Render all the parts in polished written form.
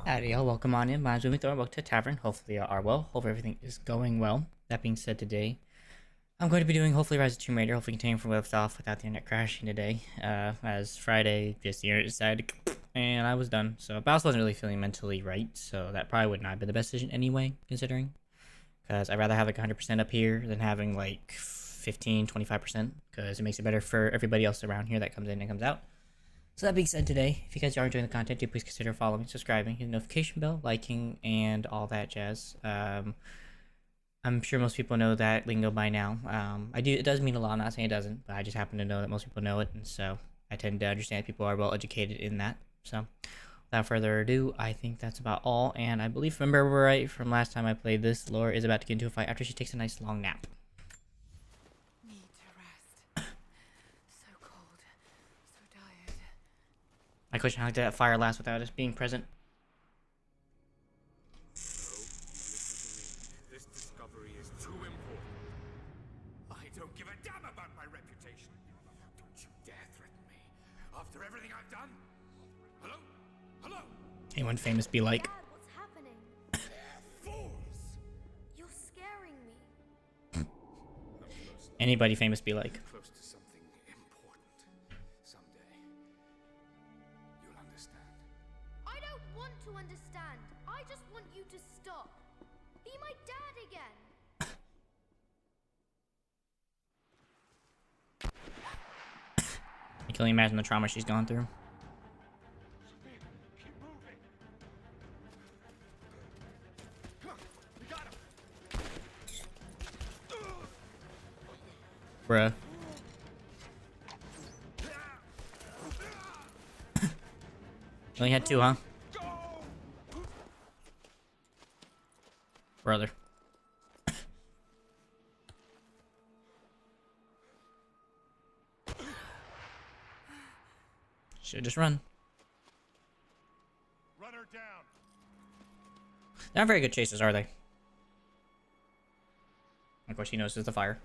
Howdy y'all, welcome on in. My name's Umi Thor, welcome to Tavern. Hopefully y'all are well. Hope everything is going well. That being said, today I'm going to be doing hopefully Rise of Tomb Raider, hopefully continuing from where we left off without the internet crashing today. As Friday, just the internet decided and I was done. So, but I also wasn't really feeling mentally right, so that probably would not have been the best decision anyway, considering. Because I'd rather have like 100% up here than having like 15, 25%, because it makes it better for everybody else around here that comes in and comes out. So that being said, today, if you guys are enjoying the content, do please consider following, subscribing, hitting the notification bell, liking, and all that jazz. I'm sure most people know that lingo by now. It does mean a lot. I'm not saying it doesn't, but I just happen to know that most people know it, and so I tend to understand people are well educated in that. So, without further ado, I think that's about all. And I believe, remember right from last time I played this, Laura is about to get into a fight after she takes a nice long nap. Need to rest. So cold, so tired. My question: how did that fire last without us being present? This discovery is too important. I don't give a damn about my reputation. Don't you dare threaten me. After everything I've done? Hello? Hello? Anyone famous be like? Dad, what's happening? They're fools! You're scaring me. I'm close, Anybody famous be like? close to something important. Someday, you'll understand. I don't want to understand. I just want you to stop. Be my dad again. I can only imagine the trauma she's gone through. Keep moving. We got him. Bruh. You only had two, huh? Brother. Should just run. Run her down. They're not very good chasers, are they? Of course, he notices the fire.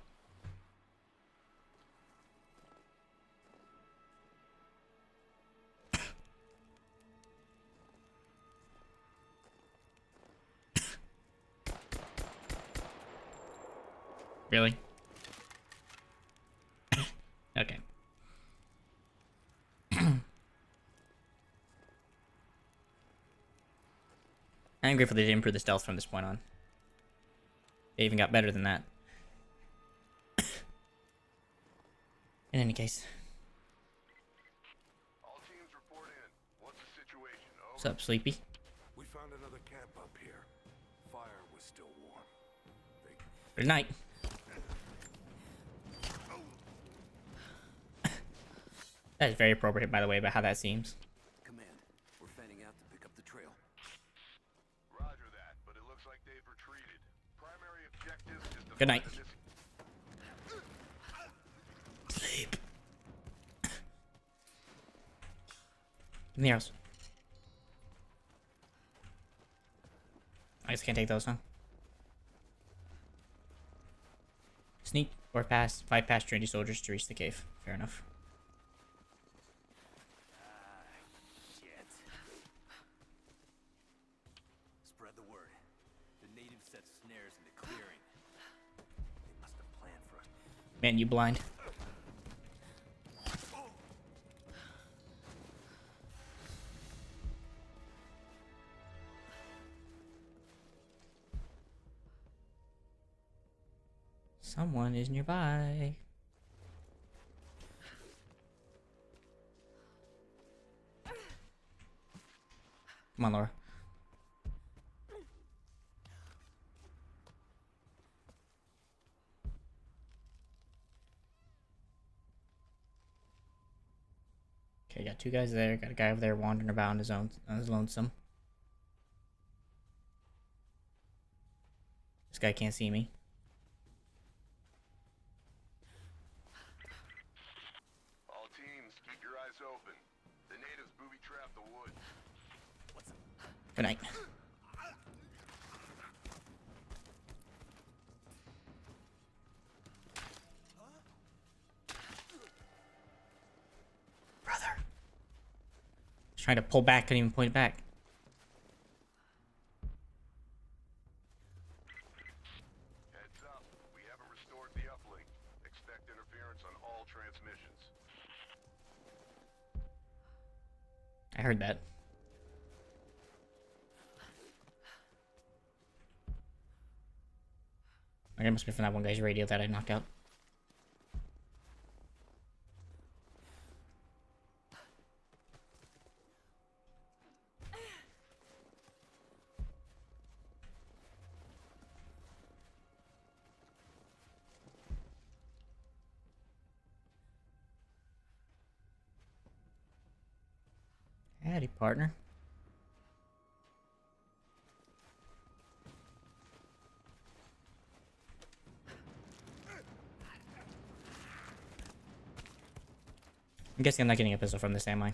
Really? Okay. I'm grateful they didn't improve the stealth from this point on. They even got better than that. In any case. All teams report in. What's the situation? What's up, Sleepy? We found another camp up here. Fire was still warm. Good night. That is very appropriate, by the way, about how that seems. Command, we're fanning out to pick up the trail. Roger that, but it looks like they've retreated. Primary objective is to Good night. find the missing- Sleep. Give me the arrows. I guess I can't take those, huh? Sneak or pass. Bypass trendy soldiers to reach the cave. Fair enough. Shit. Spread the word. The natives set snares in the clearing. They must have planned for us. Man, you blind. Someone is nearby. Come on, Laura. Okay, got two guys there. Got a guy over there wandering about on his own, on his lonesome. This guy can't see me. All teams, keep your eyes open. The natives booby-trapped the woods. Good night. Brother. Trying to pull back, couldn't even point it back. I heard that. Okay, it must be from that one guy's radio that I knocked out. Howdy, partner. I'm guessing I'm not getting a pistol from this, am I?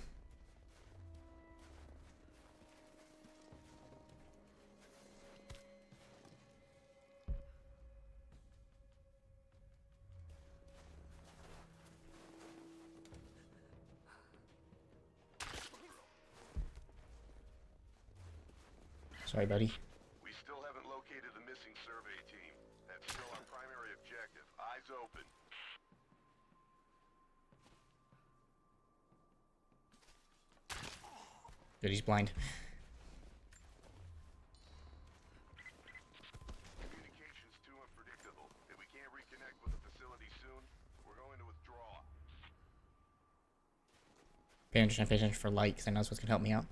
Sorry, buddy. We still haven't located the missing survey team. That's still our primary objective. Eyes open. Good, he's blind. Communication's too unpredictable. If we can't reconnect with the facility soon, we're going to withdraw. Pay attention for light, because I know that's what's gonna help me out.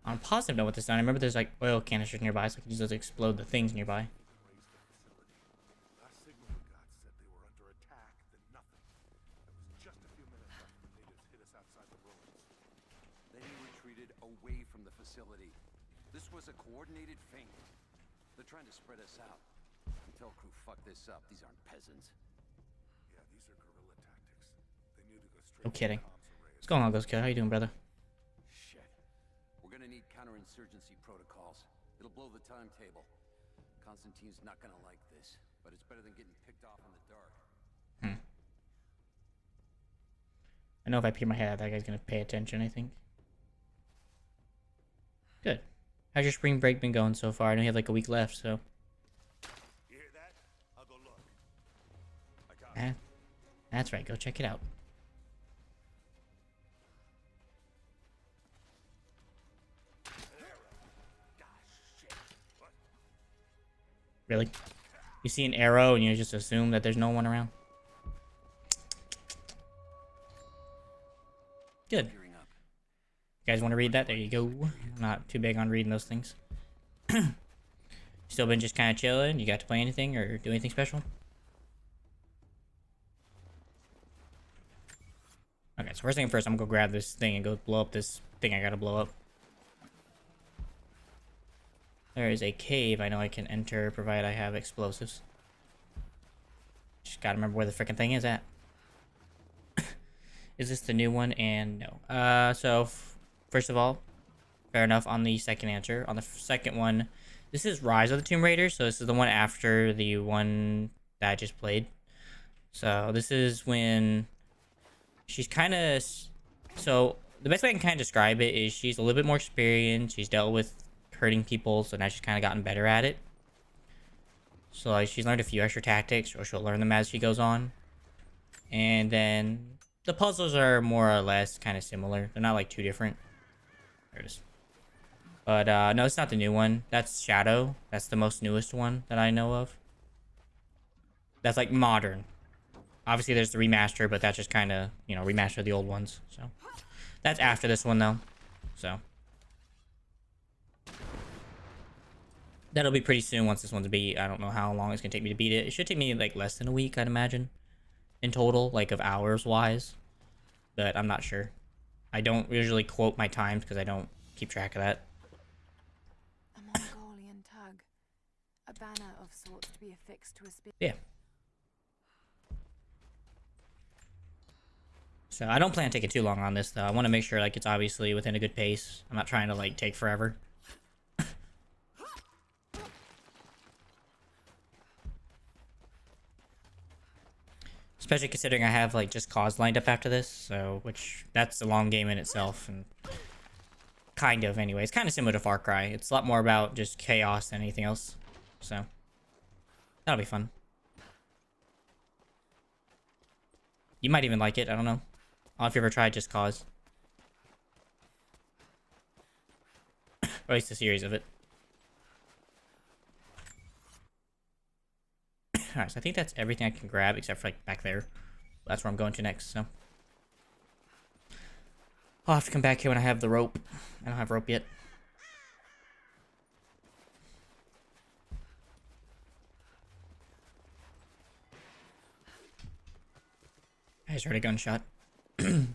On a positive note with this done, I remember there's like oil canisters nearby, so I can use those to explode the things nearby. Last signal we got said they were under attack, then nothing. There was just a few minutes left when the natives hit us outside the ruins. Then he retreated away from the facility. This was a coordinated feint. They're trying to spread us out. Until crew fuck this up. These aren't peasants. Yeah, these are guerrilla tactics. They knew to go straight No for kidding. the comms array. What's going on, Ghost Kid? How you doing, brother? Shit. We're gonna need counterinsurgency protocols. It'll blow the timetable. Constantine's not gonna like this, but it's better than getting picked off in the dark. I know if I peer my head out, that guy's gonna pay attention, I think. Good. How's your spring break been going so far? I know you have like a week left, so. You hear that? I'll go look. I got it. That's right, go check it out. Really? You see an arrow and you just assume that there's no one around? Good. Gearing up. You guys want to read that? There you go. I'm not too big on reading those things. Still been just kind of chilling? You got to play anything or do anything special? Okay, so first thing first, I'm gonna go grab this thing and go blow up this thing I gotta blow up. There is a cave I know I can enter, provided I have explosives. Just gotta remember where the freaking thing is at. Is this the new one? And no. First of all, fair enough on the second answer. On the second one, this is Rise of the Tomb Raider, so this is the one after the one that I just played. So this is when she's kind of... So the best way I can kind of describe it is she's a little bit more experienced. She's dealt with hurting people, so now she's kind of gotten better at it. So like she's learned a few extra tactics, or she'll learn them as she goes on. And then the puzzles are more or less kind of similar. They're not like too different. There it is. But no, it's not the new one. That's Shadow. That's the most newest one that I know of. That's like modern. Obviously there's the remaster, but that's just kind of, you know, remaster the old ones. So that's after this one though. So that'll be pretty soon once this one's beat. I don't know how long it's gonna take me to beat it. It should take me like less than a week, I'd imagine, in total, like of hours wise. But I'm not sure. I don't usually quote my times because I don't keep track of that. A Mongolian tug. A banner of sorts to be affixed to a spear. Yeah. So I don't plan on taking too long on this though. I want to make sure like it's obviously within a good pace. I'm not trying to like take forever. Especially considering I have like just cause lined up after this, so which that's a long game in itself, and kind of anyway. It's kind of similar to Far Cry. It's a lot more about just chaos than anything else. So that'll be fun. You might even like it. I don't know. I don't know if you ever tried Just Cause. Or at least a series of it. Alright, so I think that's everything I can grab except for like back there. That's where I'm going to next, so. I'll have to come back here when I have the rope. I don't have rope yet. I just heard a gunshot. Damn,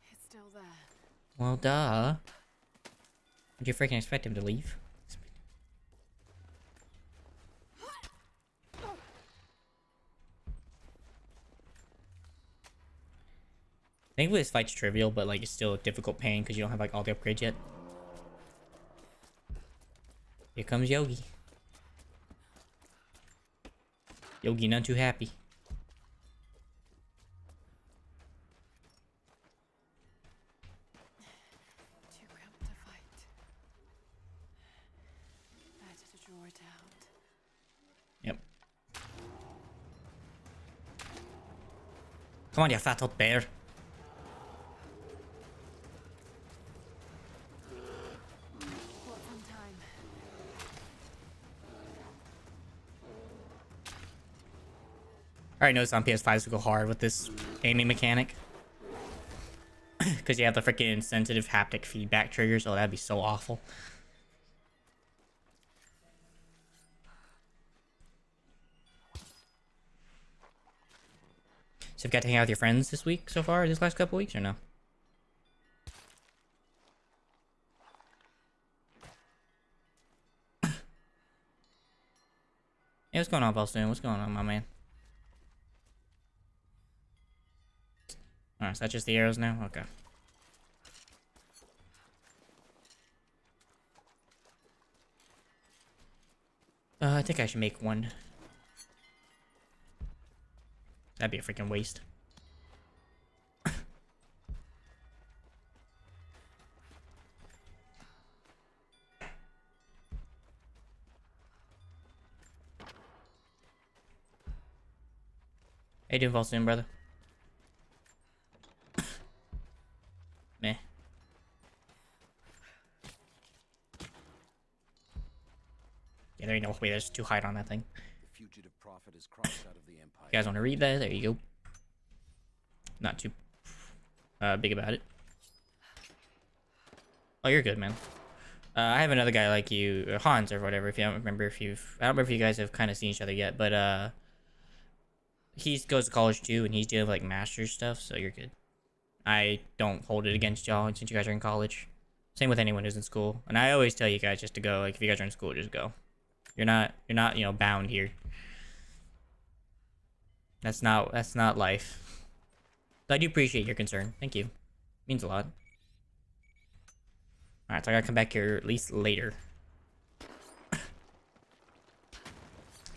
it's still there. Well, duh. Did you freaking expect him to leave? Thankfully this fight's trivial, but like it's still a difficult pain because you don't have like all the upgrades yet. Here comes Yogi. Yogi none too happy. Too cramped to fight. Better to draw it out. Yep. Come on, you fat old bear. What's on time? I already noticed on PS5s will go hard with this aiming mechanic. Because you have the freaking sensitive haptic feedback triggers. Oh, that'd be so awful. So you've got to hang out with your friends this week so far, this last couple weeks, or no? Yeah, what's going on, Boston? What's going on, my man? Alright, is that just the arrows now? Okay. I think I should make one. That'd be a freaking waste. How you doing, Boston, brother? Meh. Yeah, there ain't no way. There's too high on that thing. The fugitive prophet is crossed out of the empire. You guys want to read that? There you go. Not too big about it. Oh, you're good, man. I have another guy like you, Hans or whatever. If you don't remember, I don't remember if you guys have kind of seen each other yet, but he goes to college too, and he's dealing with like master's stuff. So you're good. I don't hold it against y'all since you guys are in college. Same with anyone who's in school. And I always tell you guys just to go. Like if you guys are in school, just go. You're not you know bound here. That's not life. But I do appreciate your concern. Thank you. Means a lot. Alright, so I gotta come back here at least later.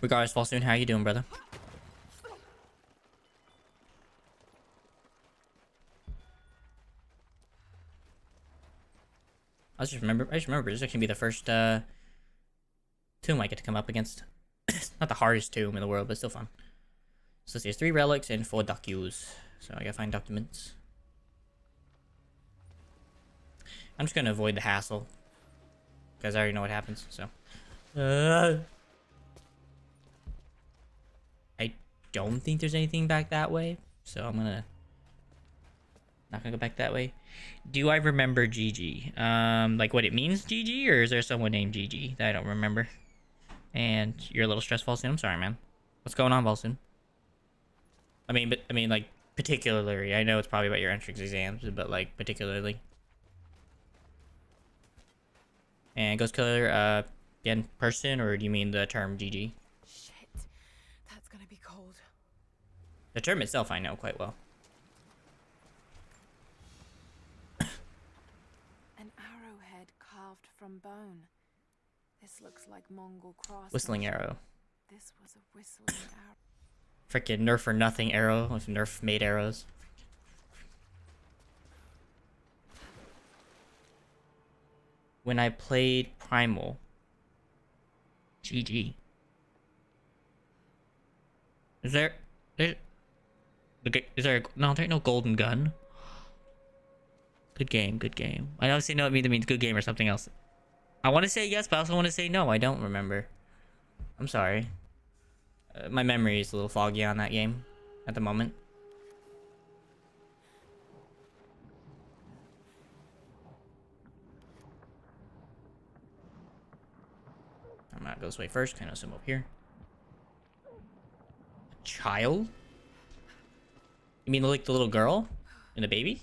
Regardless, Falsoon, how you doing, brother? I just remember this is actually gonna be the first tomb I get to come up against. Not the hardest tomb in the world, but still fun. So there's 3 relics and 4 docus. So I gotta find documents. I'm just gonna avoid the hassle. Because I already know what happens, so. I don't think there's anything back that way. So I'm gonna not gonna go back that way. Do I remember Gigi? Like what it means, Gigi, or is there someone named Gigi that I don't remember? And you're a little stressed, Volson. I'm sorry, man. What's going on, Volson? I mean, like particularly. I know it's probably about your entrance exams, but like particularly. And Ghost Killer, again, person, or do you mean the term Gigi? Shit, that's gonna be cold. The term itself, I know quite well. An arrowhead carved from bone. This looks like Mongol cross. Whistling arrow. This was a whistling arrow. Freaking nerf for nothing arrow with nerf made arrows. when I played Primal. GG. Is there no, there's no golden gun. Good game, good game. I obviously know it means good game or something else. I want to say yes, but I also want to say no. I don't remember. I'm sorry. My memory is a little foggy on that game at the moment. I'm gonna go this way first. Kind of some up here. A child? You mean like the little girl and the baby?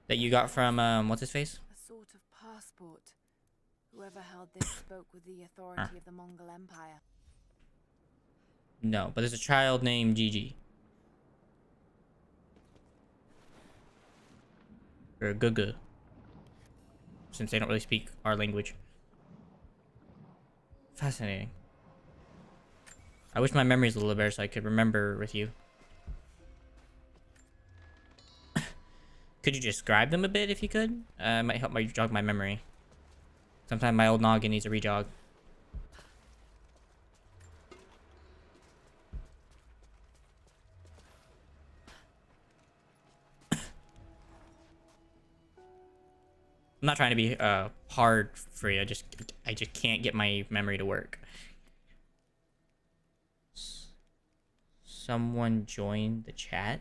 That you got from what's his face? A sort of passport. Whoever held this spoke with the authority of the Mongol Empire. No, but there's a child named Gigi. Or Gugu. Since they don't really speak our language. Fascinating. I wish my memory's a little better so I could remember with you. Could you describe them a bit if you could? It might help jog my memory. Sometimes my old noggin needs a rejog. I'm not trying to be hard for you. I just can't get my memory to work. Someone joined the chat.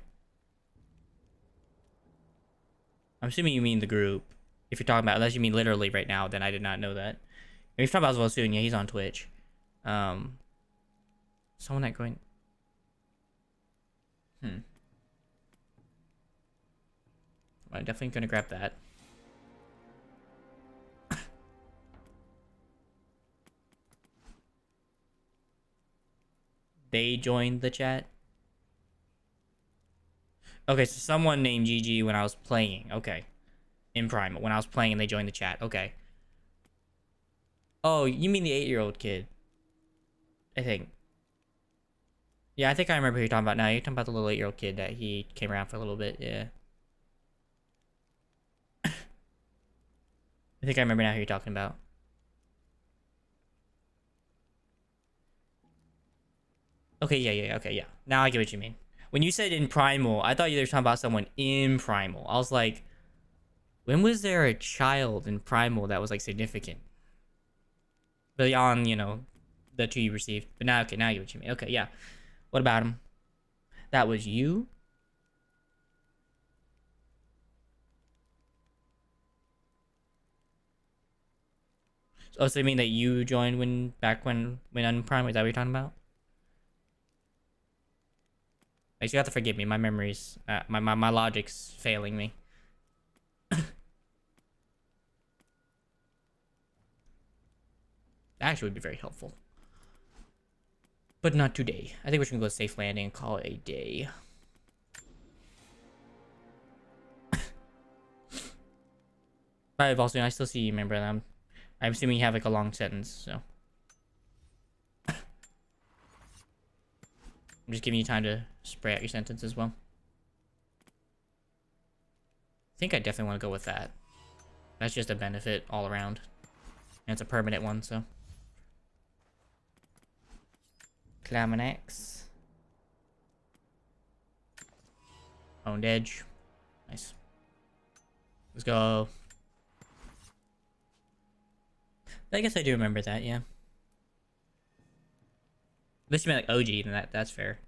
I'm assuming you mean the group. If you're talking about, unless you mean literally right now, then I did not know that. If you're talking about as well soon, yeah, he's on Twitch. Someone that going. I'm definitely gonna grab that. They joined the chat. Okay, so someone named GG when I was playing. Okay. In Primal. When I was playing and they joined the chat. Okay. Oh, you mean the 8-year-old kid. I think. Yeah, I think I remember who you're talking about now. You're talking about the little 8-year-old kid that he came around for a little bit. Yeah. I think I remember now who you're talking about. Okay, yeah. Okay, yeah. Now I get what you mean. When you said in Primal, I thought you were talking about someone in Primal. I was like, when was there a child in Primal that was like significant? Beyond, you know, the 2 you received. But now, okay, now I get what you mean. Okay, yeah. What about him? That was you? Oh, so you mean that you joined when on Primal? Is that what you're talking about? Like, you have to forgive me. My memory's, my logic's failing me. That actually would be very helpful. But not today. I think we're just gonna go safe landing and call it a day. Alright, Volston, I still see you, remember them. I'm assuming you have like a long sentence, so. I'm just giving you time to spray out your sentence as well. I think I definitely want to go with that. That's just a benefit all around. And it's a permanent one, so. Claminex. Owned edge. Nice. Let's go. I guess I do remember that, yeah. Unless you meant like OG, then that's fair.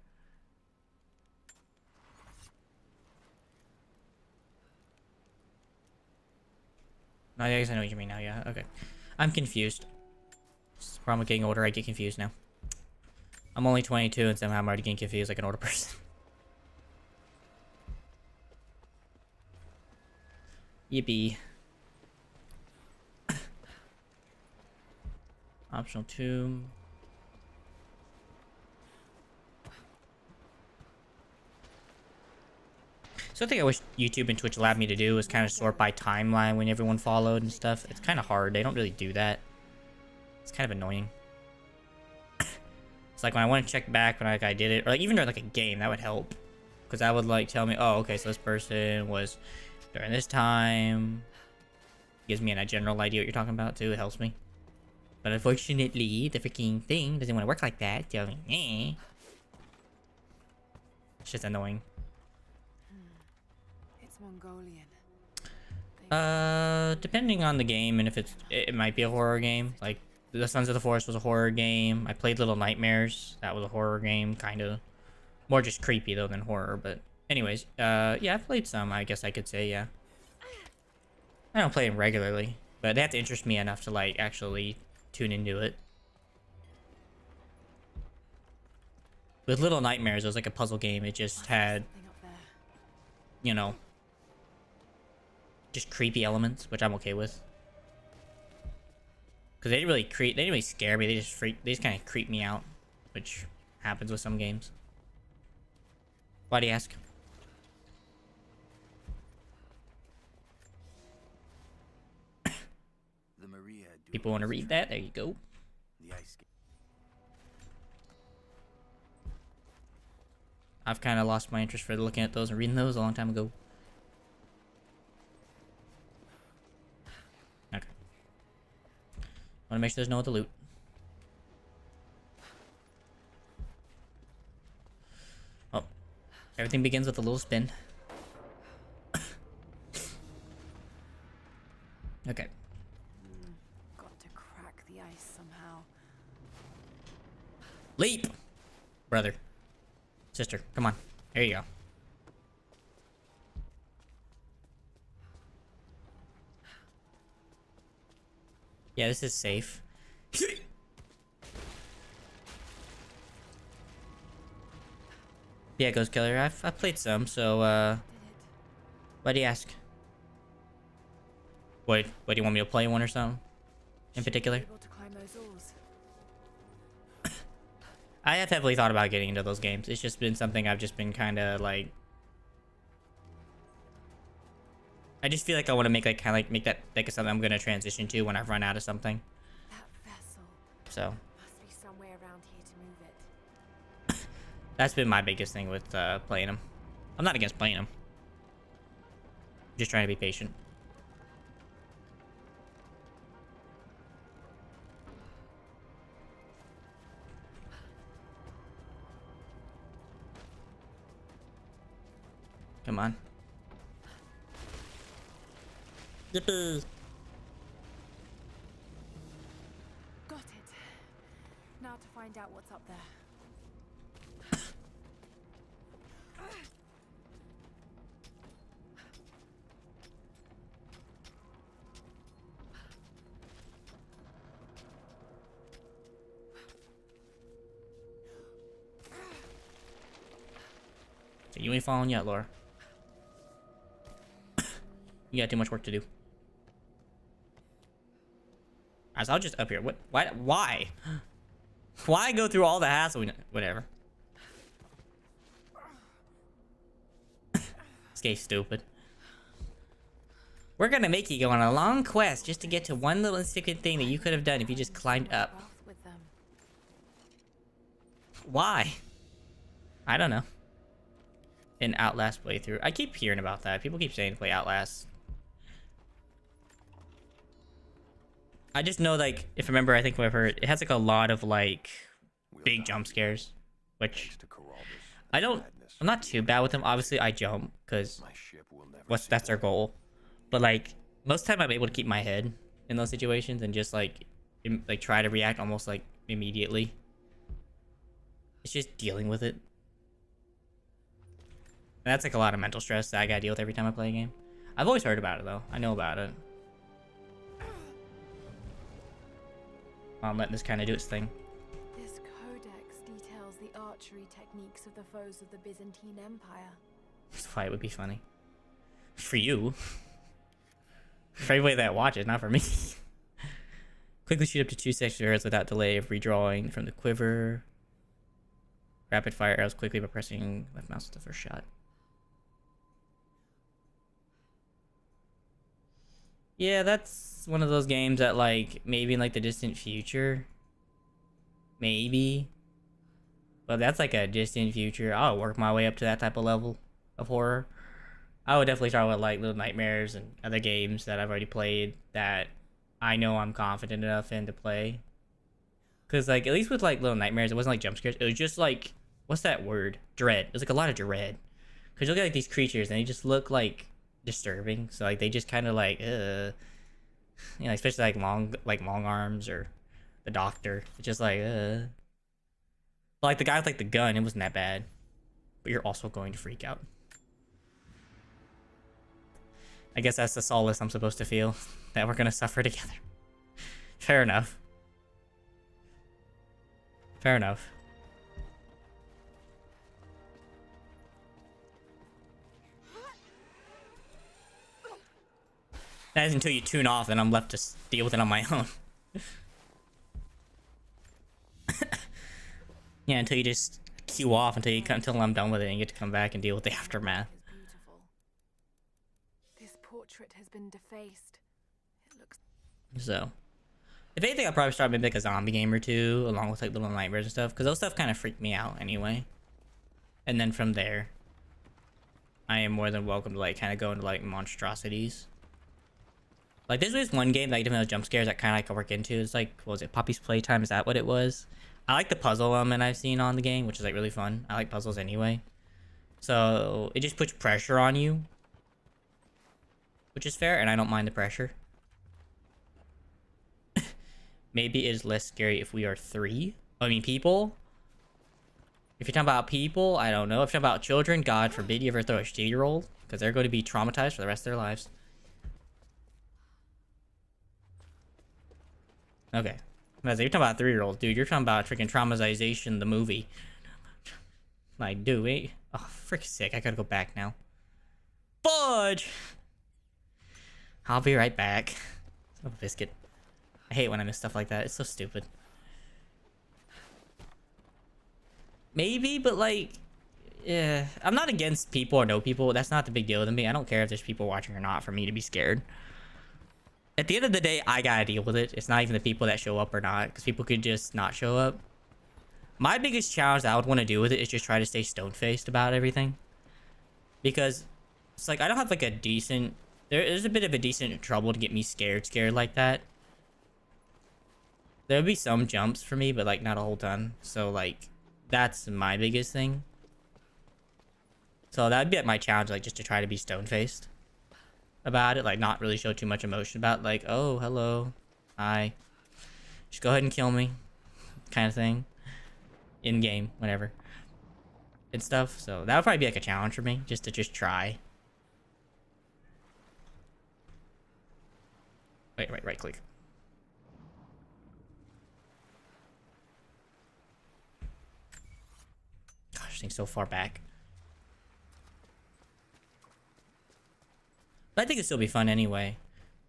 No, I guess I know what you mean now, yeah, okay. I'm confused. It's the problem with getting older, I get confused now. I'm only 22 and somehow I'm already getting confused like an older person. Yippee. Optional tomb. Something I wish YouTube and Twitch allowed me to do was kind of sort by timeline when everyone followed and stuff. It's kind of hard. They don't really do that. It's kind of annoying. It's like when I want to check back when like I did it, or like even during like a game, that would help. because that would like tell me, oh, okay, so this person was during this time. Gives me a general idea what you're talking about too. It helps me. But unfortunately, the freaking thing doesn't want to work like that. So, it's just annoying. It's Mongolian. Depending on the game and if it might be a horror game. Like the Sons of the Forest was a horror game. I played Little Nightmares. That was a horror game, kind of. More just creepy though than horror. But anyways, yeah, I've played some. I guess I could say, yeah. I don't play them regularly, but they have to interest me enough to like actually tune into it. With Little Nightmares, it was like a puzzle game. It just had, you know, just creepy elements, which I'm okay with. Because they didn't really scare me. They just kind of creep me out, which happens with some games. Why do you ask? People want to read that? There you go. I've kind of lost my interest for looking at those and reading those a long time ago. Okay. Want to make sure there's no other loot. Oh. Everything begins with a little spin. Okay. Leap! Brother. Sister, come on. Here you go. Yeah, this is safe. Yeah, Ghost Killer. I've played some, so, why do you ask? What do you want me to play one or something? In particular? I have heavily thought about getting into those games. It's just been something I've just been kind of like... I just feel like I want to make like make that like something I'm gonna transition to when I've run out of something. That vessel. So. Must be somewhere around here to move it. That's been my biggest thing with playing them. I'm not against playing them. I'm just trying to be patient. Come on. Yippee! Got it. Now to find out what's up there. So you ain't falling yet, Laura. You got too much work to do. Alright, so I'll just up here. What? Why? Why go through all the hassle? Whatever. This game's stupid. We're gonna make you go on a long quest just to get to one little stupid thing that you could have done if you just climbed up. Why? I don't know. An Outlast playthrough. I keep hearing about that. People keep saying to play Outlast. I just know, like, if I remember, I think what I've heard, it has like a lot of like big jump scares, which I'm not too bad with them. Obviously, I jump because that's their goal. But like most of the time, I'm able to keep my head in those situations and just like try to react almost like immediately. It's just dealing with it. And that's like a lot of mental stress that I gotta deal with every time I play a game. I've always heard about it though. I know about it. I'm letting this kind of do its thing. This codex details the archery techniques of the foes of the Byzantine Empire. That's why it would be funny. For you. For everybody that watches, not for me. Quickly shoot up to 2 sections of arrows without delay of redrawing from the quiver. Rapid fire arrows quickly by pressing left mouse with the first shot. Yeah, that's one of those games that, like, maybe in, like, the distant future, maybe, But that's like a distant future. I'll work my way up to that type of level of horror. I would definitely start with like Little Nightmares and other games that I've already played that I know I'm confident enough in to play. Cause like at least with like Little Nightmares, it wasn't like jump scares. It was just like, what's that word? Dread. It was like a lot of dread. Cause you look at like these creatures and they just look like disturbing. So like they just kind of like, you know, especially like long arms or the doctor. It's just like, But like the guy with like the gun, it wasn't that bad. But you're also going to freak out. I guess that's the solace I'm supposed to feel. That we're gonna suffer together. Fair enough. Fair enough. That is until you tune off, and I'm left to deal with it on my own. Yeah, until you just queue off until I'm done with it and you get to come back and deal with the aftermath. Is beautiful. This portrait has been defaced. It looks So, if anything, I'll probably start maybe like a zombie game or two, along with like Little Nightmares and stuff, because those stuff kind of freak me out anyway. And then from there, I am more than welcome to like kind of go into like monstrosities. Like this was one game that like definitely has jump scares that kind of like I work into. It's like, what was it, Poppy's Playtime? Is that what it was? I like the puzzle element I've seen on the game, which is like really fun. I like puzzles anyway. So it just puts pressure on you, which is fair, and I don't mind the pressure. Maybe it is less scary if we are people. If you're talking about people, I don't know. If you're talking about children, God forbid you ever throw a 8-year-old, because they're going to be traumatized for the rest of their lives. Okay. As you're talking about 3-year-olds, dude, you're talking about freaking traumatization, the movie. Like, dude, wait. Oh, frick sick. I gotta go back now. Fudge! I'll be right back. Son of a biscuit. I hate when I miss stuff like that. It's so stupid. Maybe, but like, yeah. I'm not against people or no people. That's not the big deal to me. I don't care if there's people watching or not for me to be scared. At the end of the day, I gotta deal with it. It's not even the people that show up or not, because people could just not show up. My biggest challenge that I would want to do with it is just try to stay stone-faced about everything. Because it's like, I don't have like a decent... There's a bit of a decent trouble to get me scared like that. There would be some jumps for me, but like not a whole ton. So like, that's my biggest thing. So that'd be my challenge, like just to try to be stone-faced about it, like not really show too much emotion about it, like, oh, hello, hi, just go ahead and kill me, kind of thing, in game, whatever, and stuff. So that would probably be like a challenge for me, just to try. Wait, right click. Gosh, this thing's so far back. But I think it'd still be fun anyway.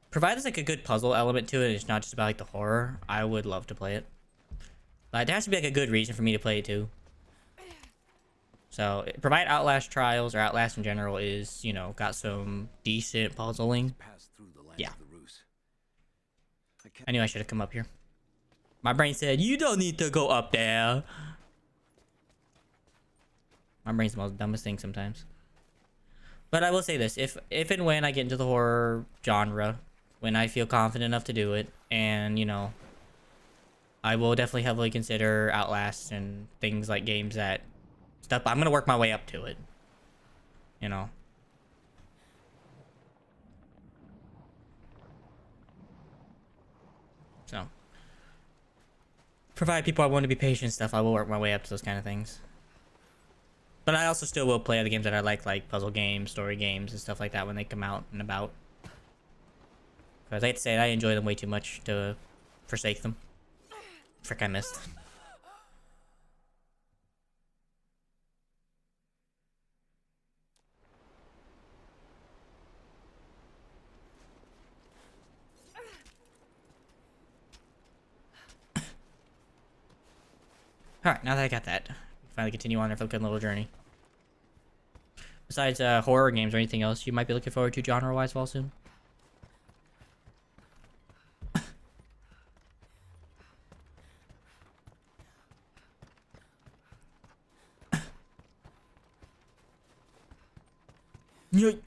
Provided there's like a good puzzle element to it, it's not just about like the horror, I would love to play it. But there has to be like a good reason for me to play it too. So, provide Outlast Trials or Outlast in general is, you know, got some decent puzzling. Yeah. I knew I should have come up here. My brain said, you don't need to go up there. My brain's the most dumbest thing sometimes. But I will say this, if and when I get into the horror genre, when I feel confident enough to do it, and, you know, I will definitely heavily consider Outlast and things like games that stuff. I'm going to work my way up to it, you know. So, provide people I want to be patient and stuff, I will work my way up to those kind of things. But I also still will play other games that I like puzzle games, story games, and stuff like that when they come out and about. Because I hate to say it, I enjoy them way too much to forsake them. Frick, I missed. Alright, now that I got that, finally continue on our fun little journey. Besides horror games or anything else you might be looking forward to genre-wise well soon? Yoy.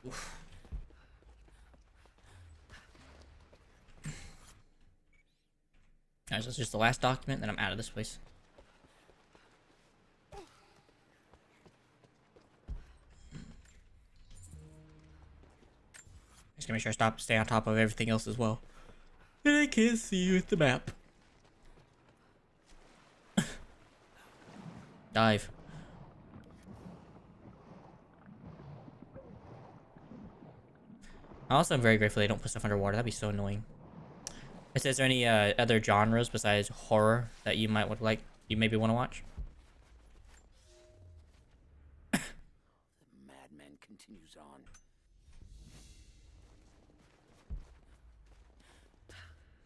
Oof. Alright, so it's just the last document, then I'm out of this place. Just gonna make sure I stay on top of everything else as well. And I can't see you with the map. Dive. Also, I'm very grateful they don't put stuff underwater. That'd be so annoying. Is there any other genres besides horror that you might like? You maybe want to watch? The madman continues on.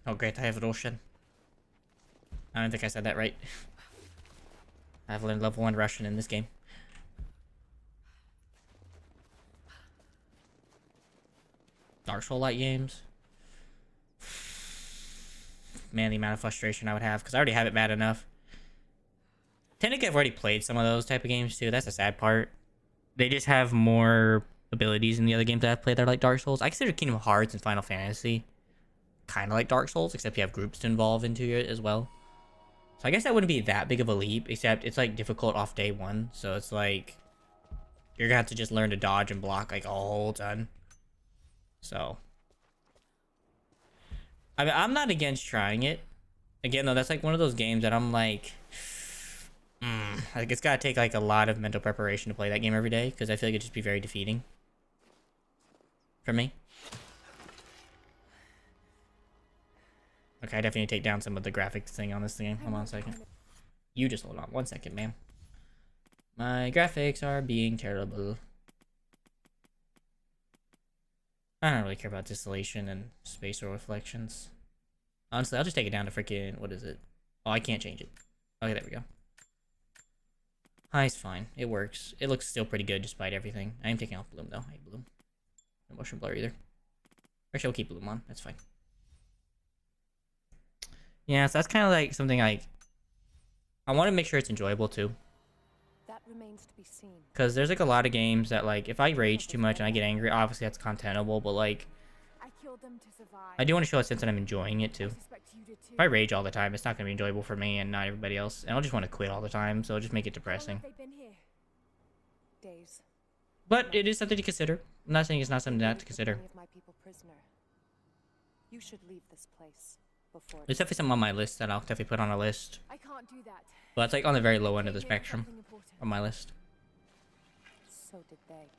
Oh great, I have it ocean. I don't think I said that right. I've learned level 1 Russian in this game. Dark Soul-like games. Man, the amount of frustration I would have, because I already have it bad enough. Technically, I've already played some of those type of games too. That's the sad part. They just have more abilities in the other games that I've played that are like Dark Souls. I consider Kingdom Hearts and Final Fantasy kind of like Dark Souls, except you have groups to involve into it as well. So I guess that wouldn't be that big of a leap, except it's like difficult off day one. So it's like you're gonna have to just learn to dodge and block like a whole ton. So I mean, I'm not against trying it. Again, though, that's like one of those games that I'm like, like it's gotta take like a lot of mental preparation to play that game every day, because I feel like it'd just be very defeating for me. Okay, I definitely need to take down some of the graphics thing on this thing. Hold on a second. You just hold on 1 second, ma'am. My graphics are being terrible. I don't really care about distillation and spatial reflections. Honestly, I'll just take it down to freaking, what is it? Oh, I can't change it. Okay, there we go. High's fine. It works. It looks still pretty good despite everything. I am taking off bloom though. I hate bloom. No motion blur either. Actually, we'll keep bloom on. That's fine. Yeah, so that's kind of like something like I want to make sure it's enjoyable too. That remains to be seen. Because there's like a lot of games that like if I rage too much and I get angry, obviously that's contentable, but like I killed them to survive. I do want to show a sense that I'm enjoying it I too. suspect you did too. If I rage all the time, it's not going to be enjoyable for me and not everybody else. And I'll just want to quit all the time, so it'll just make it depressing. How long have they been here? Days. But it is something to consider. I'm not saying it's not something not to consider. Many of my people prisoner. You should leave this place before. There's definitely something on my list that I'll definitely put on a list. I can't do that. But it's like on the very low end of the Came here for spectrum something important. on my list. So did they.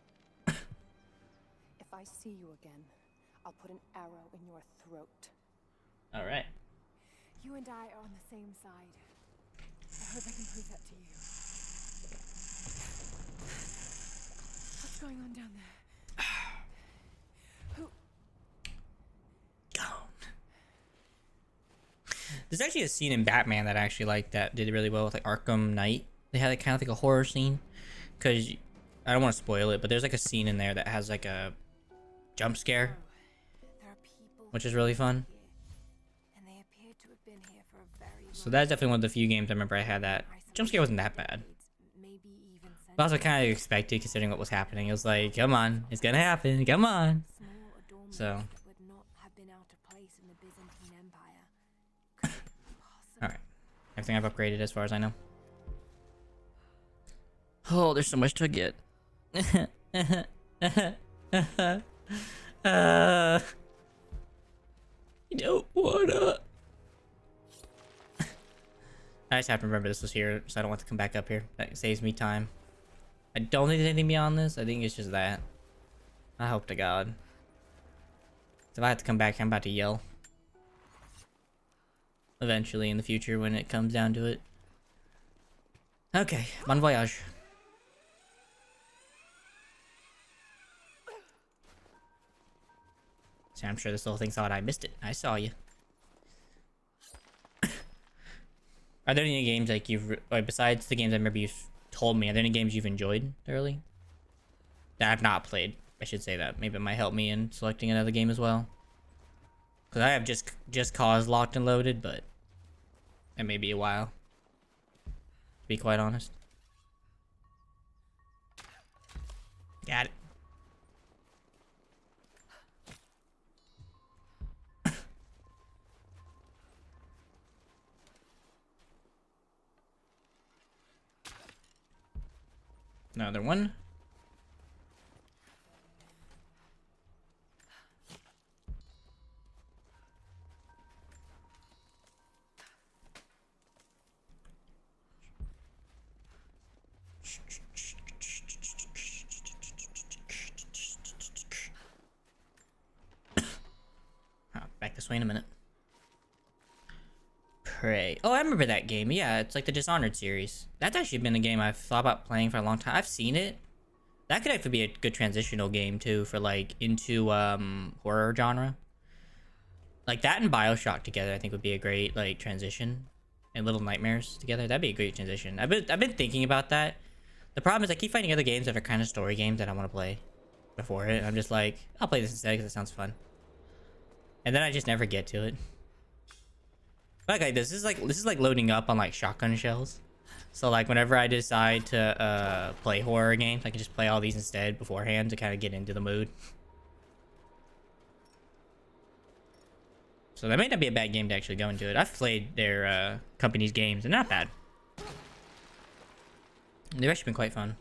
If I see you again, I'll put an arrow in your throat. Alright. You and I are on the same side. I hope I can prove that to you. What's going on down there? Who? There's actually a scene in Batman that I actually like that did really well with like Arkham Knight. They had like kind of like a horror scene. Because I don't want to spoil it, but there's like a scene in there that has like a jump scare, There are people which is really fun. here, and they appear to have been here for a very long So that's definitely one of the few games I remember I had that. Jump scare wasn't that bad. maybe even But also kind of expected considering what was happening. It was like, come on, it's gonna happen, come on. small adornments So. that would not have been out of place in the Byzantine Empire. Could possibly Alright. Everything I've upgraded as far as I know. Oh, there's so much to get. You don't wanna. I just have to remember this was here, so I don't want to come back up here. That saves me time. I don't think there's anything beyond this. I think it's just that. I hope to God. So if I have to come back, I'm about to yell. Eventually in the future when it comes down to it. Okay, bon voyage. See, I'm sure this little thing thought I missed it. I saw you. Are there any games like like besides the games I remember you've told me, are there any games you've enjoyed thoroughly? That I've not played. I should say that. Maybe it might help me in selecting another game as well. Because I have just Cause locked and loaded, but It may be a while, to be quite honest. Got it. Another one. Back this way in a minute. Prey. Oh, I remember that game. Yeah, it's like the Dishonored series. That's actually been a game I've thought about playing for a long time. I've seen it. That could actually be a good transitional game too for like into horror genre. Like that and BioShock together, I think would be a great like transition. And Little Nightmares together, that'd be a great transition. I've been thinking about that. The problem is I keep finding other games that are kind of story games that I want to play before it. I'm just like, I'll play this instead because it sounds fun. And then I just never get to it. But like this is like loading up on like shotgun shells. So like whenever I decide to play horror games, I can just play all these instead beforehand to kind of get into the mood. So that may not be a bad game to actually go into it. I've played their company's games and they're not bad. They've actually been quite fun.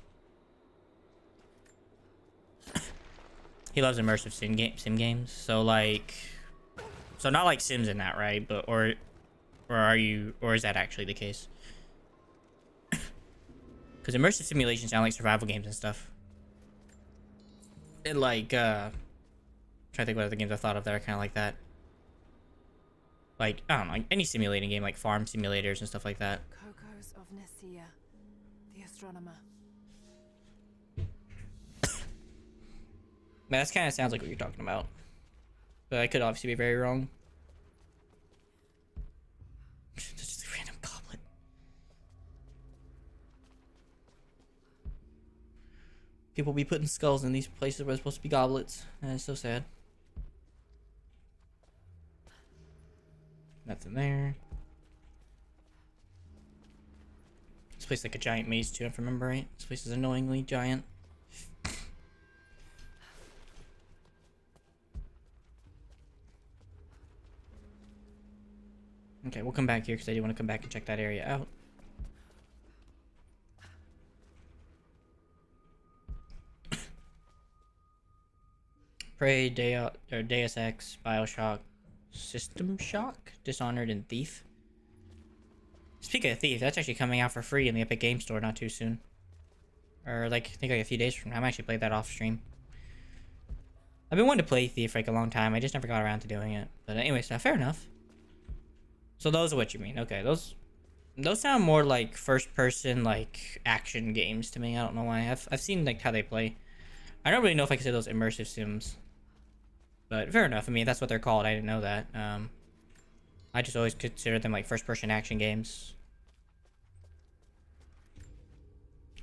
He loves immersive sim games. So like, so not like Sims in that, right? But or is that actually the case? Because immersive simulations sound like survival games and stuff. And like, trying to think what other games I thought of that are kind of like that. Like, I don't know, like any simulating game, like farm simulators and stuff like that. Cocos of Nicaea, the astronomer. Man, that kind of sounds like what you're talking about. But I could obviously be very wrong. Just a random goblet. People be putting skulls in these places where they're supposed to be goblets. And it's so sad. Nothing there. This place is like a giant maze too, if I remember right. This place is annoyingly giant. Okay, we'll come back here because I do want to come back and check that area out. Prey, Deus Ex, BioShock, System Shock, Dishonored, and Thief. Speaking of Thief, that's actually coming out for free in the Epic Game Store not too soon. Or like, I think like a few days from now. I'm actually played that off stream. I've been wanting to play Thief for like a long time. I just never got around to doing it. But anyways, fair enough. So those are what you mean. Okay, those sound more like first-person like action games to me. I don't know why. I've seen like how they play. I don't really know if I can say those immersive sims. But fair enough. I mean, that's what they're called. I didn't know that. I just always considered them like first-person action games.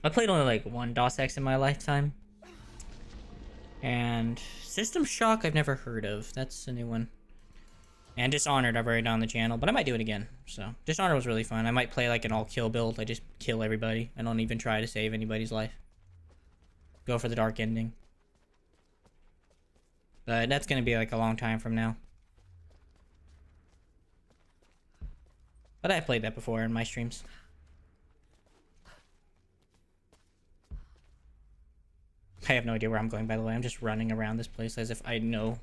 I played only like one DOS X in my lifetime. And System Shock I've never heard of. That's a new one. And Dishonored I've already done on the channel, but I might do it again. So Dishonored was really fun. I might play like an all-kill build. I just kill everybody. I don't even try to save anybody's life. Go for the dark ending. But that's going to be like a long time from now. But I played that before in my streams. I have no idea where I'm going, by the way. I'm just running around this place as if I know.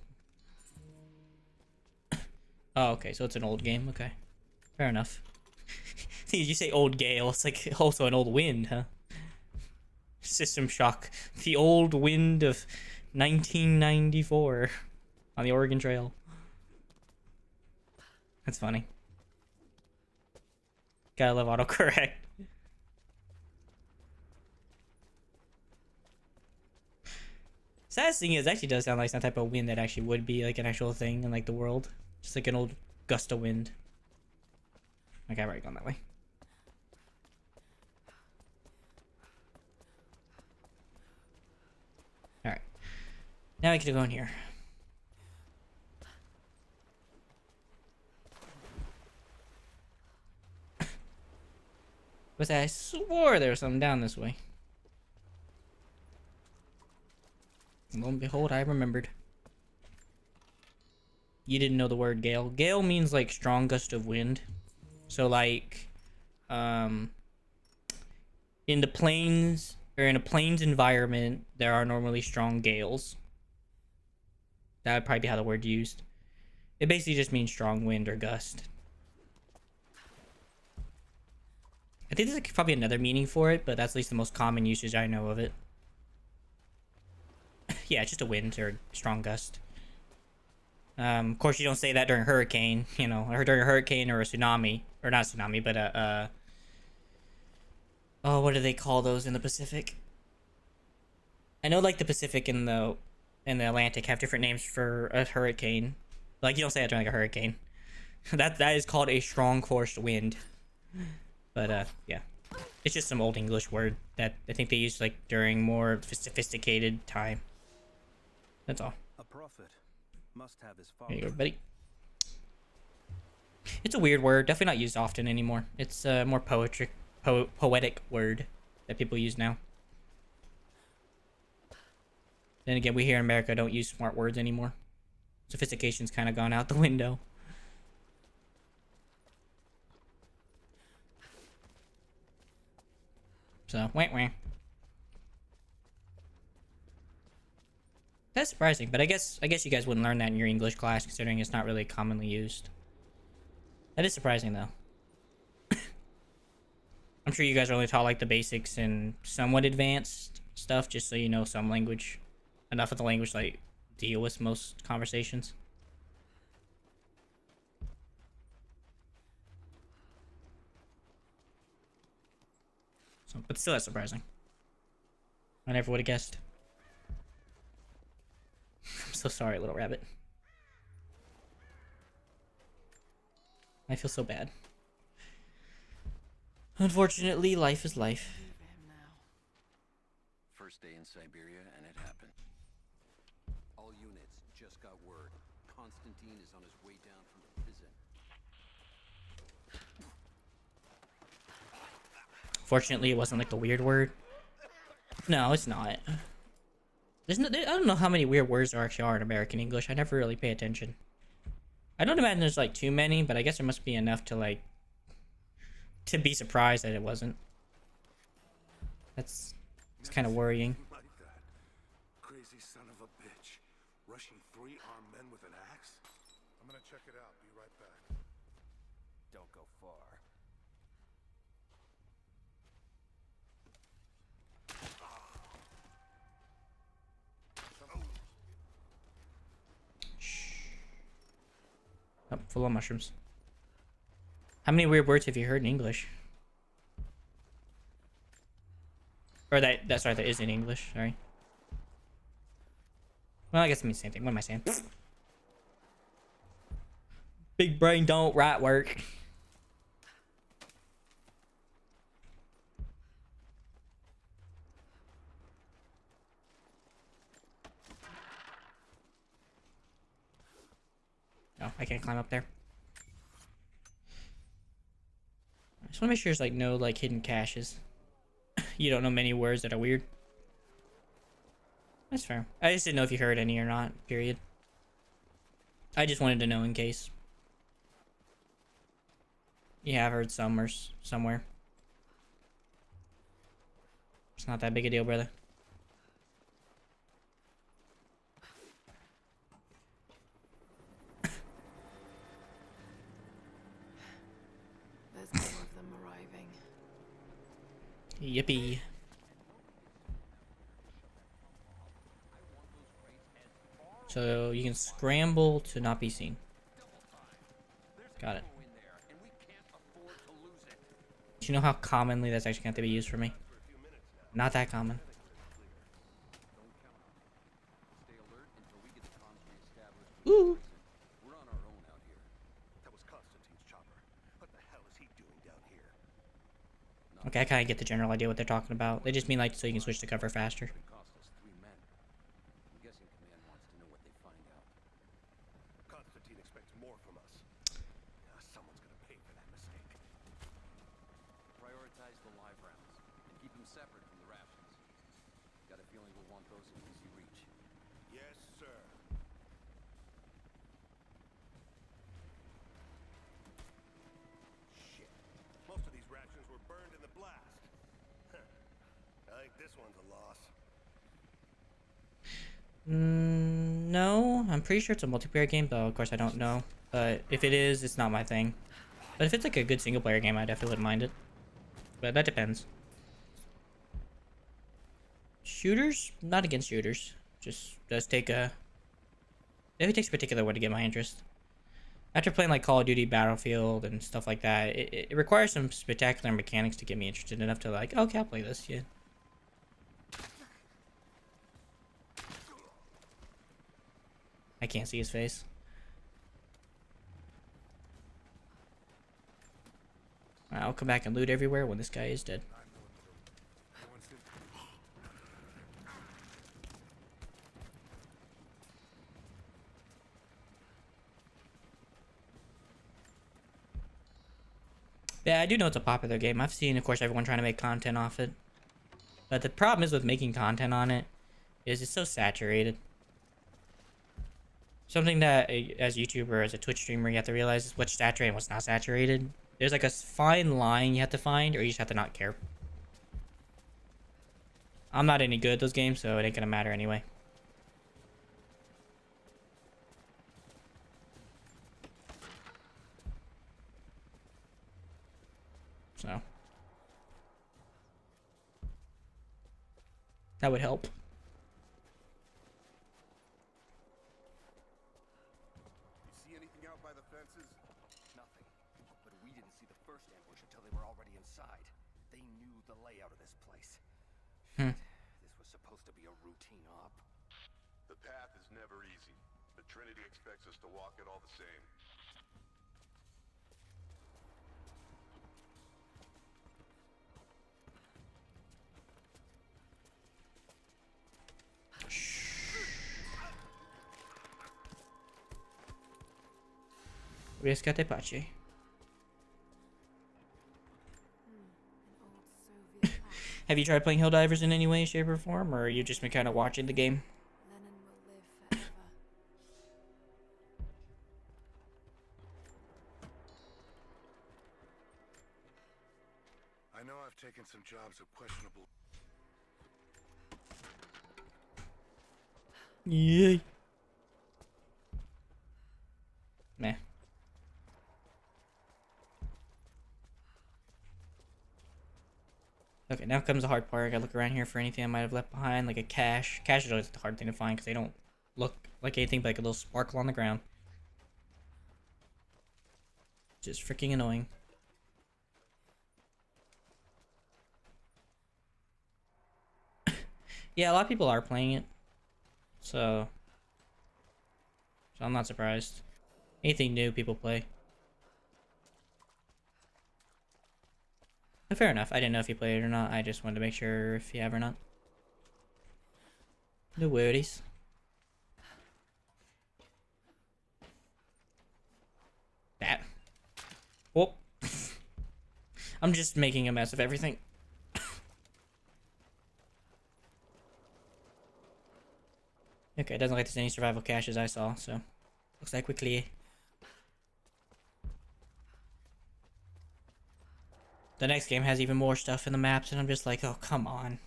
Oh, okay, so it's an old game. Okay. Fair enough. Did you say old gale? It's like also an old wind, huh? System Shock. The old wind of 1994 on the Oregon Trail. That's funny. Gotta love autocorrect. Saddest thing is, it actually does sound like some type of wind that actually would be like an actual thing in like the world. Just like an old gust of wind. Okay, I've already gone that way. Alright. Now I get to go in here. Was I swore there was something down this way. And lo and behold, I remembered. You didn't know the word gale. Gale means like strong gust of wind. So like, in the plains or in a plains environment, there are normally strong gales. That would probably be how the word used. It basically just means strong wind or gust. I think there's like probably another meaning for it, but that's at least the most common usage I know of it. Yeah, it's just a wind or strong gust. Of course, you don't say that during a hurricane, you know, or during a hurricane or a tsunami, or not a tsunami, but oh, what do they call those in the Pacific? I know, like the Pacific and the Atlantic have different names for a hurricane. Like you don't say that during like a hurricane. that is called a strong force wind. But yeah, it's just some old English word that I think they used like during more sophisticated time. That's all. A prophet must have his There you go, father. buddy. It's a weird word, definitely not used often anymore. It's a more poetic word that people use now. Then again, we here in America don't use smart words anymore. Sophistication's kind of gone out the window. So, wah. That's surprising, but I guess you guys wouldn't learn that in your English class, considering it's not really commonly used. That is surprising, though. I'm sure you guys are only taught like the basics and somewhat advanced stuff, just so you know some language, enough of the language to, like deal with most conversations. So, but still, that's surprising. I never would have guessed. I'm so sorry, little rabbit. I feel so bad. Unfortunately, life is life. First day in Siberia, and it happened. All units just got word. Constantine is on his way down from the prison. Fortunately, it wasn't like the weird word. No, it's not. I don't know how many weird words there actually are in American English. I never really pay attention. I don't imagine there's like too many, but I guess there must be enough to like to be surprised that it wasn't. It's kind of worrying. Like that. Crazy son of a bitch. Rushing 3 armed men with an axe? I'm gonna check it out. Be right back. Don't go far. Oh, full of mushrooms. How many weird words have you heard in English? Or that's right, that is in English, sorry. Well, I guess it means the same thing. What am I saying? Big brain don't right work. No, I can't climb up there. I just want to make sure there's like no like hidden caches. You don't know many words that are weird. That's fair. I just didn't know if you heard any or not, period. I just wanted to know in case. Yeah, I've heard some or somewhere. It's not that big a deal, brother. There's more of them arriving. Yippee. So you can scramble to not be seen. Got it. Do you know how commonly that's actually going to be used for me? Not that common. Stay alert until we get the comms reestablished. Ooh. We're on our own out here. That was Constantine's chopper. What the hell is he doing down here? Okay, I kind of get the general idea what they're talking about. They just mean like so you can switch to cover faster. Cost us 3 men. I'm guessing Command wants to know what they find out. Constantine expects more from us. Someone's gonna pay for that mistake. Prioritize the live rounds and keep them separate from the rations. Got a feeling we'll want those in easy reach. Yes, sir. Shit. Most of these rations were burned in the blast. I think this one's a loss. No, I'm pretty sure it's a multiplayer game, though of course I don't know. But if it is, it's not my thing. But if it's like a good single player game, I definitely wouldn't mind it. But that depends. Shooters? Not against shooters. Just does take a... It takes a particular one to get my interest. After playing like Call of Duty, Battlefield, and stuff like that, it requires some spectacular mechanics to get me interested enough to like, okay, I'll play this, yeah. I can't see his face. I'll come back and loot everywhere when this guy is dead. Yeah, I do know it's a popular game. I've seen, of course, everyone trying to make content off it. But the problem is with making content on it is it's so saturated. Something that, as a YouTuber, as a Twitch streamer, you have to realize is what's saturated and what's not saturated. There's like a fine line you have to find, or you just have to not care. I'm not any good at those games, so it ain't gonna matter anyway. So that would help. You see anything out by the fences? Nothing. But we didn't see the first ambush until they were already inside. They knew the layout of this place. This was supposed to be a routine op. The path is never easy, but Trinity expects us to walk it all the same. Rescate Pache. Have you tried playing Helldivers in any way, shape, or form, or you just been kind of watching the game? Lenin will live forever. I know I've taken some jobs of questionable... Yay. Meh. Okay, now comes the hard part. I gotta look around here for anything I might have left behind, like a cache. Cache is always the hard thing to find because they don't look like anything but like a little sparkle on the ground. Just freaking annoying. Yeah, a lot of people are playing it. So I'm not surprised. Anything new, people play. But fair enough. I didn't know if you played it or not. I just wanted to make sure if you have or not. No worries. That. Whoop. I'm just making a mess of everything. Okay, it doesn't look like there's any survival caches I saw, so looks like we're clear. The next game has even more stuff in the maps, and I'm just like, oh, come on.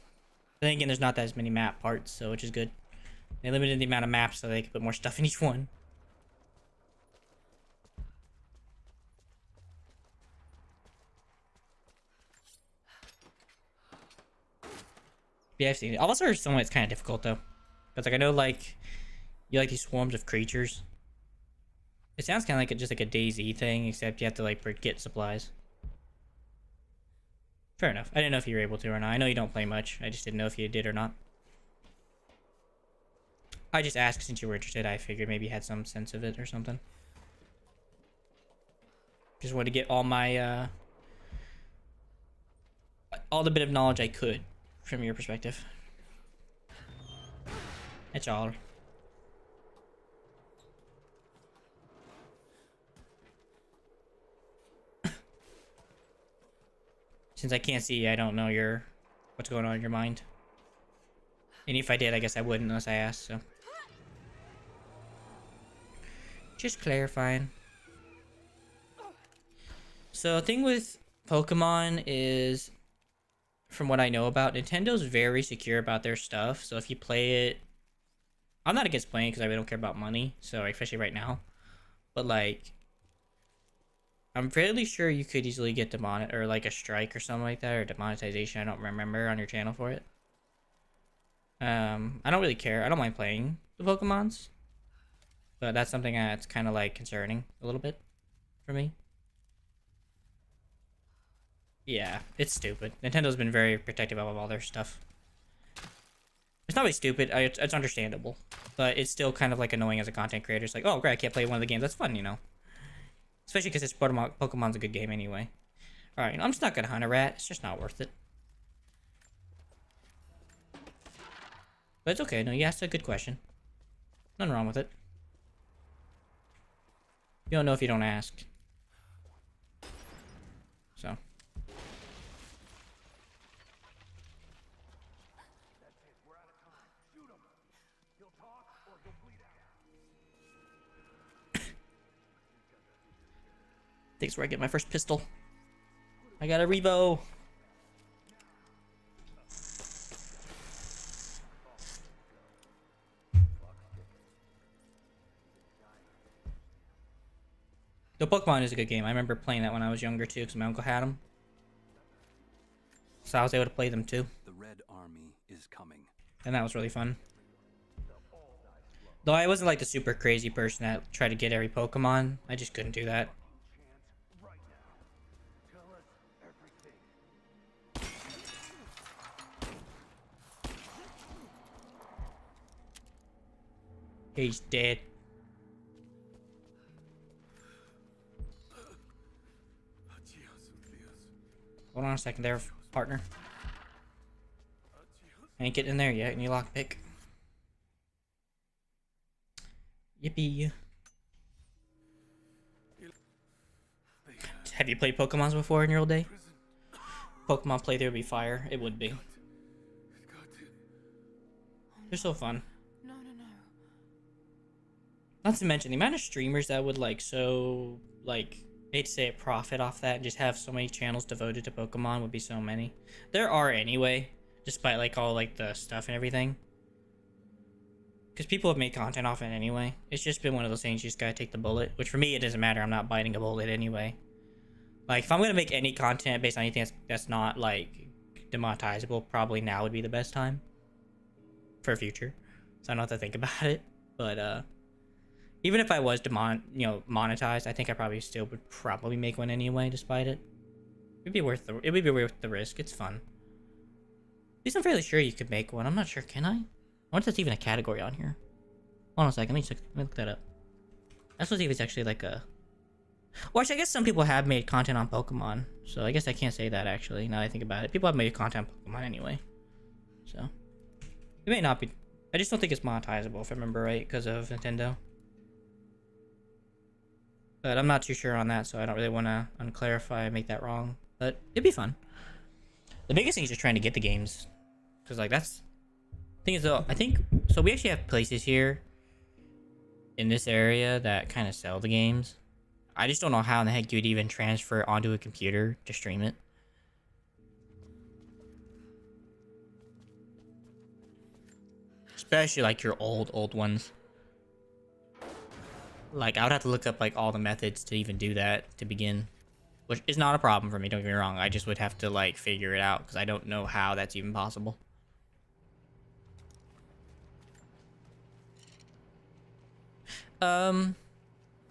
Then again, there's not that as many map parts, so which is good. They limited the amount of maps so they can put more stuff in each one. Yeah, I've seen it. Also, some way it's kind of difficult, though. Because, like, I know, like, you like these swarms of creatures. It sounds kind of like just like a DayZ thing, except you have to, like, get supplies. Fair enough. I didn't know if you were able to or not. I know you don't play much. I just didn't know if you did or not. I just asked since you were interested. I figured maybe you had some sense of it or something. Just wanted to get all my, all the bit of knowledge I could from your perspective. That's all. Since I can't see, I don't know what's going on in your mind. And if I did, I guess I wouldn't unless I asked, so. Just clarifying. So the thing with Pokemon is, from what I know about, Nintendo's very secure about their stuff. So if you play it, I'm not against playing because I really don't care about money. So especially right now, but like, I'm fairly sure you could easily get or like a strike or something like that, or demonetization. I don't remember on your channel for it. I don't really care. I don't mind playing the Pokemons, but that's something that's kind of like concerning a little bit for me. Yeah, it's stupid. Nintendo's been very protective of all their stuff. It's not really stupid. It's understandable, but it's still kind of like annoying as a content creator. It's like, oh, great, I can't play one of the games. That's fun, you know. Especially because Pokemon's a good game anyway. All right, I'm just not gonna hunt a rat. It's just not worth it. But it's okay. No, you asked a good question. Nothing wrong with it. You don't know if you don't ask. So. Thanks where I get my first pistol. I got a Revo. The Pokemon is a good game. I remember playing that when I was younger too, because my uncle had them. So I was able to play them too. The Red Army is coming. And that was really fun. Though I wasn't like the super crazy person that tried to get every Pokemon. I just couldn't do that. He's dead. Hold on a second there, partner. I ain't getting in there yet. Any lockpick. Yippee. Have you played Pokemons before in your old day? Pokemon playthrough would be fire. It would be. They're so fun. No. Not to mention the amount of streamers that would they'd say profit off that and just have so many channels devoted to Pokemon would be so many. There are anyway, despite like all like the stuff and everything. Because people have made content off it anyway. It's just been one of those things you just gotta take the bullet. Which for me it doesn't matter. I'm not biting a bullet anyway. Like if I'm gonna make any content based on anything that's not like demonetizable, probably now would be the best time for future. So I don't have to think about it. But even if I was monetized, I think I probably still would make one anyway, despite it. It would be worth the risk. It's fun. At least I'm fairly sure you could make one. I'm not sure. Can I? I wonder if that's even a category on here. Hold on a second. Let me look that up. That's what if it's actually like a. Well, actually, I guess some people have made content on Pokemon, so I guess I can't say that actually. Now that I think about it, people have made content on Pokemon anyway, so it may not be. I just don't think it's monetizable if I remember right because of Nintendo. But I'm not too sure on that, so I don't really want to unclarify and make that wrong. But it'd be fun. The biggest thing is just trying to get the games, because like that's thing is though. I think so. We actually have places here in this area that kind of sell the games. I just don't know how in the heck you would even transfer it onto a computer to stream it. Especially like your old ones. Like I would have to look up like all the methods to even do that to begin. Which is not a problem for me, don't get me wrong. I just would have to like figure it out because I don't know how that's even possible.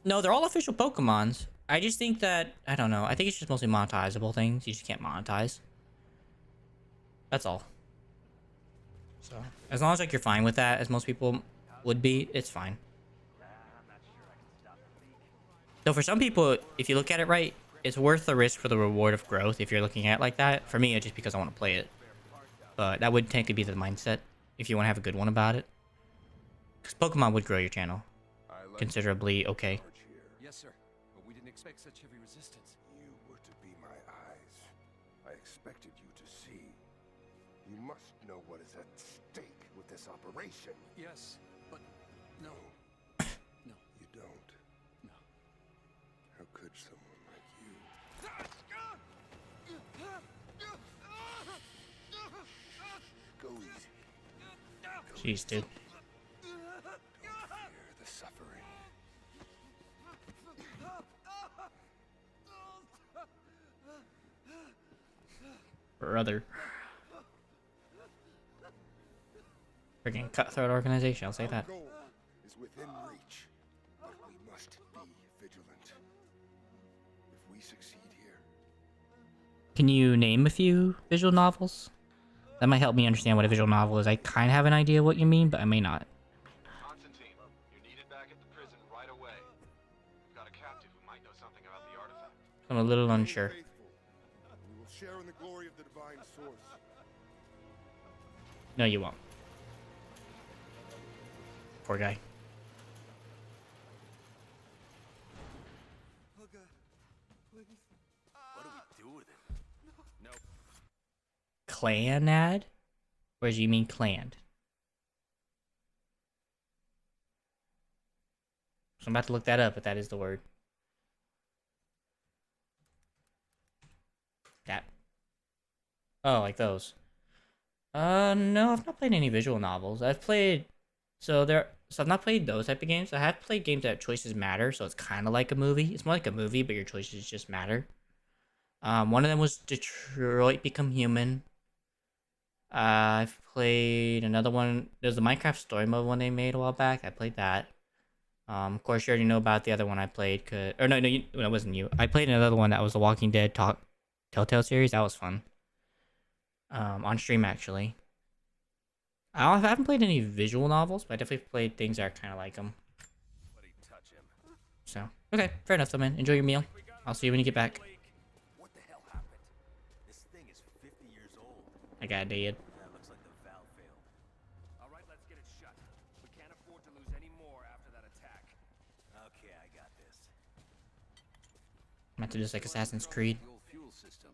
No, they're all official Pokemons. I just think that, I don't know. I think it's just mostly monetizable things. You just can't monetize. That's all. So, as long as like you're fine with that, as most people would be, it's fine. Though for some people, if you look at it right, it's worth the risk for the reward of growth if you're looking at it like that. For me, it's just because I want to play it. But that would technically be the mindset if you want to have a good one about it. Because Pokemon would grow your channel considerably, okay. Yes, sir. But we didn't expect such heavy resistance. You were to be my eyes. I expected you to see. You must know what is at stake with this operation. Yes, but no. No. You don't. No. How could someone like you? Go easy. Jeez, dude. Fear the suffering. Brother. Freaking cutthroat organization, I'll say that. Our goal is within reach, but we must be vigilant. If we succeed here, Can you name a few visual novels? That might help me understand what a visual novel is. I kind of have an idea what you mean, but I may not. Constantine, you're needed back at the prison right away. We've got a captive who might know something about the artifact. I'm a little remain unsure. faithful, and we will share in the glory of the divine source. No, you won't. Poor guy. Helga, please. What do we do with it? Nope. Clanad? Or do you mean claned? So I'm about to look that up, but that is the word. That. Oh, like those. No, I've not played any visual novels. I've played... So I've not played those type of games. I have played games that choices matter, so it's kind of like a movie. It's more like a movie, but your choices just matter. One of them was Detroit Become Human. I've played another one. There's the Minecraft story mode one they made a while back. I played that. Of course, you already know about the other one I played. No, it wasn't you. I played another one that was the Walking Dead Telltale series. That was fun. On stream actually. I haven't played any visual novels, but I definitely played things that are kind of like them. Touch him. So, okay, fair enough, though, man. Enjoy your meal. I'll see you when you get back. What the hell happened? This thing is 50 years old. I got dead. That looks like the valve failed. All right, let's get it shut. We can't afford to lose any more after that attack. Okay, I got this. I'm about to do this like Assassin's Creed. The old fuel system.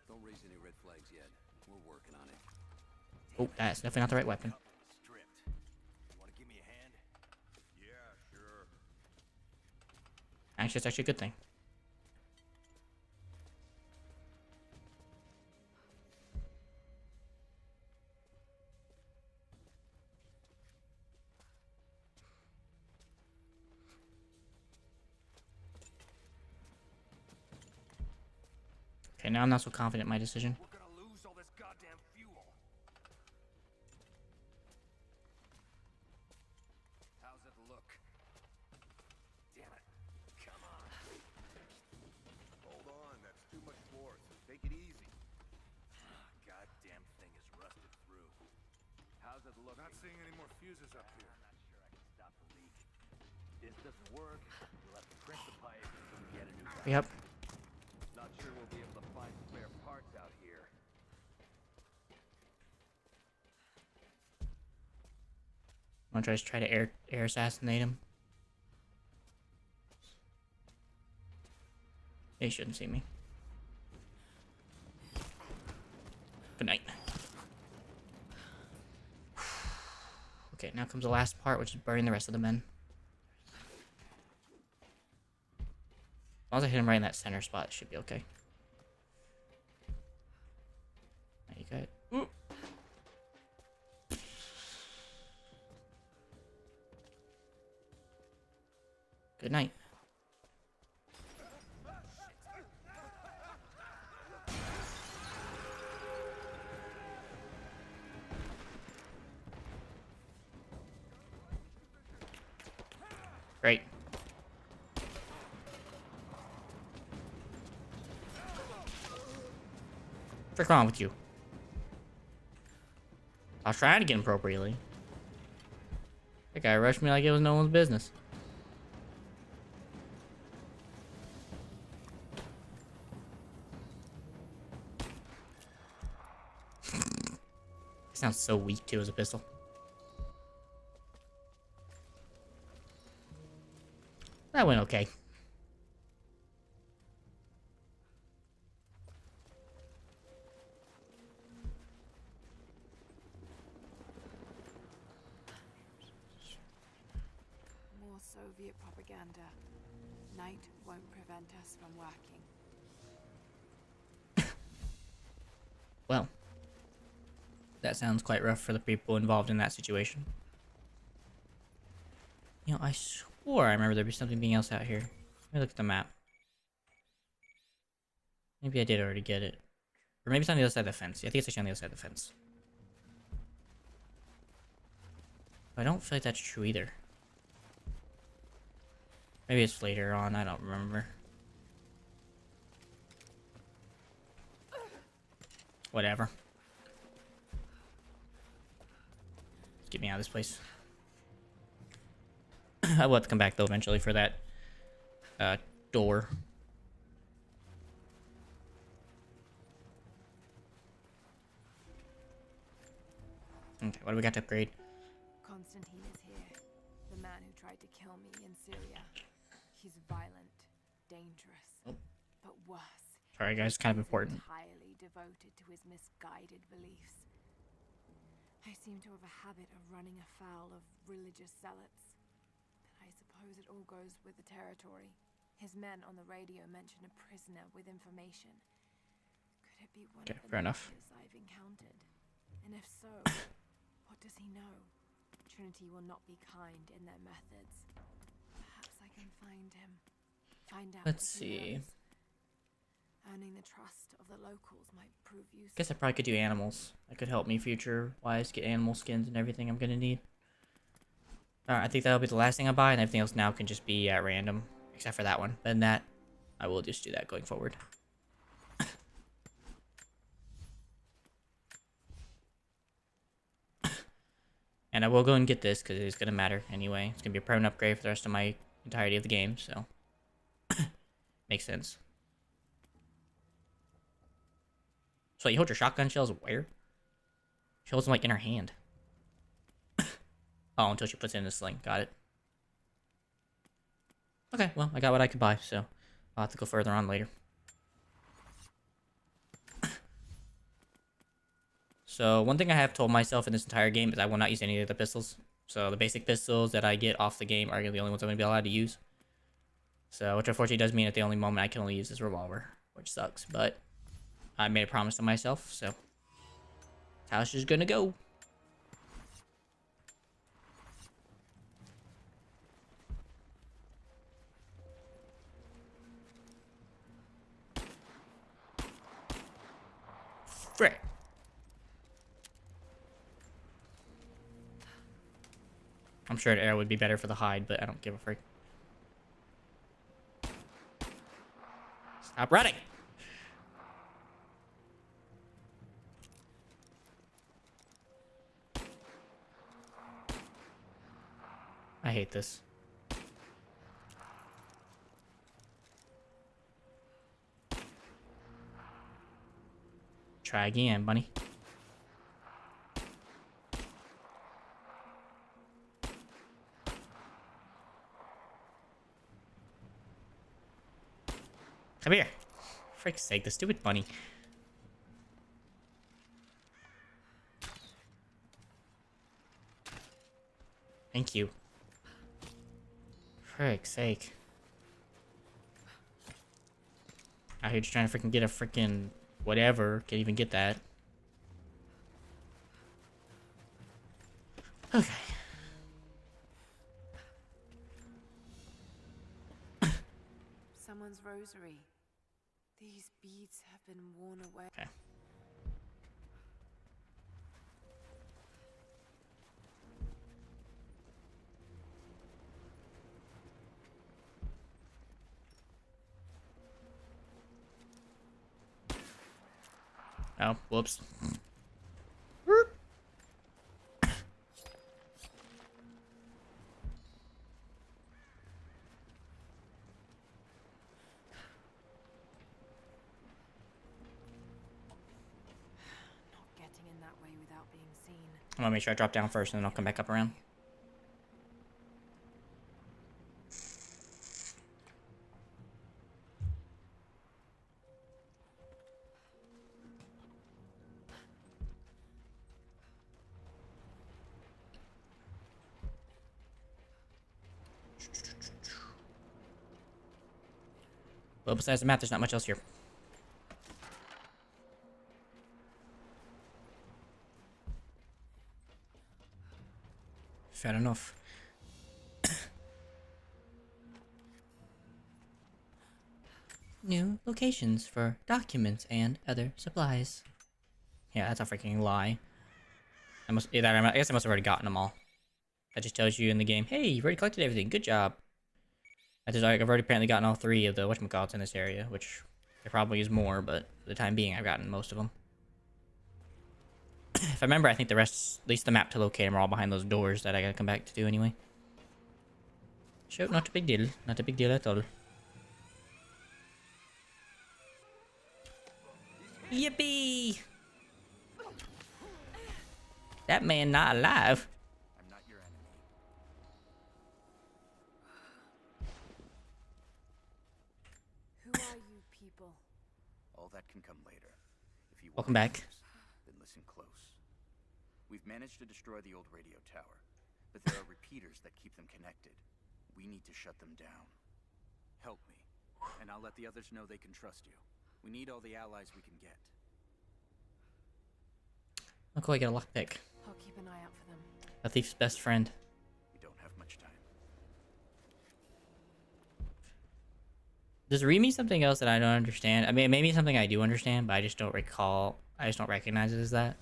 Don't raise any red flags yet. We're working on it. Oh, that's definitely not the right weapon. Stripped. You want to give me a hand? Yeah, sure. Actually, it's actually a good thing. Okay, now I'm not so confident in my decision. We're gonna lose all this goddamn fuel. How's it look? Damn it. Come on. Hold on, that's too much force. Take it easy. Goddamn thing is rusted through. How's it look? Not seeing any more fuses up here. I'm not sure I can stop the leak. This doesn't work. We'll have to print the pipe and get a new pipe. Yep. Not sure we'll be able to find spare parts out here. I'm gonna try to air assassinate him. They shouldn't see me. Good night. Okay, now comes the last part, which is burning the rest of the men. As long as I hit him right in that center spot, it should be okay. Now you got it. Ooh. Good night. Great. What's wrong with you? I was trying to get him appropriately. That guy rushed me like it was no one's business. It sounds so weak too as a pistol. That went okay. Commander. Night won't prevent us from working. Well, that sounds quite rough for the people involved in that situation. You know, I swore I remember there'd be something else out here. Let me look at the map. Maybe I did already get it. Or maybe it's on the other side of the fence. Yeah, I think it's actually on the other side of the fence. I don't feel like that's true either. Maybe it's later on, I don't remember. Whatever. Let's get me out of this place. I will have to come back though eventually for that door. Okay, what do we got to upgrade? Constantine is here. The man who tried to kill me in Syria. He's violent, dangerous, but worse. Sorry guys, kind of important. Entirely devoted to his misguided beliefs. I seem to have a habit of running afoul of religious zealots. But I suppose it all goes with the territory. His men on the radio mention a prisoner with information. Could it be one of the fair enough. malicious I've encountered? And if so, what does he know? Trinity will not be kind in their methods. Perhaps I can find him. Find out. Let's what he see. knows. Earning the trust of the locals might prove useful. Guess I probably could do animals. That could help me future-wise, get animal skins and everything I'm gonna need. Alright, I think that'll be the last thing I buy, and everything else now can just be at random. Except for that one. But then that, I will just do that going forward. And I will go and get this, because it's gonna matter anyway. It's gonna be a permanent upgrade for the rest of my entirety of the game, so... Makes sense. So you hold your shotgun shells where? She holds them like in her hand. Oh, until she puts it in the sling. Got it. Okay, well, I got what I could buy, so I'll have to go further on later. So one thing I have told myself in this entire game is I will not use any of the pistols. So the basic pistols that I get off the game are the only ones I'm going to be allowed to use. So, which unfortunately does mean at the only moment I can only use this revolver, which sucks, but I made a promise to myself, so that's how it's just gonna go. Frick. I'm sure an arrow would be better for the hide, but I don't give a frick. Stop running! I hate this. Try again, bunny. Come here. For frick's sake, the stupid bunny. Thank you. Frick's sake. Out here just trying to freaking get a freaking whatever. Can't even get that. Okay. Someone's rosary. These beads have been worn away. Okay. Oh, whoops. I'm gonna make sure I drop down first and then I'll come back up around. But besides the map, there's not much else here. Fair enough. New locations for documents and other supplies. Yeah, that's a freaking lie. I guess I must have already gotten them all. That just tells you in the game, hey, you've already collected everything. Good job. I've already apparently gotten all 3 of the whatchamacallits in this area, which there probably is more, but for the time being, I've gotten most of them. If I remember, I think the rest, at least the map to locate them, are all behind those doors that I gotta come back to do anyway. Sure, not a big deal. Not a big deal at all. Yippee! That man not alive. I'm not your enemy. Who are you people? All that can come later. If you Welcome want back. answers, then listen close. We've managed to destroy the old radio tower, but there are repeaters that keep them connected. We need to shut them down. Help me, and I'll let the others know they can trust you. We need all the allies we can get. Look, I get a lockpick. I'll keep an eye out for them. A thief's best friend. We don't have much time. Does read me something else that I don't understand? I mean, maybe something I do understand, but I just don't recall. I just don't recognize it as that.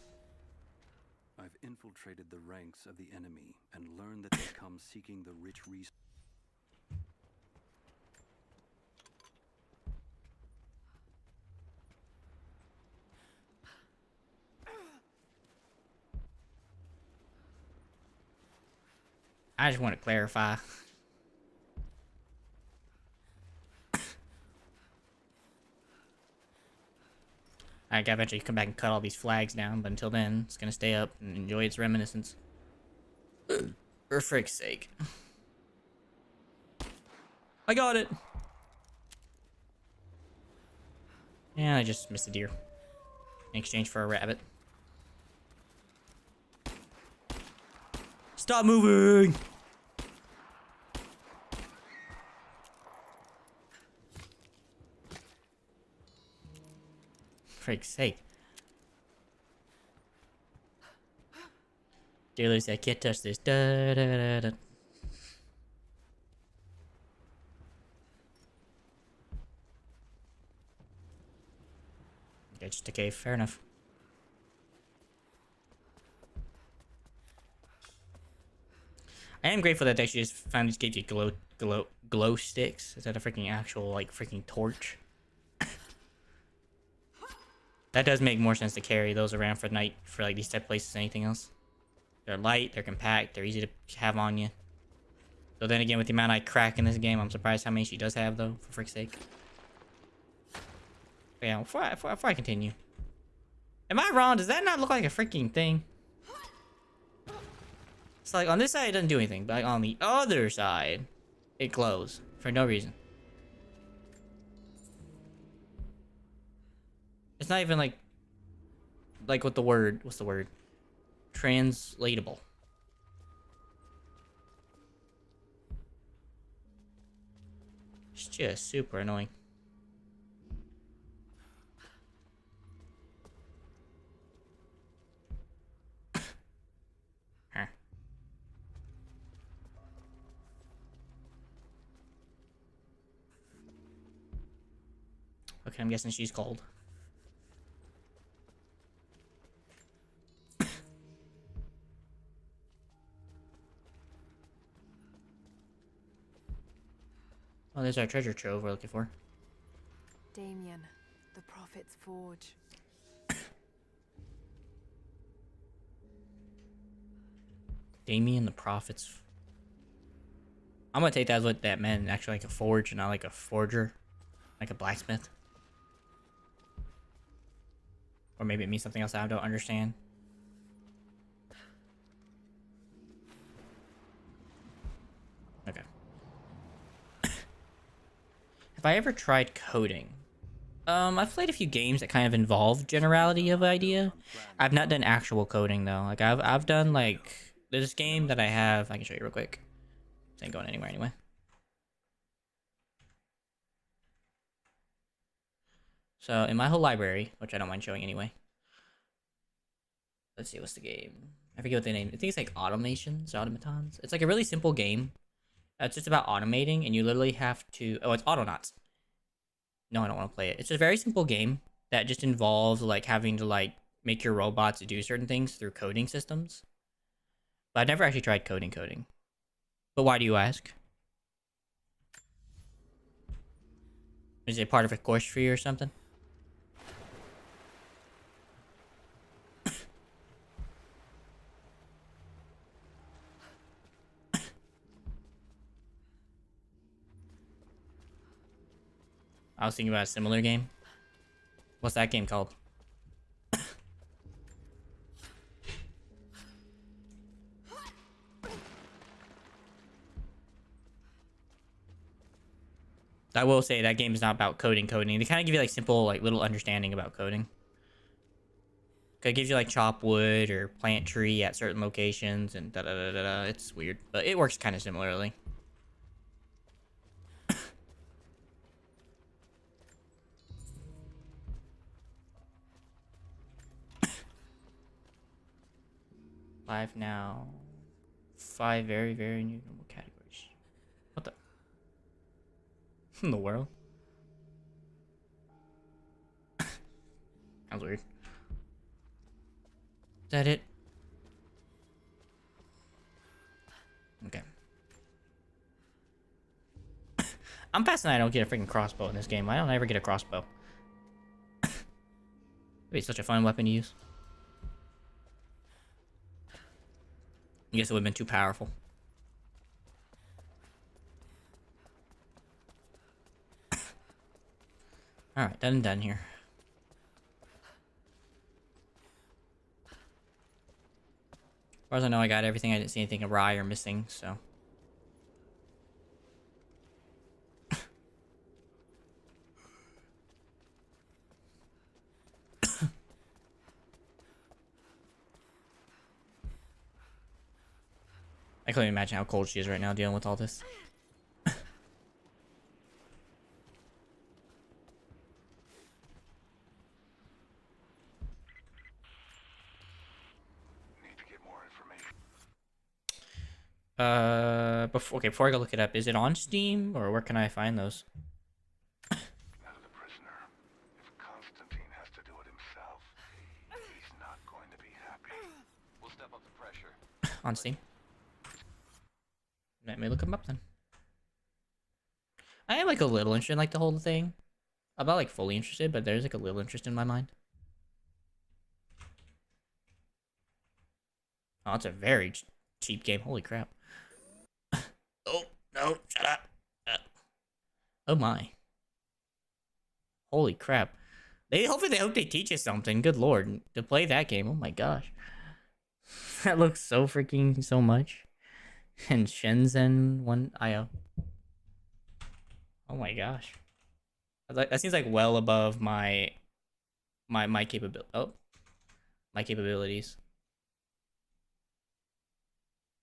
I've infiltrated the ranks of the enemy and learned that they come seeking the rich resources. I just want to clarify. I gotta eventually come back and cut all these flags down, but until then, it's gonna stay up and enjoy its reminiscence. For frick's sake. I got it! Yeah, I just missed a deer. In exchange for a rabbit. Stop moving! Frick's sake. Dear Lucy, I can't touch this. Da, da, da, da. Okay, just a cave. Fair enough. I am grateful that they actually just finally just gave you glow sticks instead of freaking actual like freaking torch. That does make more sense to carry those around for night for like these type of places than anything else. They're light, they're compact, they're easy to have on you. So then again, with the amount I crack in this game, I'm surprised how many she does have though, for frick's sake. But yeah, before I continue. Am I wrong? Does that not look like a freaking thing? It's like on this side it doesn't do anything, but like on the other side, it glows for no reason. It's not even like what the word, what's the word? Translatable. It's just super annoying. Huh. Okay, I'm guessing she's cold. Oh, there's our treasure trove we're looking for. Damien, the Prophet's Forge. Damien the Prophet's. I'm gonna take that as what that meant, actually like a forge and not like a forger. Like a blacksmith. Or maybe it means something else I don't understand. Okay. Have I ever tried coding? I've played a few games that kind of involve generality of idea. I've not done actual coding though. Like I've done like this game that I have. I can show you real quick. This ain't going anywhere anyway. So in my whole library, which I don't mind showing anyway. Let's see, what's the game? I forget what the name. I think it's like automations, automatons. It's like a really simple game. It's just about automating, and you literally have to. Oh, it's Autonauts. No, I don't want to play it. It's a very simple game that just involves like having to like make your robots do certain things through coding systems. But I've never actually tried coding. But why do you ask? Is it part of a course for you or something? I was thinking about a similar game. What's that game called? I will say that game is not about coding. They kind of give you like simple, like little understanding about coding. It gives you like chop wood or plant tree at certain locations and da da da da da. It's weird, but it works kind of similarly. Five now. 5 very, very new normal categories. What the? In the world? Sounds weird. Is that it? Okay. I'm fascinated I don't get a freaking crossbow in this game. Why don't I ever get a crossbow? It'd be such a fun weapon to use. I guess it would have been too powerful. Alright, done and done here. As far as I know, I got everything. I didn't see anything awry or missing, so. I couldn't imagine how cold she is right now dealing with all this. Before I go look it up, is it on Steam or where can I find those? As the prisoner, if Constantine has to do it himself, he's not going to be happy. We'll step up the pressure. On Steam. Let me look them up then. I am like a little interested in like the whole thing. I'm not like fully interested, but there's like a little interest in my mind. Oh, it's a very cheap game. Holy crap. Oh, no, shut up. Oh my. Holy crap. Hopefully they hope they teach us something. Good lord. To play that game, oh my gosh. That looks so freaking so much. And Shenzhen 1IO. Oh my gosh. That seems like well above my capabilities.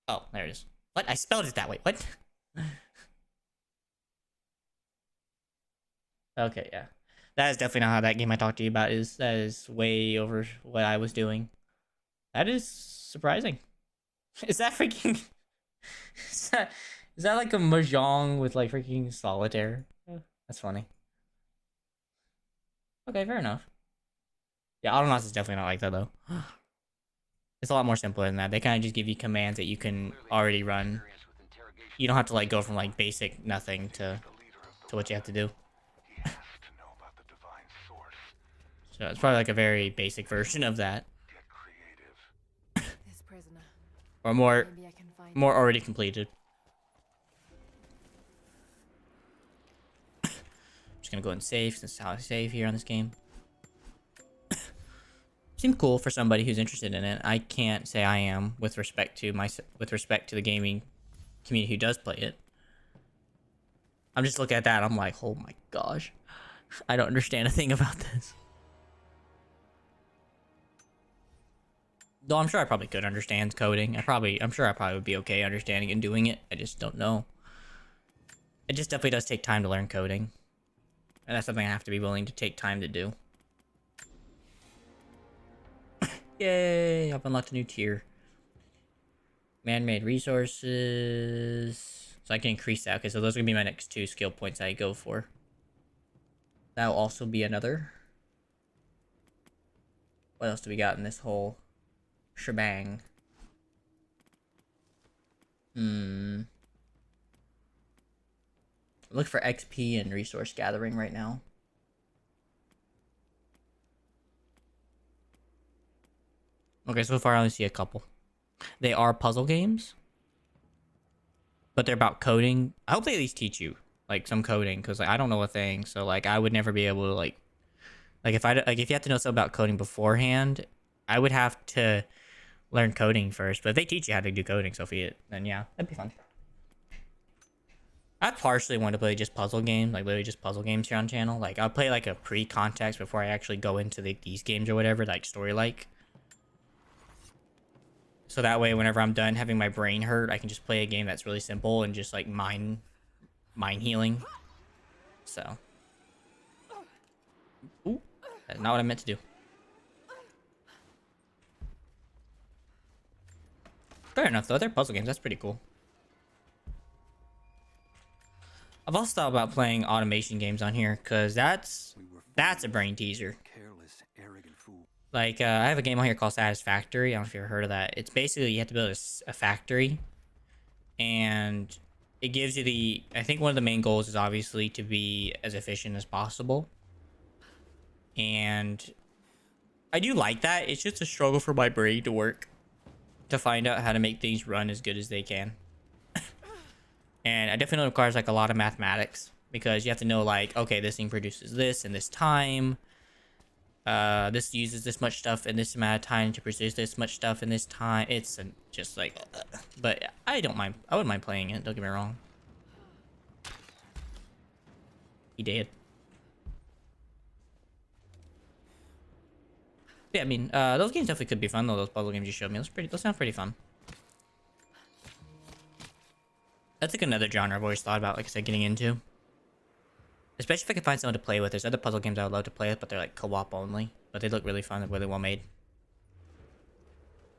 Oh, there it is. What? I spelled it that way. What? Okay, yeah. That is definitely not how that game I talked to you about is. That is way over what I was doing. That is surprising. Is that freaking... Is that like a mahjong with like freaking solitaire? That's funny. Okay, fair enough. Yeah, Autonauts is definitely not like that though. It's a lot more simpler than that. They kind of just give you commands that you can already run. You don't have to like go from like basic nothing to what you have to do. So it's probably like a very basic version of that. This prisoner. Or more Maybe I can find already completed. Just gonna go and save since how I save here on this game. Seemed cool for somebody who's interested in it. I can't say I am with respect to the gaming community who does play it. I'm just looking at that. I'm like, oh my gosh, I don't understand a thing about this. Though I'm sure I probably could understand coding. I'm sure I probably would be okay understanding and doing it. I just don't know. It just definitely does take time to learn coding. And that's something I have to be willing to take time to do. Yay! I've unlocked a new tier. Man-made resources. So I can increase that. Okay, so those are going to be my next 2 skill points I go for. That'll also be another. What else do we got in this whole shebang? Look for XP and resource gathering right now. Okay, so far I only see a couple. They are puzzle games, but they're about coding. I hope they at least teach you like some coding, because like, I don't know a thing. So like I would never be able to like if you have to know something about coding beforehand, I would have to learn coding first. But if they teach you how to do coding, Sophia, then yeah, that'd be fun. I partially want to play just puzzle games, like literally just puzzle games here on channel. Like I'll play like a pre-context before I actually go into these games or whatever, like story-like. So that way, whenever I'm done having my brain hurt, I can just play a game that's really simple and just like mind healing. So, ooh, that's not what I meant to do. Fair enough though, they're puzzle games. That's pretty cool. I've also thought about playing automation games on here, because that's a brain teaser. Careless, arrogant fool. Like, I have a game on here called Satisfactory. I don't know if you've ever heard of that. It's basically, you have to build a factory. And it gives you I think one of the main goals is obviously to be as efficient as possible. And I do like that. It's just a struggle for my brain to work, to find out how to make things run as good as they can. And it definitely requires like a lot of mathematics, because you have to know like, okay, this thing produces this in this time. This uses this much stuff in this amount of time to produce this much stuff in this time. It's just like, but I don't mind. I wouldn't mind playing it. Don't get me wrong. He did. Yeah, I mean, those games definitely could be fun though. Those puzzle games you showed me, those sound pretty fun. That's like another genre I've always thought about, like I said, getting into. Especially if I can find someone to play with. There's other puzzle games I would love to play with, but they're like co-op only. But they look really fun and really well made.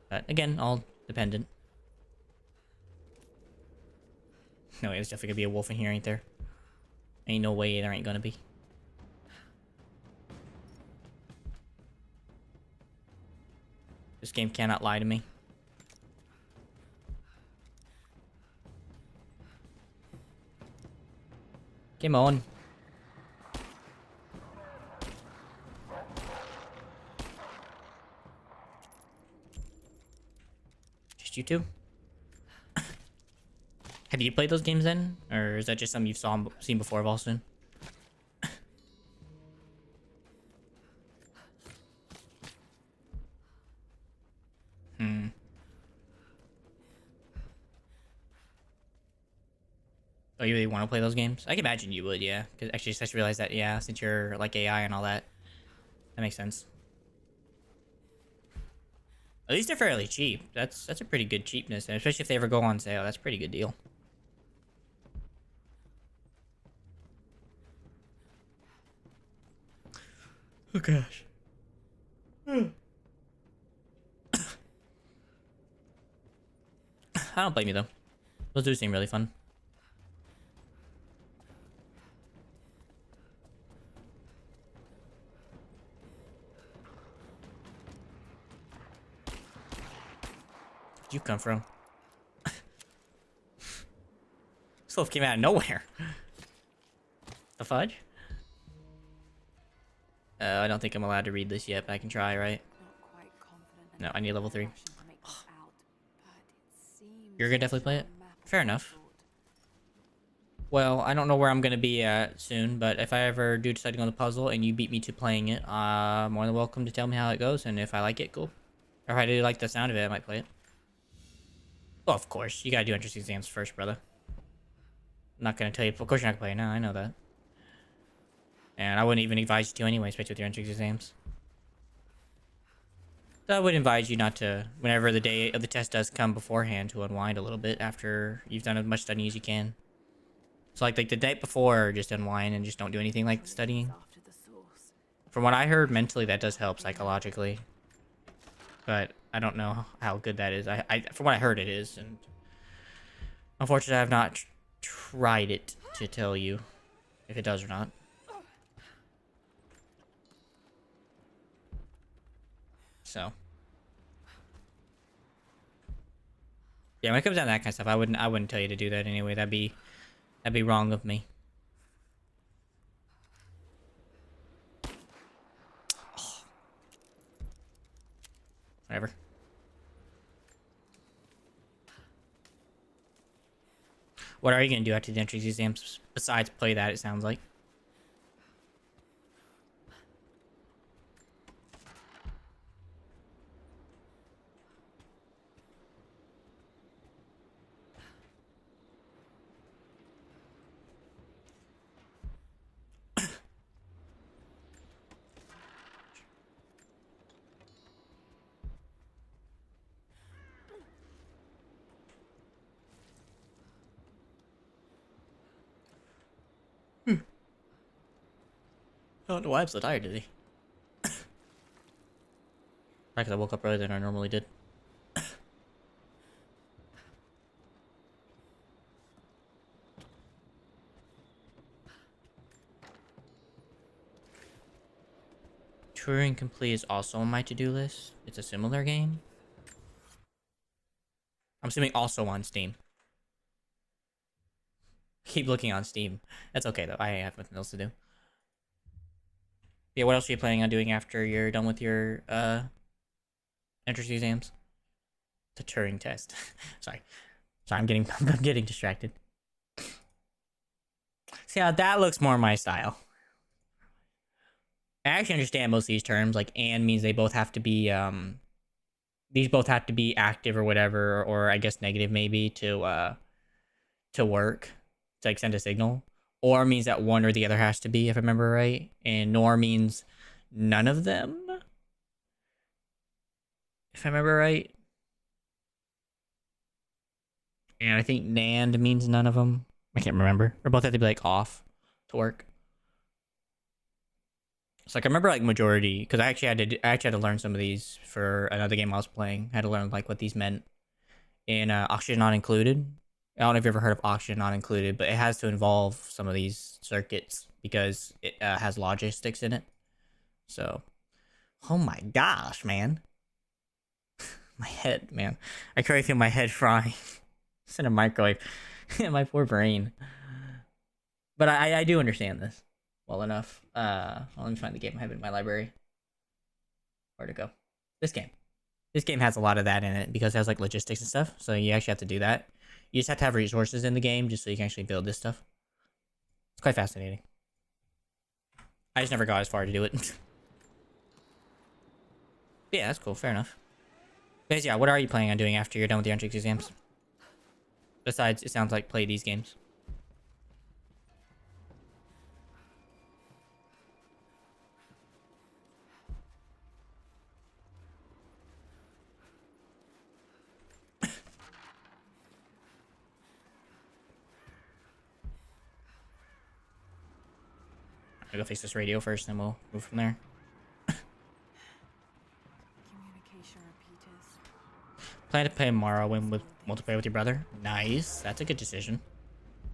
But again, all dependent. No, there's definitely gonna be a wolf in here, ain't there? Ain't no way there ain't gonna be. This game cannot lie to me. Come on. Just you two? Have you played those games then? Or is that just something you've seen before, Volston? Oh, you really want to play those games? I can imagine you would, yeah. Because actually, just realized that, yeah, since you're like AI and all that. That makes sense. At least they're fairly cheap. That's a pretty good cheapness, and especially if they ever go on sale, that's a pretty good deal. Oh gosh. I don't blame you though. Those do seem really fun. Where'd you come from? Sloth came out of nowhere. The fudge? I don't think I'm allowed to read this yet, but I can try, right? Not quite confident No, I need level 3. to make this out, but it seems You're gonna definitely play it? a map of Fair some enough. sort. Well, I don't know where I'm gonna be at soon, but if I ever do decide to go on the puzzle and you beat me to playing it, more than welcome to tell me how it goes, and if I like it, cool. Or if I do like the sound of it, I might play it. Well, of course, you gotta do entrance exams first, brother. I'm not gonna tell you, of course you're not gonna play it now, I know that. And I wouldn't even advise you to anyway, especially with your entrance exams. So I would advise you not to, whenever the day of the test does come beforehand, to unwind a little bit after you've done as much studying as you can. So like the night before, just unwind and just don't do anything like studying. After the source. From what I heard, mentally that does help psychologically. But I don't know how good that is. From what I heard, it is, and unfortunately, I have not tried it to tell you if it does or not. So, yeah, when it comes down to that kind of stuff, I wouldn't tell you to do that anyway. That'd be wrong of me. Oh. Whatever. What are you gonna do after the entrance exams besides play that? It sounds like. I don't know why I'm so tired today. Probably because I woke up earlier than I normally did. Turing Complete is also on my to-do list. It's a similar game. I'm assuming also on Steam. Keep looking on Steam. That's okay though. I have nothing else to do. Yeah, what else are you planning on doing after you're done with your entrance exams? The Turing test. Sorry, I'm getting distracted. See how that looks more my style. I actually understand most of these terms. Like and means they both have to be these both have to be active or whatever, or I guess negative maybe to work, to like send a signal. Or means that one or the other has to be, if I remember right. And nor means none of them, if I remember right. And I think NAND means none of them. I can't remember. Or both have to be like off to work. So like I remember like majority, because I actually had to learn some of these for another game I was playing. I had to learn like what these meant. In oxygen not included. I don't know if you've ever heard of oxygen not included, but it has to involve some of these circuits because it has logic sticks in it. So, oh my gosh, man. My head, man. I can already feel my head frying. It's in a microwave. My poor brain. But I do understand this well enough. Well, let me find the game I have in my library. Where'd it go? This game. This game has a lot of that in it because it has like logistics and stuff. So you actually have to do that. You just have to have resources in the game just so you can actually build this stuff. It's quite fascinating. I just never got as far to do it. Yeah, that's cool. Fair enough. Guys, yeah, what are you planning on doing after you're done with your entrance exams? Besides, it sounds like play these games. I'll go fix this radio first, and then we'll move from there. Communication repeaters. Plan to play Morrowind with multiplayer with your brother. Nice. That's a good decision.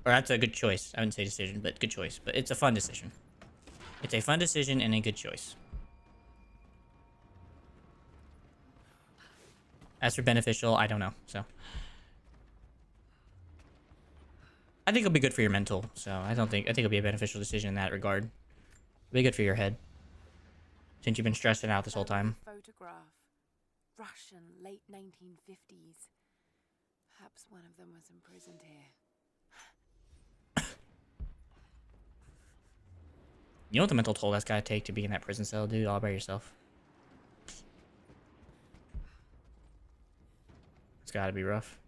Or that's a good choice. I wouldn't say decision, but good choice. But it's a fun decision. It's a fun decision and a good choice. As for beneficial, I don't know. So I think it'll be good for your mental. So I think it'll be a beneficial decision in that regard. It'll be good for your head. Since you've been stressing out this whole time. Photograph. Russian, late 1950s. Perhaps one of them was imprisoned here. You know what the mental toll that's gotta take to be in that prison cell, dude? All by yourself. It's gotta be rough.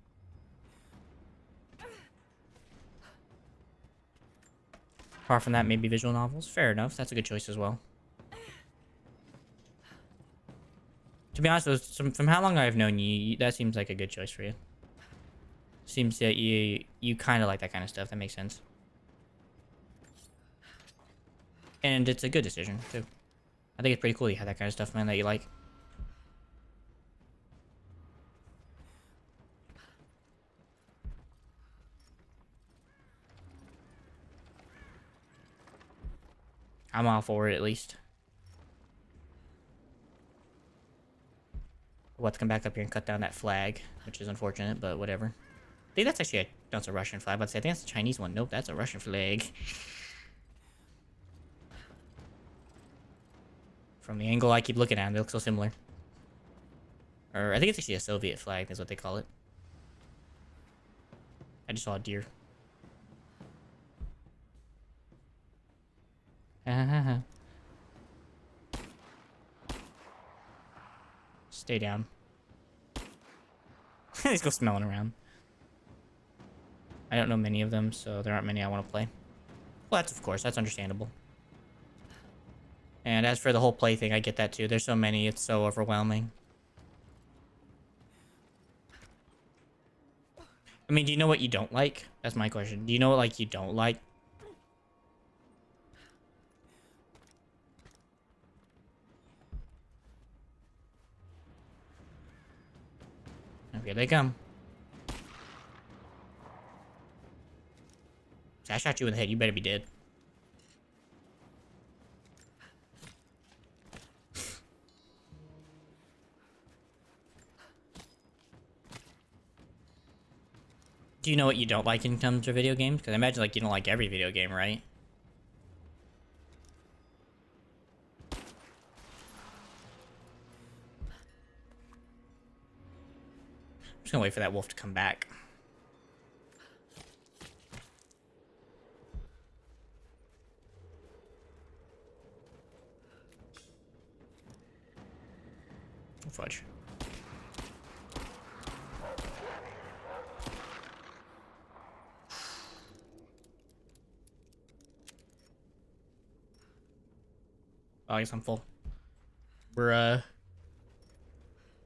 Apart from that, maybe visual novels. Fair enough. That's a good choice as well. To be honest, from how long I've known you, that seems like a good choice for you. Seems that you kind of like that kind of stuff. That makes sense. And it's a good decision, too. I think it's pretty cool you have that kind of stuff, man, that you like. I'm all for it, at least. We'll have to come back up here and cut down that flag, which is unfortunate, but whatever. I think that's actually that's a Russian flag, but I think that's a Chinese one. Nope, that's a Russian flag. From the angle I keep looking at them, they look so similar. Or I think it's actually a Soviet flag, is what they call it. I just saw a deer. Stay down. Let's go smelling around. I don't know many of them, so there aren't many I want to play. Well, that's, of course, that's understandable. And as for the whole play thing, I get that too. There's so many, it's so overwhelming. I mean, do you know what you don't like? That's my question. Do you know what, like, you don't like? Here they come. See, I shot you in the head. You better be dead. Do you know what you don't like in terms of video games? Because I imagine, like, you don't like every video game, right? I'm just gonna wait for that wolf to come back. Oh, fudge. Oh, I guess I'm full. We're,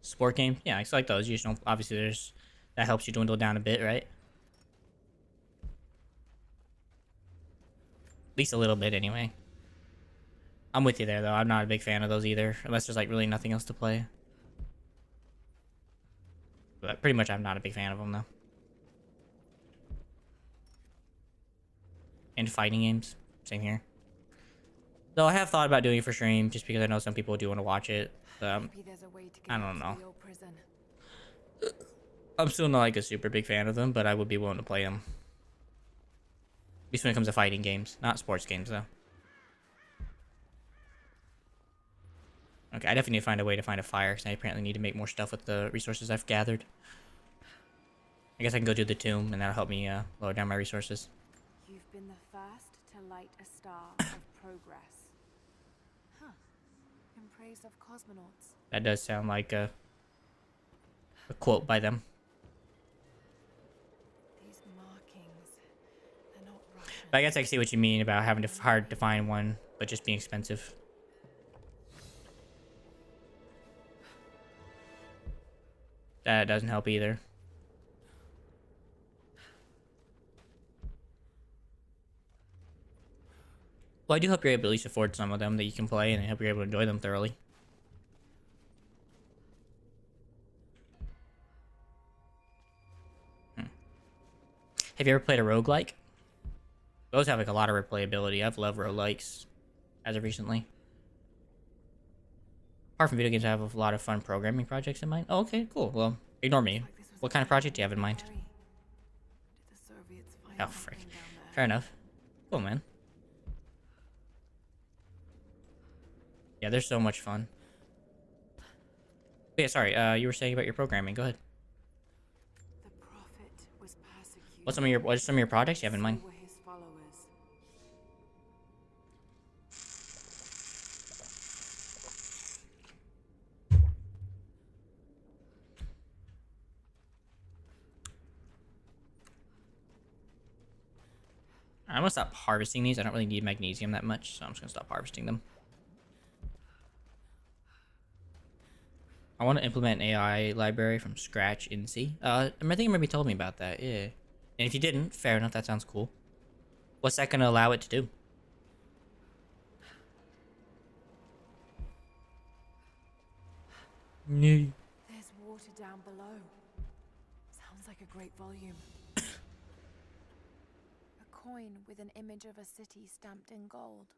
sport game? Yeah, I like those. You just don't, obviously there's, that helps you dwindle down a bit, right? At least a little bit, anyway. I'm with you there, though. I'm not a big fan of those either, unless there's, like, really nothing else to play. But pretty much I'm not a big fan of them, though. And fighting games. Same here. Though I have thought about doing it for stream, just because I know some people do want to watch it. Maybe there's a way to get I don't into know. the old prison. I'm still not like a super big fan of them, but I would be willing to play them. At least when it comes to fighting games, not sports games though. Okay, I definitely need to find a way to find a fire, because I apparently need to make more stuff with the resources I've gathered. I guess I can go do the tomb, and that'll help me lower down my resources. You've been the first to light a star of progress. Huh. In praise of cosmonauts. That does sound like a quote by them. These markings, they're not Russian. But I guess I can see what you mean about having to hard to find one, but just being expensive. That doesn't help either. Well, I do hope you're able to at least afford some of them that you can play, and I hope you're able to enjoy them thoroughly. Have you ever played a roguelike? Those have like a lot of replayability. I've loved roguelikes as of recently. Apart from video games, I have a lot of fun programming projects in mind. Oh, okay, cool. Well, ignore me. What kind of project do you have in mind? Did the Soviets find Oh, something frick. down there? Fair enough. Cool, man. Yeah, they're so much fun. Yeah, sorry. You were saying about your programming. Go ahead. The prophet was persecuted. What are some of your projects you have in mind? So were his followers. I'm gonna stop harvesting these. I don't really need magnesium that much, so I'm just gonna stop harvesting them. I want to implement an AI library from scratch in C. I think you maybe told me about that, yeah. And if you didn't, fair enough, that sounds cool. What's that gonna allow it to do? No. There's water down below. Sounds like a great volume. A coin with an image of a city stamped in gold.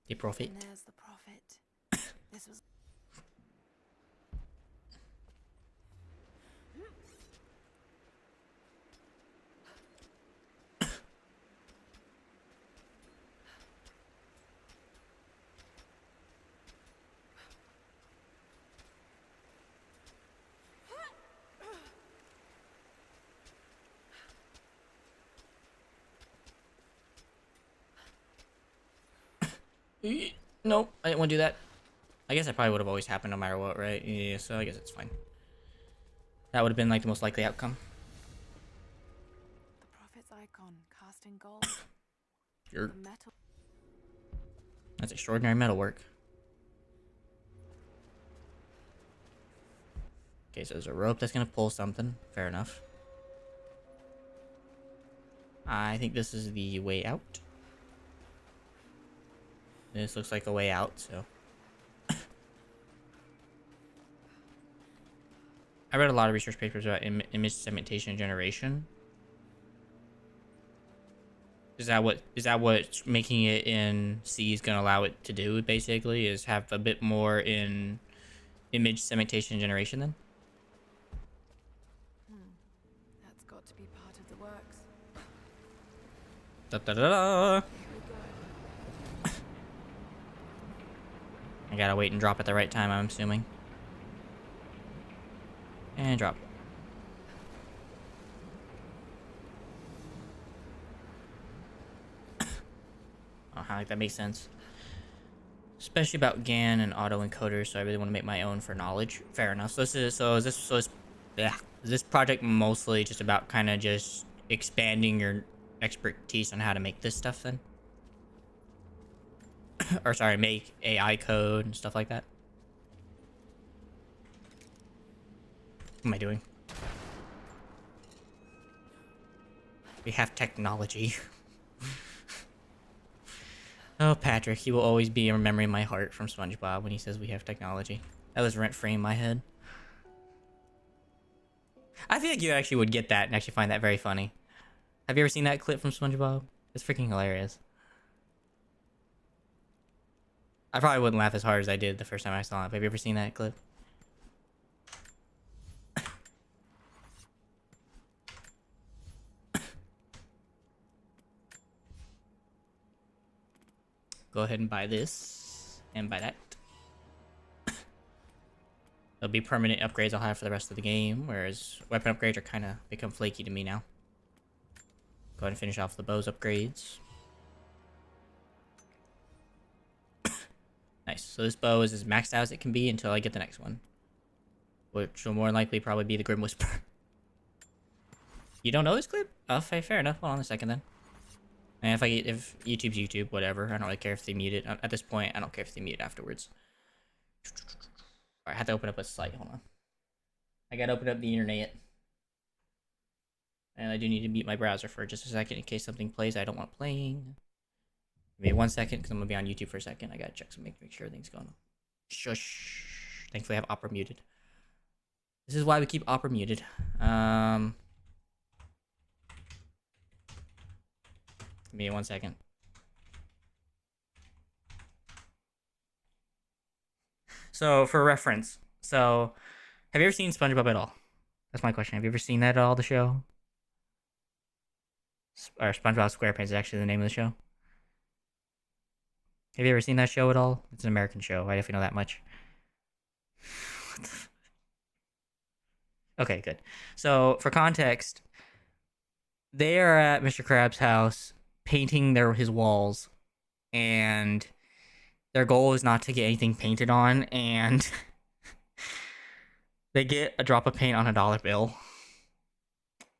The prophet. And there's the prophet. This was. Nope, I didn't want to do that. I guess that probably would have always happened no matter what, right? Yeah, so I guess it's fine. That would have been like the most likely outcome. The prophet's icon cast in gold. Sure. The metal. That's extraordinary metalwork. Okay, so there's a rope that's gonna pull something. Fair enough. I think this is the way out. This looks like a way out, so. I read a lot of research papers about image segmentation generation. Is that what's making it in C is gonna allow it to do, basically, is have a bit more in image segmentation generation then? That's got to be part of the works. Da da da da! Here we go. I gotta wait and drop at the right time, I'm assuming. And drop. Oh, I like that makes sense. Especially about GAN and autoencoders, so I really want to make my own for knowledge. Fair enough. So is this project mostly just about kind of just expanding your expertise on how to make this stuff then? Or sorry, make AI code and stuff like that? What am I doing? We have technology. Oh, Patrick, he will always be a memory in my heart from SpongeBob when he says we have technology. That was rent-free in my head. I feel like you actually would get that and actually find that very funny. Have you ever seen that clip from SpongeBob? It's freaking hilarious. I probably wouldn't laugh as hard as I did the first time I saw it. Have you ever seen that clip? Go ahead and buy this and buy that. There'll be permanent upgrades I'll have for the rest of the game, whereas weapon upgrades are kind of become flaky to me now. Go ahead and finish off the bows upgrades. Nice. So this bow is as maxed out as it can be until I get the next one, which will more likely probably be the Grim Whisper. You don't know this clip? Oh, fair enough. Hold on a second then. And if YouTube's YouTube, whatever. I don't really care if they mute it. At this point, I don't care if they mute it afterwards. Alright, I have to open up a site. Hold on. I gotta open up the internet. And I do need to mute my browser for just a second in case something plays I don't want playing. Give me 1 second, because I'm gonna be on YouTube for a second. I gotta check some, make sure everything's going on. Shush. Thankfully I have Opera muted. This is why we keep Opera muted. Give me 1 second. So, for reference, have you ever seen SpongeBob at all? That's my question. Have you ever seen that at all, the show? Or SpongeBob SquarePants is actually the name of the show. Have you ever seen that show at all? It's an American show. I definitely know that much. Okay, good. So, for context, they are at Mr. Krabs' house painting his walls, and their goal is not to get anything painted on, and they get a drop of paint on a dollar bill,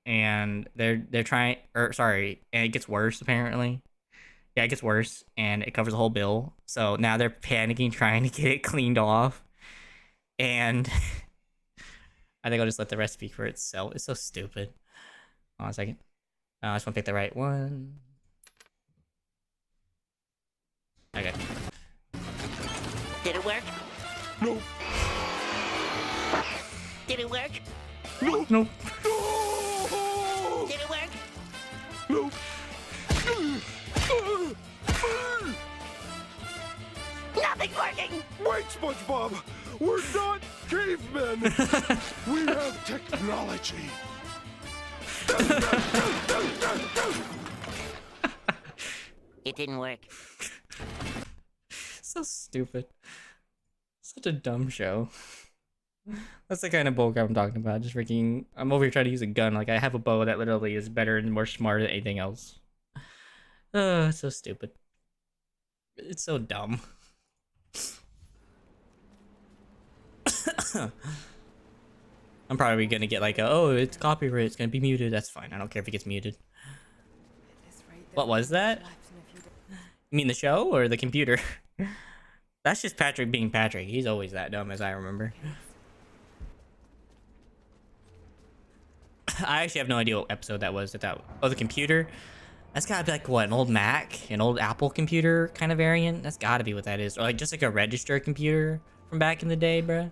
and they're trying, and it gets worse apparently. Yeah, it gets worse, and it covers the whole bill. So now they're panicking, trying to get it cleaned off, and I think I'll just let the rest speak for itself. It's so stupid. Hold on a second. I just want to pick the right one. Okay. Did it work? No. Did it work? No. Nope. No. Did it work? No. Nothing's working! Wait, SpongeBob! We're not cavemen! We have technology! It didn't work. So stupid. Such a dumb show. That's the kind of bullcrap I'm talking about. Just freaking, I'm over here trying to use a gun. Like, I have a bow that literally is better and more smart than anything else. It's so stupid. It's so dumb. I'm probably gonna get like, oh, it's copyright, it's gonna be muted. That's fine. I don't care if it gets muted. What was that? You mean the show or the computer? That's just Patrick being Patrick. He's always that dumb, as I remember. I actually have no idea what episode that was. Oh, the computer? That's gotta be like, what, an old Mac? An old Apple computer kind of variant? That's gotta be what that is. Or like just like a register computer from back in the day, bruh.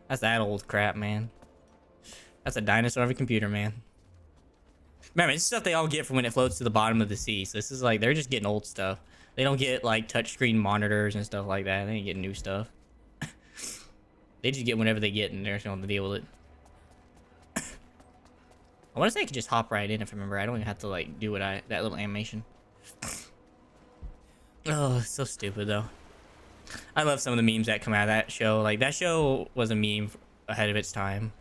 That's that old crap, man. That's a dinosaur of a computer, man. Remember, this is stuff they all get from when it floats to the bottom of the sea. So this is like, they're just getting old stuff. They don't get like touchscreen monitors and stuff like that. They ain't getting new stuff. They just get whatever they get and they're just going to deal with it. I want to say I could just hop right in if I remember. I don't even have to like do that little animation. Oh, it's so stupid though. I love some of the memes that come out of that show. Like, that show was a meme ahead of its time.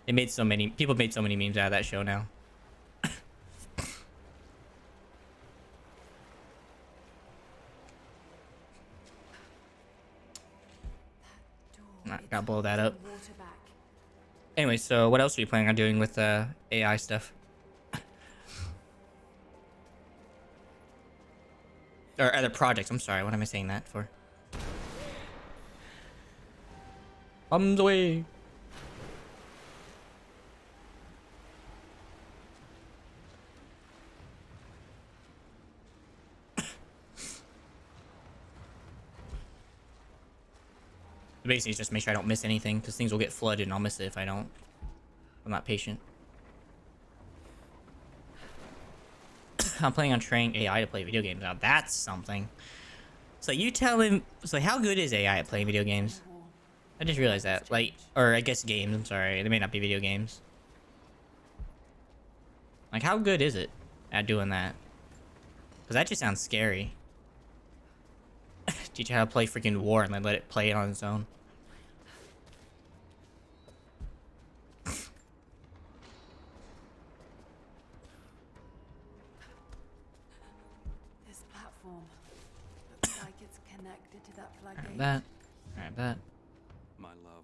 People made so many memes out of that show now. Gotta blow that up. Anyway, so what else are you planning on doing with AI stuff? Or other projects, I'm sorry, what am I saying that for? Bombs away! Basically, just make sure I don't miss anything, because things will get flooded and I'll miss it if I don't. I'm not patient. I'm planning on training AI to play video games. Now that's something. So you tell him. So how good is AI at playing video games? I just realized that. Like, or I guess games. I'm sorry. They may not be video games. Like, how good is it at doing that? Because that just sounds scary. Teach you how to play freaking War and then let it play it on its own. This platform looks like it's connected to that floodgate. That. My love,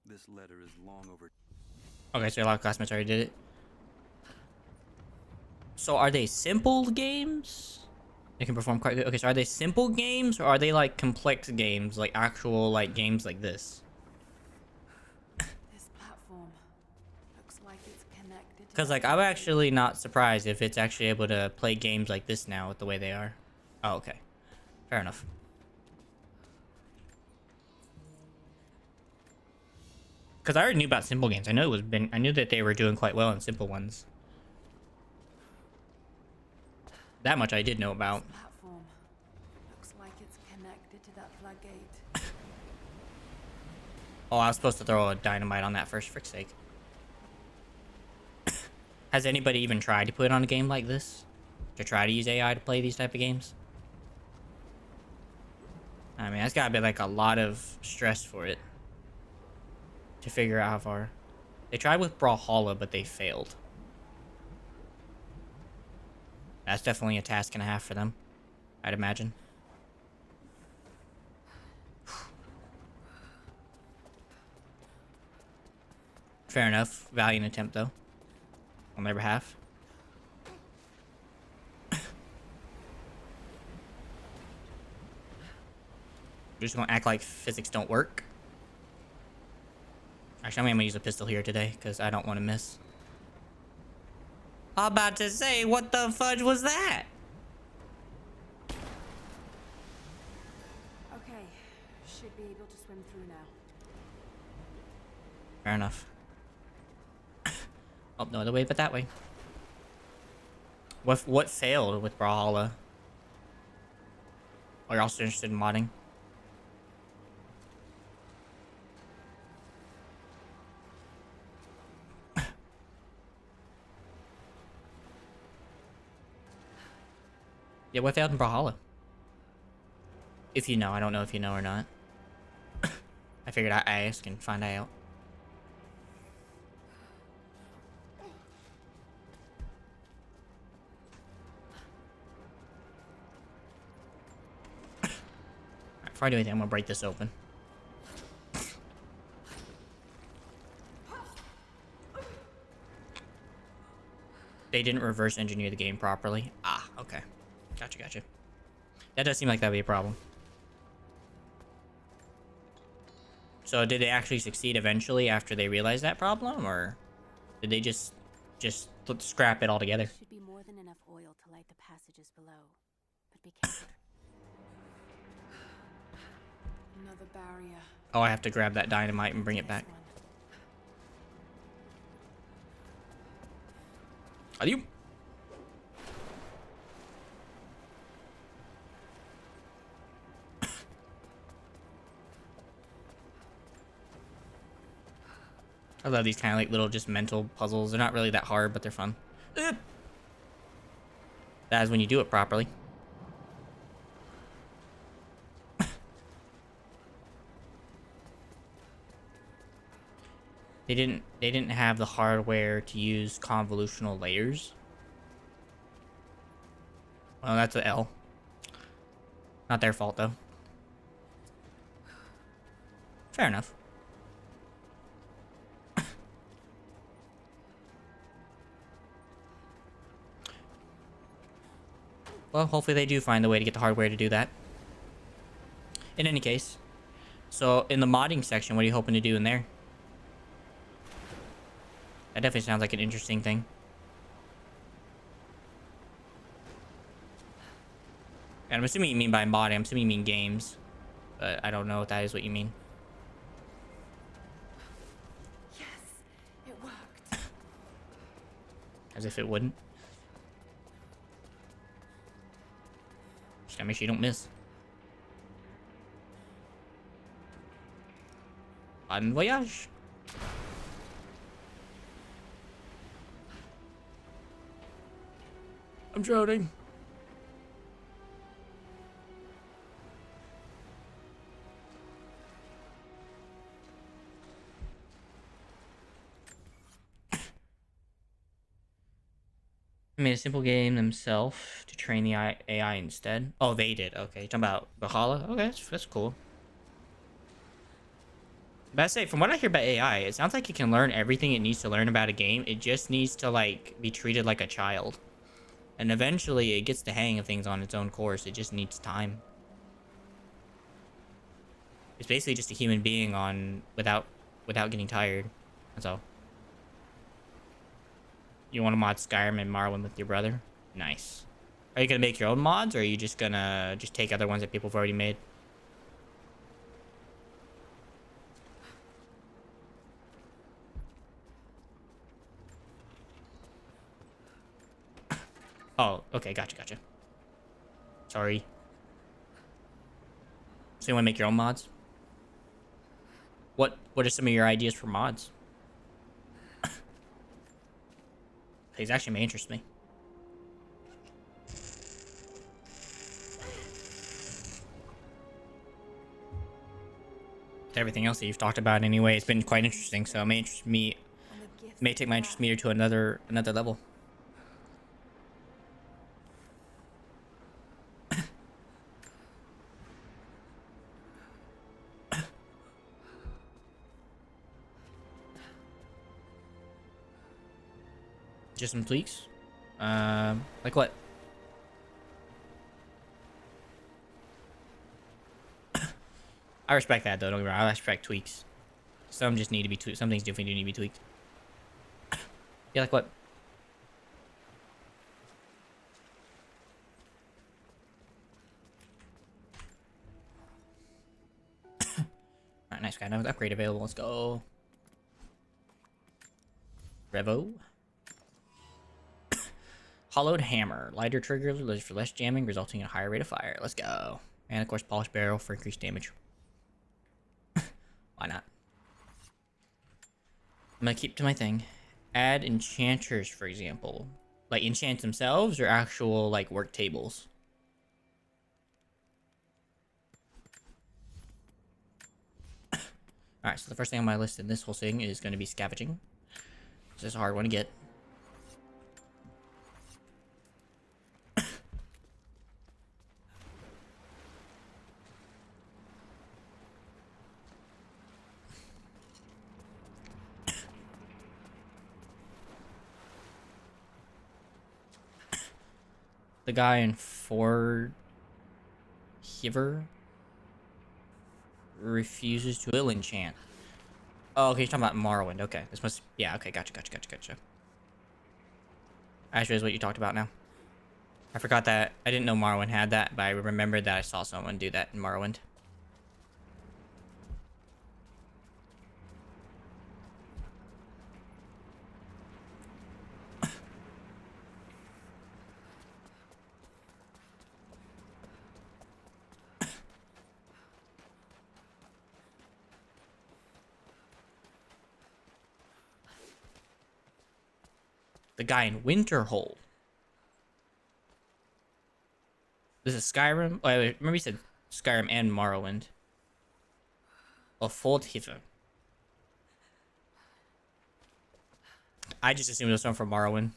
this letter is long over. Okay, so a lot of classmates already did it. So are they simple games? They can perform quite good. Okay, so are they simple games or are they like complex games, like actual like games like this? This platform looks like it's connected. Because like I'm actually not surprised if it's actually able to play games like this now with the way they are. Oh, okay, fair enough. Because I already knew about simple games. I knew that they were doing quite well in simple ones. That much I did know about. This platform looks like it's connected to that floodgate. Oh, I was supposed to throw a dynamite on that first, frick's sake. Has anybody even tried to put it on a game like this? To try to use AI to play these type of games? I mean, that's gotta be like a lot of stress for it. To figure out how far. They tried with Brawlhalla, but they failed. That's definitely a task and a half for them, I'd imagine. Fair enough. Valiant attempt, though. On their behalf. We're just gonna act like physics don't work. Actually, I'm gonna use a pistol here today, because I don't want to miss. I'm about to say, what the fudge was that? Okay, Should be able to swim through now. Fair enough. Oh, no other way but that way. What failed with Brawlhalla? Are you also interested in modding? Yeah, what failed in Brawlhalla? If you know, I don't know if you know or not. I figured I'd ask and find out. Alright, before I do anything, I'm gonna break this open. They didn't reverse engineer the game properly. Ah, okay. Gotcha. That does seem like that would be a problem. So did they actually succeed eventually after they realized that problem, or did they just scrap it altogether? Should be more than enough oil to light the passages below. But be careful. Another barrier. Oh, I have to grab that dynamite and bring it back. This one. Are you? I love these kind of like little just mental puzzles. They're not really that hard, but they're fun. That is when you do it properly. They didn't have the hardware to use convolutional layers. Well, that's an L. Not their fault though. Fair enough. Well, hopefully they do find the way to get the hardware to do that. In any case, so in the modding section, what are you hoping to do in there? That definitely sounds like an interesting thing. And I'm assuming you mean by modding, I'm assuming you mean games. But I don't know if that is what you mean. Yes, it worked. As if it wouldn't. Just gotta make sure you don't miss. Bon voyage. I'm drowning. I made a simple game themselves to train the AI instead. Oh, they did. Okay, you're talking about Brawlhalla? Okay, that's cool. But I say, from what I hear about AI, it sounds like it can learn everything it needs to learn about a game. It just needs to, like, be treated like a child. And eventually, it gets the hang of things on its own course. It just needs time. It's basically just a human being on without getting tired. That's all. You want to mod Skyrim and Morrowind with your brother? Nice. Are you gonna make your own mods, or are you just gonna take other ones that people have already made? Oh, okay, gotcha. Sorry. So you want to make your own mods? What are some of your ideas for mods? These actually may interest me. Everything else that you've talked about anyway, it's been quite interesting, so it may interest me. May take my interest meter to another level. Just some tweaks. Like what? I respect that though. Don't get me wrong. I respect tweaks. Some just need to be tweaked. Some things definitely do need to be tweaked. Yeah, like what? Nice, got another upgrade available. Let's go. Revo. Hollowed hammer. Lighter trigger for less jamming, resulting in a higher rate of fire. Let's go. And of course, polished barrel for increased damage. Why not? I'm gonna keep to my thing. Add enchanters, for example. Like enchant themselves or actual like work tables. Alright, so the first thing on my list in this whole thing is going to be scavenging. This is a hard one to get. The guy in Ford Hiver refuses to ill enchant. Oh, okay, you're talking about Morrowind. Okay, this must... Yeah, okay, gotcha. Actually, is what you talked about now. I forgot that. I didn't know Morrowind had that, but I remembered that I saw someone do that in Morrowind. The guy in Winterhold. This is Skyrim. Oh, I remember you said Skyrim and Morrowind. Oh, Foldhiver. I just assumed it was something from Morrowind.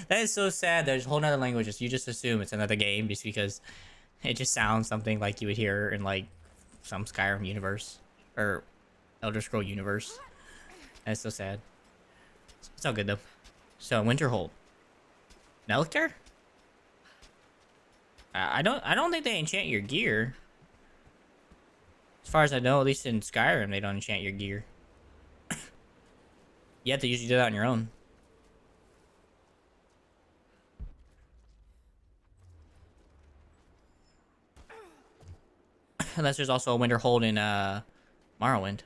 That is so sad. There's a whole nother language. You just assume it's another game just because it just sounds something like you would hear in like some Skyrim universe or Elder Scroll universe. That's so sad. It's all good though. So Winterhold. Nectar? I don't think they enchant your gear. As far as I know, at least in Skyrim, they don't enchant your gear. You have to usually do that on your own. Unless there's also a Winterhold in Morrowind.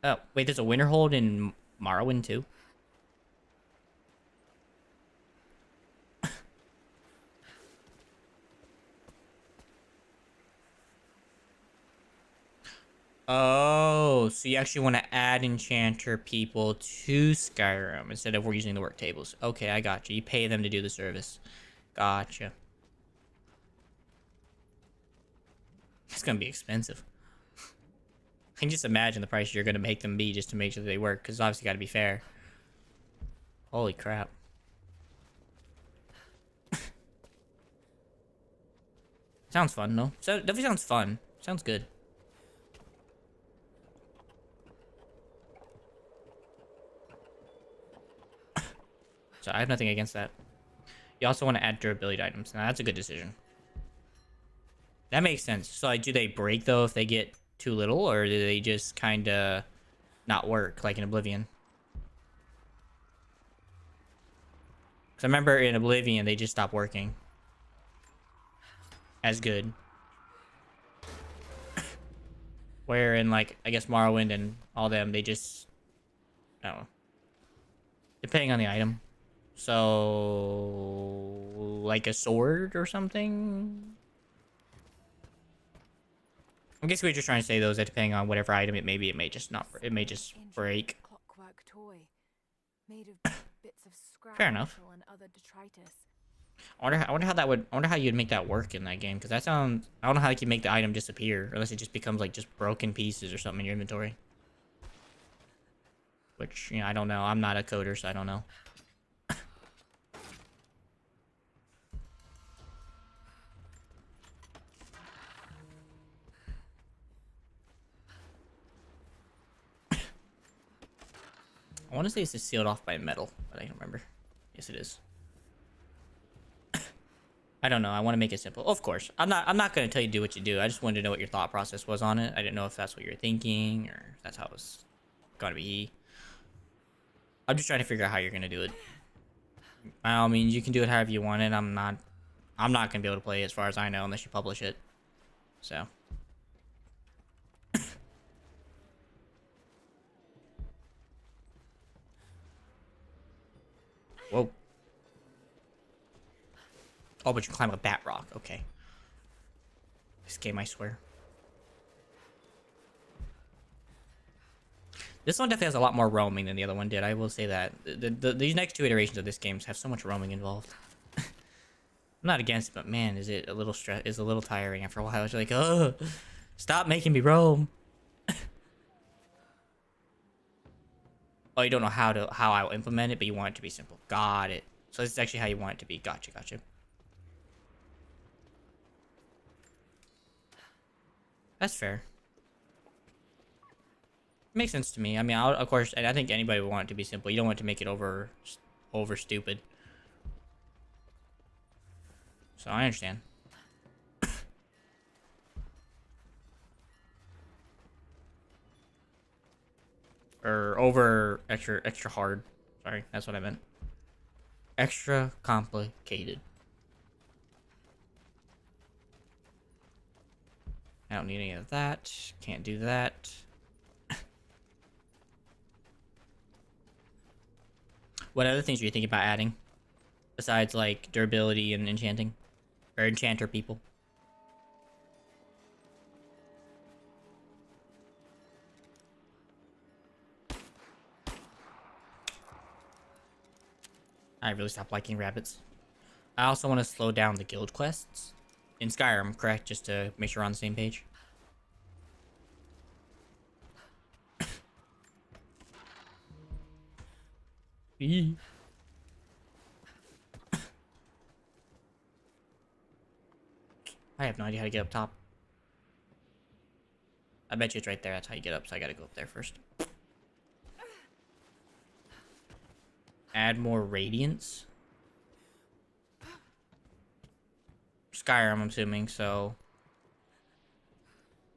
Oh, wait, there's a Winterhold in Morrowind too? Oh, so you actually want to add enchanter people to Skyrim instead of we're using the work tables. Okay, I got you. You pay them to do the service. Gotcha. It's gonna be expensive. I can just imagine the price you're gonna make them be just to make sure that they work, because obviously got to be fair. Holy crap. Sounds fun, though. So definitely sounds fun. Sounds good. So I have nothing against that. You also want to add durability items. Now that's a good decision. That makes sense. So like, do they break though if they get too little, or do they just kind of not work like in Oblivion? Because I remember in Oblivion they just stopped working as good. Where in like I guess Morrowind and all them they just I don't know. Depending on the item. So like a sword or something. I guess we're just trying to say those that depending on whatever item it may be, it may just not. It may just break. Clockwork toy made of bits of scrap Fair enough. metal and other detritus. I wonder how that would. I wonder how you'd make that work in that game, because that sounds. I don't know how you can make the item disappear unless it just becomes like just broken pieces or something in your inventory. Which I don't know. I'm not a coder, so I don't know. I want to say this is sealed off by metal, but I don't remember. Yes, it is. I don't know. I want to make it simple. Of course, I'm not going to tell you to do what you do. I just wanted to know what your thought process was on it. I didn't know if that's what you were thinking or if that's how it was going to be. I'm just trying to figure out how you're going to do it. I mean, you can do it however you want it. I'm not going to be able to play it as far as I know unless you publish it. So Whoa. Oh, but you climb up that rock. Okay. This game, I swear. This one definitely has a lot more roaming than the other one did. I will say that. These next two iterations of this game have so much roaming involved. I'm not against it, but man, is it a little is a little tiring after a while. It's like, oh, stop making me roam. Oh, you don't know how I will implement it, but you want it to be simple. Got it. So this is actually how you want it to be. Gotcha, gotcha. That's fair. Makes sense to me. I mean, of course, and I think anybody would want it to be simple. You don't want to make it over stupid. So I understand. Or over extra hard. Sorry, that's what I meant. Extra complicated. I don't need any of that. Can't do that. What other things are you thinking about adding? Besides, like, durability and enchanting? Or enchanter people? I really stopped liking rabbits. I also want to slow down the guild quests. In Skyrim, correct? Just to make sure we're on the same page. I have no idea how to get up top. I bet you it's right there. That's how you get up, so I gotta go up there first. Add more radiance. Skyrim, I'm assuming, so...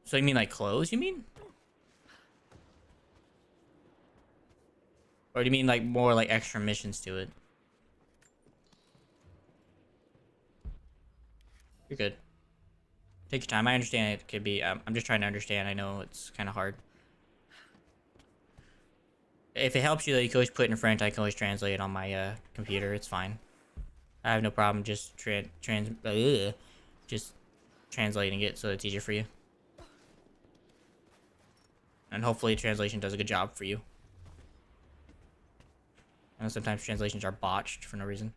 So you mean like clothes, you mean? Or do you mean like more like extra missions to it? You're good. Take your time. I understand it could be... I'm just trying to understand. I know it's kind of hard. If it helps you, though, you can always put it in French. I can always translate it on my computer. It's fine. I have no problem just just translating it so it's easier for you. And hopefully translation does a good job for you. I know sometimes translations are botched for no reason.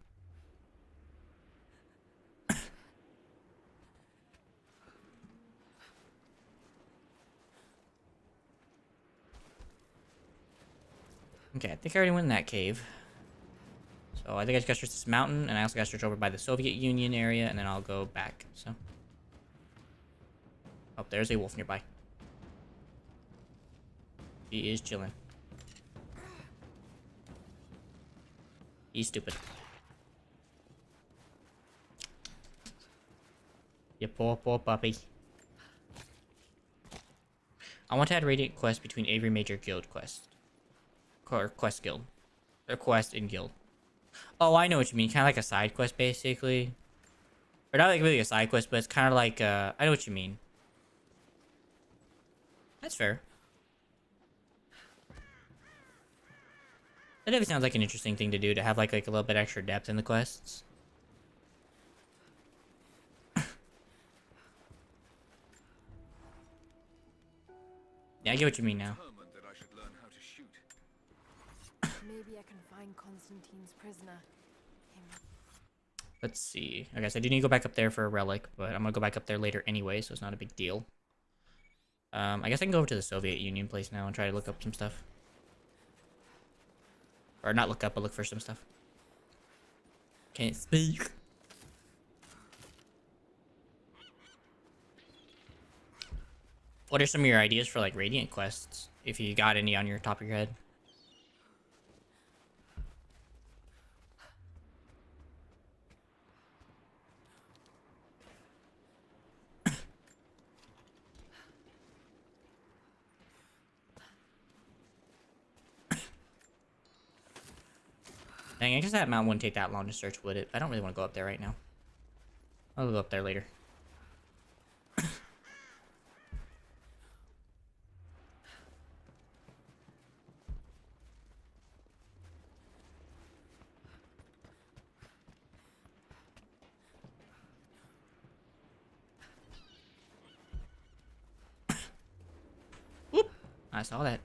Okay, I think I already went in that cave. So I think I just got to search this mountain, and I also got to search over by the Soviet Union area, and then I'll go back, so. Oh, there's a wolf nearby. He is chilling. He's stupid. You poor puppy. I want to add Radiant Quest between every major guild quest. Or quest guild. Or quest in guild. Oh, I know what you mean. Kind of like a side quest, basically. Or not like really a side quest, but it's kind of like, I know what you mean. That's fair. That definitely sounds like an interesting thing to do, to have like a little bit extra depth in the quests. Yeah, I get what you mean now. Determined that I should learn how to shoot. Maybe I can find Constantine's prisoner. Let's see. I guess I do need to go back up there for a relic, but I'm gonna go back up there later anyway, so it's not a big deal. I guess I can go over to the Soviet Union place now and try to look up some stuff. Or not look up, but look for some stuff. Can't speak. What are some of your ideas for like Radiant quests? If you got any on your top of your head. Dang, I guess that mountain wouldn't take that long to search, would it? I don't really want to go up there right now. I'll go up there later. I saw that.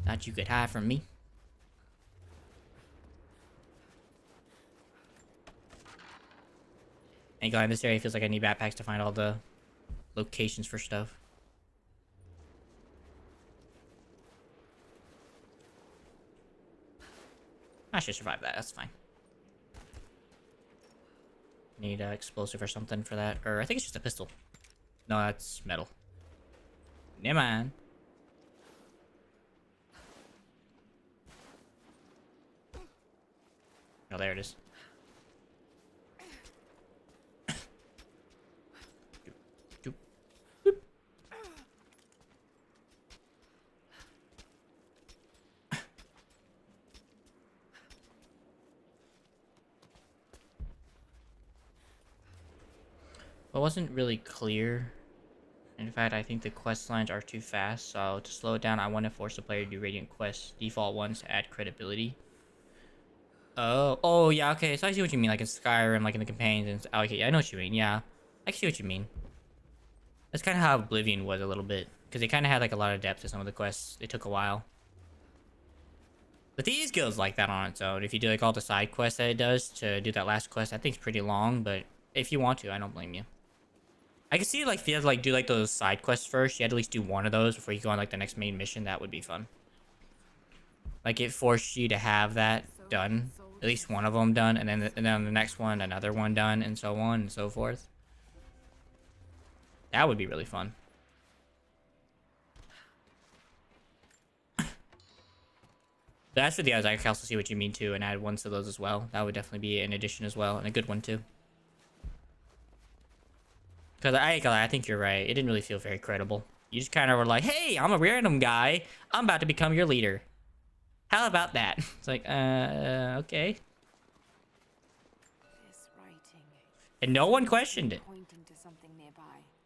Thought you could hide from me. And going in this area feels like I need backpacks to find all the locations for stuff. I should survive that. That's fine. Need explosive or something for that. Or I think it's just a pistol. No, that's metal. Never mind. Oh, there it is. Doop, doop, doop. Well, it wasn't really clear. In fact, I think the quest lines are too fast, so to slow it down, I want to force the player to do Radiant quests, default ones to add credibility. Oh, yeah, okay, so I see what you mean, like in Skyrim, like in the companions, and okay, yeah, I know what you mean, yeah. I can see what you mean. That's kind of how Oblivion was a little bit, because they kind of had like a lot of depth to some of the quests. It took a while. But these guilds like that on its own. If you do like all the side quests that it does to do that last quest, I think it's pretty long, but if you want to, I don't blame you. I can see like if you had to like do like those side quests first, you had to at least do one of those before you go on like the next main mission. That would be fun. Like it forced you to have that done, at least one of them done, and then the next one, another one done, and so on and so forth. That would be really fun. That's for the others. I can also see what you mean too, and add ones to those as well. That would definitely be an addition as well, and a good one too. Because I think you're right. It didn't really feel very credible. You just kind of were like, hey, I'm a random guy. I'm about to become your leader. How about that? It's like, okay. This writing. And no one questioned it. Pointing to something nearby.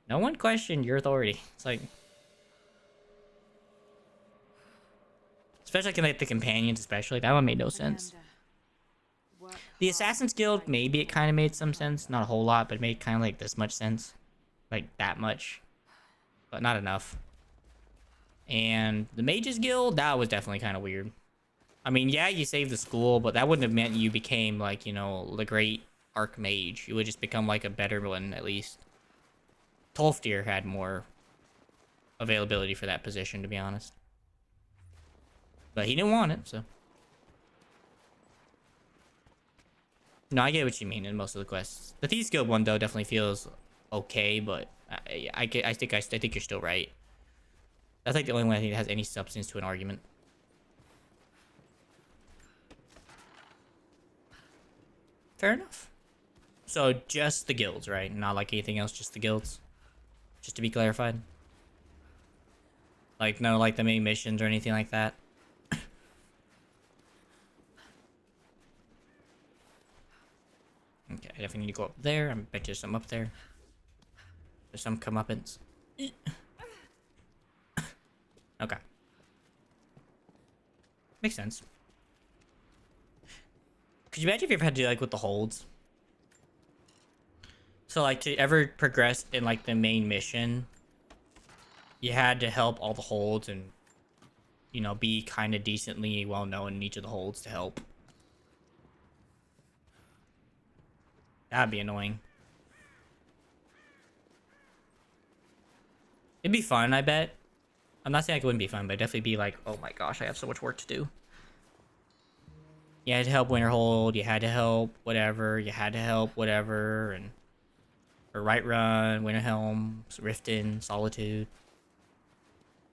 No one questioned your authority. It's like... Especially like the companions, especially. That one made no sense. The Assassin's Guild, maybe it kind of made some sense. Not a whole lot, but it made kind of like this much sense. Like that much. But not enough. And the Mages Guild, that was definitely kind of weird. I mean, yeah, you saved the school, but that wouldn't have meant you became like, you know, the great Archmage. You would just become like a better one, at least. Tolfdir had more availability for that position, to be honest. But he didn't want it, so. No, I get what you mean in most of the quests. The Thieves Guild one, though, definitely feels okay, but I think you're still right. That's like the only one I think that has any substance to an argument. Fair enough. So just the guilds, right? Not like anything else, just the guilds? Just to be clarified. Like, no, like the main missions or anything like that? Okay, I definitely need to go up there. I bet there's some up there. There's some comeuppance. Okay. Makes sense. Could you imagine if you ever had to do like with the holds? So like to ever progress in like the main mission, you had to help all the holds and, you know, be kind of decently well known in each of the holds to help. That'd be annoying. It'd be fun, I bet. I'm not saying like it wouldn't be fun, but it'd definitely be like, oh my gosh, I have so much work to do. You had to help Winterhold, you had to help whatever, you had to help whatever, and... Or Run, Winterhelm, Riften, Solitude.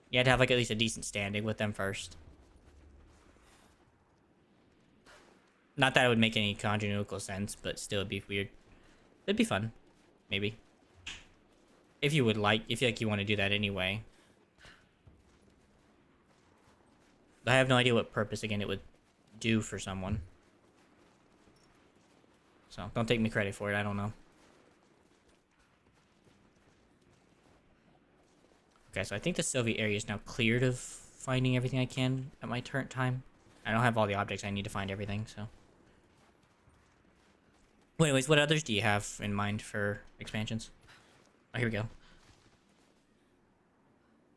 You had to have like at least a decent standing with them first. Not that it would make any congenital sense, but still it'd be weird. It'd be fun. Maybe. If you would like, if you want to do that anyway. I have no idea what purpose, again, it would do for someone. So, don't take me credit for it, I don't know. Okay, so I think the Soviet area is now cleared of finding everything I can at my turn time. I don't have all the objects I need to find everything, so... Well, anyways, what others do you have in mind for expansions? Oh, here we go.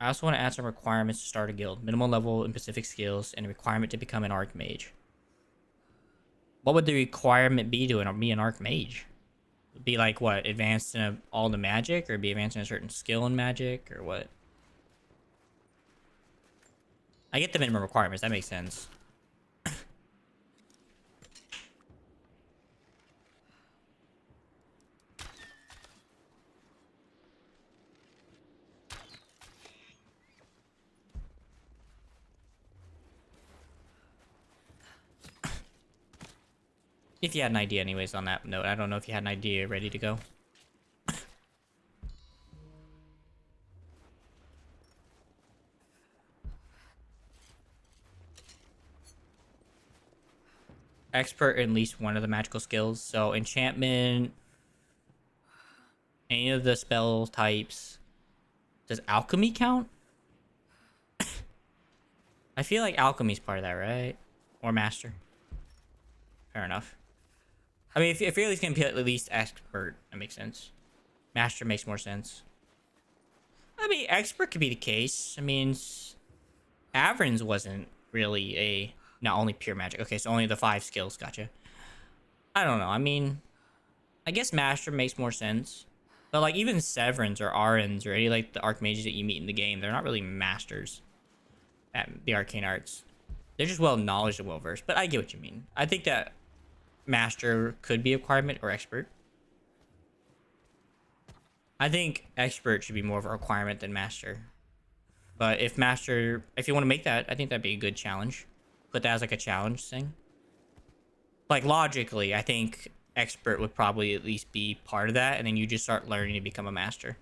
I also want to add some requirements to start a guild. Minimal level in specific skills and a requirement to become an archmage. What would the requirement be to be an archmage? Be like what? Advanced in all the magic, or be advanced in a certain skill in magic, or what? I get the minimum requirements. That makes sense. If you had an idea anyways on that note. I don't know if you had an idea ready to go. Expert in at least one of the magical skills. So enchantment, any of the spell types. Does alchemy count? I feel like alchemy's part of that, right? Or master. Fair enough. I mean, if you're at least gonna be at least expert, that makes sense. Master makes more sense. I mean, expert could be the case. I mean, Avern's wasn't really a not only pure magic. Okay, so only the 5 skills. Gotcha. I don't know. I mean, I guess master makes more sense. But like even Severns or Arens or any like the archmages that you meet in the game, they're not really masters at the arcane arts. They're just well knowledgeable and well versed. But I get what you mean. I think that master could be a requirement or expert. I think expert should be more of a requirement than master. But if master, if you want to make that, I think that'd be a good challenge. Put that as like a challenge thing. Like logically, I think expert would probably at least be part of that, and then you just start learning to become a master.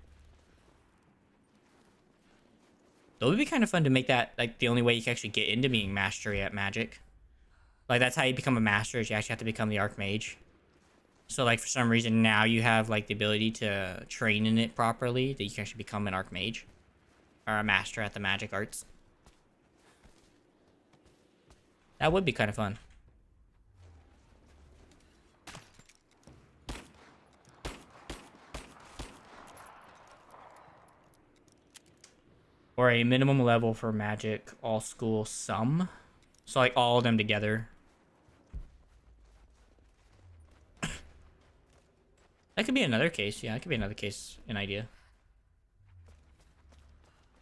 It would be kind of fun to make that like the only way you can actually get into being mastery at magic. Like that's how you become a master, is you actually have to become the archmage. So like for some reason now you have like the ability to train in it properly, that you can actually become an archmage or a master at the magic arts. That would be kind of fun. Or a minimum level for magic all school sum. So like all of them together. That could be another case. Yeah, that could be another case, an idea.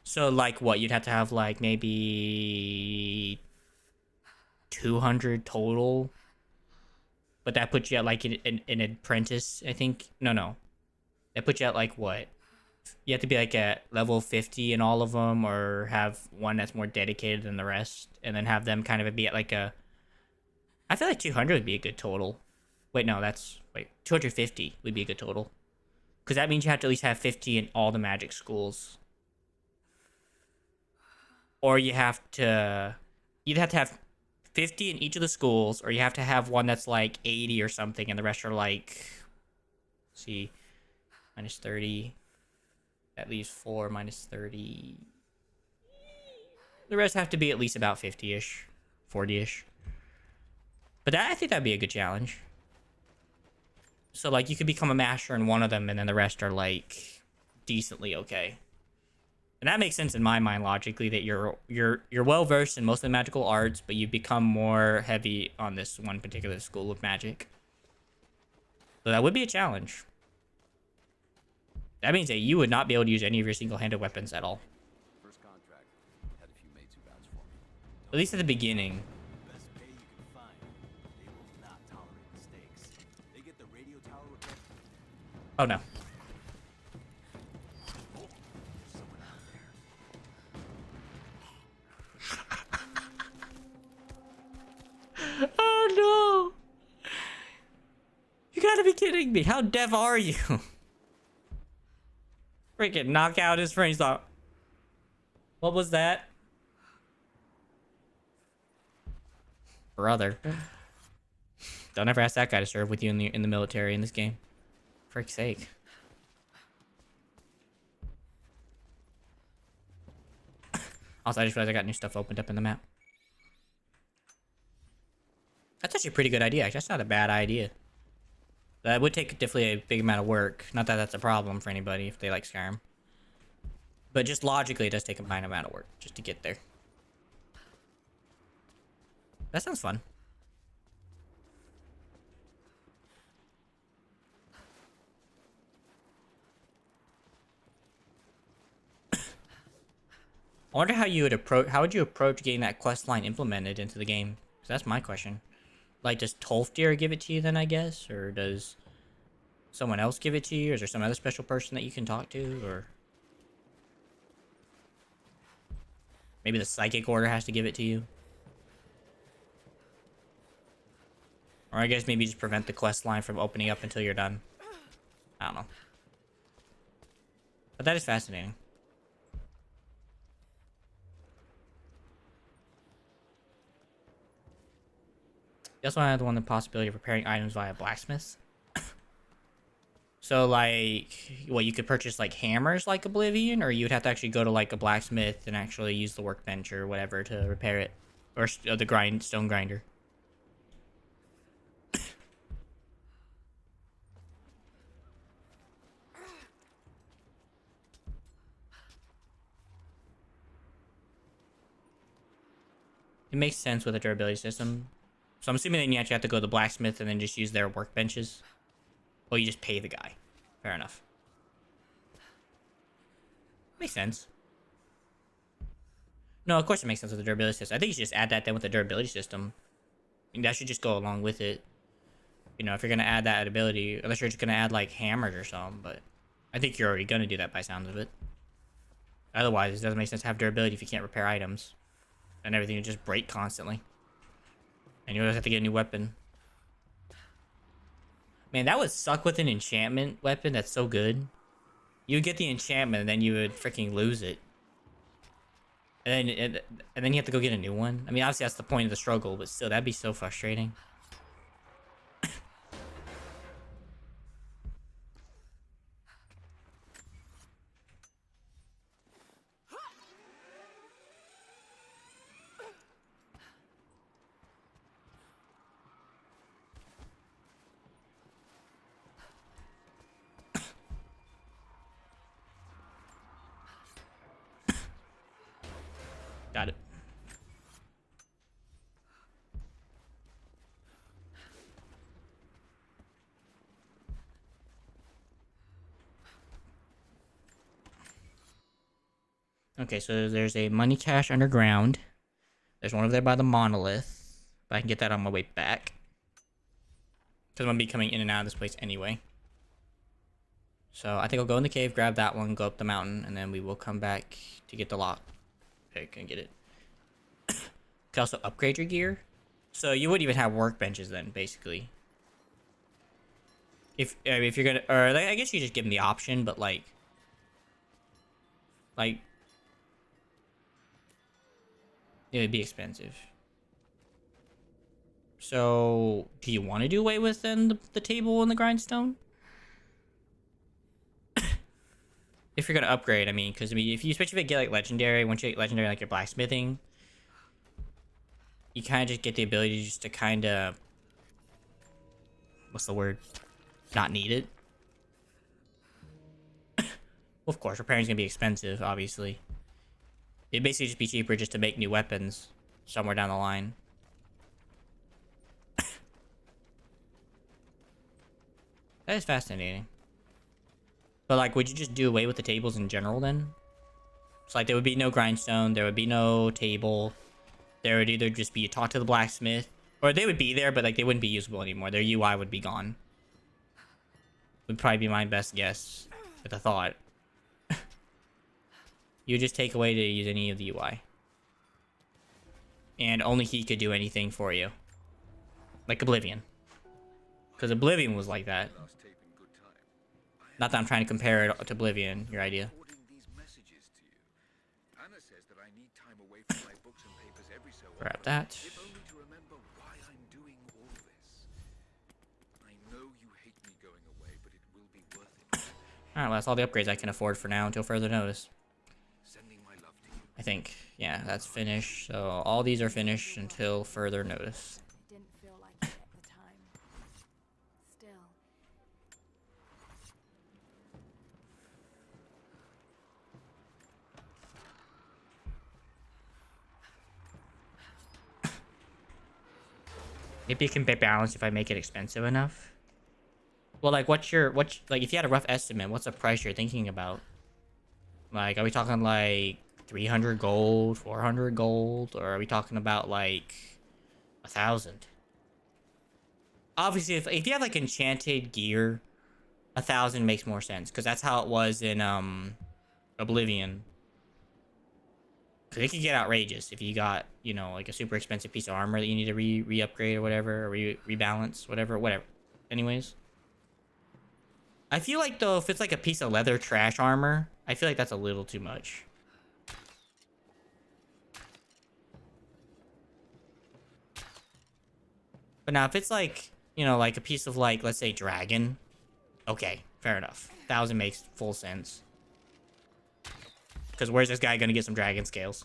So like what? You'd have to have like maybe 200 total. But that puts you at like an apprentice, I think. No. That puts you at like what? You have to be like at level 50 in all of them, or have one that's more dedicated than the rest, and then have them kind of be at like a... I feel like 200 would be a good total. Wait, no, that's... Wait, 250 would be a good total. Because that means you have to at least have 50 in all the magic schools. Or you have to... You'd have to have 50 in each of the schools, or you have to have one that's like 80 or something, and the rest are like... Let's see... Minus 30... At least 4 minus 30. The rest have to be at least about 50-ish. 40-ish. But that, I think that'd be a good challenge. So, like, you could become a master in one of them, and then the rest are, like, decently okay. And that makes sense in my mind, logically, that you're well-versed in most of the magical arts, but you become more heavy on this one particular school of magic. So that would be a challenge. That means that you would not be able to use any of your single-handed weapons at all. First contract. Had a few mates who vouched for me. At least at the beginning. Best pay you can find. They will not tolerate mistakes. They get the radio tower repair. Oh no. There's someone out there. Oh no! You gotta be kidding me. How deaf are you? Freaking knock out his friend. He's like, what was that? Brother. Don't ever ask that guy to serve with you in the military in this game. For frick's sake. Also, I just realized I got new stuff opened up in the map. That's actually a pretty good idea. That's not a bad idea. That would take definitely a big amount of work. Not that that's a problem for anybody if they like Skyrim. But just logically, it does take a minor amount of work just to get there. That sounds fun. I wonder how you would approach. How would you approach getting that quest line implemented into the game? 'Cause that's my question. Like, does Tolfdir give it to you then? I guess, or does someone else give it to you? Or is there some other special person that you can talk to, or maybe the psychic order has to give it to you? Or I guess maybe just prevent the quest line from opening up until you're done. I don't know. But that is fascinating. You also had the possibility of repairing items via blacksmiths. So, like, what, you could purchase, like, hammers like Oblivion, or you'd have to actually go to, like, a blacksmith and actually use the workbench or whatever to repair it. Or the stone grinder. It makes sense with a durability system. So I'm assuming then you actually have to go to the blacksmith and then just use their workbenches. Or you just pay the guy. Fair enough. Makes sense. No, of course it makes sense with the durability system. I think you should just add that then with the durability system. I mean, that should just go along with it. You know, if you're going to add that ability, unless you're just going to add, like, hammers or something, but I think you're already going to do that by sounds of it. Otherwise, it doesn't make sense to have durability if you can't repair items. And everything will just break constantly. And you always have to get a new weapon. Man, that would suck with an enchantment weapon that's so good. You would get the enchantment and then you would freaking lose it. And then you have to go get a new one. I mean, obviously that's the point of the struggle, but still, that'd be so frustrating. Got it. Okay, so there's a money cache underground. There's one over there by the monolith. But I can get that on my way back. Because I'm going to be coming in and out of this place anyway. So I think I'll go in the cave, grab that one, go up the mountain, and then we will come back to get the lock pick and get it. Can also upgrade your gear. So you wouldn't even have workbenches then, basically. If you're gonna, or like, I guess you just give them the option, but like it would be expensive. So do you want to do away with then the table and the grindstone? If you're gonna upgrade, I mean, because I mean, if you especially if you get like legendary, once you get legendary, like your blacksmithing, you kind of just get the ability just to kind of, what's the word? Not need it. Well, of course, repairing's gonna be expensive, obviously. It'd basically just be cheaper just to make new weapons somewhere down the line. That is fascinating. But like, would you just do away with the tables in general then? It's like there would be no grindstone, there would be no table. There would either just be talk to the blacksmith, or they would be there, but like they wouldn't be usable anymore. Their UI would be gone. Would probably be my best guess with a thought. You just take away to use any of the UI. And only he could do anything for you. Like Oblivion. Because Oblivion was like that. Not that I'm trying to compare it to Oblivion, your idea. Grab that. Alright, well, that's all the upgrades I can afford for now until further notice. I think. Yeah, that's finished. So all these are finished until further notice. It didn't feel like it at the time. Still. Maybe it can be balanced if I make it expensive enough. Well, like, what's like, if you had a rough estimate, what's the price you're thinking about? Like, are we talking like 300 gold, 400 gold, or are we talking about like 1,000? Obviously, if you have like enchanted gear, 1,000 makes more sense because that's how it was in Oblivion. Because it could get outrageous if you got, you know, like a super expensive piece of armor that you need to re-upgrade or whatever, or rebalance, whatever. Anyways. I feel like, though, if it's like a piece of leather trash armor, I feel like that's a little too much. But now, if it's like, you know, like a piece of, like, let's say dragon, okay, fair enough. 1,000 makes full sense. Because where's this guy going to get some dragon scales?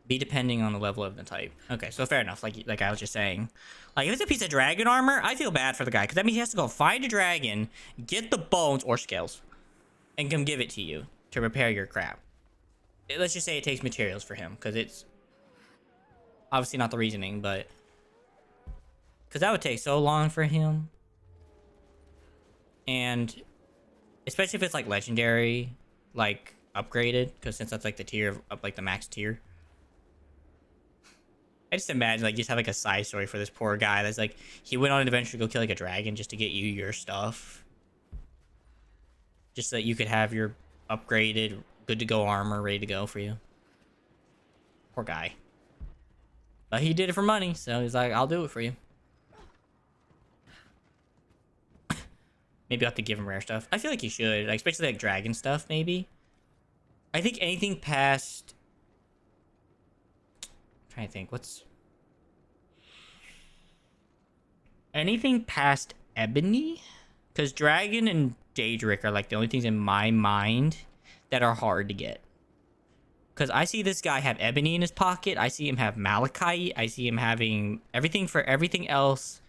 Be depending on the level of the type. Okay, so fair enough, like I was just saying. Like, if it's a piece of dragon armor, I feel bad for the guy. Because that means he has to go find a dragon, get the bones or scales, and come give it to you to repair your crap. Let's just say it takes materials for him. Because it's obviously not the reasoning, but... Because that would take so long for him. And especially if it's like legendary, like upgraded. Because since that's like the tier of like the max tier. I just imagine like you just have like a side story for this poor guy that's like he went on an adventure to go kill like a dragon just to get you your stuff. Just so that you could have your upgraded, good to go armor ready to go for you. Poor guy. But he did it for money, so he's like, I'll do it for you. Maybe I'll have to give him rare stuff. I feel like you should, like, especially like dragon stuff, maybe. I think anything past... I'm trying to think, what's... Anything past ebony? Because dragon and daedric are like the only things in my mind that are hard to get. Because I see this guy have ebony in his pocket. I see him have malachite. I see him having everything for everything else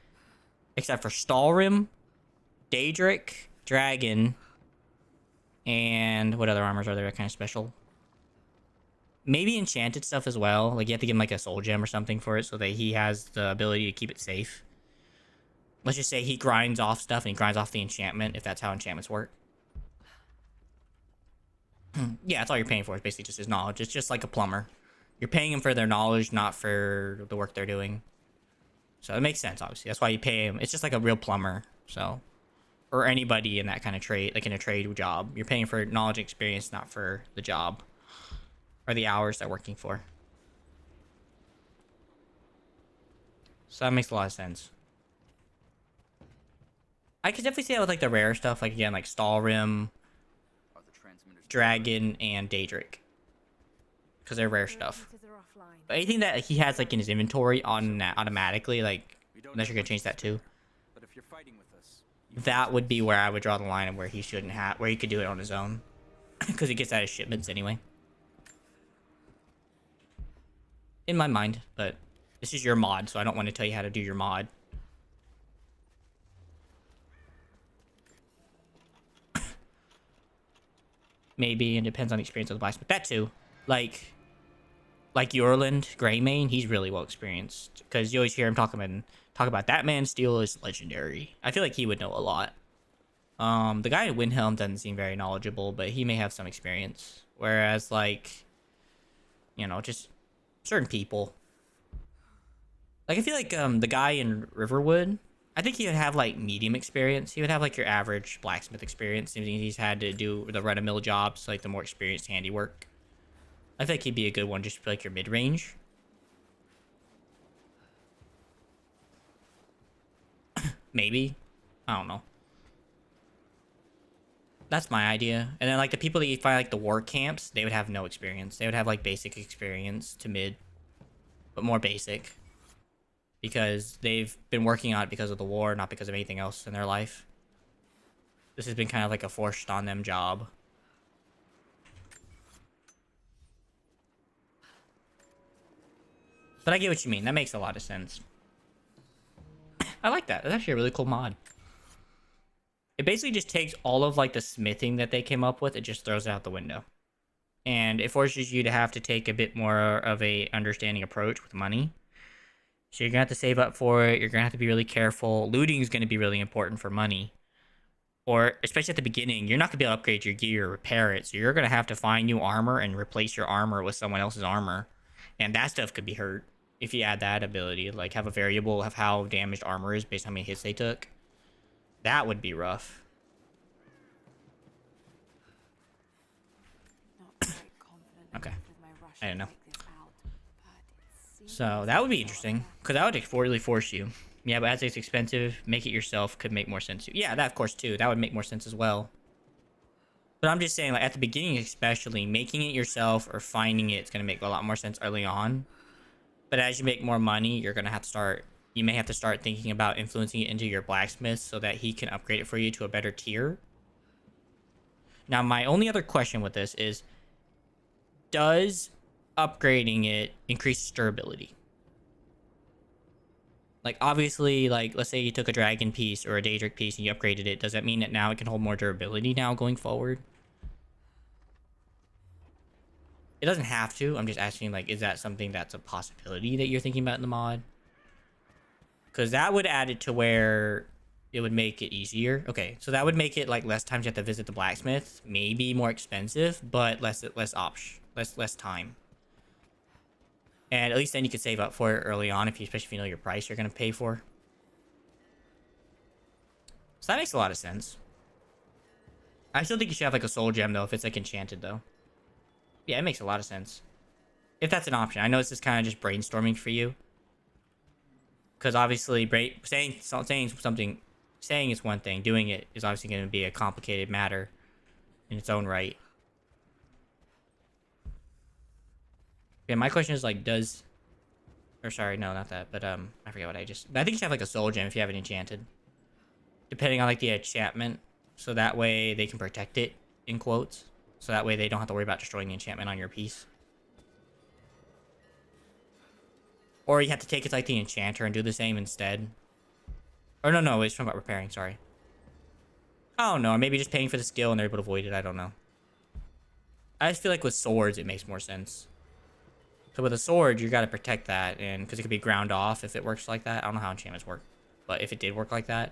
except for Stalrim, daedric, dragon, and what other armors are there kind of special? Maybe enchanted stuff as well. Like, you have to give him like a soul gem or something for it so that he has the ability to keep it safe. Let's just say he grinds off stuff and he grinds off the enchantment, if that's how enchantments work. Yeah, that's all you're paying for is basically just his knowledge. It's just like a plumber. You're paying him for their knowledge, not for the work they're doing. So it makes sense, obviously. That's why you pay him. It's just like a real plumber, so... Or anybody in that kind of trade, like in a trade job. You're paying for knowledge and experience, not for the job. Or the hours they're working for. So that makes a lot of sense. I could definitely see that with like the rare stuff, like again, like Stalrim, Dragon, and Daedric. Because they're rare stuff. But anything that he has like in his inventory on automatically, like, unless you're gonna change that too. But if you're fighting with us, that would be where I would draw the line of where he shouldn't have, where he could do it on his own. Because he gets out of shipments anyway. In my mind, but this is your mod, so I don't want to tell you how to do your mod. Maybe, it depends on the experience of the blacksmith. That too. Like Yorland, Greymane, he's really well experienced. Because you always hear him talk about that man's steel is legendary. I feel like he would know a lot. The guy in Windhelm doesn't seem very knowledgeable, but he may have some experience. Whereas, like, you know, just certain people. Like, I feel like the guy in Riverwood, I think he would have like medium experience. He would have like your average blacksmith experience. He's had to do the run-of-mill jobs, like the more experienced handiwork. I think he'd be a good one just for like your mid-range. Maybe. I don't know. That's my idea. And then like the people that you find like the war camps, they would have no experience. They would have like basic experience to mid, but more basic. Because they've been working on it because of the war, not because of anything else in their life. This has been kind of like a forced on them job. But I get what you mean. That makes a lot of sense. I like that. That's actually a really cool mod. It basically just takes all of like the smithing that they came up with, it just throws it out the window. And it forces you to have to take a bit more of a understanding approach with money. So you're gonna have to save up for it. You're gonna have to be really careful. Looting is gonna be really important for money. Or especially at the beginning, you're not gonna be able to upgrade your gear or repair it. So you're gonna have to find new armor and replace your armor with someone else's armor. And that stuff could be hurt if you add that ability. Like have a variable of how damaged armor is based on how many hits they took. That would be rough. Not quite confident Okay. enough with my rush I didn't to know. make this out, but it seems So that would be interesting, because that would really force you. Yeah, but as it's expensive, make it yourself could make more sense. Yeah, that of course too. That would make more sense as well. But I'm just saying, like at the beginning, especially making it yourself or finding it's gonna make a lot more sense early on. But as you make more money, you're gonna have to start. You may have to start thinking about influencing it into your blacksmith so that he can upgrade it for you to a better tier. Now, my only other question with this is, does upgrading it increase durability? Like, obviously, like, let's say you took a dragon piece or a daedric piece and you upgraded it. Does that mean that now it can hold more durability now going forward? It doesn't have to. I'm just asking, like, is that something that's a possibility that you're thinking about in the mod? Because that would add it to where it would make it easier. Okay, so that would make it, like, less times you have to visit the blacksmith. Maybe more expensive, but less time. And at least then you could save up for it early on, especially if you know your price you're going to pay for. So that makes a lot of sense. I still think you should have like a soul gem though, if it's like enchanted though. Yeah, it makes a lot of sense. If that's an option. I know this is kind of just brainstorming for you. Because obviously saying is one thing. Doing it is obviously going to be a complicated matter in its own right. Yeah, my question is like, or sorry, no, not that, but I forget what I think you should have like a soul gem if you have it enchanted, depending on like the enchantment, so that way they can protect it in quotes, so that way they don't have to worry about destroying the enchantment on your piece. Or you have to take it to like the enchanter and do the same instead. Or no, it's from about repairing. Sorry. Oh no, or maybe just paying for the skill and they're able to avoid it. I don't know. I just feel like with swords it makes more sense. So with a sword, you got to protect that, and because it could be ground off if it works like that. I don't know how enchantments work, but if it did work like that,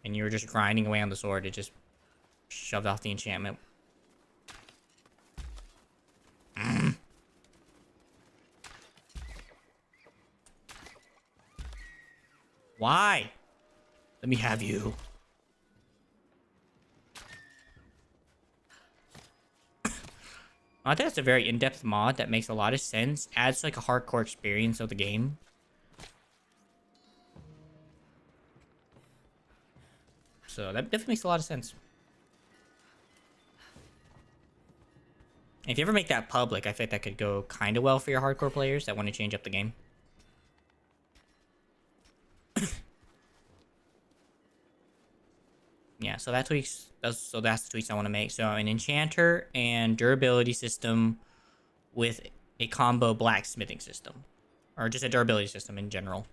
and you were just grinding away on the sword, it just shoved off the enchantment. Why? Let me have you. I think that's a very in-depth mod that makes a lot of sense. Adds like a hardcore experience of the game. So that definitely makes a lot of sense. And if you ever make that public, I think that could go kind of well for your hardcore players that want to change up the game. Yeah, so that's the tweaks I want to make. So an enchanter and durability system with a combo blacksmithing system, or just a durability system in general.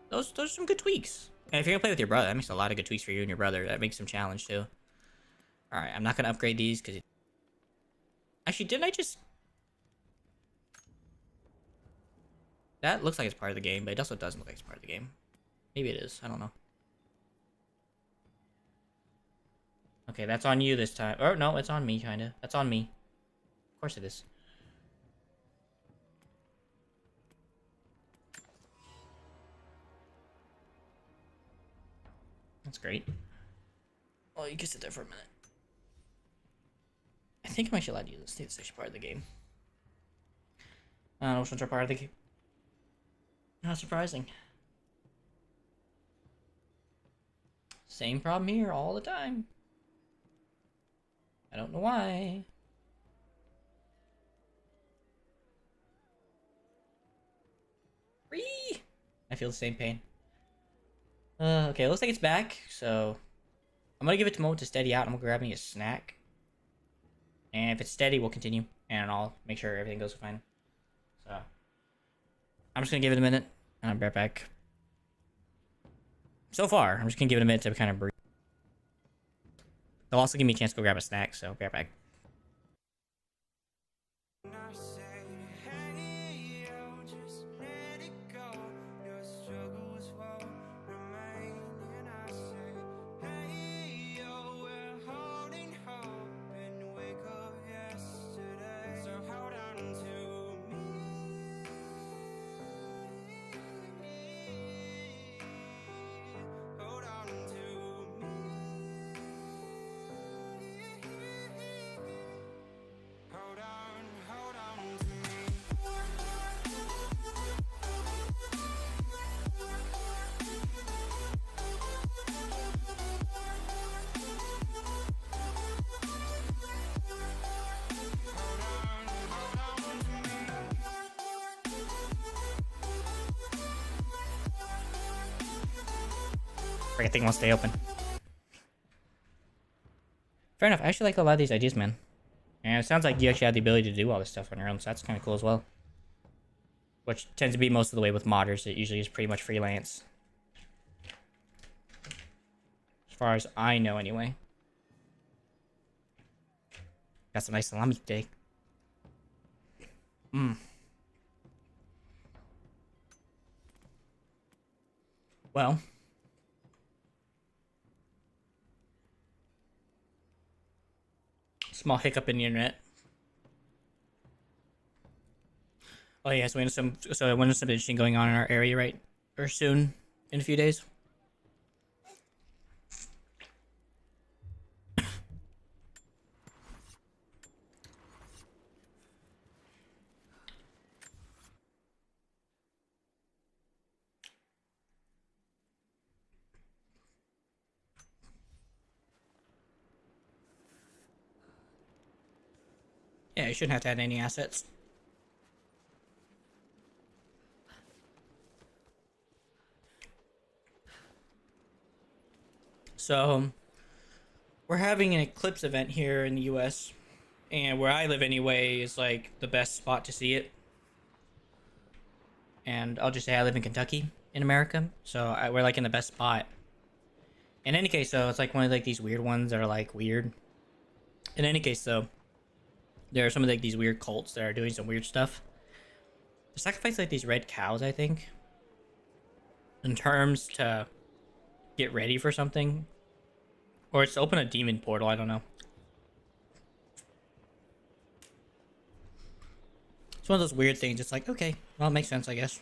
Those are some good tweaks. And if you're gonna play with your brother, that makes a lot of good tweaks for you and your brother. That makes some challenge too. All right, I'm not gonna upgrade these because actually, didn't I just? That looks like it's part of the game, but it also doesn't look like it's part of the game. Maybe it is. I don't know. Okay, that's on you this time. Or no, it's on me, kinda. That's on me. Of course it is. That's great. Well, you can sit there for a minute. I think I'm actually allowed to use this. I think it's actually part of the game. I don't know which ones are part of the game. Not surprising. Same problem here all the time. I don't know why. Whee! I feel the same pain. Okay, looks like it's back, so I'm gonna give it a moment to steady out. I'm gonna grab me a snack. And if it's steady, we'll continue. And I'll make sure everything goes fine. So I'm just gonna give it a minute, and I'll be right back. So far, I'm just gonna give it a minute to kind of breathe. They'll also give me a chance to go grab a snack, so be right back. Everything won't stay open. Fair enough. I actually like a lot of these ideas, man. And it sounds like you actually have the ability to do all this stuff on your own, so that's kind of cool as well. Which tends to be most of the way with modders. It usually is pretty much freelance. As far as I know, anyway. Got some nice salami steak. Well. Small hiccup in the internet. Oh yeah, so when there's something interesting going on in our area, right? Or soon, in a few days. Yeah, you shouldn't have to add any assets. So, we're having an eclipse event here in the US. And where I live anyway is like the best spot to see it. And I'll just say I live in Kentucky in America. So we're like in the best spot. In any case, though, it's like one of like these weird ones that are like weird. In any case, though, there are some of like these weird cults that are doing some weird stuff. They sacrifice like these red cows, I think, in terms to get ready for something, or it's to open a demon portal. I don't know. It's one of those weird things. It's like, okay, well, it makes sense, I guess.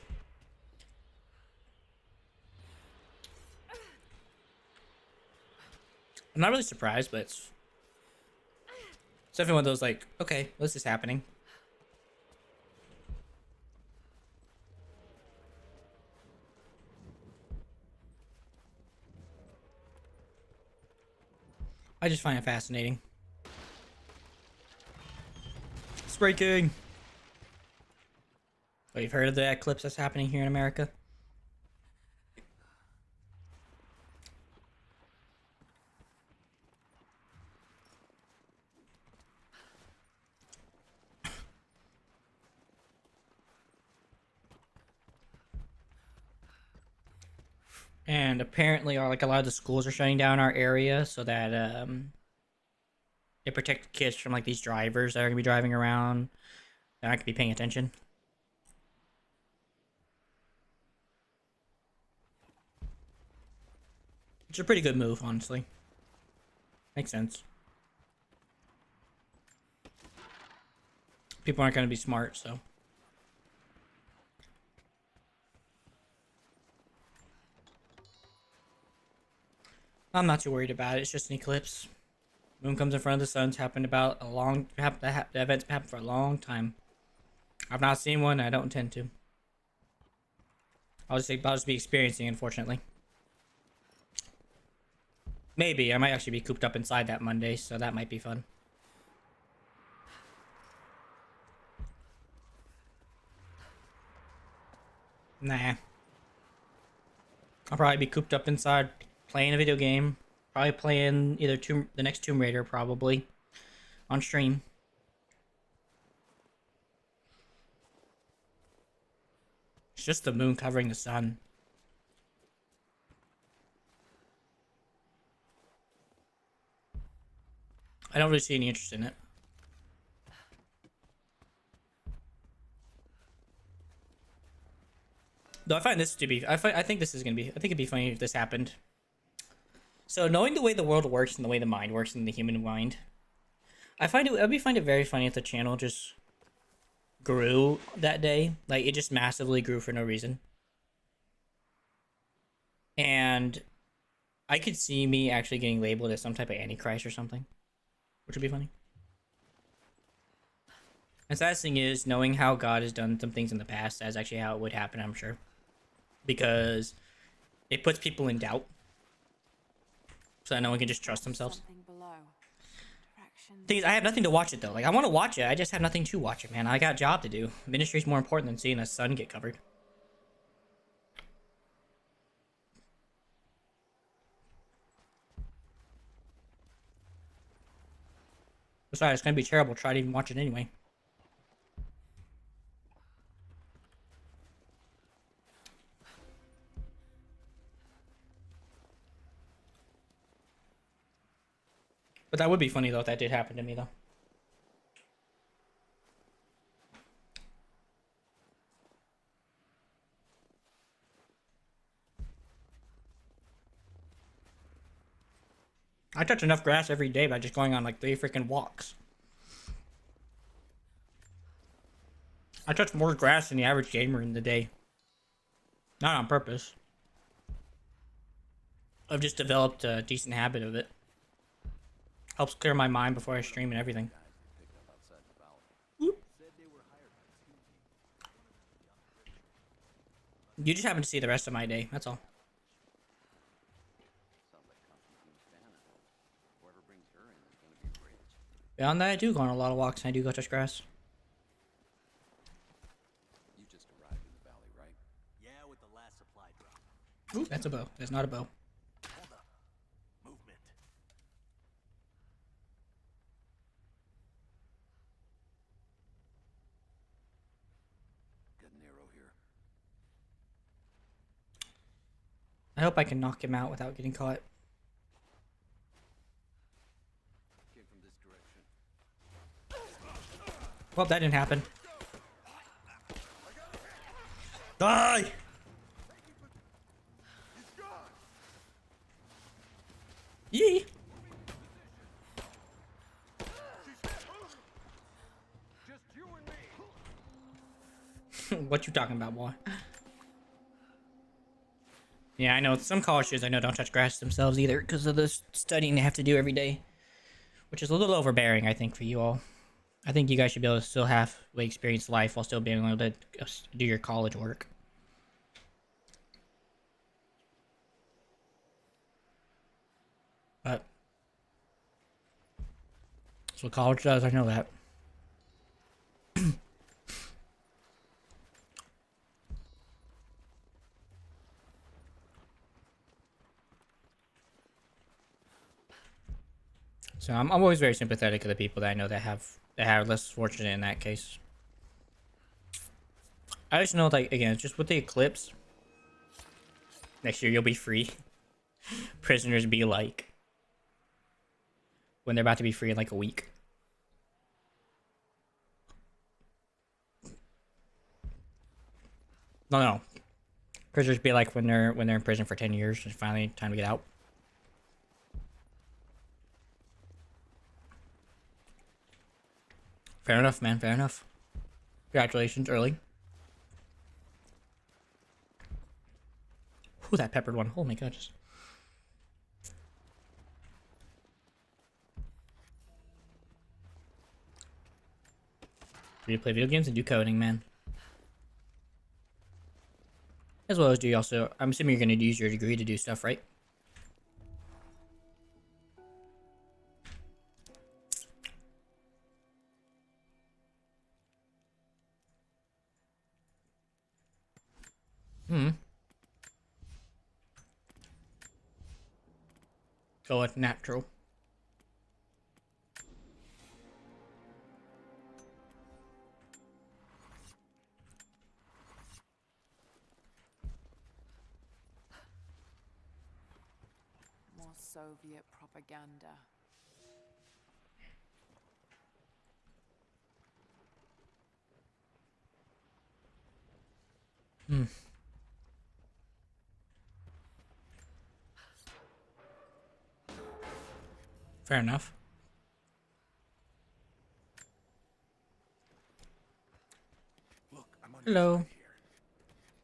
I'm not really surprised, but it's definitely one of those like, okay, this is happening. I just find it fascinating. Spray King! Oh, you've heard of the eclipse that's happening here in America? And apparently, like a lot of the schools are shutting down our area so that they protect kids from like these drivers that are gonna be driving around. They're not gonna be paying attention. It's a pretty good move, honestly. Makes sense. People aren't gonna be smart, so. I'm not too worried about it. It's just an eclipse. Moon comes in front of the sun's happened about a long. The event's been happening for a long time. I've not seen one. I don't intend to. I'll just be experiencing, unfortunately. Maybe I might actually be cooped up inside that Monday, so that might be fun. Nah. I'll probably be cooped up inside playing a video game. Probably playing either the next Tomb Raider, probably. On stream. It's just the moon covering the sun. I don't really see any interest in it. Though I find this to be, I think this is gonna be, I think it'd be funny if this happened. So knowing the way the world works and the way the mind works in the human mind, I find it very funny if the channel just grew that day. Like it just massively grew for no reason. And I could see me actually getting labeled as some type of antichrist or something, which would be funny. And saddest thing is, knowing how God has done some things in the past, that's actually how it would happen, I'm sure. Because it puts people in doubt. So that no one can just trust themselves. Thing is, I have nothing to watch it, though. Like, I want to watch it, I just have nothing to watch it, man. I got a job to do. Ministry's more important than seeing the sun get covered. Besides, it's gonna be terrible. Try to even watch it anyway. But that would be funny though if that did happen to me though. I touch enough grass every day by just going on like 3 freaking walks. I touch more grass than the average gamer in the day. Not on purpose. I've just developed a decent habit of it. Helps clear my mind before I stream and everything. Whoop. You just happen to see the rest of my day, that's all. Beyond that, I do go on a lot of walks and I do go touch grass. You just arrived in the valley, right? Yeah, with the last supply drop. Ooh, that's a bow. That's not a bow. Hold up. Movement. Get an arrow here. I hope I can knock him out without getting caught. Came from this direction. Well, that didn't happen. Die! Yee! Just you and me. What you talking about, boy? Yeah, I know. Some college students I know don't touch grass themselves either because of the studying they have to do every day. Which is a little overbearing, I think, for you all. I think you guys should be able to still halfway experience life while still being able to do your college work. But that's what college does, I know that. So I'm always very sympathetic to the people that I know that have less fortunate in that case. I just know, like, again, just with the eclipse, next year you'll be free. Prisoners be like when they're about to be free in like a week. No. Prisoners be like when they're in prison for 10 years. It's finally time to get out. Fair enough, man. Fair enough. Congratulations, early. Ooh, that peppered one. Oh my goodness. You play video games and do coding, man. As well as do you also... I'm assuming you're going to use your degree to do stuff, right? Go with natural. More Soviet propaganda. Fair enough. Look, I'm on Hello. your side here.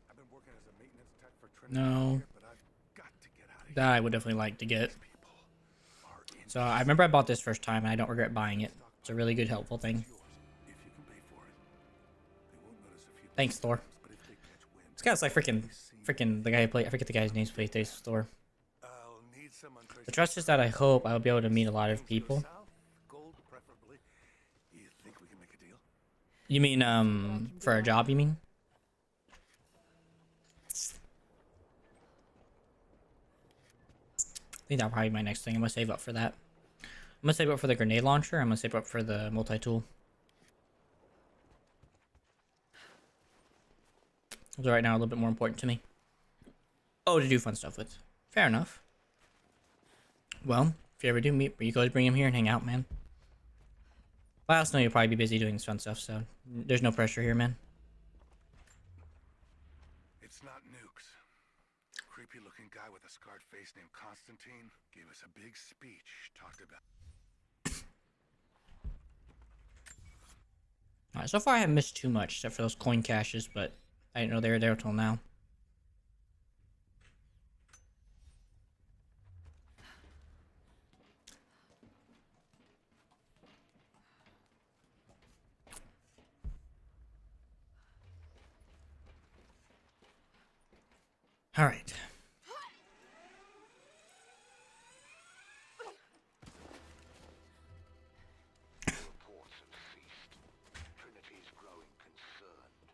I've been working as a maintenance tech for Trinity No. here, but I've got to get out of here. That I would definitely like to get. People are in So I remember I bought this first time and I don't regret buying it. It's a really good, helpful thing. yours if you can pay for it. They won't notice if you Thanks, Thor. but if they catch wind, This guy's like freaking the guy who played. I forget the guy's name. Plays Thor. I'll need some untraceable The trust is that I hope I'll be able to meet a lot of people. south, gold preferably. You think we can make a deal? You mean for a job? You mean? I think that'll probably be my next thing. I'm gonna save up for that. gonna save up for the grenade launcher. I'm gonna save up for the multi-tool. Those are right now a little bit more important to me. Oh, to do fun stuff with. Fair enough. Well, if you ever do meet, you guys bring him here and hang out, man. But I also know you'll probably be busy doing this fun stuff, so there's no pressure here, man. It's not nukes. Creepy-looking guy with a scarred face named Constantine gave us a big speech, talked about... Alright, so far I haven't missed too much, except for those coin caches, but I didn't know they were there till now. Alright. Reports have ceased. Trinity's growing concerned.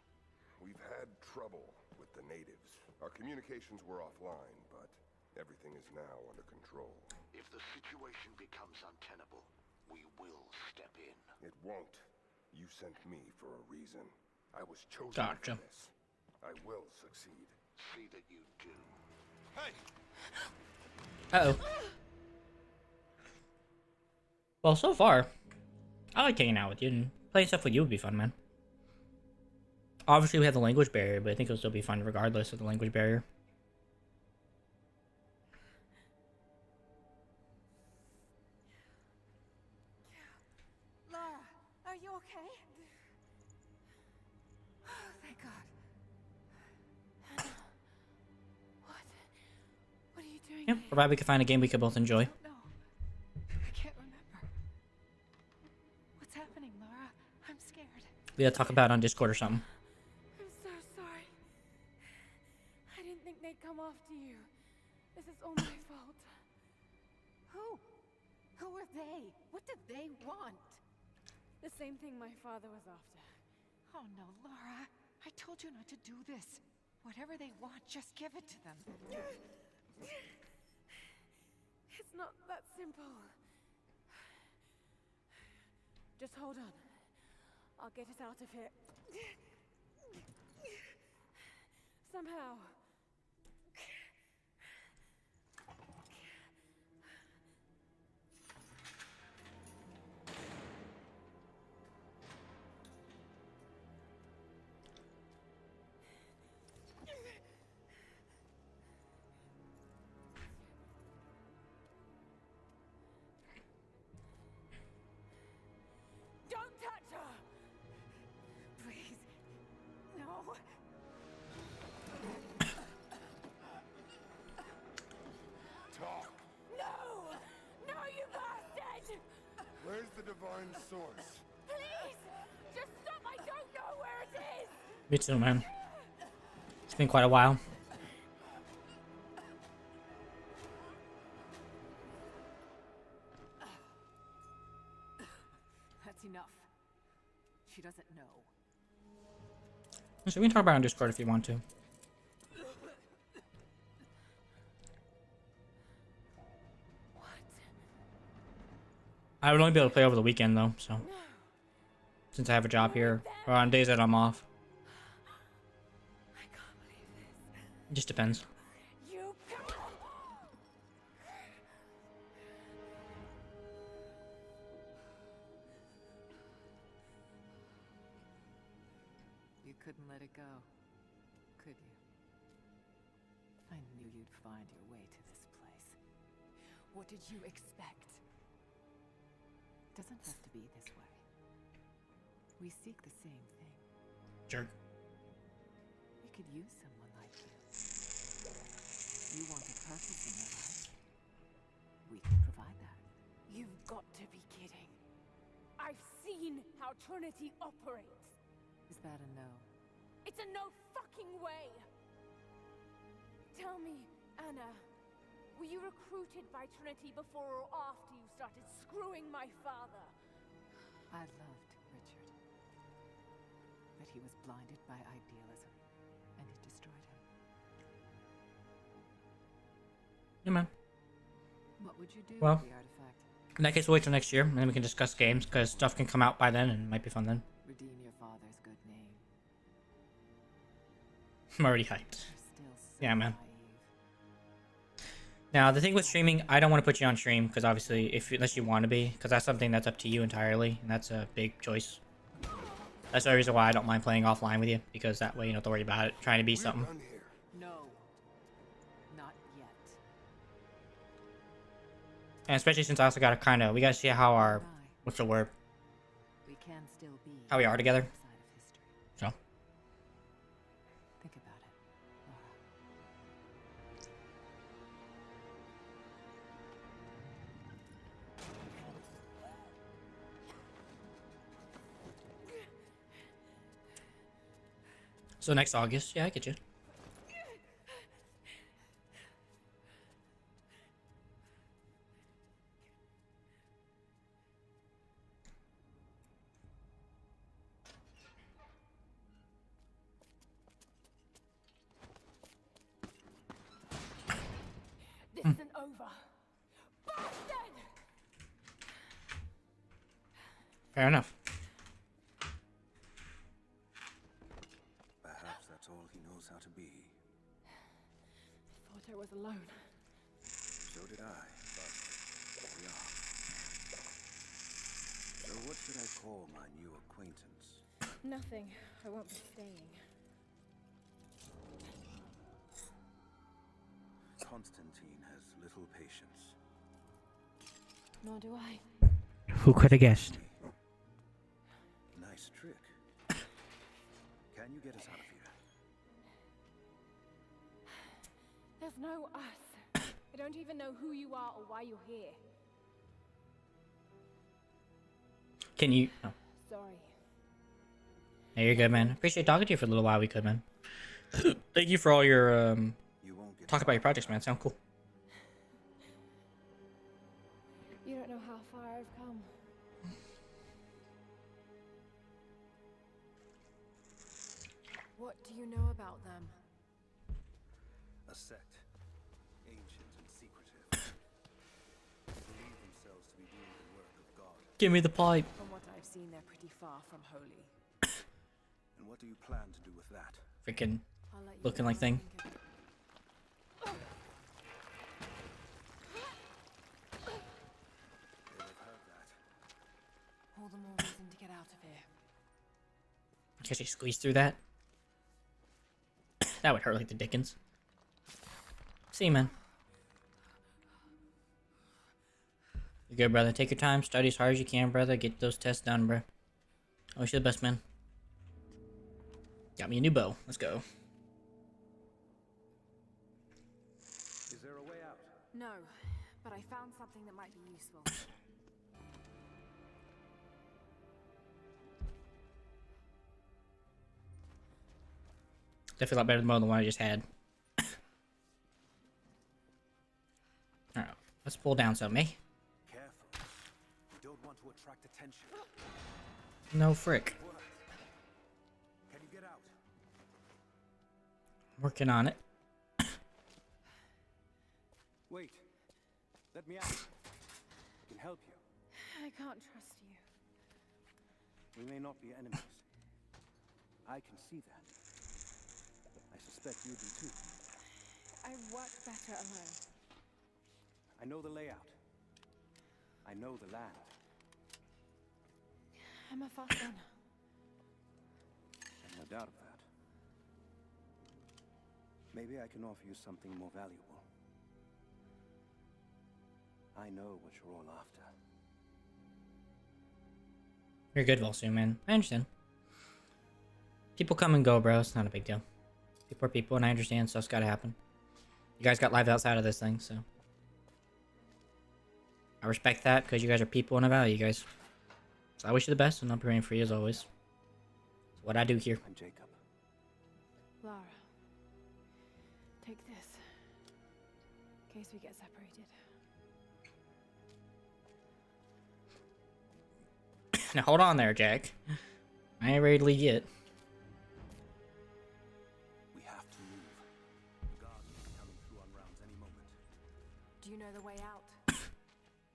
We've had trouble with the natives. Our communications were offline, but everything is now under control. If the situation becomes untenable, we will step in. It won't. You sent me for a reason. I was chosen Gotcha. for this. I will succeed. See that you do. Hey! Uh-oh. Well, so far, I like hanging out with you, and playing stuff with you would be fun, man. Obviously, we have the language barrier, but I think it'll still be fun regardless of the language barrier. Lara, are you okay? Oh, thank God. Hannah, what are you doing? Yeah, provided we can find a game we could both enjoy. No, I can't remember. What's happening, Lara? I'm scared. We gotta talk about it on Discord or something. I'm so sorry. I didn't think they'd come after you. This is all my fault. Who? Who are they? What did they want? The same thing my father was after. Oh no, Lara. I told you not to do this. Whatever they want, just give it to them. It's not that simple. Just hold on. I'll get us out of here. Somehow. Don't touch her! Please. No. Talk! No! No, you bastard! Where's the divine source? Please! Just stop! I don't know where it is! Me too, man. It's been quite a while. That's enough. She doesn't know. So we can talk about it on Discord if you want to. I would only be able to play over the weekend though, so since I have a job here, or on days that I'm off. I can't believe this. It just depends. You can't! You couldn't let it go, could you? I knew you'd find your way to this place. What did you expect? Doesn't have to be this way. We seek the same thing. Jerk. We could use someone like you. You want a purpose in your life. We can provide that. You've got to be kidding. I've seen how Trinity operates. Is that a no? It's a no fucking way! Tell me, Anna, were you recruited by Trinity before or after you started screwing my father? I loved Richard. But he was blinded by idealism, and it destroyed him. Yeah, man. What would you do Well, with the artifact? In that case, we'll wait till next year, and then we can discuss games, because stuff can come out by then, and it might be fun then. Redeem your father's good name. I'm already hyped. You're still so Yeah, man. naive. Now, the thing with streaming, I don't want to put you on stream, because obviously, unless you want to be, because that's something that's up to you entirely, and that's a big choice. That's the reason why I don't mind playing offline with you, because that way you don't have to worry about it, trying to be something. No. Not yet. And especially since I also got to we got to see how our, what's the word, We can still be how we are together. on the side of history. So, Think about it, Laura. so next August, yeah, I get you. This isn't over. Bastard! Fair enough. Perhaps that's all he knows how to be. Thought I was alone. So did I, but here we are. So what should I call my new acquaintance? Nothing. I won't be staying. Constantine has little patience. Nor do I. Who could have guessed? Nice trick. Can you get us out of here? There's no us. I don't even know who you are or why you're here. Can you? Oh. Sorry. Hey, you're good, man. Appreciate talking to you for a little while. We could, man. Thank you for all your talk about your projects, man. Sound cool. You don't know how far I've come. What do you know about them? A sect. Ancient and secretive. Believe themselves to be doing the work of God. Give me the pipe. From what I've seen, they're pretty far from holy. And what do you plan to do with that? Freaking I'll let you looking know like what I thing. think of it. They'll have heard that. All the more reason to get out of here. Guess you squeeze through that. That would hurt like the Dickens. See you, man. You good, brother? Take your time. Study as hard as you can, brother. Get those tests done, bro. I wish you the best, man. Got me a new bow. Let's go. Is there a way out? No, but I found something that might be useful. Definitely a lot better than the one I just had. Alright, let's pull down some, eh? Careful. You don't want to attract attention. No frick. What? Can you get out? Working on it. Wait. Let me out. I can help you. I can't trust you. We may not be enemies. I can see that. I suspect you do too. I work better alone. I know the layout. I know the land. I'm a fast runner. No doubt of that. Maybe I can offer you something more valuable. I know what you're all after. You're good, Volsu, man. I understand. People come and go, bro. It's not a big deal. People are people, and I understand stuff's gotta happen. You guys got lives outside of this thing, so. I respect that, because you guys are people and I value you guys. So I wish you the best, and I'll be praying for you as always. It's what I do here. I'm Jacob. Lara, take this. In case we get separated. Now hold on there, Jack. I ain't ready to leave yet. We have to move. The guards will be coming through on rounds any moment. Do you know the way out?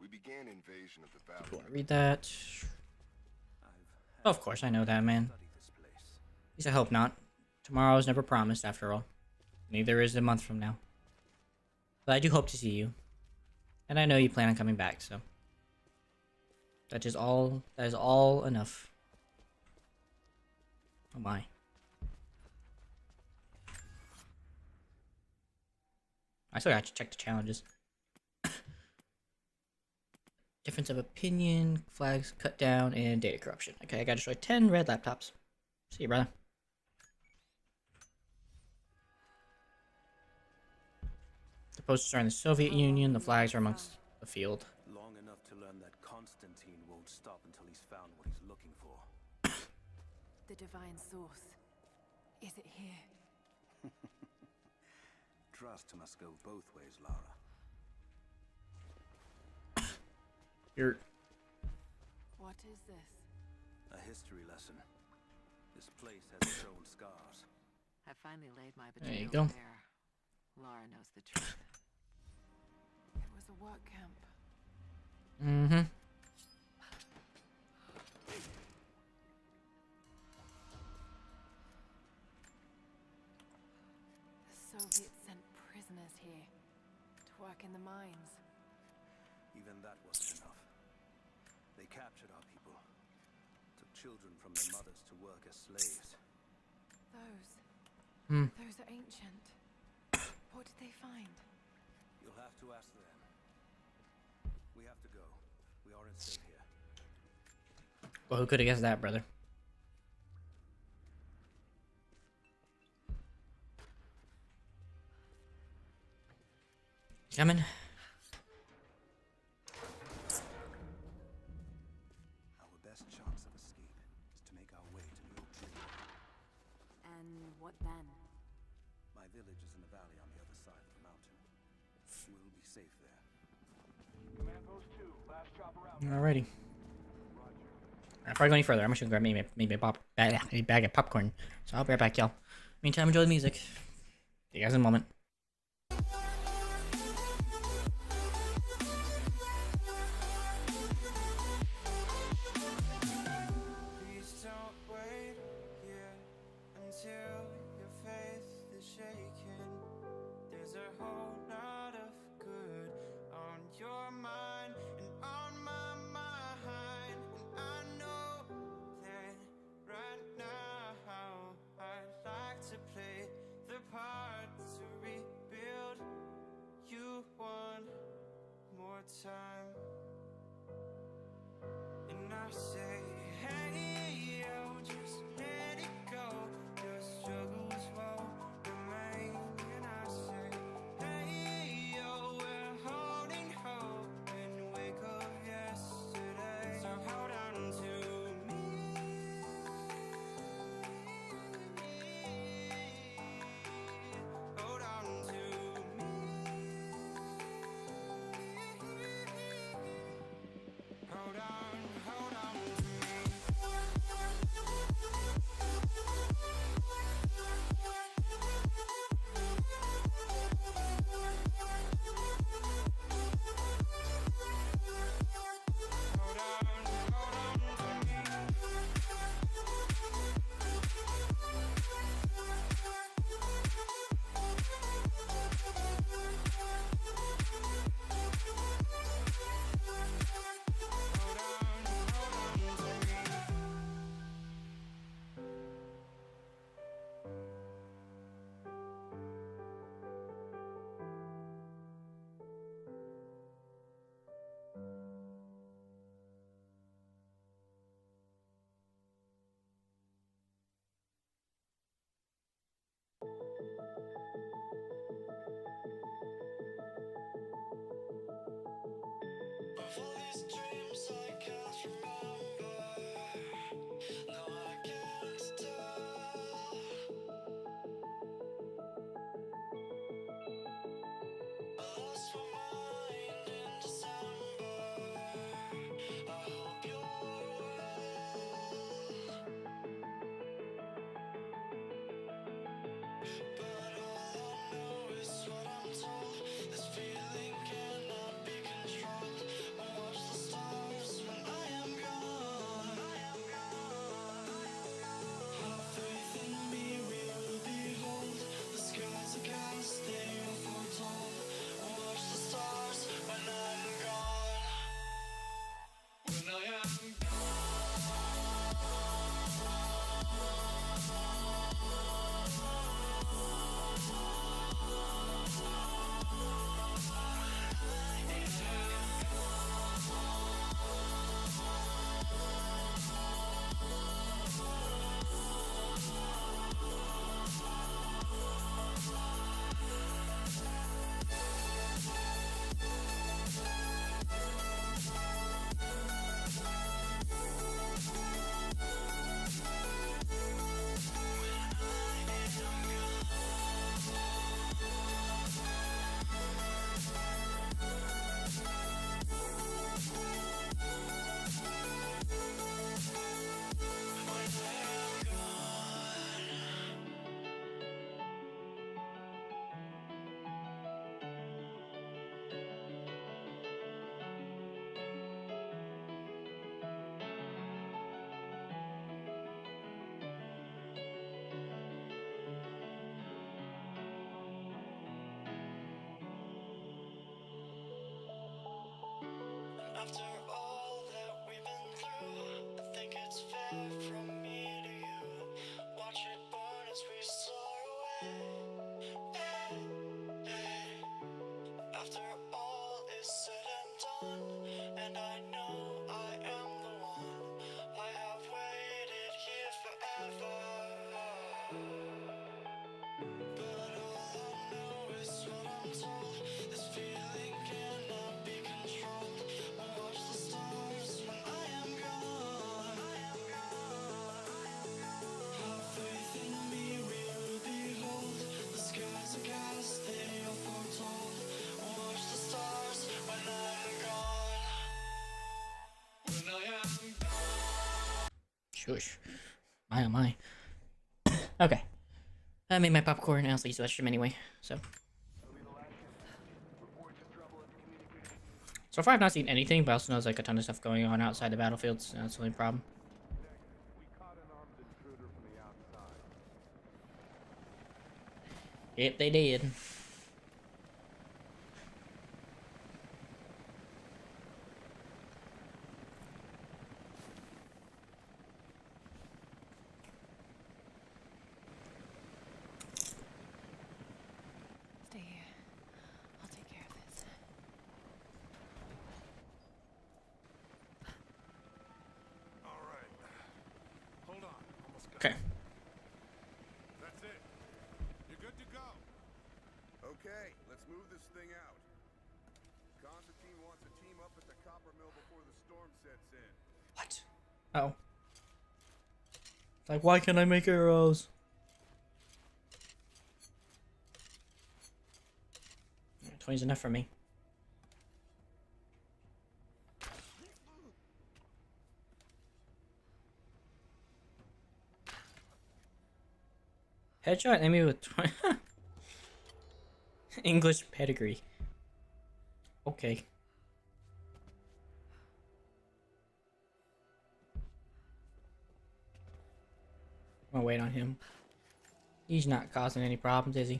We began invasion of the If you valley. want to read that. Of course, I know that, man. At least I hope not. Tomorrow is never promised, after all. Neither is a month from now. But I do hope to see you. And I know you plan on coming back, so. That is all enough. Oh my. I still got to check the challenges. Difference of opinion, flags cut down, and data corruption. Okay, I gotta destroy 10 red laptops. See you, brother. The posters are in the Soviet Union, the flags are amongst the field. Long enough to learn that Constantine won't stop until he's found what he's looking for. The divine source. Is it here? Trust must go both ways, Lara. You're... What is this? A history lesson. This place has its own scars. I finally laid my There you betrayal go. bare. Lara knows the truth. It was a work camp. Mm-hmm. The Soviets sent prisoners here to work in the mines. Even that wasn't enough. They captured our people. Took children from their mothers to work as slaves. Those are ancient. What did they find? You'll have to ask them. We have to go. We aren't safe here. Well, who could have guessed that, brother? Coming. Our best chance of escape is to make our way to the old tree. And what then? My village is in the valley on the other side of the mountain. We'll be safe there. Command post 2, last chopper out. Alrighty. Before I go any further, I'm just gonna grab maybe a bag of popcorn. So I'll be right back, y'all. Meantime, enjoy the music. See you guys in a moment. Please don't wait here until your faith is shaken. There's a whole lot of good on your mind and on my mind. And I know that right now I'd like to play the part to read After all that we've been through, I think it's fair from me to you. Watch it burn as we soar away. Hey, hey. After all is said and done, and I know I am the one. I have waited here forever. But all I know is what I'm told. This feeling cannot be controlled. Watch the stars when I am gone. Have faith in me, we will behold. The skies are cast, they are foretold. Watch the stars when I am gone. When I am Shush. My oh my. Okay. I made my popcorn, and I'll use the restroom anyway, so. So far I've not seen anything, but I also know there's like a ton of stuff going on outside the battlefields, so that's the only problem. Yep, they did. Stay here. I'll take care of this. All right. Hold on. Almost got Okay. it. That's it. You're good to go. Okay, let's move this thing out. Constantine wants to team up at the copper mill before the storm sets in. What? Oh. It's like, why can't I make arrows? 20's enough for me. Headshot enemy with 20. English pedigree. Okay. I'm gonna wait on him. He's not causing any problems, is he?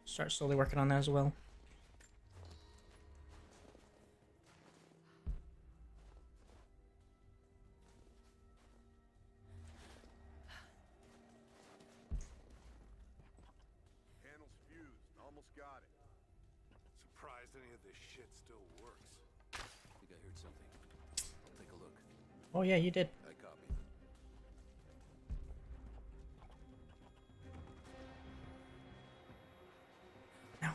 Start slowly working on that as well. Panel's fused. Almost got it. Surprised any of this shit still works. I think I heard something. I'll take a look. Oh yeah, you did. I copy. No.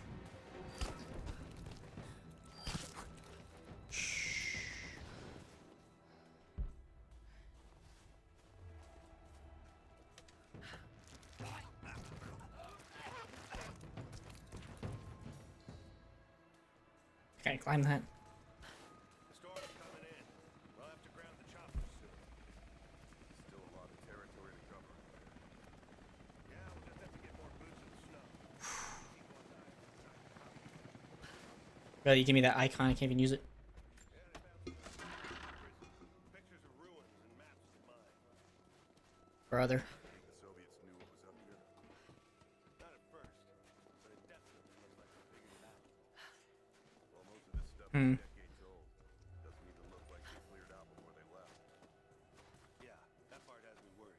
Can't climb that. The storm's coming in. We'll have to ground the choppers soon. Still a lot of territory to cover. Yeah, we'll just have to get more boots in the snow. Keep one eye on the side. Really, you give me that icon, I can't even use it. Yeah, they found some pictures of ruins and maps of mine. Brother. The Soviets knew what was up here. Not at first, but it definitely looks like they figured it out. Well, most of this stuff Hmm. is decades old. Doesn't even look like they cleared out before they left. Yeah, that part has me worried.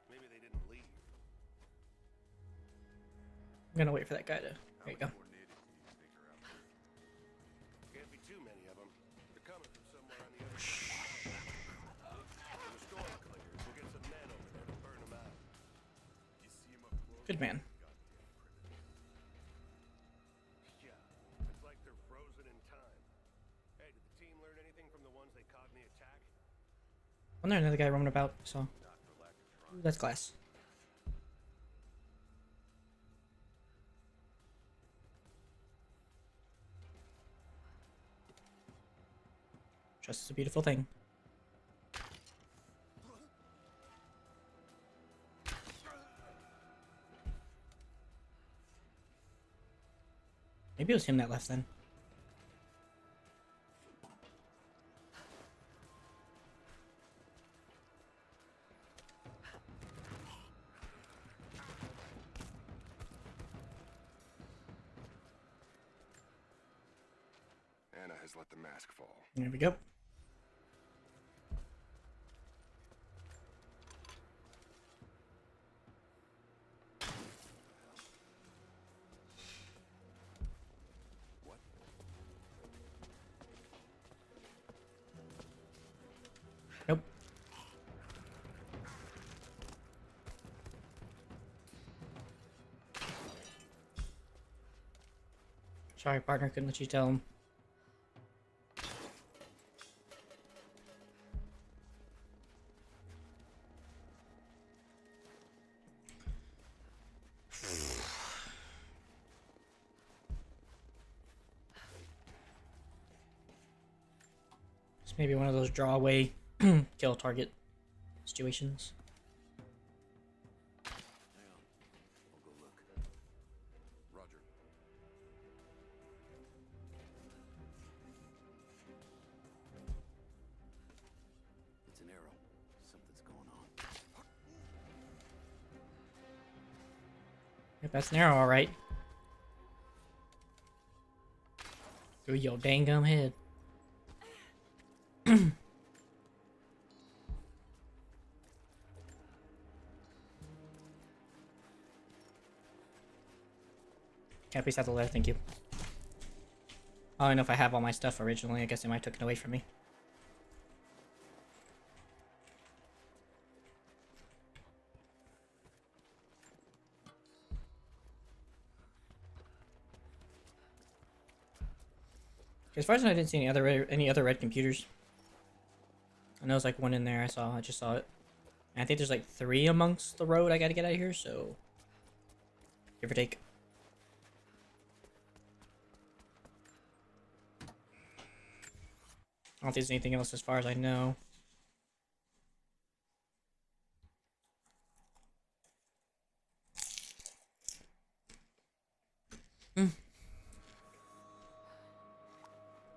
Maybe they didn't leave. I'm gonna wait for that guy to. There you go. More natives do you think are out there? Can't be too many of them. They're coming from somewhere on the other side. When the storm clears, we'll get some men over there to burn them out. You see him up close? Good man. Yeah, it's like they're frozen in time. Hey, did the team learn anything from the ones they caught in the attack? Wasn't there another guy roaming about? So. Ooh, that's glass. Trust is a beautiful thing. Maybe it was him that left then. Anna has let the mask fall. There we go. Nope. Sorry, partner, couldn't let you tell him. It's maybe one of those draw away, kill target situations. Hang on. I'll go look. Roger. It's an arrow. Something's going on. Yep, that's an arrow, alright. Through your dang gum head. Can't please have the letter, thank you. I don't know if I have all my stuff originally. I guess they might have taken it away from me. As far as I know, I didn't see any other red computers. I know there's like one in there. I just saw it. And I think there's like 3 amongst the road I gotta get out of here, so give or take. I don't think there's anything else as far as I know.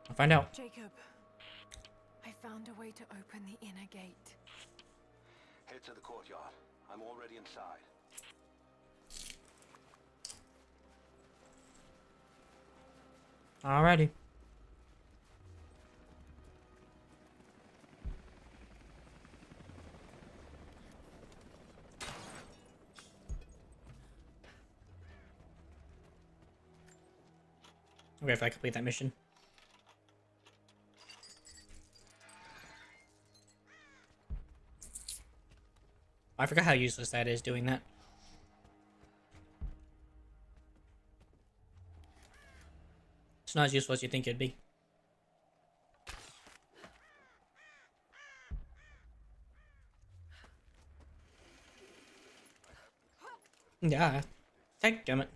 I'll find out. Jacob, I found a way to open the inner gate. Head to the courtyard. I'm already inside. Alrighty. Okay, if I complete that mission. I forgot how useless that is doing that. It's not as useful as you think it'd be. Yeah. Damn it.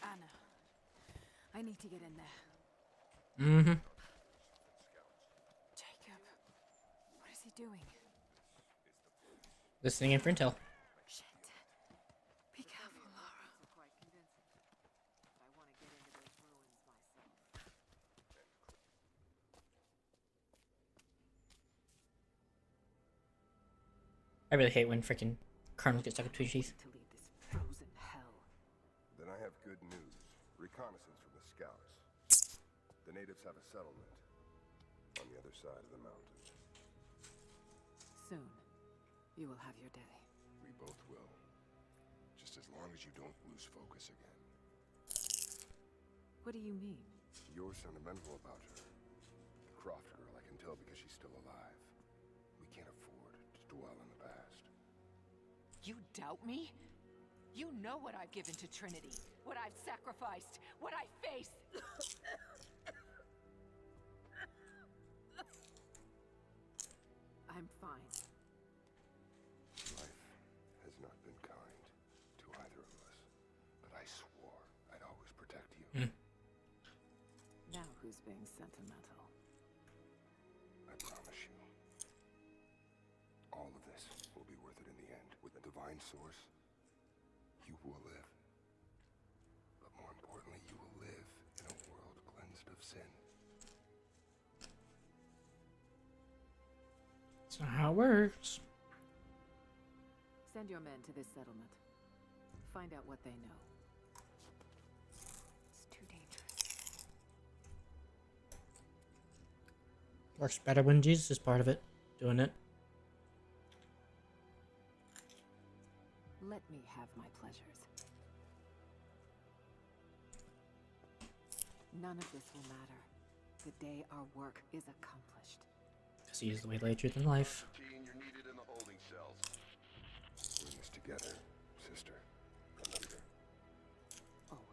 Anna, I need to get in there. Mm-hmm. Jacob, what is he doing? Listening in for intel. Shit. Be careful, Lara. Quite convincing. I want to get into those ruins myself. I really hate when freaking kernels get stuck between teeth. To leave this frozen hell. Then I have good news. Reconnaissance from the scouts. The natives have a settlement on the other side of the mountains. Soon, you will have your day. We both will. Just as long as you don't lose focus again. What do you mean? You're sentimental about her. The Croft girl, I can tell because she's still alive. We can't afford to dwell in the past. You doubt me? You know what I've given to Trinity, what I've sacrificed, what I face. I'm fine. Life has not been kind to either of us, but I swore I'd always protect you. Now who's being sentimental? I promise you. All of this will be worth it in the end. With the divine source, you will live. But more importantly, you will live in a world cleansed of sin. That's not how it works. Send your men to this settlement. Find out what they know. Works better when Jesus is part of it, doing it. Let me have my pleasures. None of this will matter the day our work is accomplished. Because he is the way, lay, truth, and life. You're needed in the holding cells. We're in this together, sister. Remember. Always.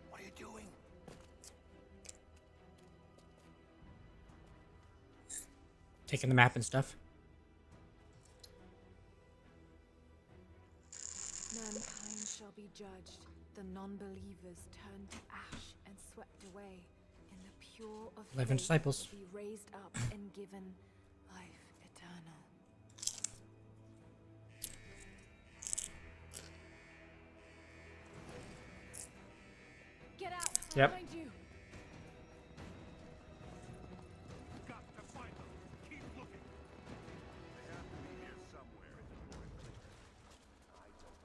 What are you doing? Taking the map and stuff. Mankind shall be judged, the non-believers turned to ash and swept away, and the pure of 11 faith disciples. will be raised up and given life eternal. Get out! Yep. Behind you!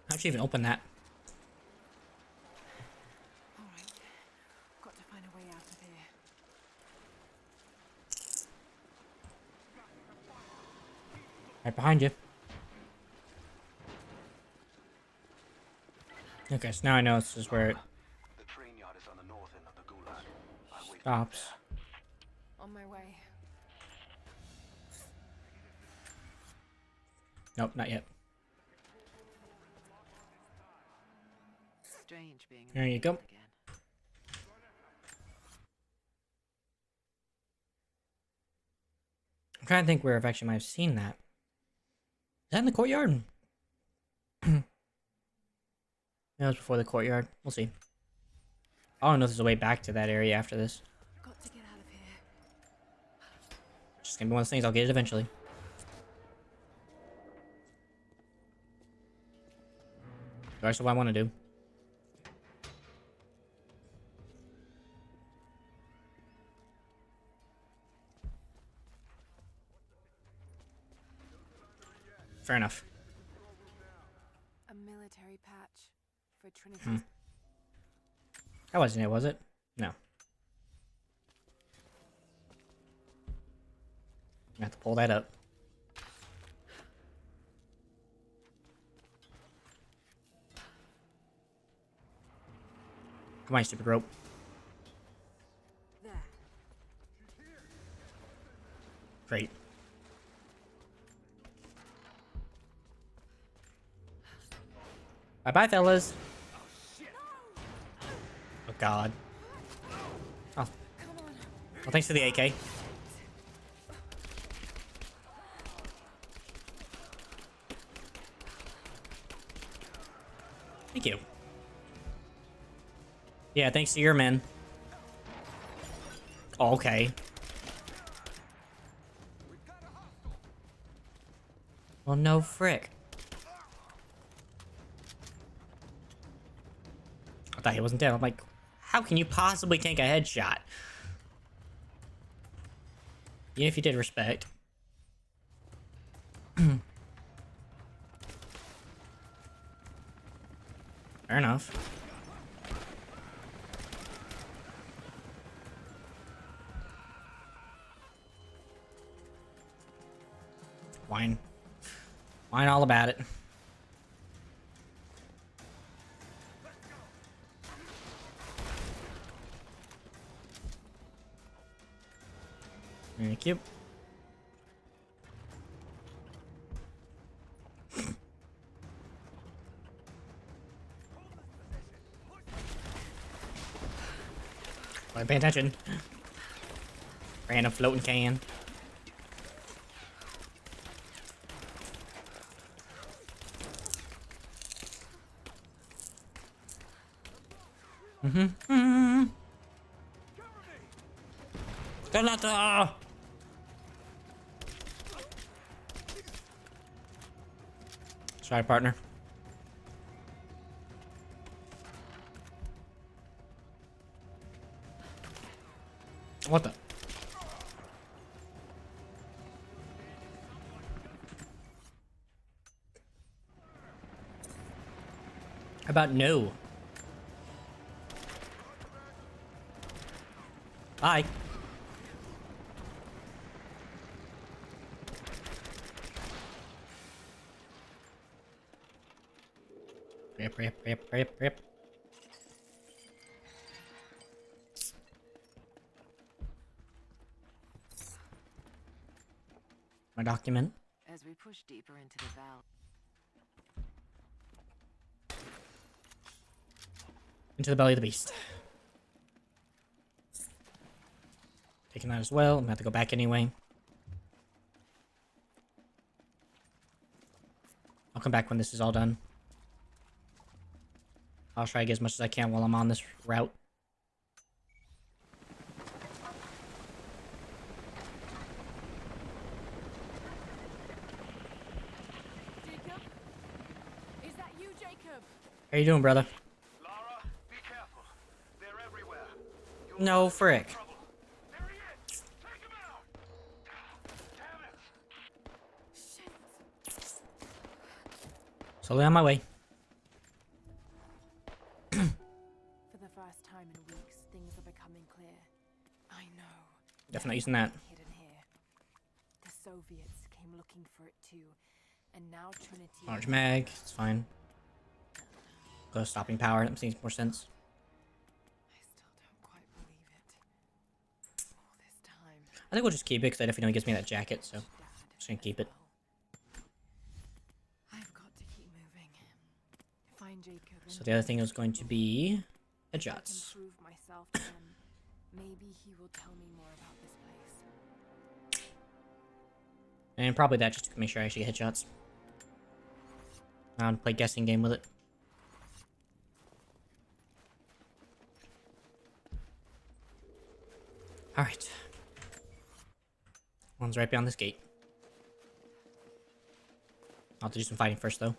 How'd you even open that? Alright. Got to find a way out of here. Right behind you. Okay, so now I know this is where it The train yard is on the north end of the gulag. I'll wait stops. On my way. Nope, not yet. Strange being There you go. again. I'm trying to think where I've actually might have seen that. Is that in the courtyard? That was before the courtyard. We'll see. I don't know if there's a way back to that area after this. Got to get out of here. Just gonna be one of those things. I'll get it eventually. That's what I want to do. Fair enough. A military patch for Trinity. That wasn't it, was it? No. I have to pull that up. Come on, stupid rope. There. Great. Bye-bye, fellas. Oh, God. Oh. Well, thanks for the AK. Thank you. Yeah, thanks to your men. Oh, okay. Well, no frick. I thought he wasn't dead. I'm like, how can you possibly take a headshot? Even if you did respect. Fair enough. Whine. Whine all about it. Thank you. Like, pay attention. Random floating can. Granata! Sorry, partner. What the? about no? Bye. Rip. My document. As we push deeper into the valley. Into the belly of the beast. Taking that as well. I'm gonna have to go back anyway. I'll come back when this is all done. I'll try to get as much as I can while I'm on this route. Jacob? Is that you, Jacob? How you doing, brother? Lara, be careful. They're everywhere. No, frick. There he is. Take him out. Damn it. Shit. Slowly on my way. For the first time in weeks, things are becoming clear. I know. Definitely using that. Hidden here. The Soviets came looking for it too, and now Trinity. Large mag. It's fine. Go stopping power. That makes more sense. I still don't quite believe it. All this time. I think we'll just keep it because I definitely know it gives me that jacket, so just gonna keep it. I've got to keep moving. Find Jacob. So the other thing is going to be If I can headshots. prove myself to him, maybe he will tell me more about this place. And probably that just to make sure I actually get headshots. I'll play guessing game with it. Alright. One's right beyond this gate. I'll have to do some fighting first, though.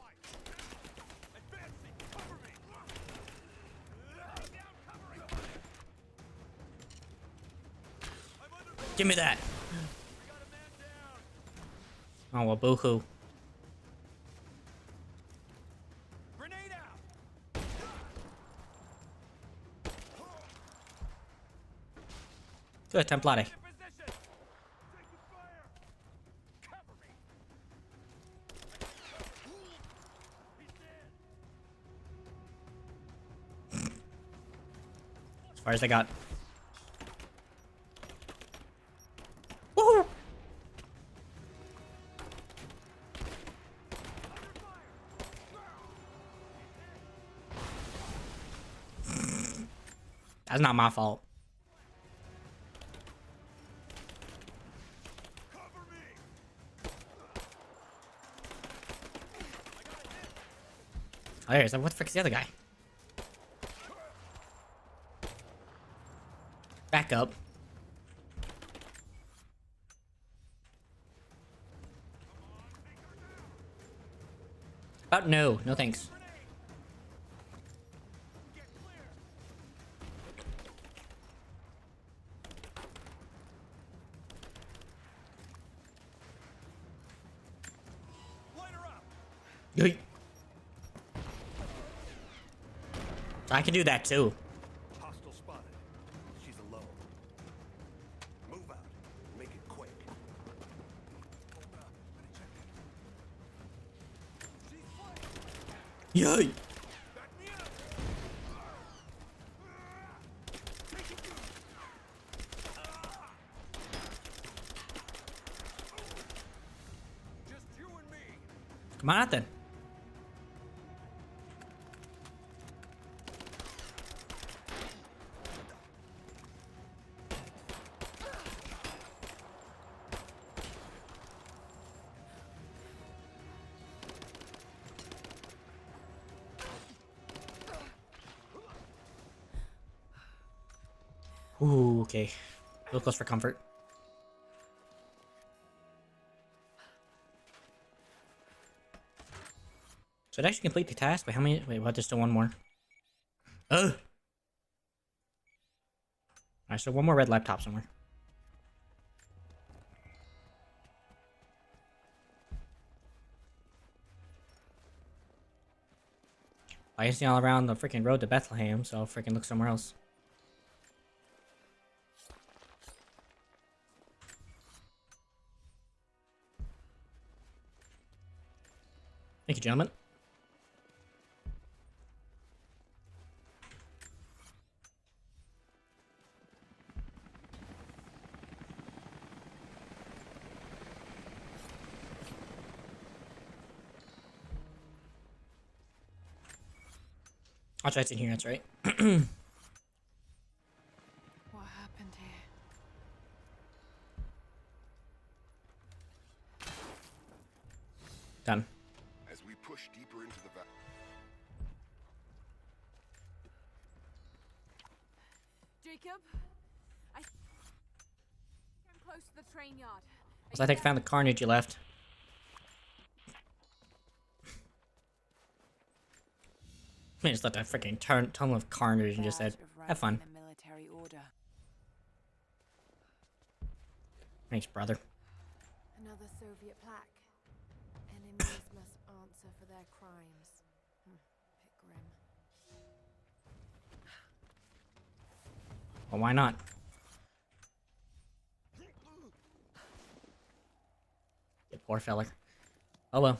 Give me that! Oh, well, boo-hoo. Good, Template. As far as I got. Woohoo! That's not my fault. Oh, there's what the frick is the other guy? Back up. About no thanks. Yoink. I can do that too. Hostile spotted. She's alone. Move out. Make it quick. Yay! Come on out then. Ooh, okay. A little close for comfort. So it actually complete the task? Wait, how many? Wait, what? There's still one more. Ugh! Alright, so one more red laptop somewhere. I can see all around the freaking road to Bethlehem, so I'll freaking look somewhere else. Thank you, gentlemen. I'll try it's in here, that's right. What happened here? Done. As we push deeper into the Jacob? I'm close to the train yard. So I think I found the carnage you left. I just left that freaking ton of carnage and just said, have fun. Military order. Thanks, brother. Another Soviet plaque. Enemies must answer for their crimes. Bit grim. Well, why not? You poor fella. Oh well.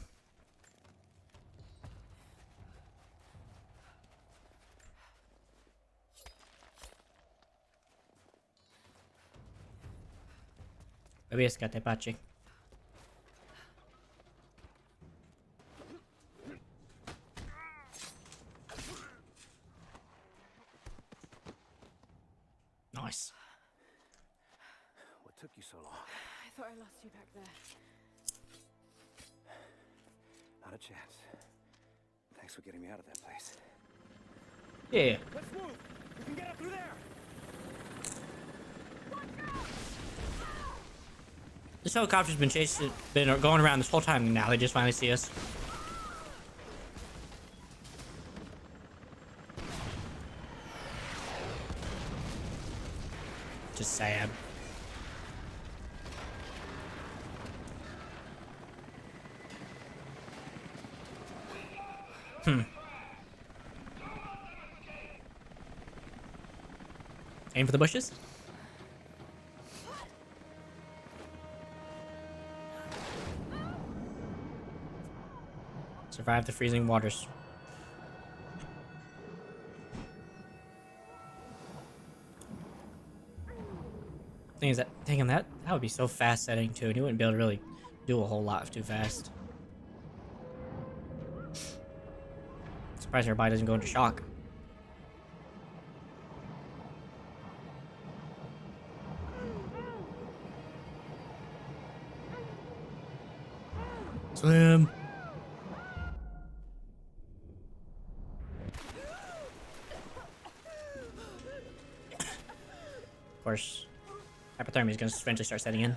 Riesca te pace. Nice. What took you so long? I thought I lost you back there. Not a chance. Thanks for getting me out of that place. Yeah. Let's move! We can get up through there! This helicopter's been going around this whole time, and now they just finally see us. Just sad. Aim for the bushes. Survive the freezing waters. Thing is that, damn, that would be so fast setting too, and you wouldn't be able to really do a whole lot too fast. Surprised everybody doesn't go into shock. Slim. Of course, hypothermia is going to eventually start setting in.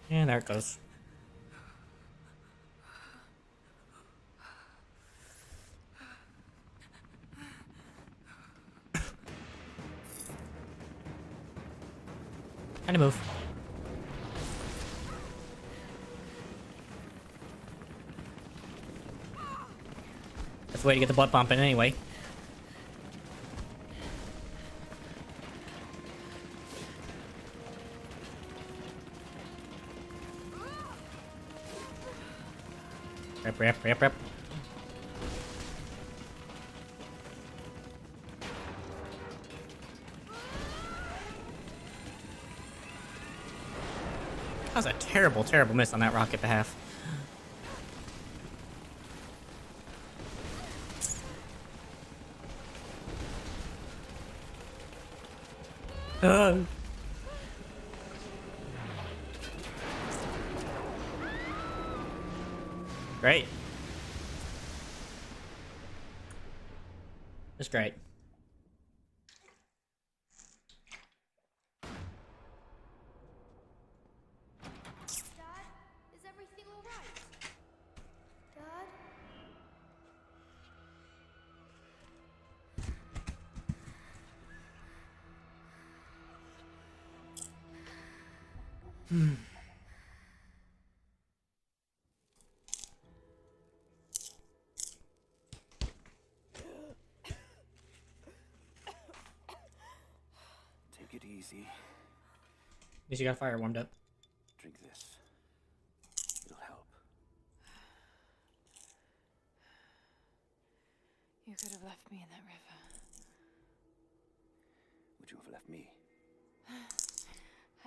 And there it goes. Time to move. That's the way to get the blood pumping anyway. Rip. That was a terrible miss on that rocket behalf. Great. That's great. Dad, is everything all right? Dad? Take it easy. At least you got fire warmed up. Drink this. It'll help. You could have left me in that river. Would you have left me?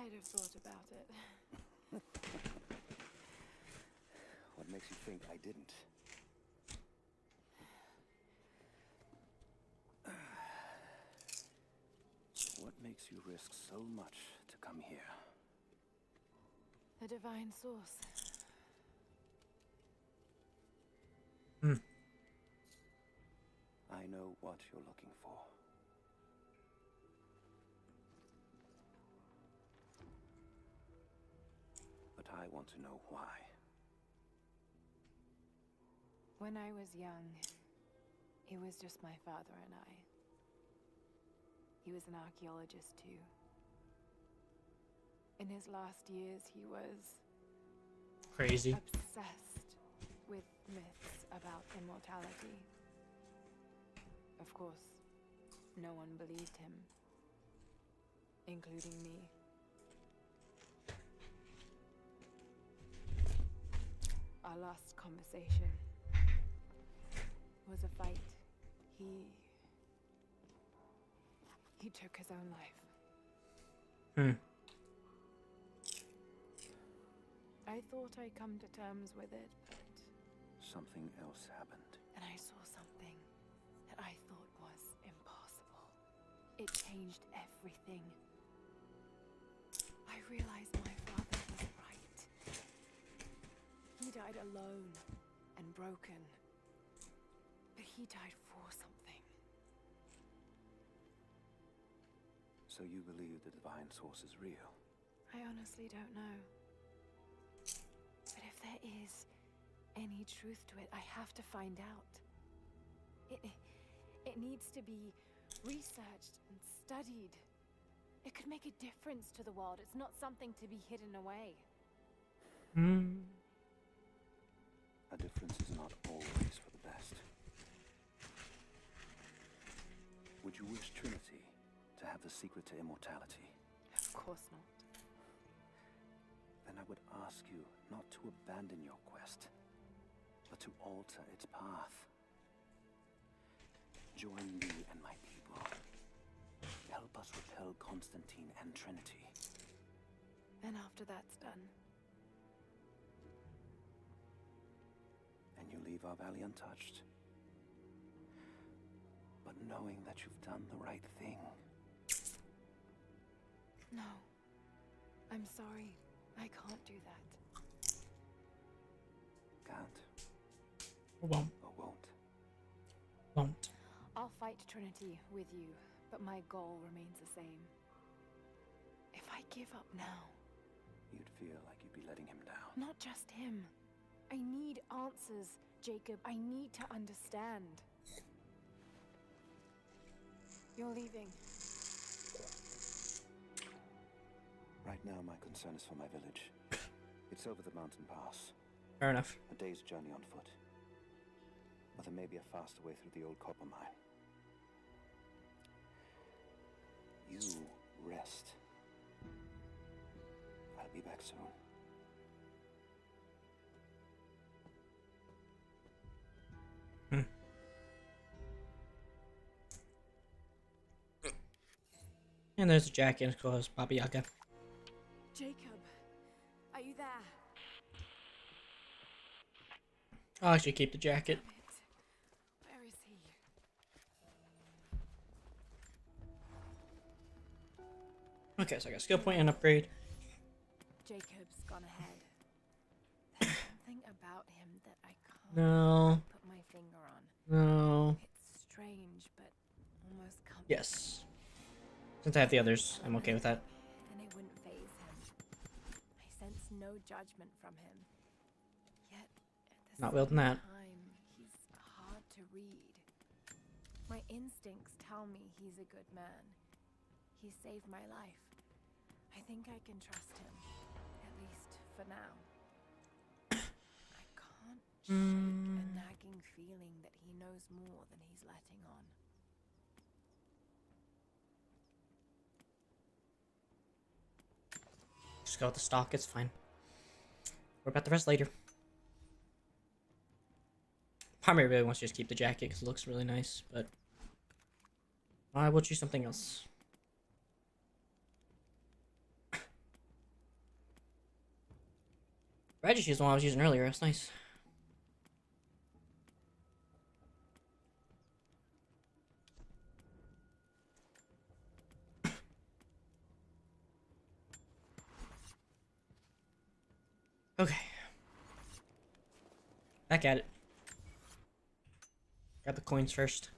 I'd have thought about it. What makes you think I didn't? What makes you risk so much to come here? The divine source. I know what you're looking for. But I want to know why. When I was young, it was just my father and I. He was an archaeologist too. In his last years, he was Crazy. obsessed with myths about immortality. Of course, no one believed him, including me. Our last conversation was a fight. He took his own life. I thought I'd come to terms with it, but Something else happened. then I saw something that I thought was impossible. It changed everything. I realized my father was right. He died alone and broken, but he died for something. So you believe the divine source is real? I honestly don't know. But if there is any truth to it, I have to find out. It needs to be researched and studied. It could make a difference to the world. It's not something to be hidden away. A difference is not always for the best. Would you wish Trinity to have the secret to immortality? Of course not. Then I would ask you not to abandon your quest, but to alter its path. Join me and my people. Help us repel Constantine and Trinity. And after that's done, And you leave our valley untouched. But knowing that you've done the right thing. no. I'm sorry. I can't do that. Can't Won't. or won't. Won't. I'll fight Trinity with you, but my goal remains the same. If I give up now, You'd feel like you'd be letting him down. not just him. I need answers, Jacob. I need to understand. You're leaving. Right now, my concern is for my village. It's over the mountain pass. Fair enough. A day's journey on foot. But there may be a faster way through the old copper mine. You rest. I'll be back soon. And there's a jacket, of course, Baba Yaga. Jacob, are you there? I'll actually keep the jacket. Where is he? Okay, so I got skill point and upgrade. Jacob's gone ahead. There's something about him that I can't No. put my finger on. No. It's strange, but almost comforting. Yes. Since I have the others, I'm okay with that. And it wouldn't faze him. I sense no judgment from him. Yet, at the Not same wielding that. time, he's hard to read. My instincts tell me he's a good man. He saved my life. I think I can trust him. for now. I can't shake a nagging feeling that he knows more than he's letting on. Just go with the stock, it's fine. Worry about the rest later. Primary really wants to just keep the jacket because it looks really nice, but I will choose something else. I just used the one I was using earlier, that's nice. Okay. Back at it. Grab the coins first.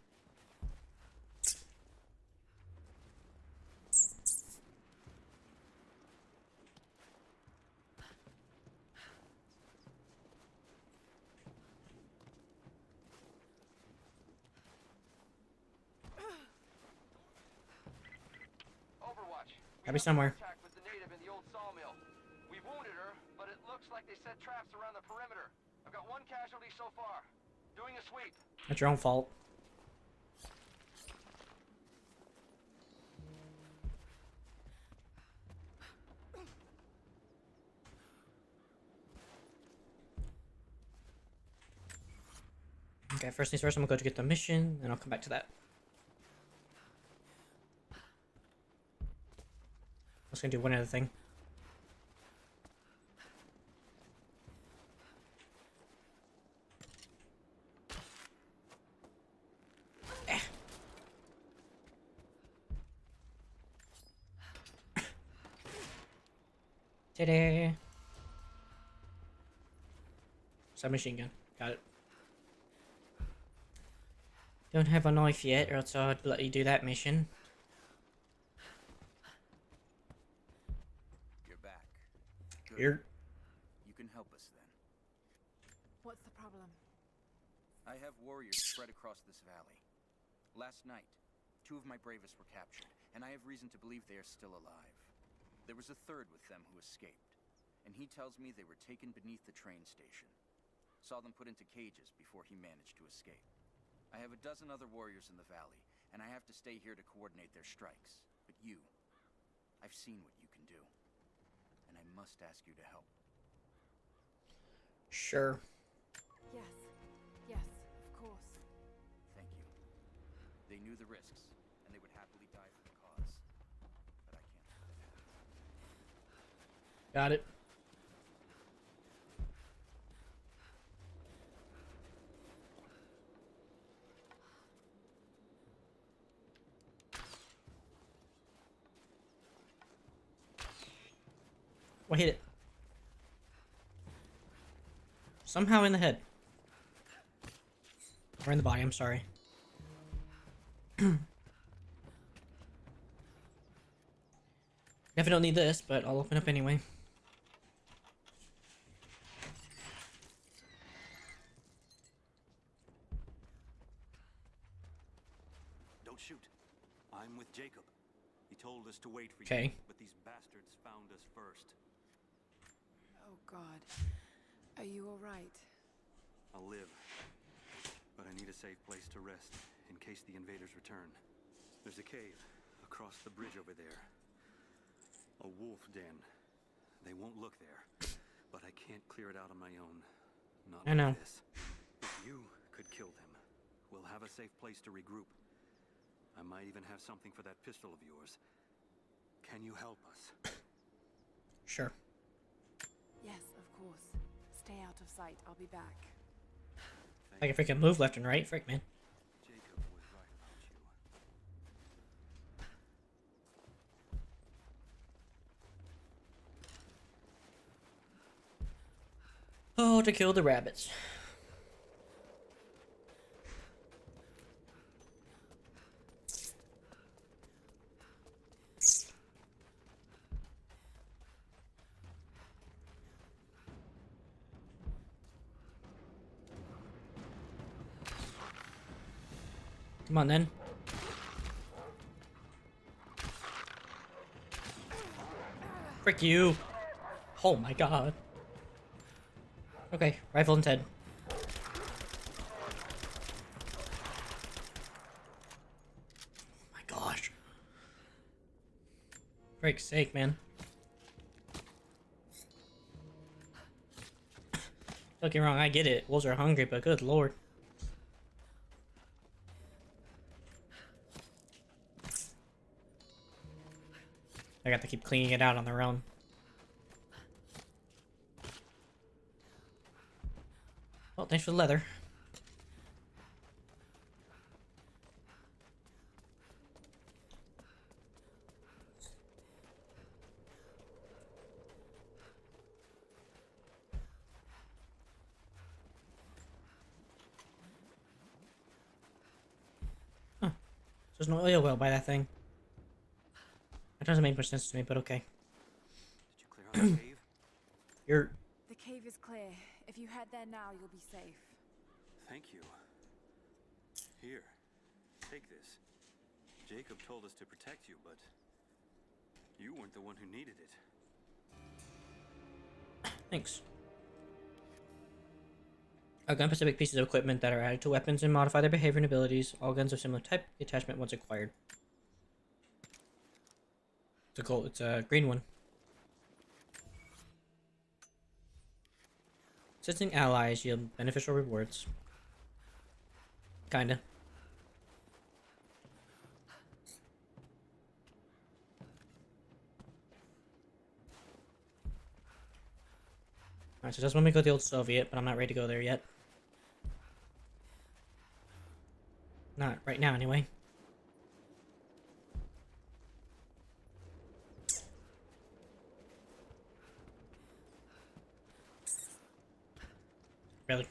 Overwatch. Gotta be somewhere. Contact with the native in the old sawmill. We wounded her, but it looks like they set traps around the perimeter. I've got one casualty so far. Doing a sweep. That's your own fault. Okay, first things first, I'm gonna go to get the mission, and I'll come back to that. I was gonna do one other thing. Ta-da! Submachine gun. Got it. Don't have a knife yet, or else I'd let you do that mission. You're back. Good. Here. You can help us then. What's the problem? I have warriors spread across this valley. Last night, 2 of my bravest were captured, and I have reason to believe they are still alive. There was a third with them who escaped, and he tells me they were taken beneath the train station. Saw them put into cages before he managed to escape. I have a dozen other warriors in the valley, and I have to stay here to coordinate their strikes. But you, I've seen what you can do, and I must ask you to help. Sure. Yes. Yes, of course. Thank you. They knew the risks, and they would happily die for the cause. But I can't let that happen. Got it. Well, hit it. Somehow in the head. Or in the body, I'm sorry. Definitely don't need this, but I'll open up anyway. Don't shoot. I'm with Jacob. He told us to wait for you, but these bastards found us first. Oh God. Are you alright? I'll live, but I need a safe place to rest in case the invaders return. There's a cave across the bridge over there. A wolf den. They won't look there, but I can't clear it out on my own. Not I know. like this. If you could kill them, we'll have a safe place to regroup. I might even have something for that pistol of yours. Can you help us? Sure. Yes, of course. Stay out of sight. I'll be back. I can freaking move left and right. Frick, man. Jacob was right about you. Oh, to kill the rabbits. Come on, then. Frick you. Oh my God. Okay, rifle and Ted. Oh my gosh. For Frake's sake, man. Don't get me wrong, I get it. Wolves are hungry, but good lord. I got to keep cleaning it out on their own. Well, thanks for the leather. Huh. There's no oil well by that thing. That doesn't make much sense to me, but okay. Did you clear out the cave? You're... The cave is clear. If you head there now, you'll be safe. Thank you. Here, take this. Jacob told us to protect you, but you weren't the one who needed it. Thanks. A gun-specific pieces of equipment that are added to weapons and modify their behavior and abilities. All guns of similar type. The attachment once acquired. It's a gold. It's a green one. Assisting allies yield beneficial rewards. Kinda. Alright, so just want me to go to the old Soviet, but I'm not ready to go there yet. Not right now, anyway. Really?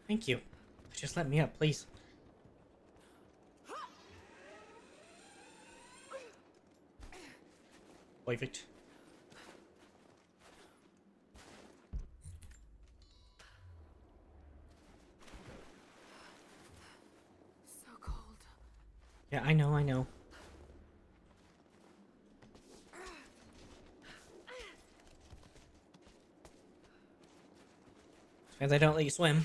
Thank you. Just let me up, please. Perfect. So cold. Yeah, I know, I know. Because I don't let you swim.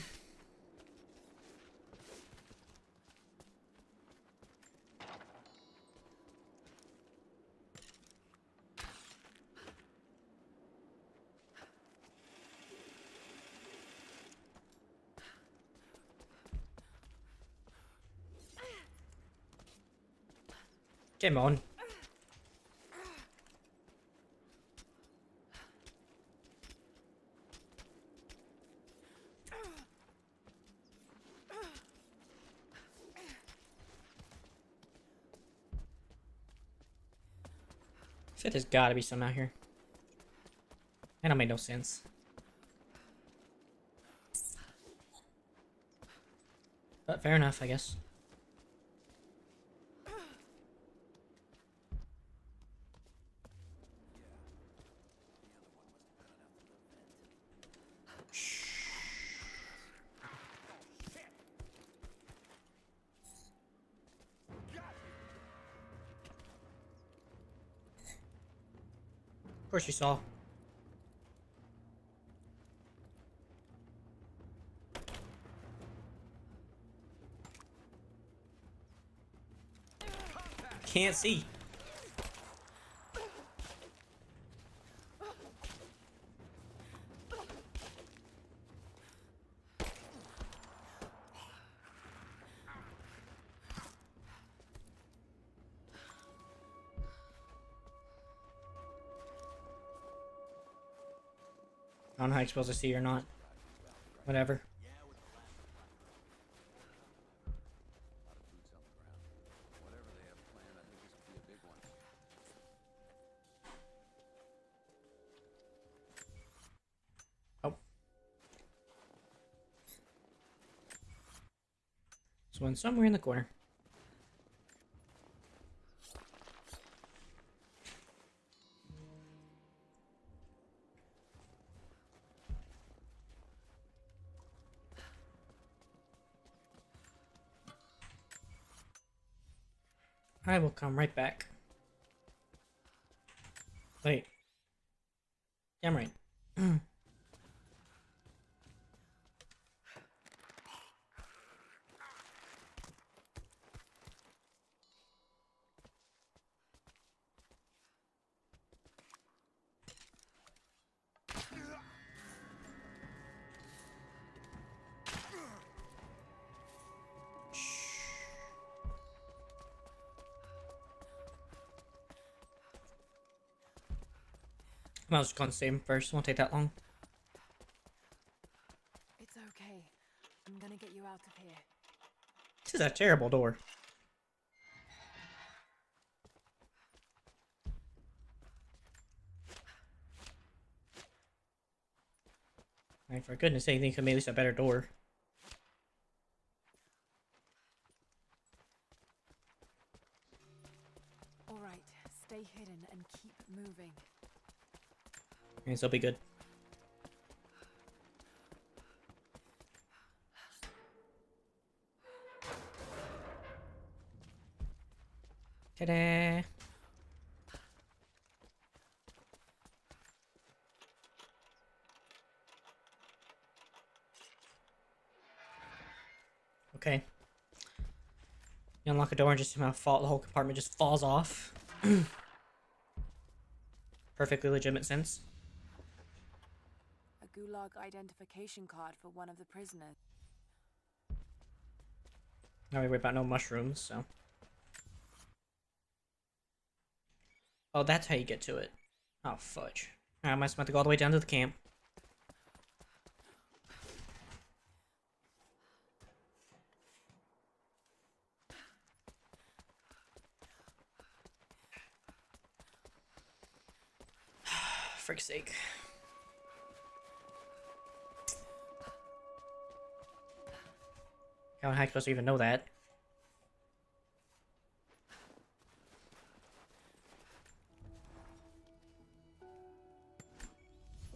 Come on. Said there's gotta be some out here. That don't make no sense. But fair enough, I guess. Of course you saw. Can't see. I don't know how you're supposed to see or not. Whatever. Oh. There's one somewhere in the corner. I will come right back. Wait. Damn right. I was just gonna save him first. It won't take that long. It's okay. I'm gonna get you out of here. This is a terrible door. I mean, for goodness sake, they could make at least a better door. All right, stay hidden and keep moving. And so be good. Ta-da! Okay. You unlock a door and just somehow fall. The whole compartment just falls off. Perfectly legitimate sense. A gulag identification card for one of the prisoners. Not really worried about no mushrooms, so. Oh, that's how you get to it. Oh, fudge. I must have to go all the way down to the camp. Frick's sake. How am I supposed to even know that?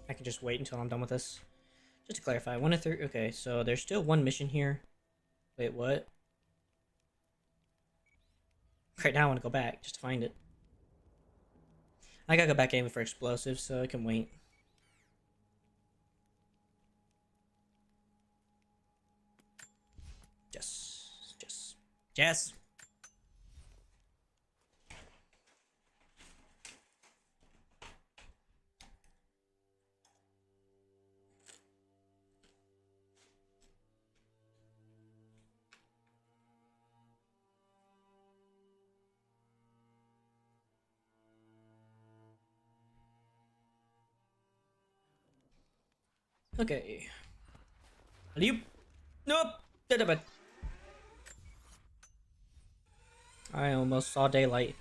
I can just wait until I'm done with this. Just to clarify, 1 to 3. Okay, so there's still one mission here. Wait, what? Right now I want to go back just to find it. I gotta go back aiming for explosives, so I can wait. Yes. Okay. Leap. Nope. Did I almost saw daylight.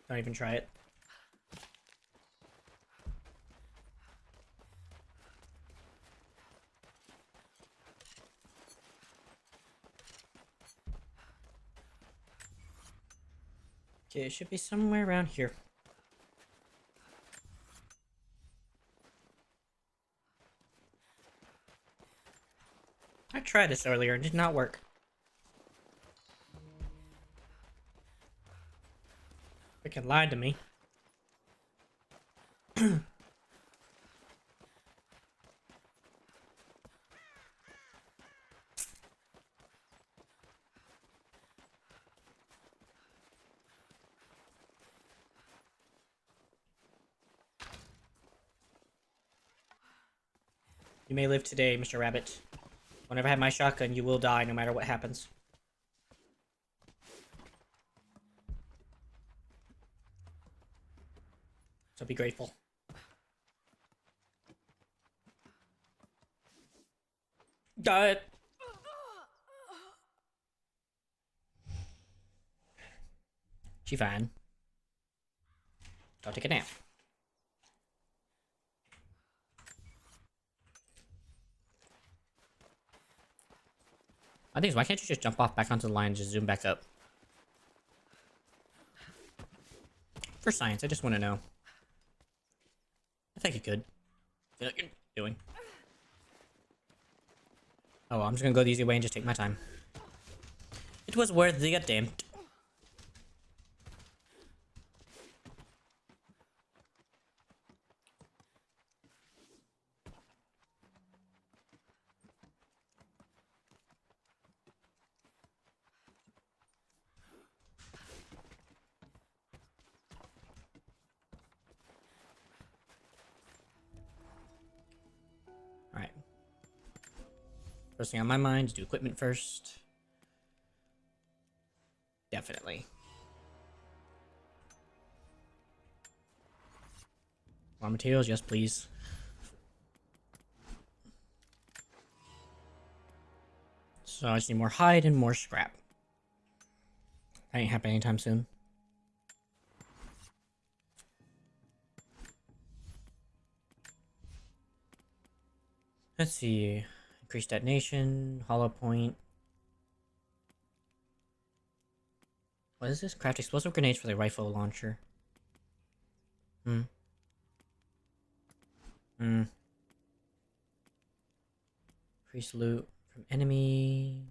Don't even try it. Okay, it should be somewhere around here. I tried this earlier, it did not work. Freaking lied to me. You may live today, Mr. Rabbit. Whenever I have my shotgun, you will die no matter what happens. So be grateful. Got it. She fine. Go take a nap. I think, why can't you just jump off back onto the line and just zoom back up? For science, I just want to know. I think you could. You know what you're doing. Oh, well, I'm just gonna go the easy way and just take my time. was worth the attempt. Alright. First thing on my mind is do equipment first. Definitely. Raw materials, yes please. So I just need more hide and more scrap. That ain't happening anytime soon. Let's see. Increase detonation, hollow point. What is this? Craft explosive grenades for the rifle launcher. Increase loot from enemy.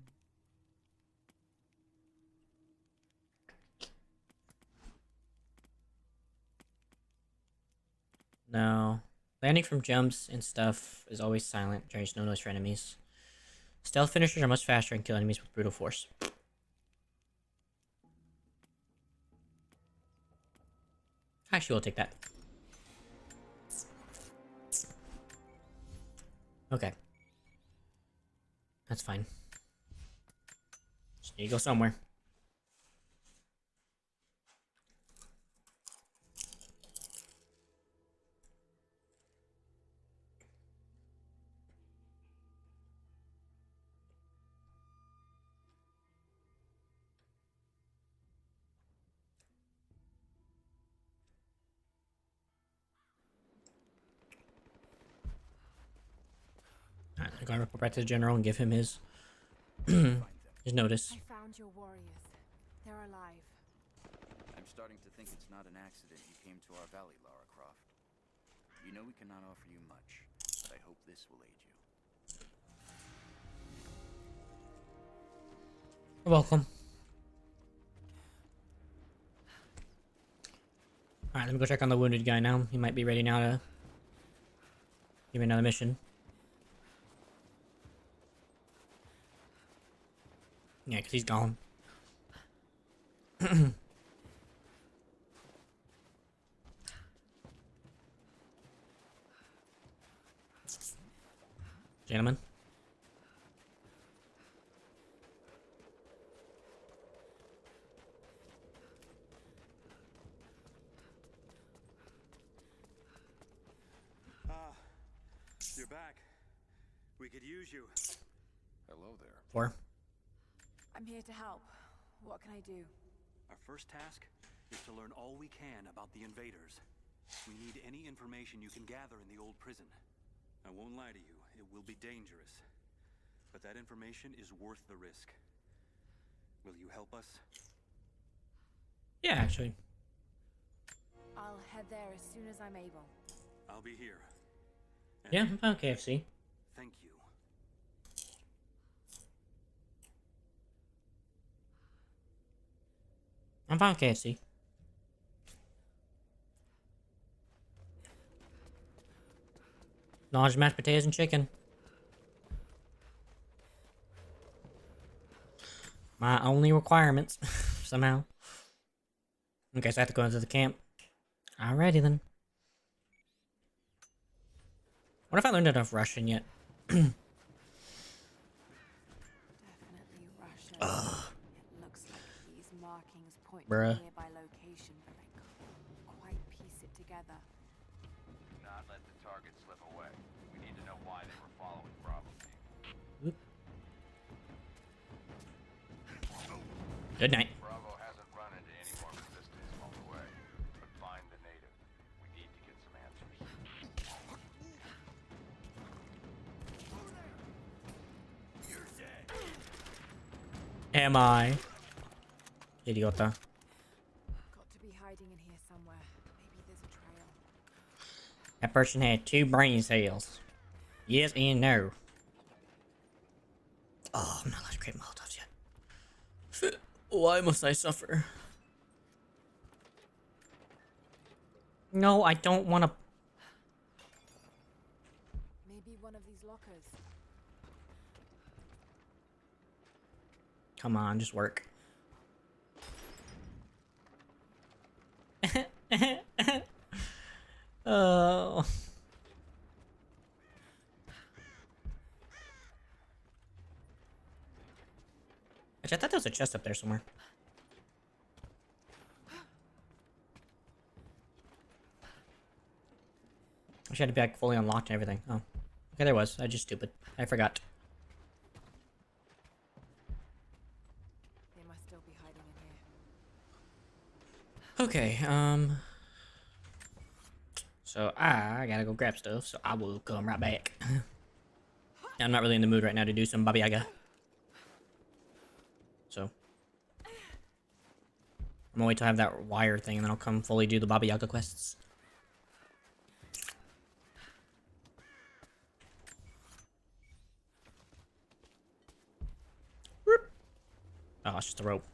No. Landing from jumps and stuff is always silent, generates no noise for enemies. Stealth finishers are much faster and kill enemies with brutal force. Actually, we'll take that. Okay. That's fine. Just need to go somewhere. Alright, I'm gonna report back to the general and give him his his notice. I found your warriors. They're alive. I'm starting to think it's not an accident you came to our valley, Lara Croft. You know we cannot offer you much, but I hope this will aid you. You're welcome. Alright, let me go check on the wounded guy now. He might be ready now to give me another mission. Yeah, because he's gone. Gentlemen. You're back. We could use you. Hello there. 4. I'm here to help. What can I do? Our first task is to learn all we can about the invaders. We need any information you can gather in the old prison. I won't lie to you, it will be dangerous. But that information is worth the risk. Will you help us? Yeah, actually. I'll head there as soon as I'm able. I'll be here. And Yeah, I'm fine with KFC. thank you. I'm fine with KFC. Large mashed potatoes and chicken. My only requirements, somehow. Okay, so I have to go into the camp. Alrighty then. What if I learned enough Russian yet? Definitely Russia. It looks like these markings point to a Bruh. nearby location, but I can't quite piece it together. Do not let the target slip away. We need to know why they were following Bravo team. Good night. Bravo hasn't run into any more resistance along the way. But find the native. We need to get some answers. Am I? Idiota. Got to be hiding in here somewhere. Maybe there's a trail. That person had 2 brain cells. Yes and no. Oh, I'm not allowed to create Molotovs yet. Why must I suffer? No, I don't want to. Maybe one of these lockers. Come on, just work. Oh. Actually, I thought there was a chest up there somewhere. I should have to be like fully unlocked and everything. Oh. Okay, there was. I just stupid. I forgot. They must still be hiding in here. Okay, so I gotta go grab stuff, so I will come right back. I'm not really in the mood right now to do some Baba Yaga. So I'm gonna wait till I have that wire thing and then I'll come fully do the Baba Yaga quests. Whoop. Oh, it's just a rope.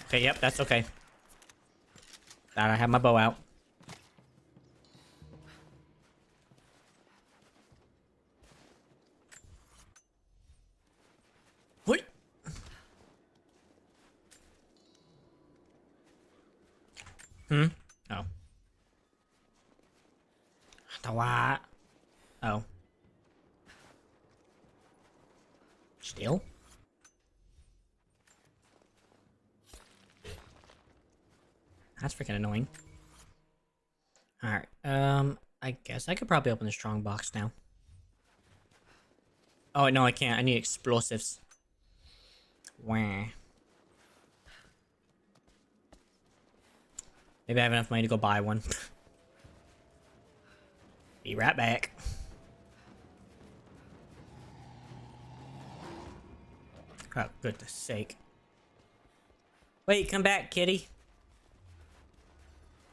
Okay, yep, that's okay. That I have my bow out. Wait. Hmm? Oh. The what? Oh. Still? That's freaking annoying. Alright, I guess I could probably open the strong box now. Oh, no, I can't. I need explosives. Wah. Maybe I have enough money to go buy one. Be right back. Oh, goodness sake. Wait, come back, kitty.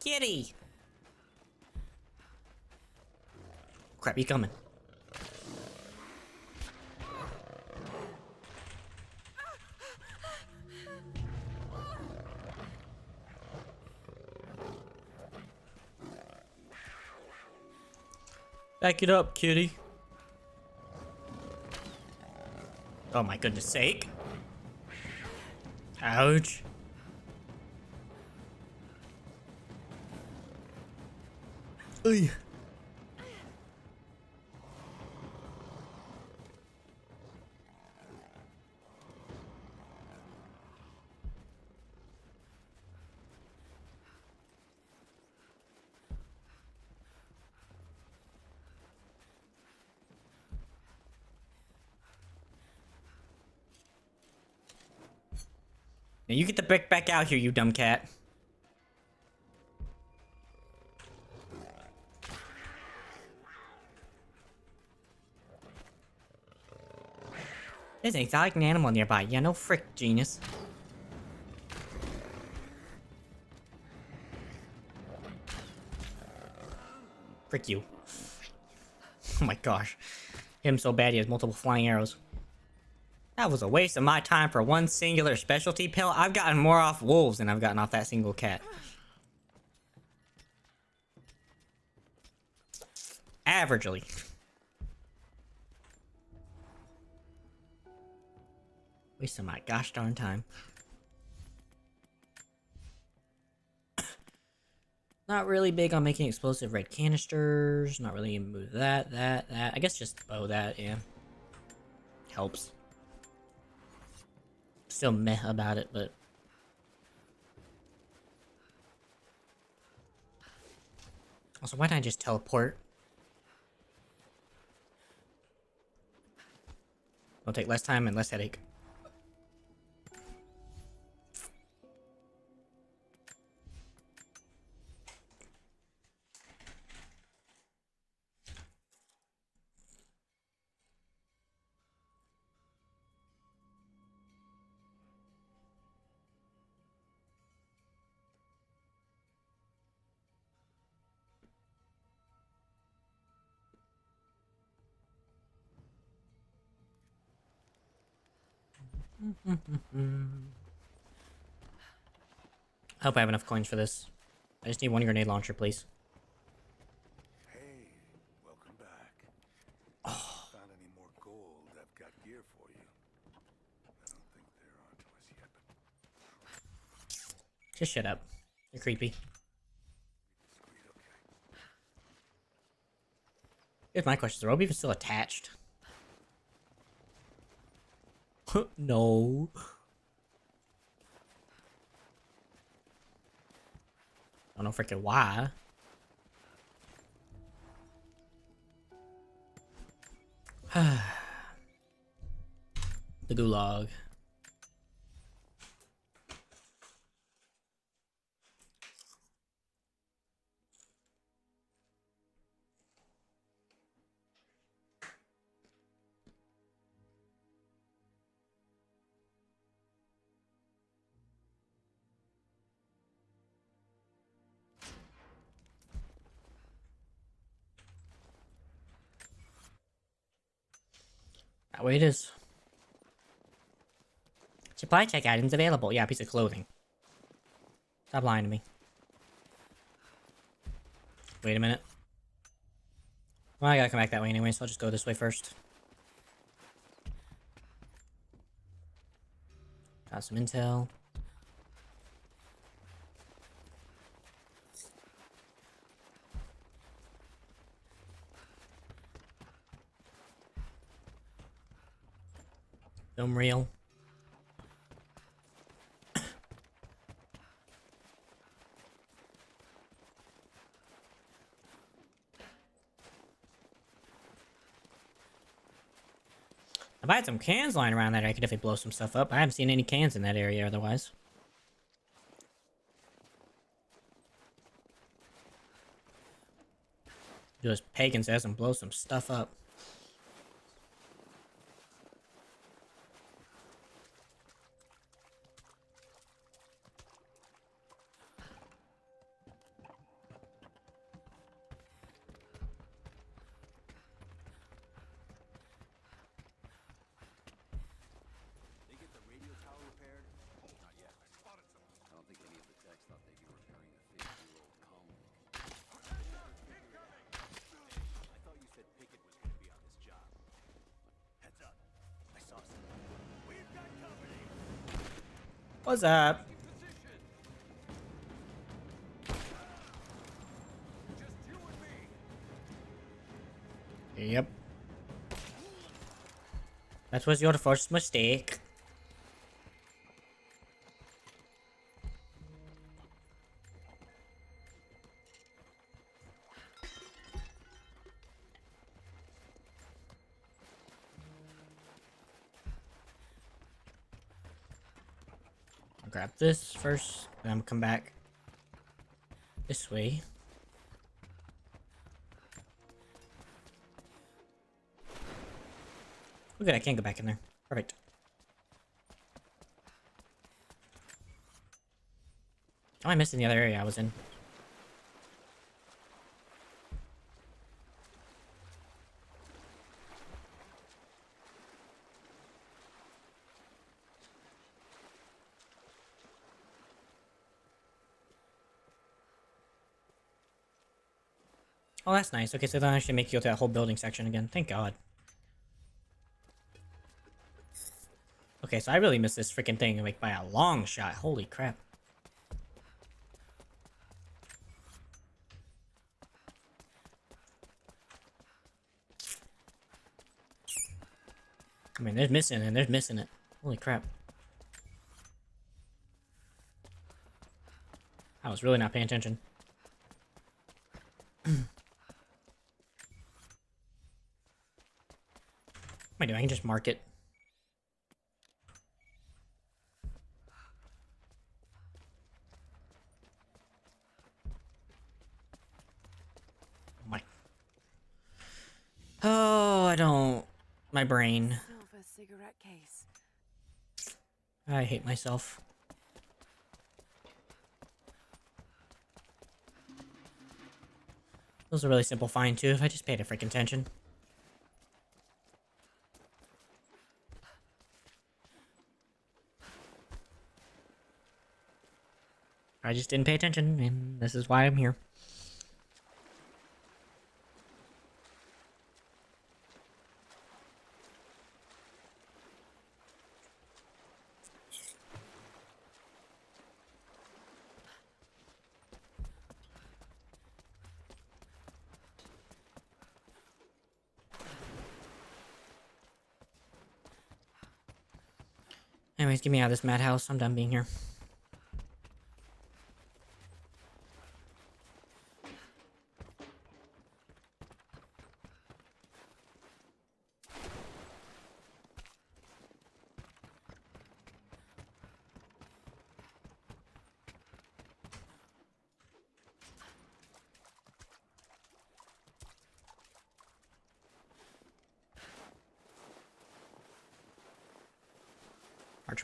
Kitty! Crap, you coming? Back it up, kitty. Oh my goodness sake. Ouch. Oy. Now you get the brick back out here, you dumb cat. There's an exotic animal nearby. Yeah, no frick, genius. Frick you. Oh my gosh. Hit him so bad he has multiple flying arrows. That was a waste of my time for one singular specialty pill. I've gotten more off wolves than I've gotten off that single cat. Averagely. Waste of my gosh darn time. Not really big on making explosive red canisters. Not really in the mood for that. I guess just that, yeah. Helps. Still meh about it, but... Also, why didn't I just teleport? It'll take less time and less headache. I hope I have enough coins for this. I just need one grenade launcher, please. Hey, welcome back. Oh. Found any more gold? I've got gear for you. I don't think they're onto us yet, but Just shut up. You're creepy. discreet, okay? Here's my question. Is the rope even still attached? No. I don't know freaking why. The gulag. That way it is. Supply check items available. Yeah, piece of clothing. Stop lying to me. Wait a minute. Well, I gotta come back that way anyway, so I'll just go this way first. Got some intel. Film reel. If I had some cans lying around that, I could definitely blow some stuff up. I haven't seen any cans in that area otherwise. Do as Pagan says and blow some stuff up. They get the radio tower repaired? Not yet. I spotted some. I don't think any of the techs thought they'd be repairing a 50-year-old cone. I thought you said Pickett was going to be on this job. Heads up. I saw something. We've got company. What's up? Yep. That was your first mistake. I'll grab this first, then I'm gonna come back this way. Oh, good, I can't go back in there. Perfect. How am I missing the other area I was in? Oh, that's nice. Okay, so then I should make you go to that whole building section again. Thank God. Okay, so I really missed this freaking thing like by a long shot. Holy crap. I mean, there's missing it and there's missing it. Holy crap. I was really not paying attention. What am I doing? I can just mark it. My. Oh, I don't. My brain. Silver cigarette case. I hate myself. Those are really simple find too if I just paid a freaking attention. I just didn't pay attention, and this is why I'm here. Anyways, get me out of this madhouse. I'm done being here.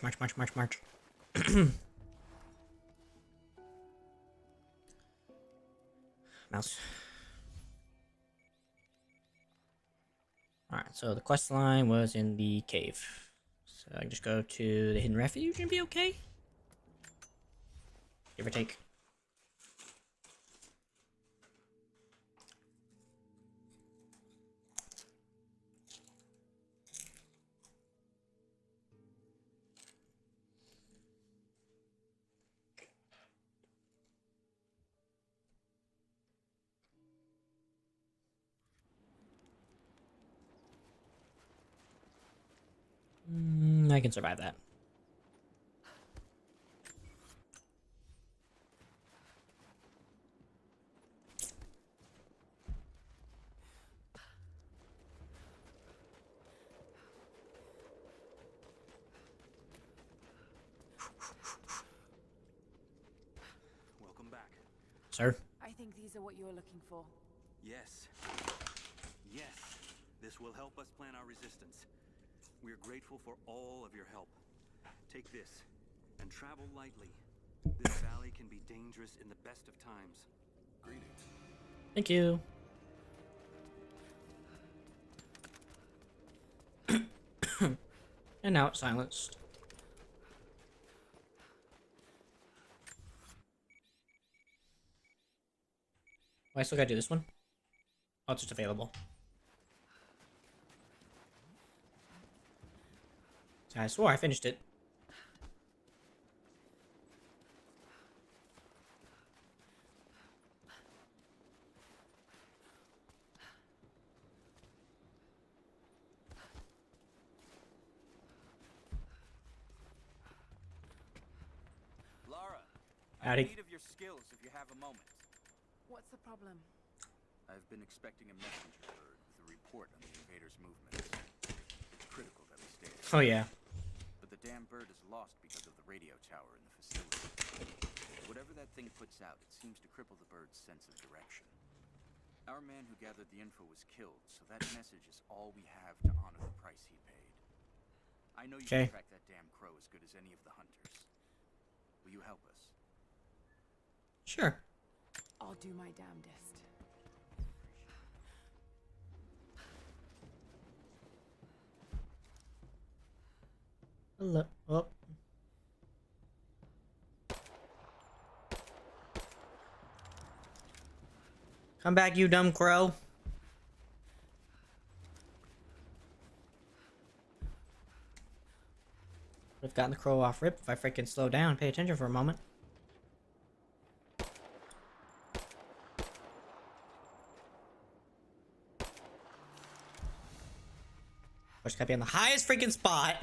March, march, march, march, march. Mouse. Alright, so the quest line was in the cave. So I can just go to the hidden refuge and be okay? Give or take. I can survive that. Welcome back. Sir? I think these are what you're looking for. Yes. Yes. This will help us plan our resistance. We are grateful for all of your help. Take this and travel lightly. This valley can be dangerous in the best of times. Greetings. Thank you. And now it's silenced. Oh, I still gotta do this one? Oh, it's just available. I swore I finished it. Lara, Howdy. I'm in need of your skills if you have a moment. What's the problem? I've been expecting a messenger bird with a report on the invaders' movements. It's critical that we stay there. Oh yeah. But the damn bird is lost because of the radio tower in the facility. Whatever that thing puts out, it seems to cripple the bird's sense of direction. Our man who gathered the info was killed, so that message is all we have to honor the price he paid. I know you can track that damn crow as good as any of the hunters. Will you help us? Sure. I'll do my damnedest. Hello. Oh. Come back, you dumb crow. Would have gotten the crow off rip if I freaking slow down and pay attention for a moment. Just gotta be on the highest freaking spot.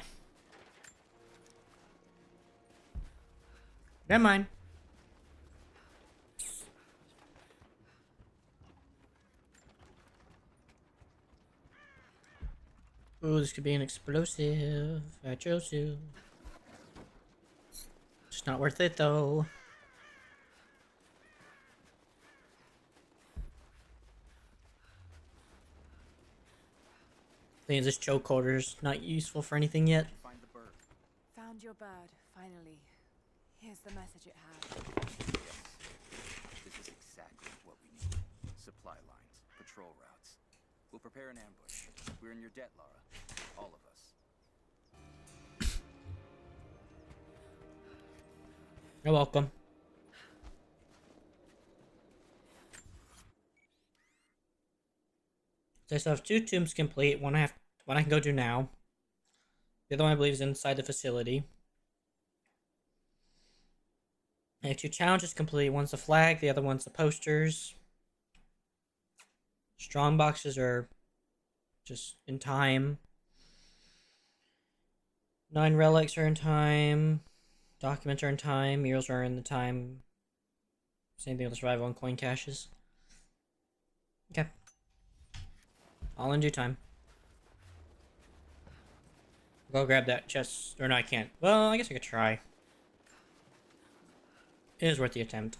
Never mind. Ooh, this could be an explosive. I chose to. It's not worth it though. Thing is, this chokeholder's not useful for anything yet. Find the bird. Found your bird, finally. Here's the message it had. Yes. This is exactly what we need. Supply lines, patrol routes. We'll prepare an ambush. We're in your debt, Lara. All of us. You're welcome. So I still have 2 tombs complete. One I can go do now. The other one I believe is inside the facility. I have 2 challenges complete. One's the flag, the other one's the posters. Strong boxes are just in time. 9 relics are in time. Documents are in time. Murals are in the time. Same thing with the survival and coin caches. Okay. All in due time. Go grab that chest. Or no, I can't. Well, I guess I could try. It is worth the attempt.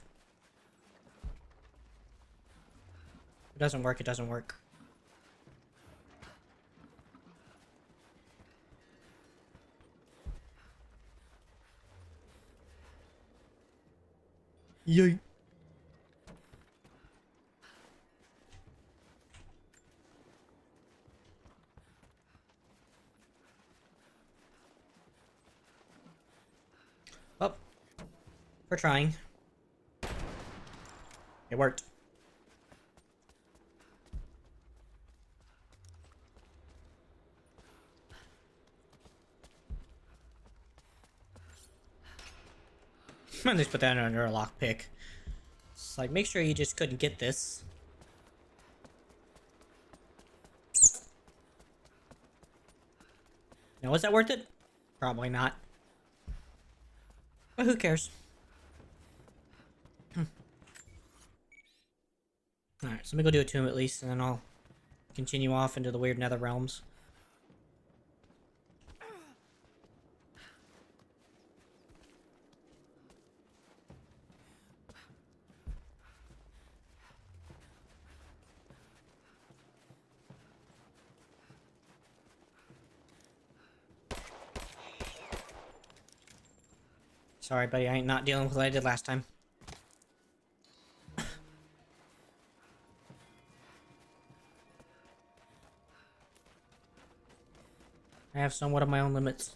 If it doesn't work, it doesn't work. Yay. Well, we're trying. It worked. I'm just put that under a lockpick. It's like, make sure you just couldn't get this. Now, was that worth it? Probably not. But who cares? Alright, so let me go do a tomb at least, and then I'll continue off into the weird nether realms. Sorry, buddy, I ain't not dealing with what I did last time. I have somewhat of my own limits.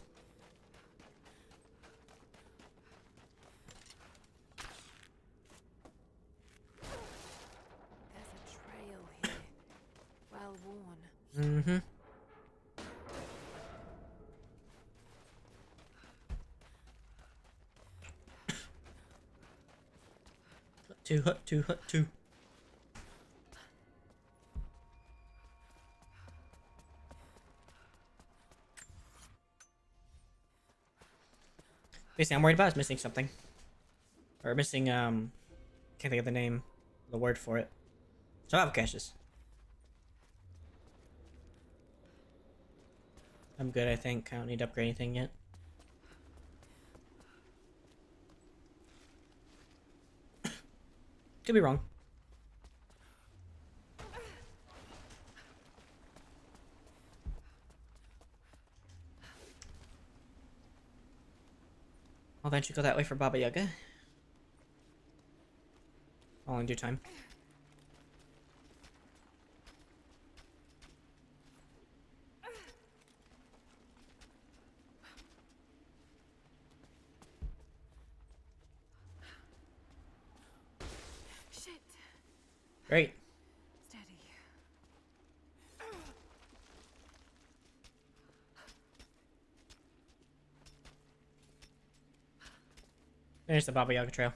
There's a trail here. Well worn. Mm-hmm. Hut two. Basically, I'm worried about is missing something. Or missing, can't think of the name, the word for it. Survival caches. I'm good, I think. I don't need to upgrade anything yet. Could be wrong. I'll eventually go that way for Baba Yaga. All in due time. Shit. Great. Steady. There's the Baba Yaga trail.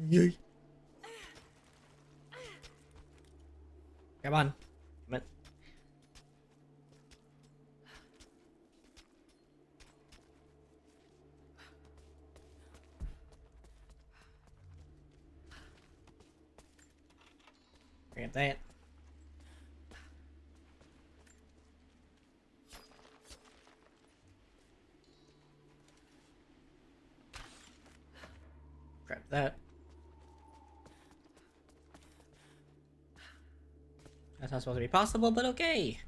Yay. Come on. Come on. Grab that. Grab that. That's not supposed to be possible, but okay.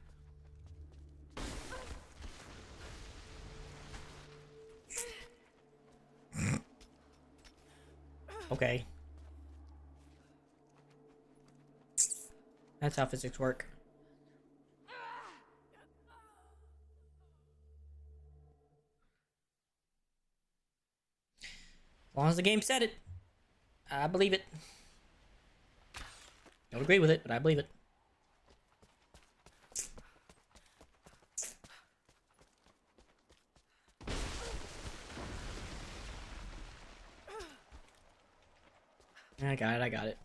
Okay. That's how physics work. As long as the game said it, I believe it. Don't agree with it, but I believe it. I got it, I got it.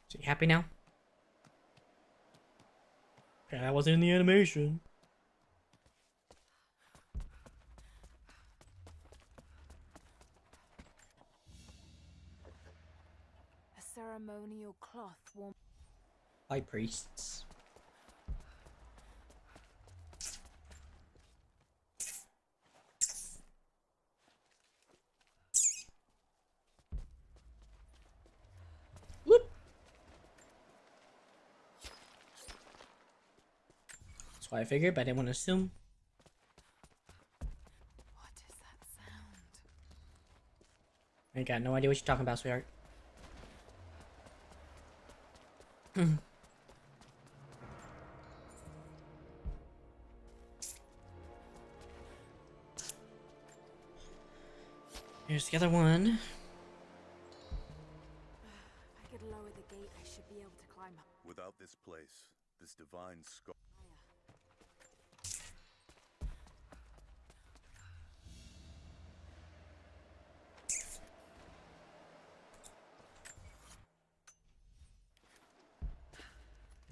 So you happy now? Okay, that wasn't in the animation. A ceremonial cloth worn. High priests. Whoop. That's why I figured, but I didn't want to assume. What is that sound? I got no idea what you're talking about, sweetheart. Here's the other one. If I could lower the gate, I should be able to climb up. Without this place, this divine scar.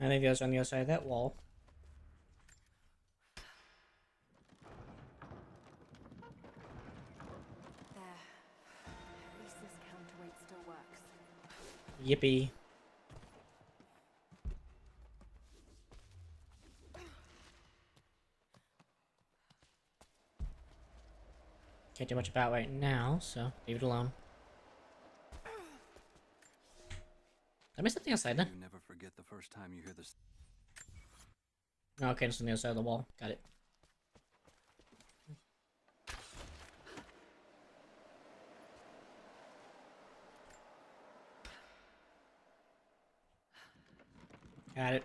I think the others on the other side of that wall. There. At least this counterweight still works. Yippee. Can't do much about it right now, so leave it alone. Did I miss something outside then? You never forget the first time you hear this. Okay, it's on the other side of the wall. Got it. Got it.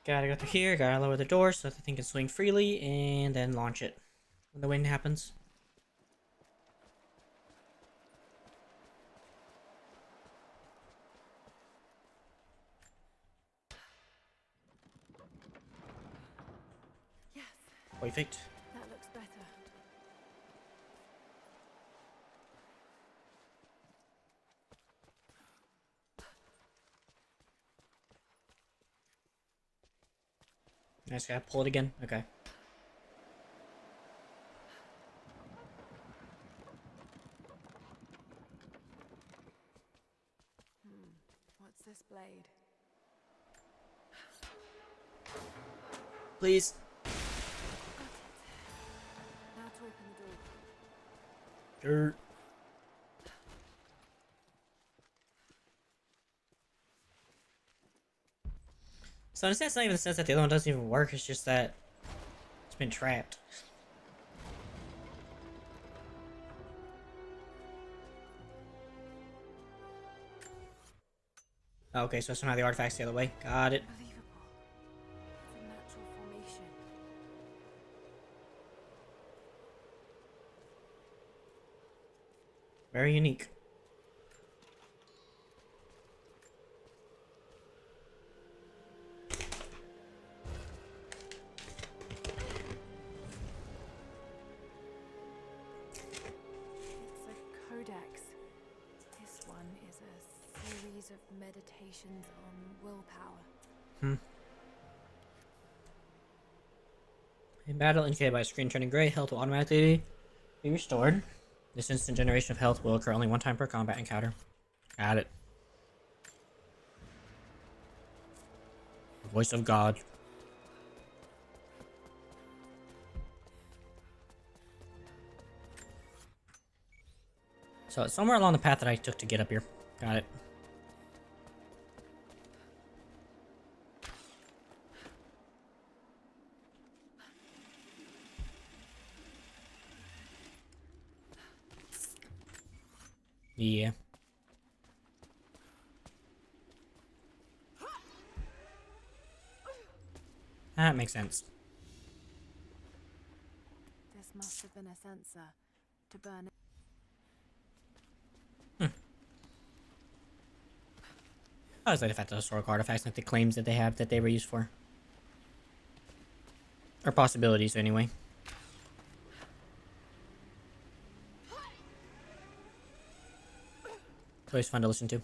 Gotta go through here, gotta lower the door so that the thing can swing freely, and then launch it when the wind happens. Yes, Perfect. that looks better. I just gotta pull it again. Okay. What's this blade? Please. Now to open the door. Dirt. So in a sense, not even the sense that the other one doesn't even work, it's just that it's been trapped. Okay, so somehow the artifact's the other way. Got it. Unbelievable. It's a natural formation. Very unique. It's a codex. This one is a series of meditations on willpower. In battle indicated by a screen turning gray, health will automatically be restored. This instant generation of health will occur only one time per combat encounter. Got it. Voice of God. So it's somewhere along the path that I took to get up here. Got it. Yeah. That makes sense. This must have been a sensor to burn it. I always like the fact that historical artifacts like the claims that they have that they were used for. Or possibilities, anyway. It's always fun to listen to.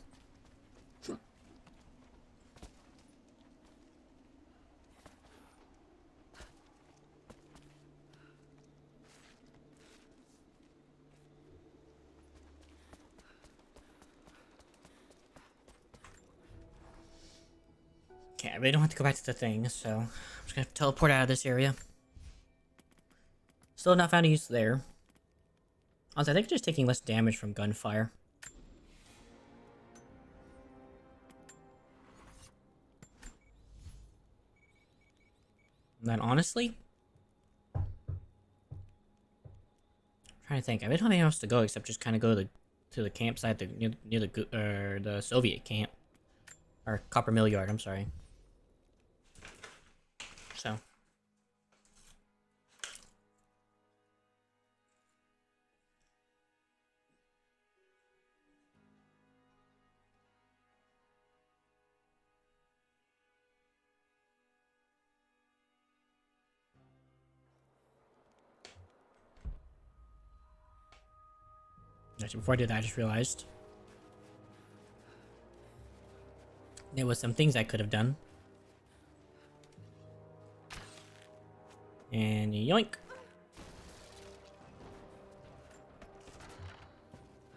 Okay, I really don't want to go back to the thing, so I'm just gonna teleport out of this area. Still not found a use there. Honestly, I think just taking less damage from gunfire. And then honestly, I'm trying to think. I really don't have anywhere else to go except just kind of go to the campsite near the Soviet camp or Copper Mill Yard. I'm sorry. So. Actually, before I did that, I just realized there was some things I could have done. And yoink.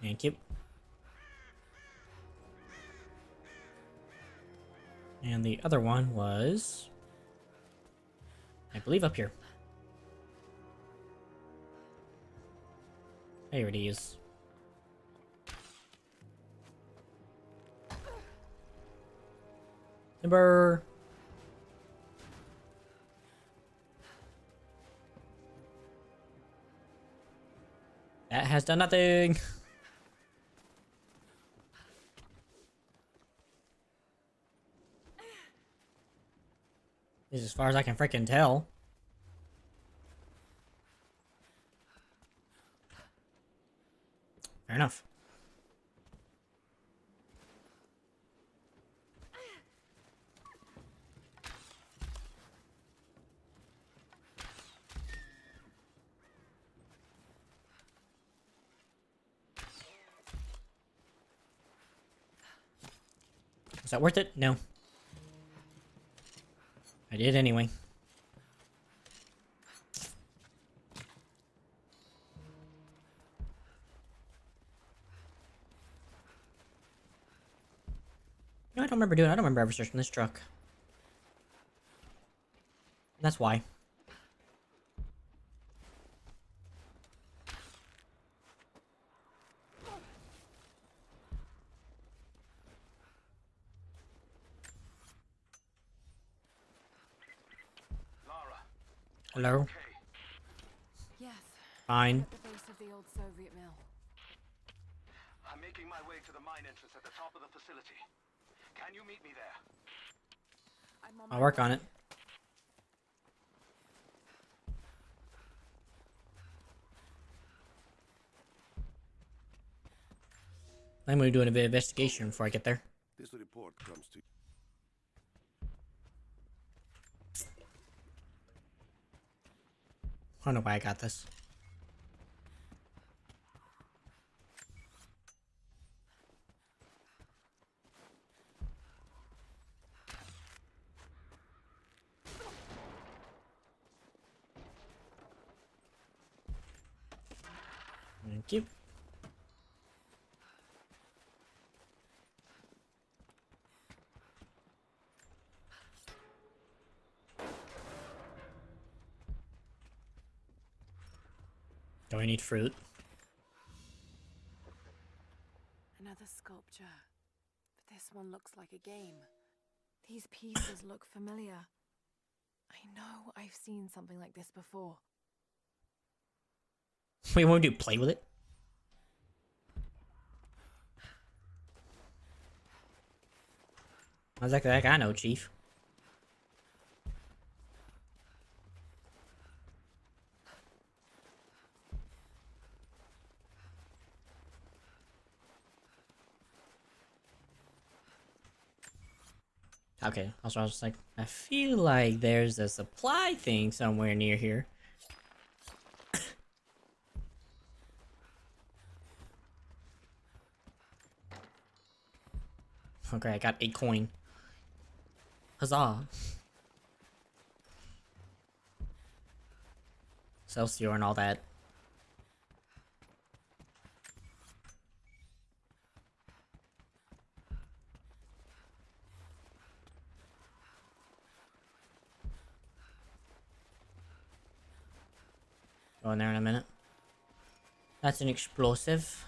Thank you. And the other one was, I believe, up here. There it is. Timber. That has done nothing. This is as far as I can freaking tell. Fair enough. Is that worth it? No. I did anyway. No, I don't remember doing it. I don't remember ever searching this truck. That's why. Lara. Hello? Okay. Yes. Fine. At the base of the old Soviet mill. I'm making my way to the mine entrance at the top of the facility. Can you meet me there? I'll work on it. I'm gonna be doing a bit of investigation before I get there. This report comes to I don't know why I got this. Thank you. Do I need fruit? Another sculpture. But this one looks like a game. These pieces look familiar. I know I've seen something like this before. Wait, what do you play with it? was like, I know, Chief. Okay, also I was like, I feel like there's a supply thing somewhere near here. Okay, I got a coin. Huzzah. Celsior and all that. Go in there in a minute. That's an explosive.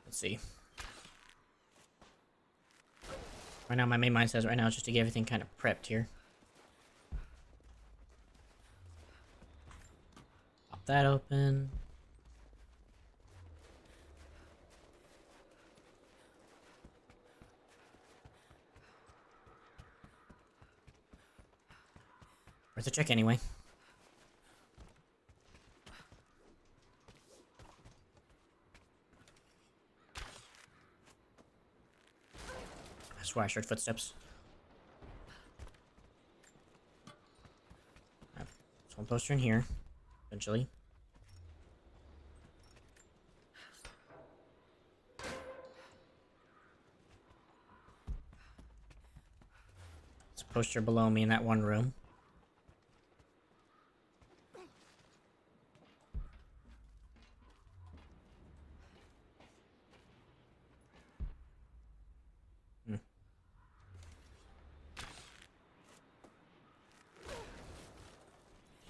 Let's see. Right now, my main mind says right now is just to get everything kind of prepped here. Pop that open. Worth a check anyway. I swear I heard footsteps. There's one poster in here, eventually. There's a poster below me in that one room.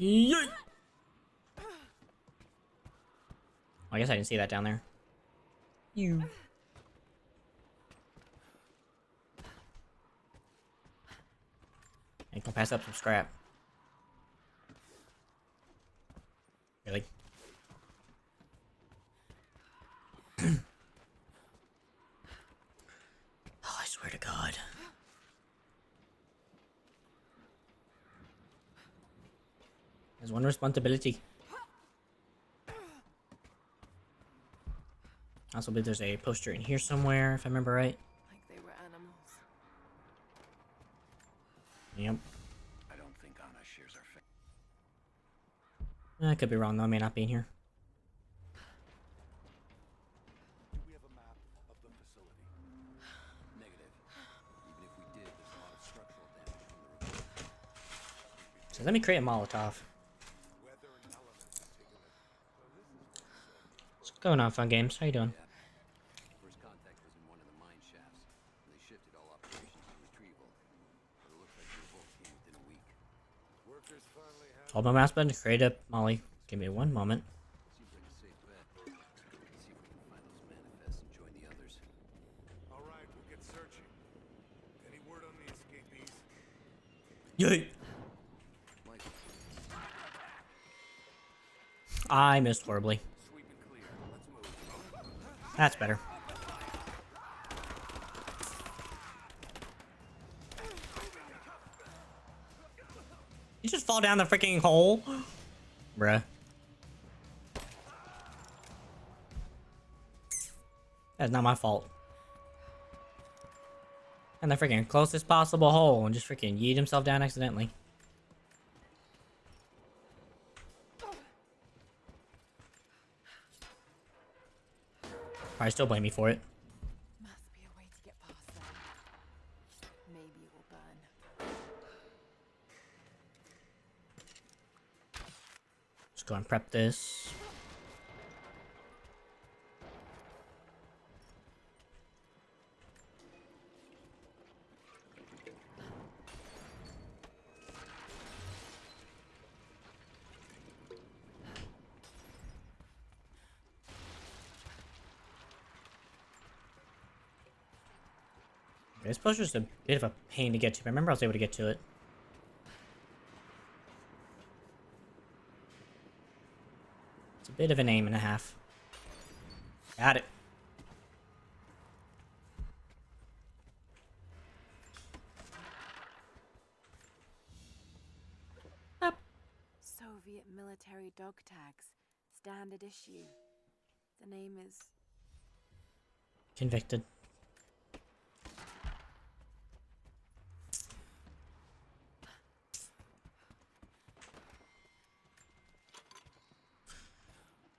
Yay! I guess I didn't see that down there. You. Hey, go pass up some scrap. Really? Oh, I swear to God. There's one responsibility. I also believe there's a poster in here somewhere, if I remember right. Like they were animals. Yep. I don't think Anna shares our fate. I could be wrong though, I may not be in here. Do we have a map of the facility? Negative. Even if we did, there's a lot of structural damage from the report. So let me create a Molotov. Weather and elements have taken it. What's going on, Fun Games? How you doing? First contact was in one of the mine shafts. They shifted all operations to retrieval. But it looks like the revolt came within a week. Workers finally have. Hold my mouse button to create a Molly. Give me 1 moment. Seems like a safe bet. Let's see if we can find those manifests and join the others. All right, we'll get searching. Any word on the escapees? Yay! I missed horribly. Sweep and clear. Let's move. That's better. You just fall down the freaking hole? Bruh. That's not my fault. And the freaking closest possible hole and just freaking yeet himself down accidentally. Probably still blame me for it. Must be a way to get past them. Maybe it will burn. Let's go and prep this. This poster's a bit of a pain to get to, but I remember I was able to get to it. It's a bit of an aim and a half. Got it. Soviet military dog tags. Standard issue. The name is... Convicted.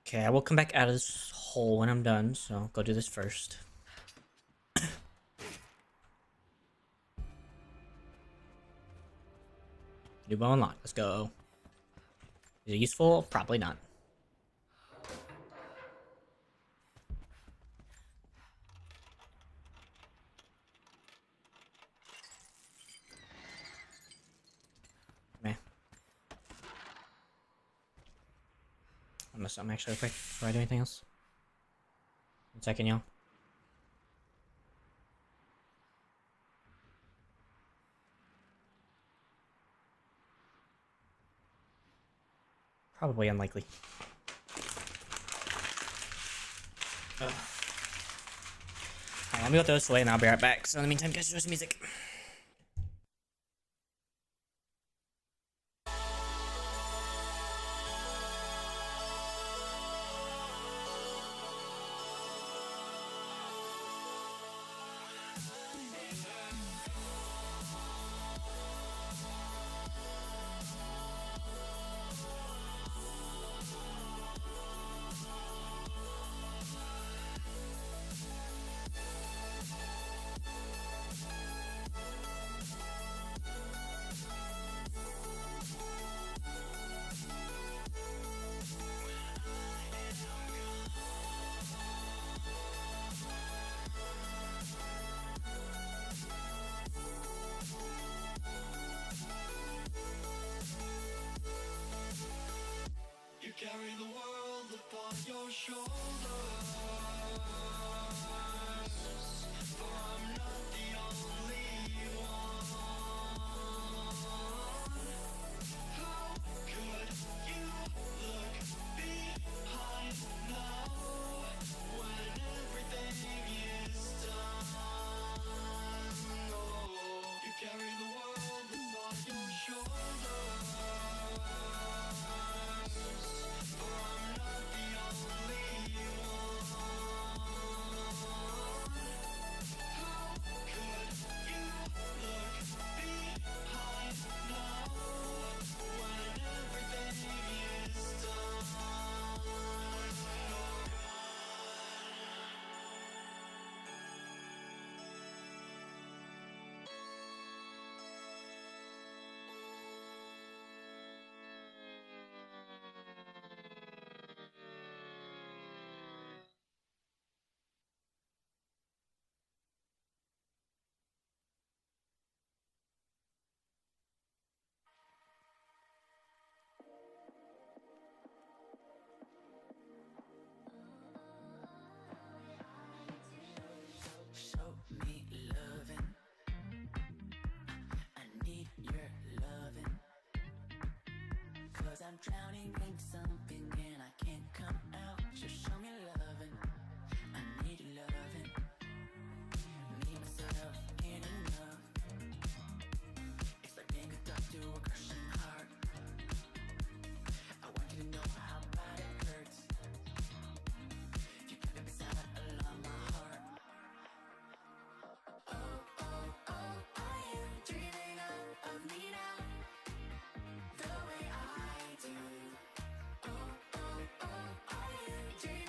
Okay, I will come back out of this hole when I'm done, so I'll go do this first. New bow unlocked. Let's go. Is it useful? Probably not. Meh. I'm actually quick before I do anything else. 1 second, y'all. Probably unlikely. Alright, let me go throw this away and I'll be right back. So in the meantime, guys, enjoy some music. Carry the world upon your shoulders, for I'm not the only one. How could you look behind now when everything is done? Oh, you carry the world upon your shoulders. Show me loving. I need your loving. 'Cause I'm drowning in something and I can't come out. Just show me loving. I need loving. Me, myself, ain't enough. It's like being a dog to a crushing heart. I want you to know how bad it hurts. You kept it beside along my heart. Are you dreaming of me now? The way I do. Are you dreaming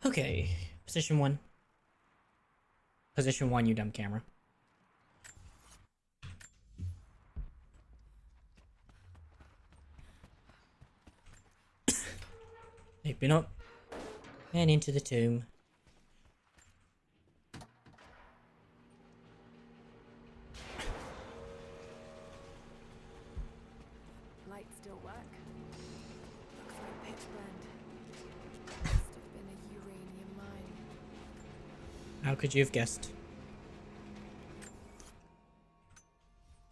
Okay, position 1. Position 1, you dumb camera. Open up and into the tomb. Lights still work. Looks like pitch blend. Must have been a uranium mine. How could you have guessed?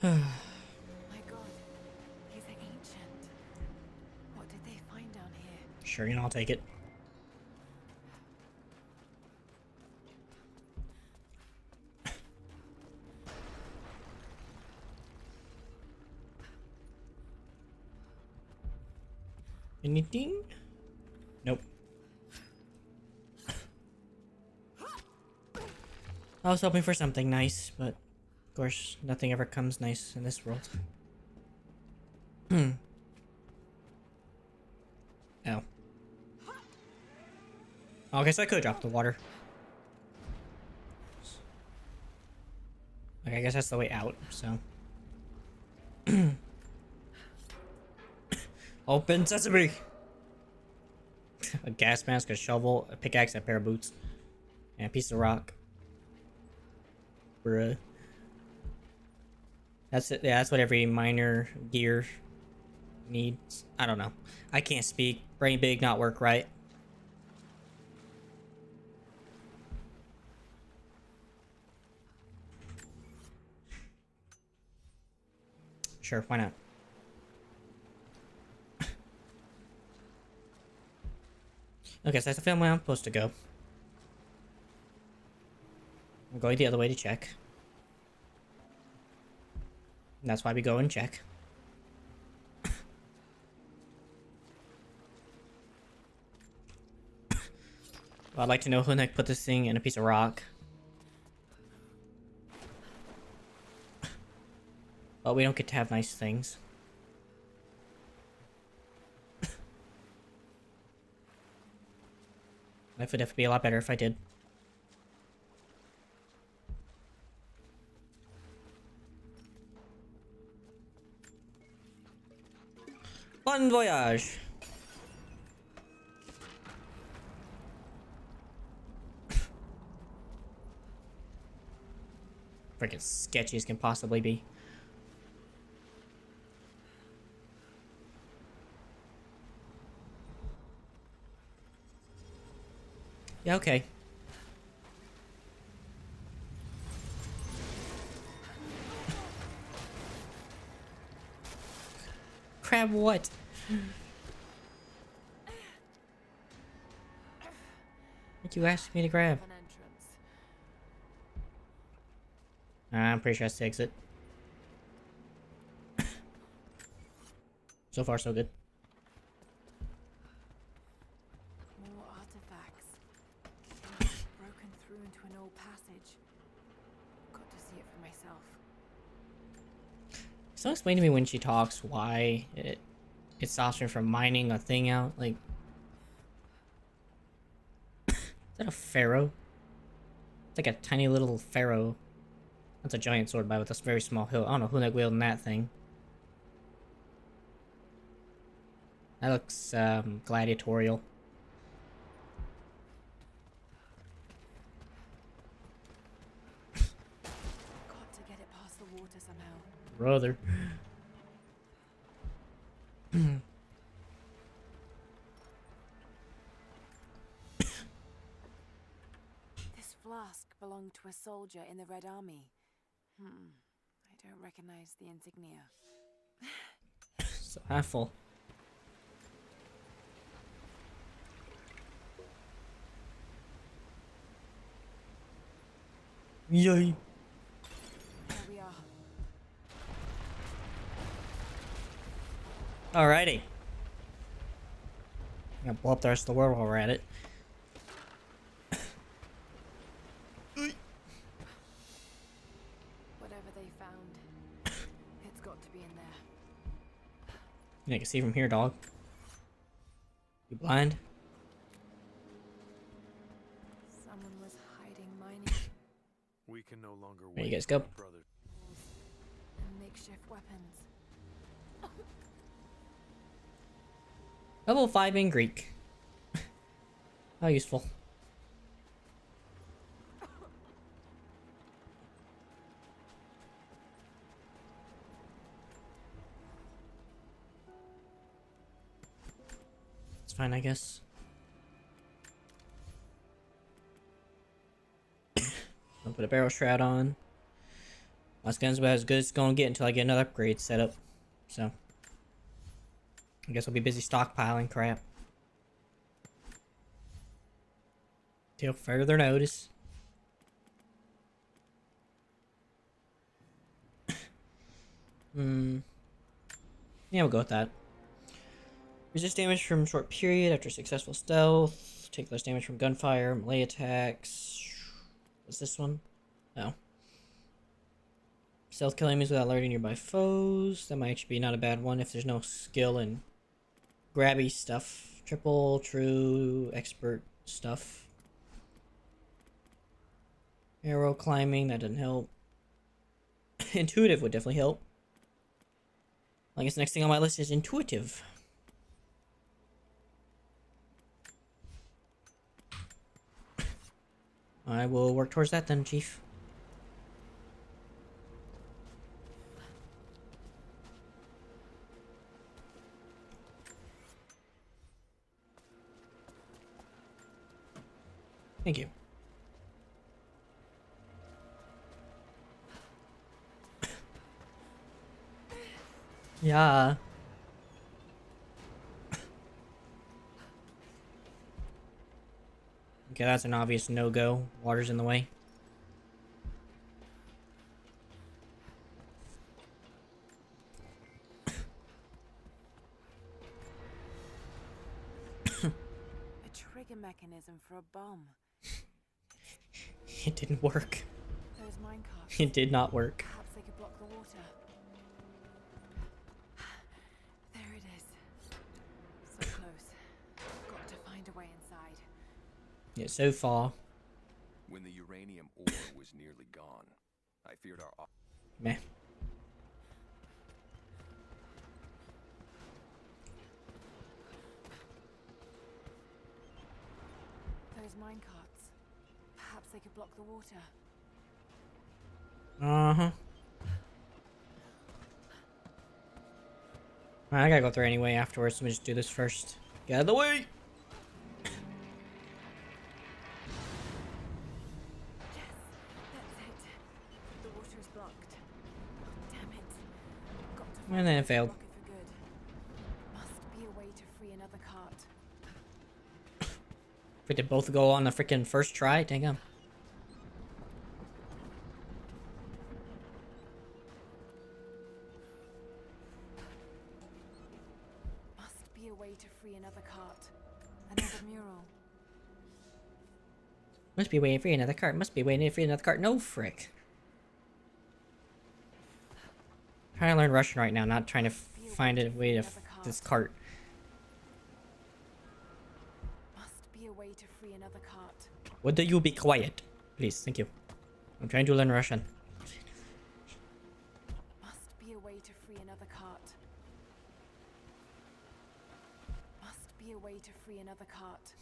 My god, these are ancient. What did they find down here? Sure, you know, I'll take it. Anything? Nope. I was hoping for something nice, but of course, nothing ever comes nice in this world. Oh. I guess I could drop the water. Like, I guess that's the way out, so. Open sesame! A gas mask, a shovel, a pickaxe, and a pair of boots. And a piece of rock. Bruh. That's it. Yeah, that's what every miner gear needs. I don't know. I can't speak. Brain big, not work right. Sure, why not? Okay, so that's the film where I'm supposed to go. I'm going the other way to check. And that's why we go and check. Well, I'd like to know who the heck put this thing in a piece of rock. But we don't get to have nice things. Life would definitely be a lot better if I did. Bon voyage! Freaking sketchy as can possibly be. Yeah, okay. Crab what? What you asked me to grab? An entrance. I'm pretty sure that's the exit. So far, so good. More artifacts. Broken through into an old passage. Got to see it for myself. Someone explain to me when she talks why it stops her from mining a thing out. Like, is that a pharaoh? It's like a tiny little pharaoh. That's a giant sword by with a very small hilt. I don't know who like wielding that thing. That looks gladiatorial. Got to get it past the water somehow. Brother. This flask belonged to a soldier in the Red Army. I don't recognize the insignia. So half full. Yay. There we are. Alrighty. I'm gonna blow up the rest of the world while we're at it. Whatever they found, it's got to be in there. You can see from here, dog. You blind? Someone was hiding mining We can no longer There you wait guys go. for our brother. and makeshift weapons. Level 5 in Greek. How useful. It's fine, I guess. I'll put a barrel shroud on. My gun's about as good as it's gonna get until I get another upgrade set up. So, I guess I'll be busy stockpiling crap. Till further notice. Yeah, we'll go with that. Resist damage from short period after successful stealth. Take less damage from gunfire, melee attacks. What's this one? No. Stealth kill enemies without alerting nearby foes. That might actually be not a bad one if there's no skill in grabby stuff. Triple, true, expert stuff. Arrow climbing, that doesn't help. Intuitive would definitely help. I guess the next thing on my list is intuitive. I will work towards that then, Chief. Thank you. Yeah. Okay, that's an obvious no-go. Water's in the way. A trigger mechanism for a bomb. It didn't work. Those minecarts. It did not work. Perhaps they could block the water. There it is. So close. Got to find a way inside. Yeah, so far. When the uranium ore was nearly gone, I feared our... Meh. Those minecarts. Perhaps they could block the water. Uh-huh. Alright, I gotta go through anyway afterwards. Let me just do this first. Get out of the way! Yes, that's it. The water is blocked. Oh, damn it. Got to And then it failed. block it for good. Must be a way to free another cart. If we did both go on the freaking first try, dang 'em. Must be a way to free another cart. Another mural. Must be waiting for another cart. Must be waiting for another cart. No frick. Trying to learn Russian right now, not trying to find a way to this cart. Must be a way to free another cart. Would you be quiet? Please, thank you. I'm trying to learn Russian. Must be a way to free another cart. Must be a way to free another cart.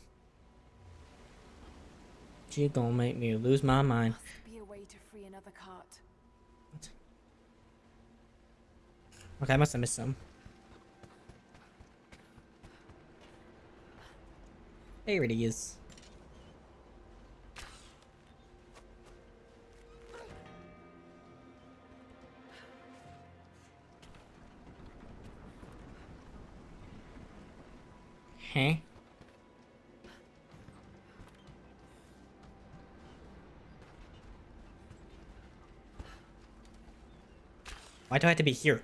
She gonna make me lose my mind. Must be a way to free another cart. Okay, I must have missed some. There it is. Huh? Why do I have to be here?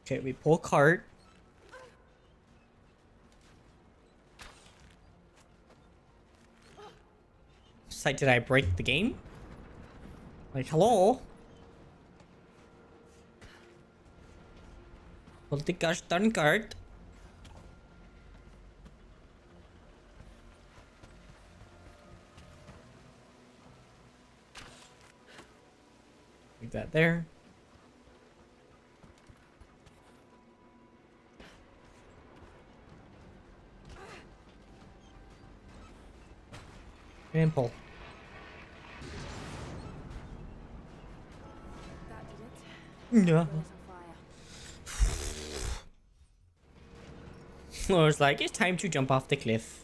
Okay, we pull cart. It's like, did I break the game? Like, hello? Hold the gosh darn card. Leave that there. And pull. That did it. Yeah. A little fire. I was like, it's time to jump off the cliff.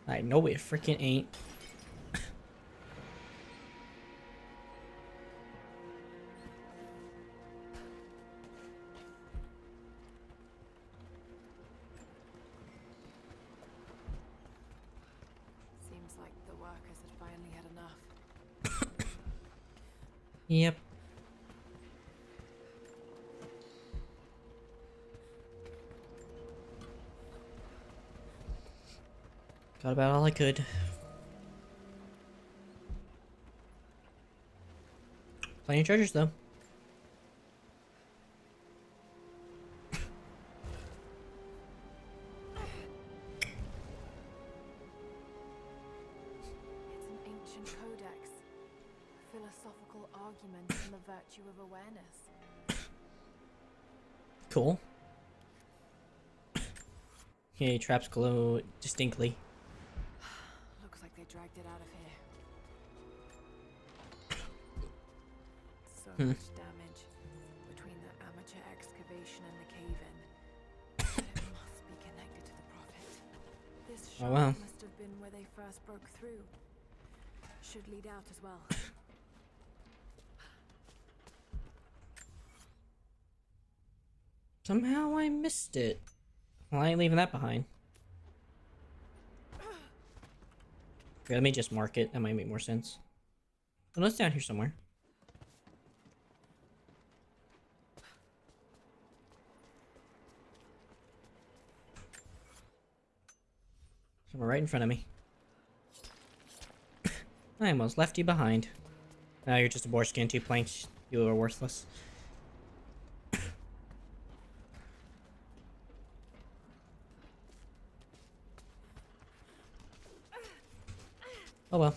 I know it freaking ain't. Seems like the workers had finally had enough. Yep. Got about all I could. Plenty of treasures though. It's an ancient codex. A philosophical argument on the virtue of awareness. Cool. Okay, traps glow distinctly. Looks like they dragged it out of here. So much damage between the amateur excavation and the cave-in. But it must be connected to the Prophet. This Oh, shaft wow. must have been where they first broke through. Should lead out as well. Somehow I missed it. Well, I ain't leaving that behind. Okay, let me just mark it. That might make more sense. Well, it's down here somewhere. Somewhere right in front of me. I almost left you behind. Now you're just a boar skin, 2 planks. You are worthless. Oh well.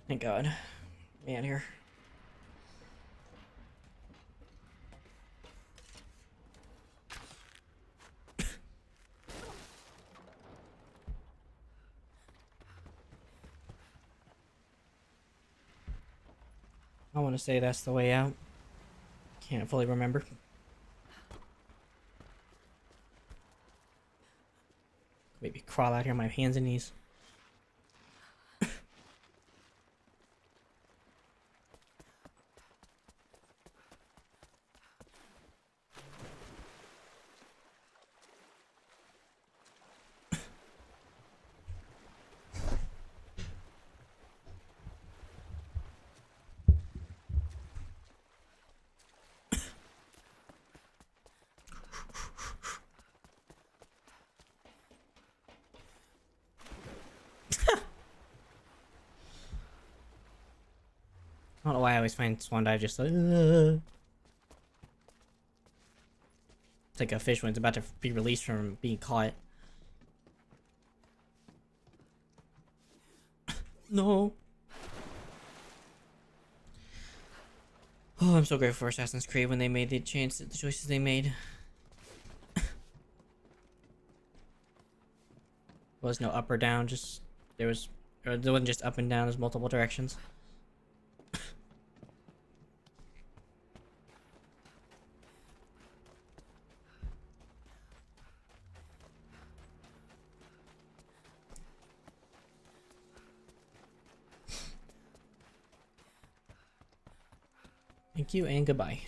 Thank God. Man, here. I want to say that's the way out. Can't fully remember. Maybe crawl out here on my hands and knees. I don't know why I always find swan dive just like, it's like a fish when it's about to be released from being caught. No. Oh, I'm so grateful for Assassin's Creed when they made the choices they made. Was no up or down, just there wasn't just up and down, there's multiple directions. Thank you and goodbye.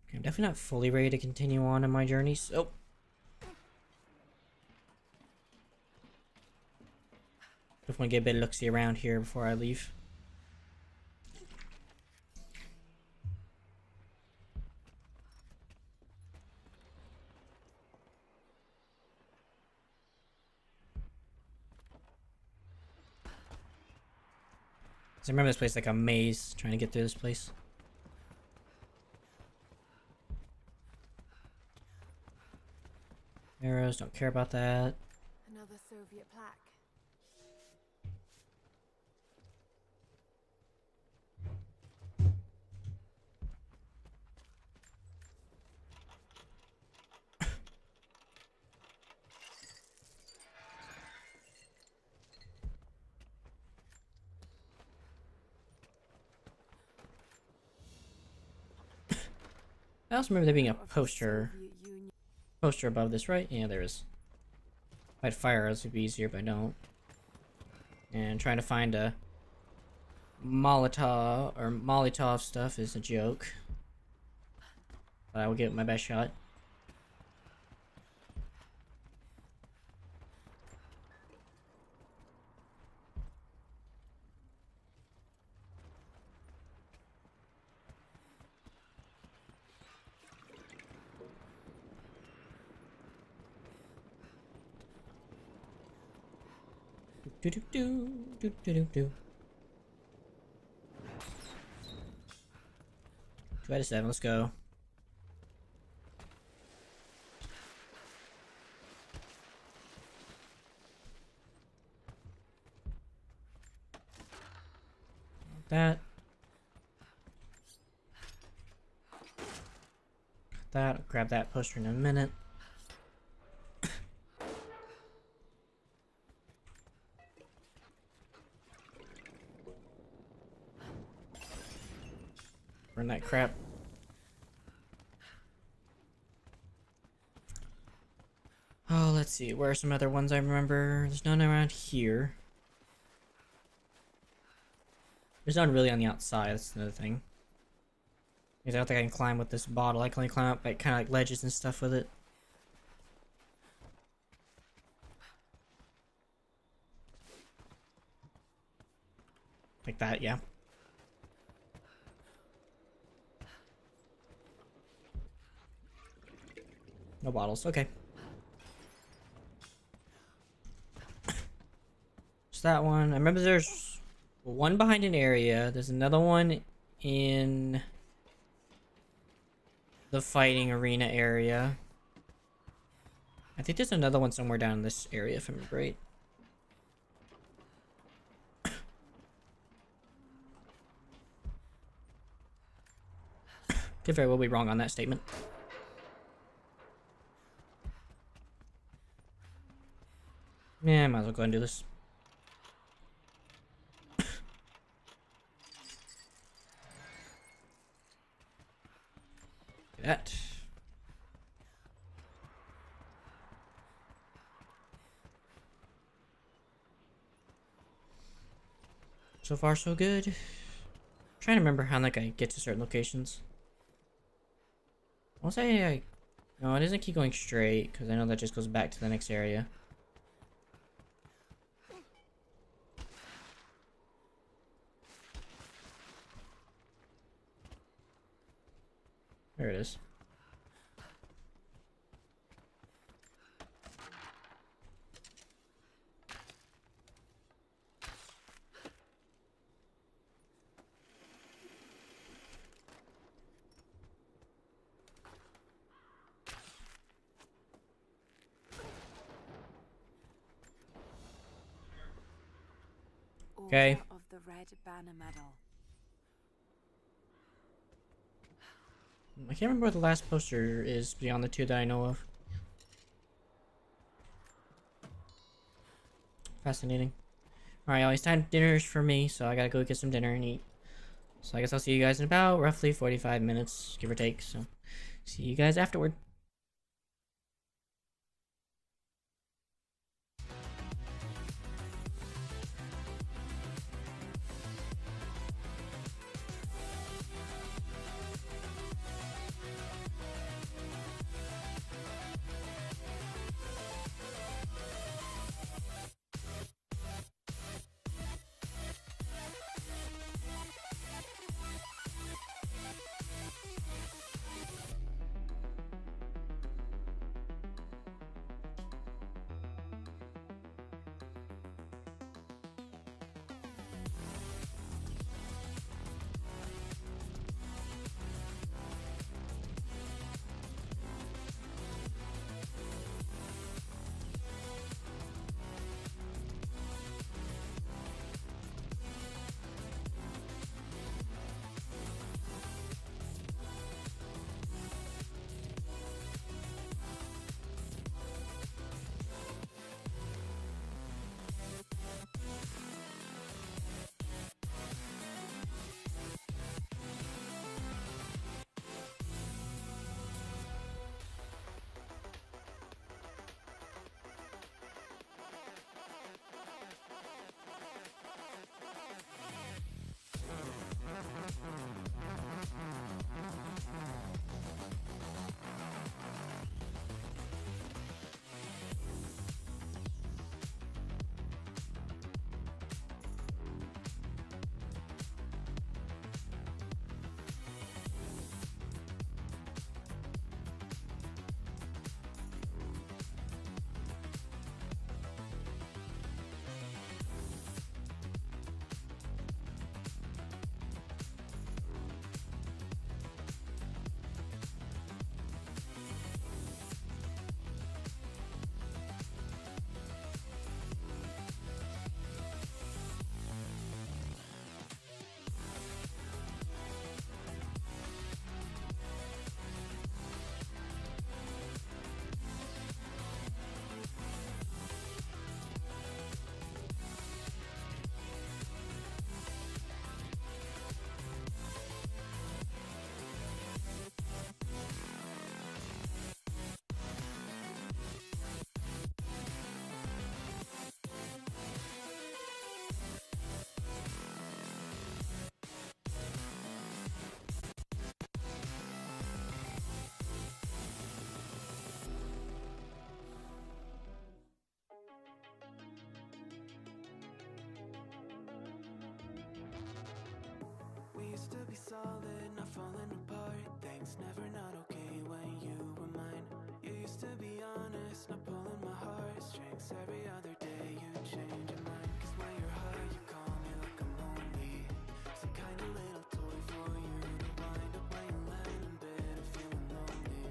Okay, I'm Definitely not fully ready to continue on in my journey, so... Just want to get a bit of look-see around here before I leave. I remember this place like a maze, trying to get through this place. Arrows, don't care about that. Another Soviet plaque. I also remember there being a poster above this, right? Yeah, there is. If I had fire arrows, it would be easier, but I don't. And trying to find a Molotov stuff is a joke. But I will give it my best shot. Do do do do do do do. 2 out of 7. Let's go. That. I'll grab that poster in a minute. Burn that crap. Oh, let's see. Where are some other ones I remember? There's none around here. There's none really on the outside. That's another thing. Because I don't think I can climb with this bottle. I can only climb up like kind of like ledges and stuff with it. Like that, yeah. No bottles, okay. Just that one. I remember there's one behind an area. There's another one in the fighting arena area. I think there's another one somewhere down in this area, if I remember right. Could very well be wrong on that statement. Yeah, I might as well go and do this. Do that. So far, so good. I'm trying to remember how like I get to certain locations. I'll say no, it doesn't keep going straight because I know that just goes back to the next area. There it is. Okay. Of the Red Banner Medal. I can't remember what the last poster is beyond the two that I know of. Fascinating. Alright, y'all, it's time dinner's for me, so I gotta go get some dinner and eat. So I guess I'll see you guys in about roughly 45 minutes, give or take. So, see you guys afterward. used to be solid, not falling apart. Things never not okay when you were mine. You used to be honest, not pulling my heartstrings. Every other day you change your mind. Cause when you're high, you call me like I'm lonely. Some kind of little toy for you to wind up when you land in bed and feeling lonely.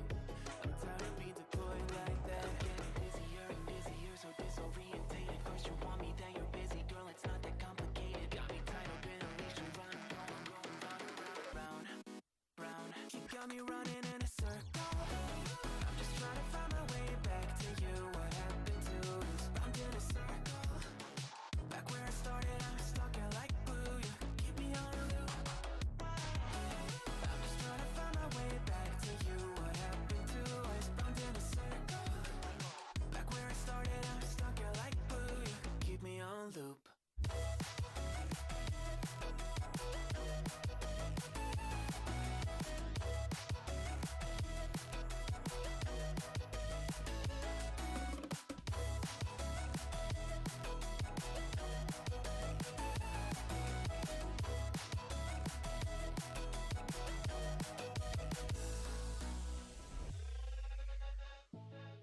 I'm tired of being deployed like that. Getting busier and busier, so disorientated. First you want me, then you're busy. Girl, it's not that complicated. Got me tied up in a leash and running, going round, round. You got me running in a circle. I'm just trying to find my way back to you. What happened to us? Round in a circle. Back where I started, I'm stuck in like glue. You keep me on a loop. I'm just trying to find my way back to you. What happened to us? Round in a circle. Back where I started, I'm stuck in like glue. You keep me on loop.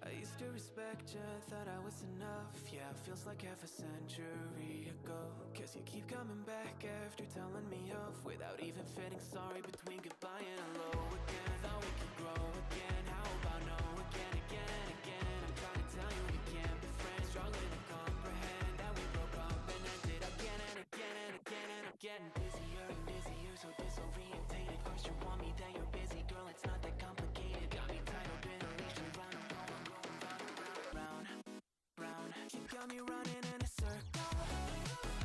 I used to respect you, thought I was enough. Yeah, feels like half a century ago. Guess you keep coming back after telling me off, without even fitting sorry between goodbye and hello again. Thought we could grow again, how about no again, again and again. I'm trying to tell you we can't be friends, struggling to comprehend that we broke up and ended again and again and again and again. Busier and busier, so disorientated. First you want me, then you're busy. Girl, it's not that complicated. Got me tied up in a leash and running, round. You got me running in a circle.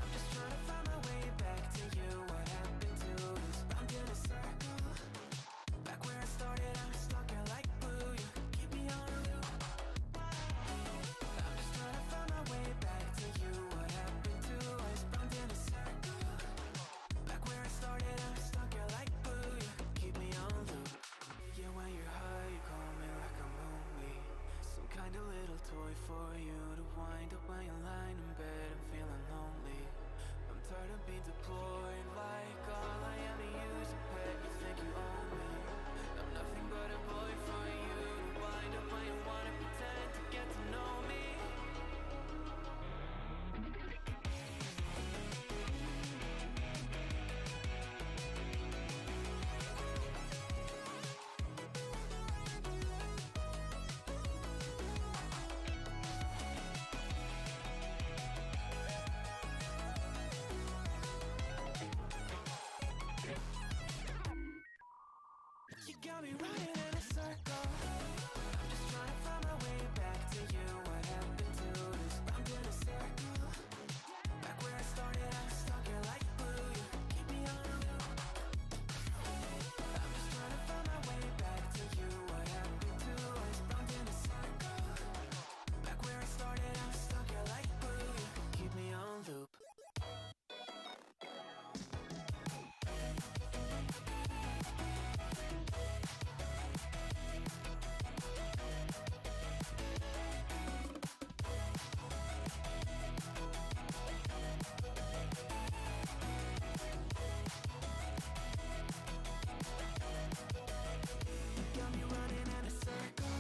I'm just trying to find my way back to you. What happened to us? Round in a circle. Back where I started, I'm stuck in like glue. You keep me on a loop. I'm just trying to find my way back to you. What happened to us? Round in a circle. Back where I started, I'm stuck in like glue. You keep me on loop. Yeah, when you're high, you call me like I'm lonely. Some kind of little toy for you to wind up when you're lying in bed and feeling lonely. I'm tired of being deployed like all I am to you is a pet. You think you own me? I'm nothing but a boy for you to wind up when you wanna pretend to get to know me. You got me running in a circle. I'm just trying to find my way back to you. What happened to us? Round in a circle. Back where I started, I'm stuck here like glue. You keep me on a loop. I'm just trying to find my way back to you. What happened to us? Round in a circle. Back where I started, I'm stuck here like glue. You keep me on loop. Got me running in a circle.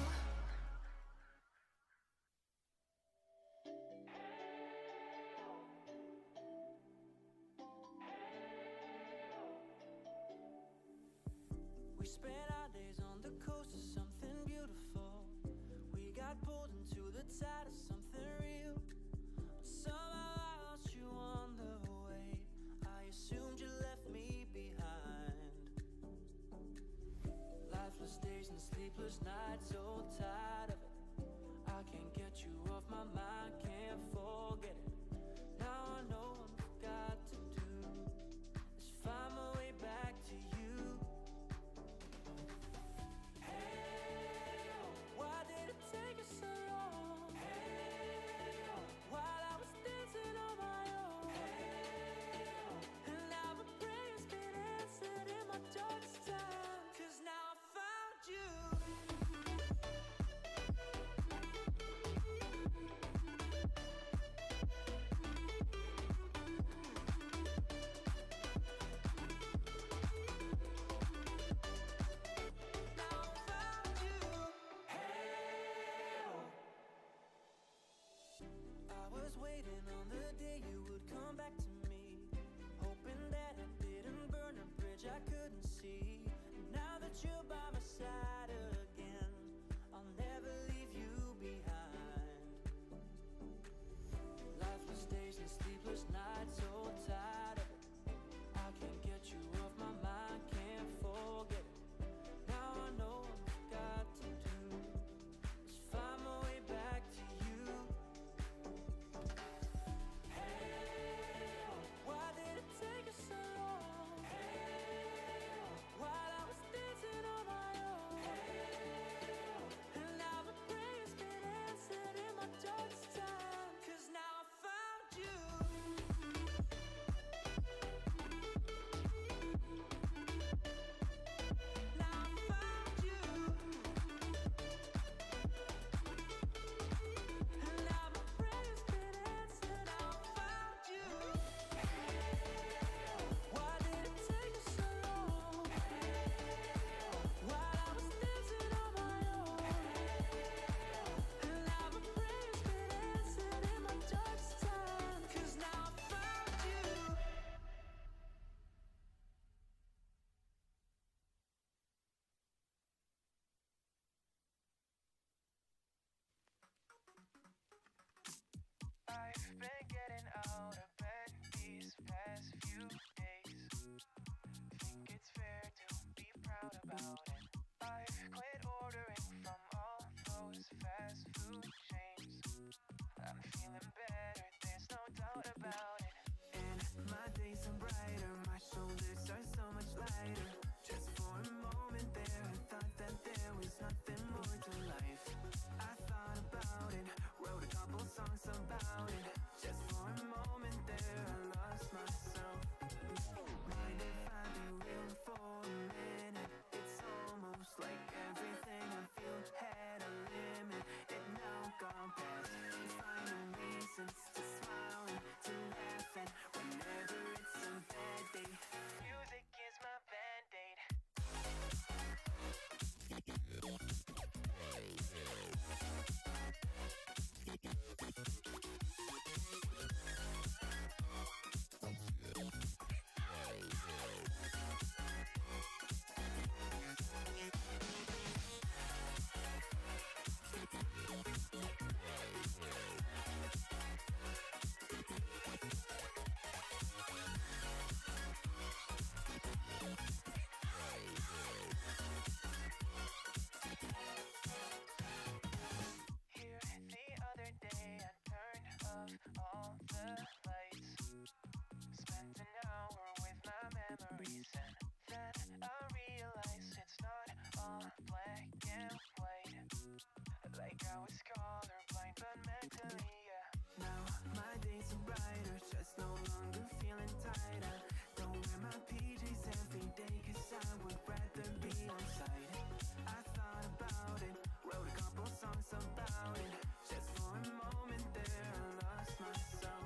We spent our days on the coast of something beautiful. We got pulled into the tide of something real. Somehow I lost you on the way. I assumed you left me behind. Lifeless days and sleepless nights, so tired of it. I can't get you off my mind, can't forget it. Now I know what I've got to do is find my way back to you. Hey, why did it take us so long? Hey, which I couldn't see. Now that you're by my side again, I'll never leave you behind. Lifeless days and sleepless nights, so tired of it. I can't get you off my mind, can't forget it. Now I know what I've got to do is find my way back to you. Hey, why did it take us so long? Hey, while I was dancing on my own. Hey, and now my prayers been answered in my darkest time. 'Cause now I found you. Now I found you. And now my prayers been answered. Now I found you. Why did it take us so long? While I was dancing on my own. And now my prayers been answered in my darkest time. 'Cause now I found you. I've been getting out of bed these past few days. Think it's fair to be proud about it. I've quit ordering from all those fast food chains. I'm feeling better, there's no doubt about it. And my days are brighter, my shoulders are so much lighter. Just for a moment there, I thought that there was nothing more to life. I thought about it, wrote a couple songs about it. Just for a moment there, I lost myself. Mind if I be real for a minute? It's almost like everything I feel had a limit. It now gone past. Finding reasons to smile and to laugh, and whenever it's a bad day, music is my band-aid. Here the other day, I turned off all the lights. Spent an hour with my memories, and then I realized it's not all black and white. Like I was colorblind, but mentally, yeah. Now my days are brighter, just no longer feeling tight. I don't wear my PJs every day, 'cause I would rather be on site. I thought about it, wrote a couple songs about it. Just for a moment there, I lost myself.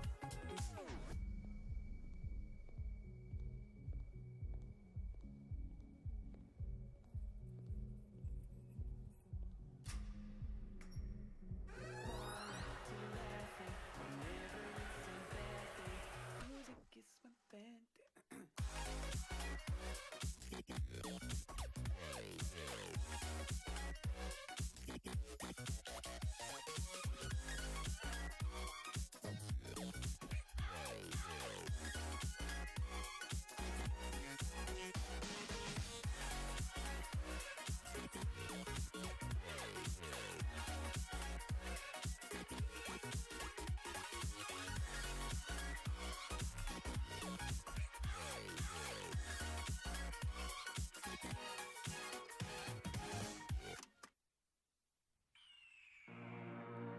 Music is my band.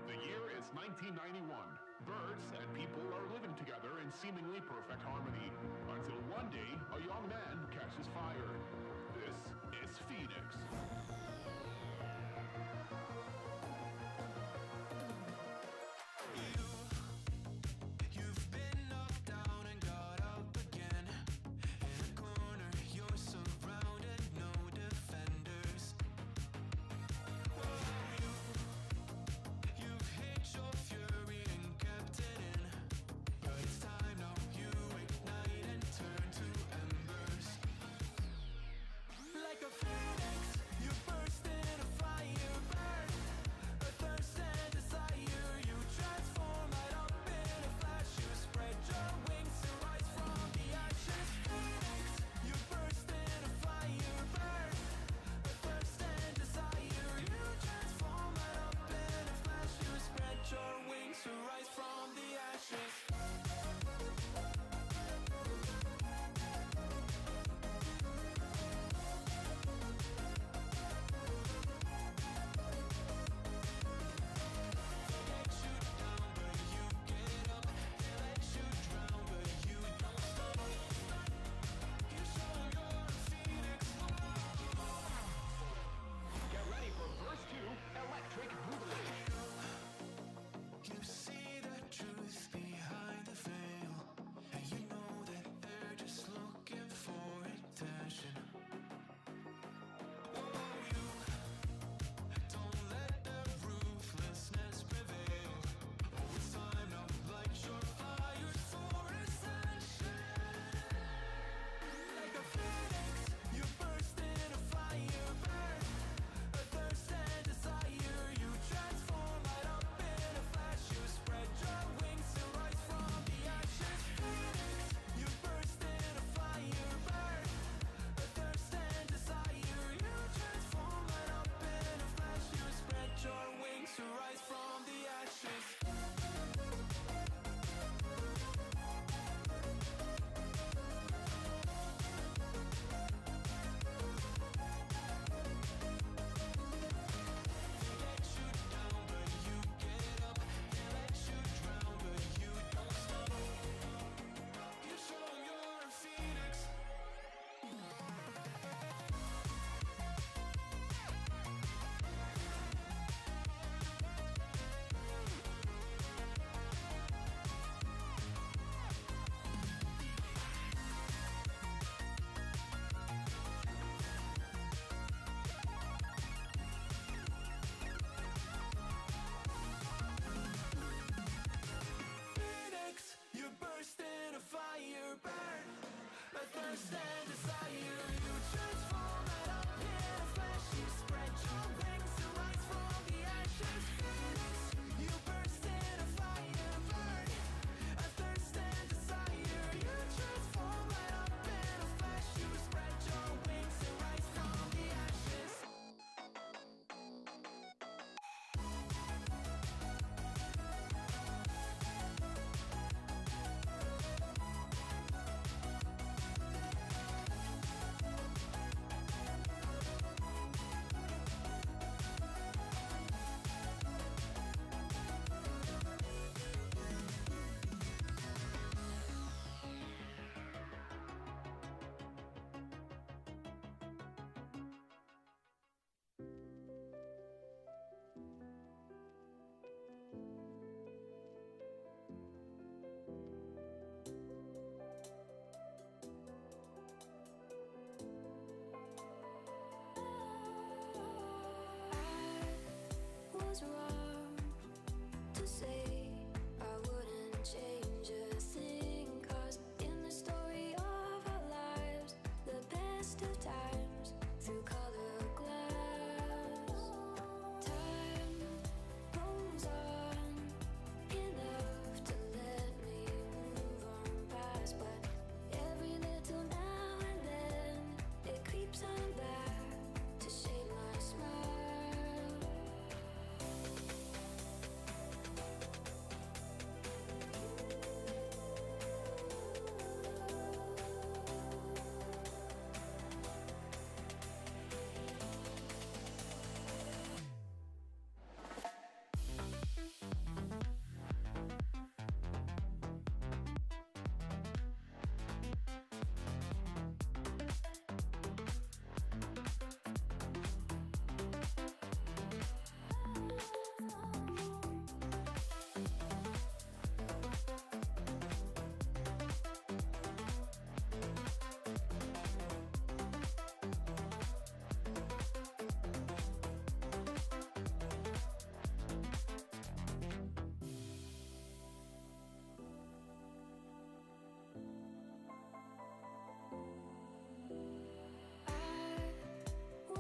The year is 1991. Birds and people are living together in seemingly perfect harmony, until one day a young man catches fire. This is Phoenix. You've been knocked down and got up again. In a corner, you're surrounded, no defenders. You've hid your fury and kept it in. But it's time now, you ignite and turn to embers.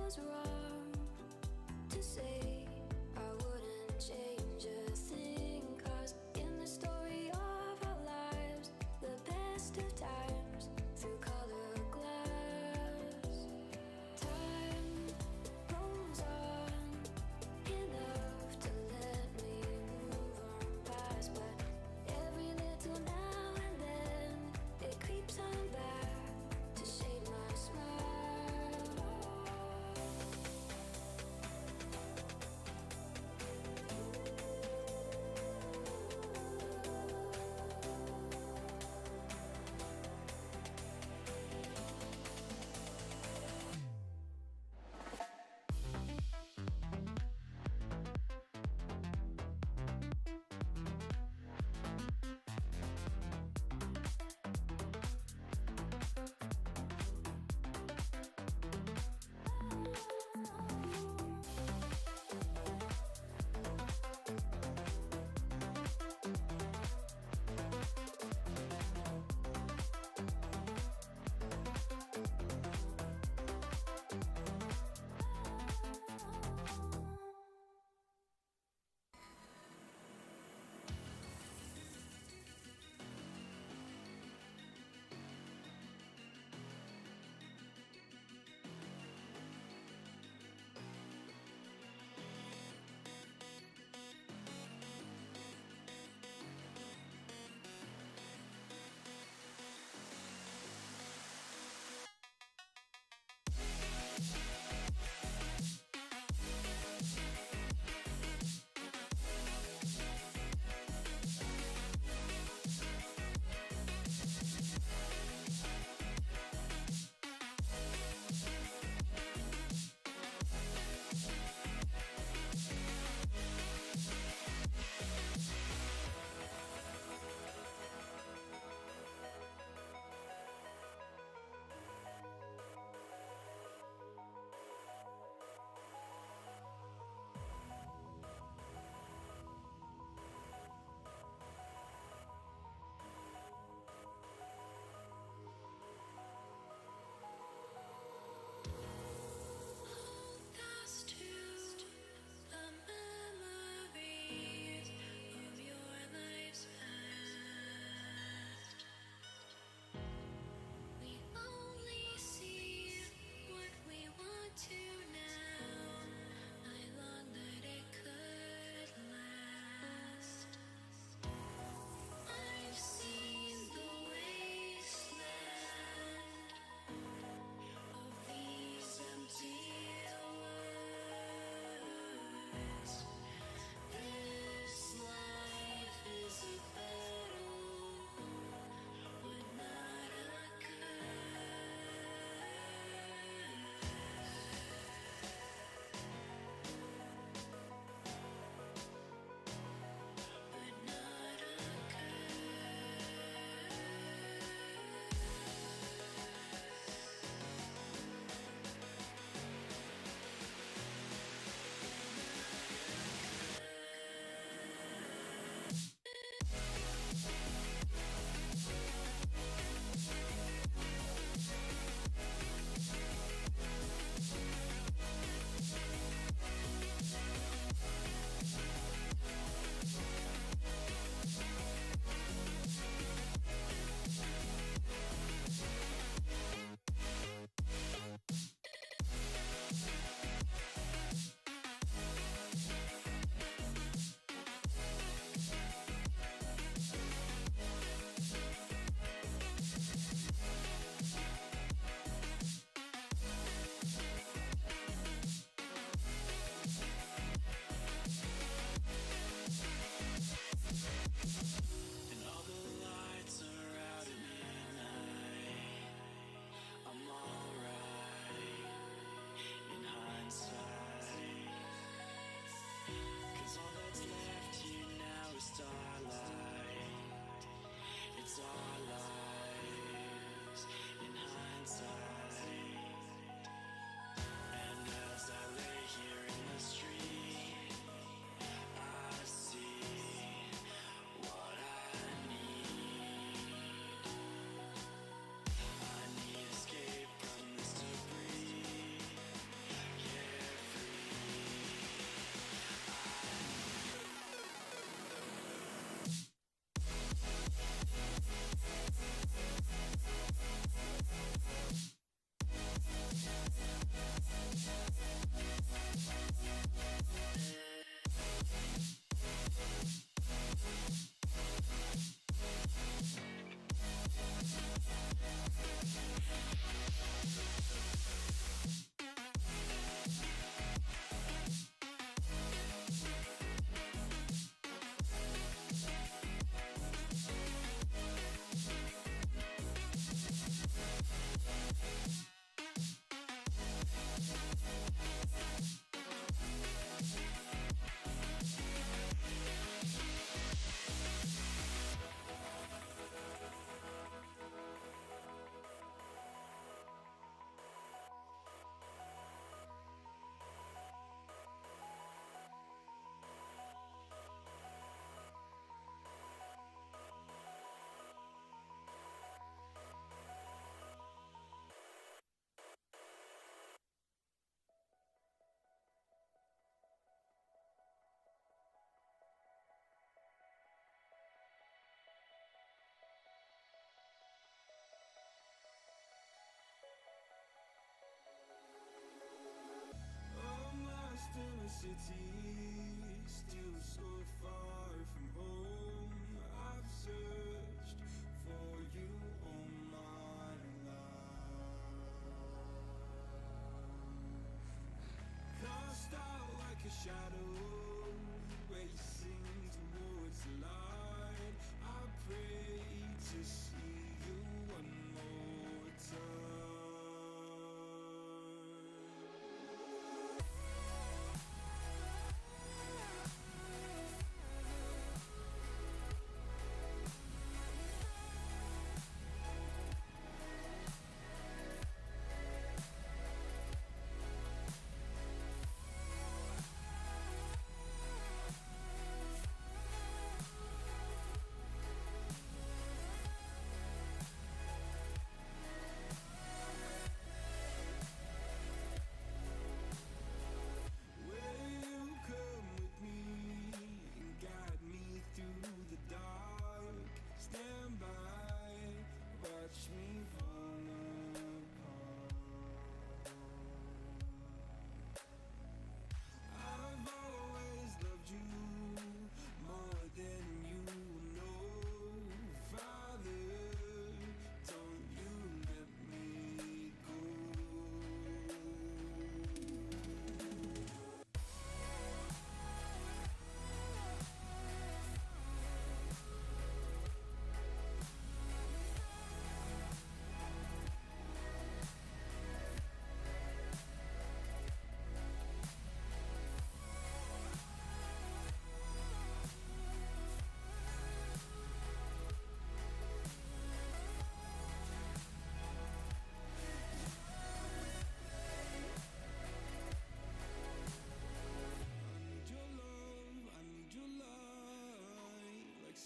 was wrong to say. I wouldn't change a thing, 'cause in the story of our lives, the best of times through color glass, time rolls on enough to let me move on past, but every little now and then it creeps on back to shade my smile.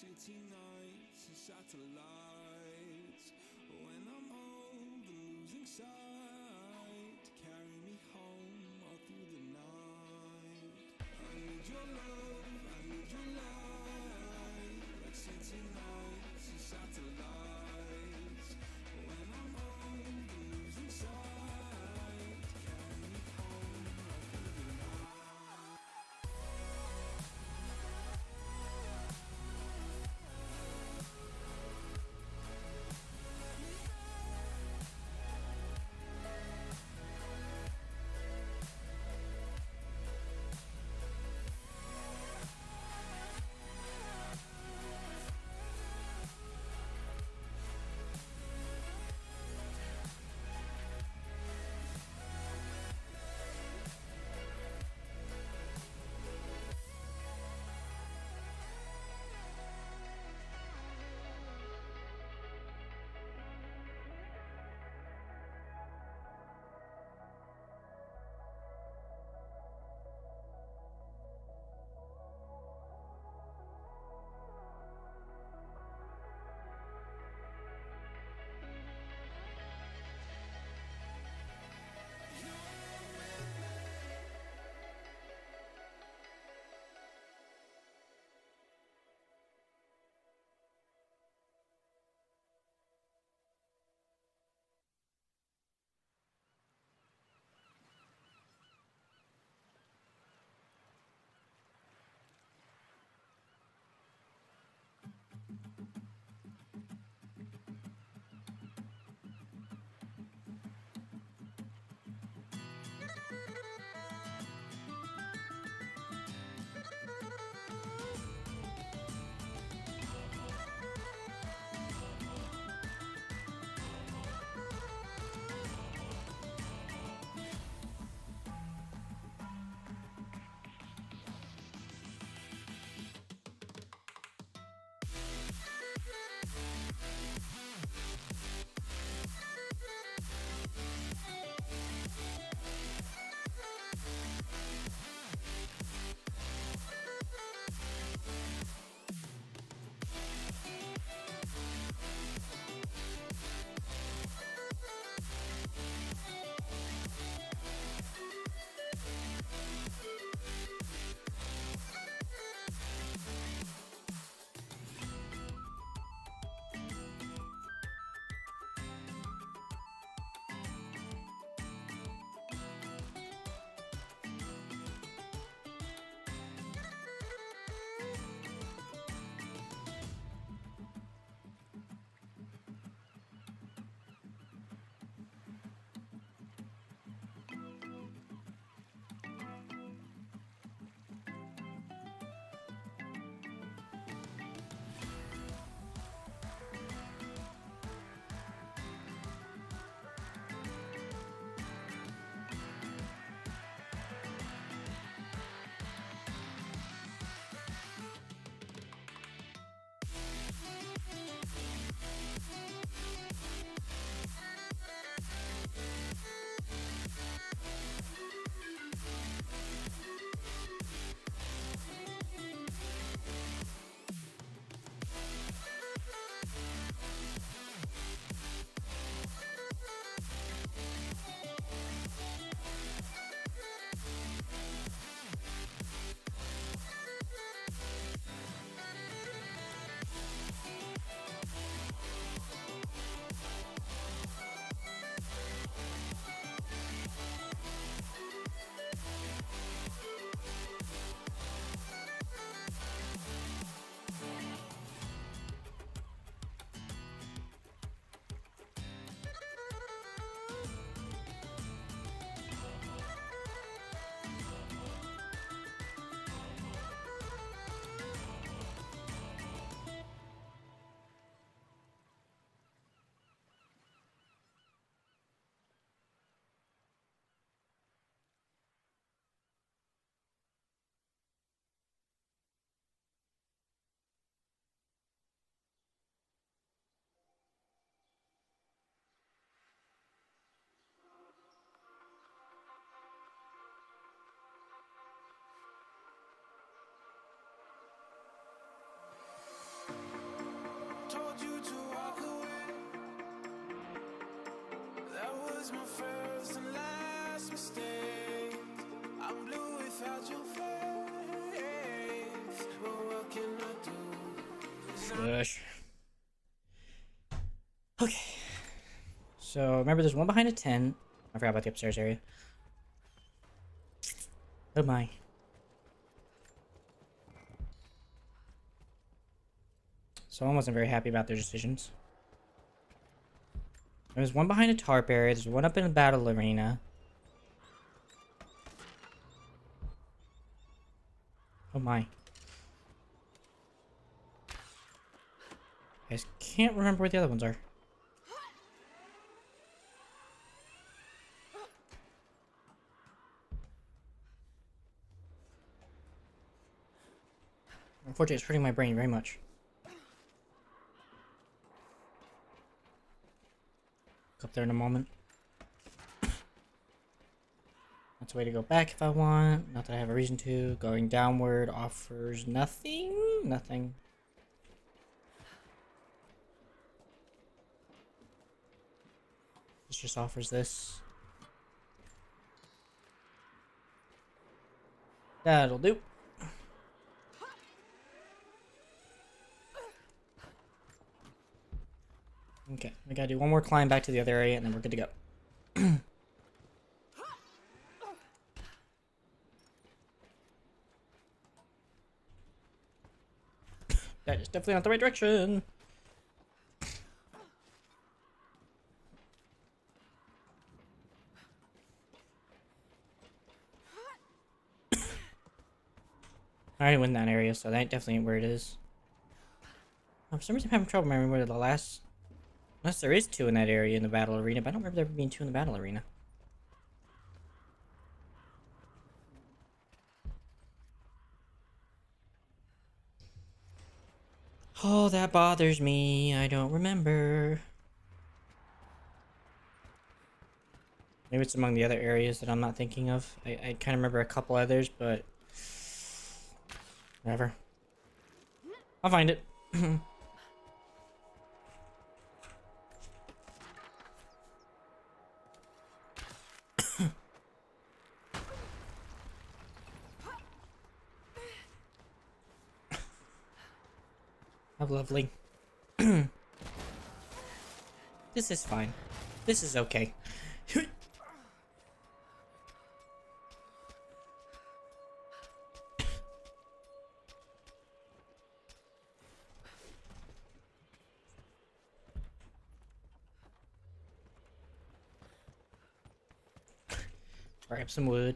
city nights and satellites. When I'm old and losing sight, carry me home all through the night. I need your love, I need your light, like city nights and satellites. When I'm old and losing sight, carry me home all through the night. was my first and last mistake. I'm blue without your face. But what can I do? Shush. Okay. So remember, there's one behind a 10. I forgot about the upstairs area. Oh my. Someone wasn't very happy about their decisions. There's one behind a tarp area. There's one up in the battle arena. Oh my. I just can't remember where the other ones are. Unfortunately, it's hurting my brain very much. Go up there in a moment. That's a way to go back if I want. Not that I have a reason to. Going downward offers nothing. Nothing. This just offers this. That'll do. Okay, we gotta do one more climb back to the other area and then we're good to go. That is definitely not the right direction. I already went in that area, so that definitely ain't where it is. Oh, for some reason I'm having trouble remembering where the last... Unless there is 2 in that area in the battle arena, but I don't remember there being 2 in the battle arena. Oh, that bothers me. I don't remember. Maybe it's among the other areas that I'm not thinking of. I kind of remember a couple others, but... Whatever. I'll find it. How lovely. This is fine. This is okay. Grab some wood.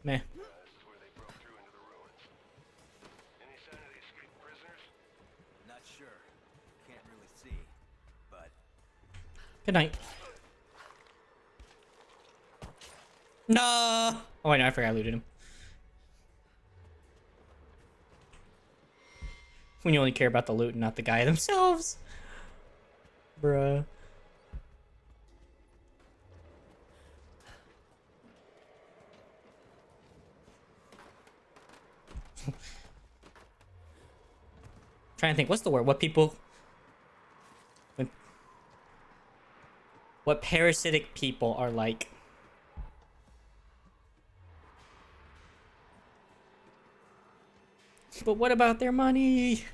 Meh. This is where they broke through into the ruins. Any sign of the escaped prisoners? Not sure. Can't really see, but... Good night. No! Oh, wait, no, I forgot I looted him. When you only care about the loot and not the guy themselves. Bruh. Trying to think, what's the word? What people... What parasitic people are like. But what about their money?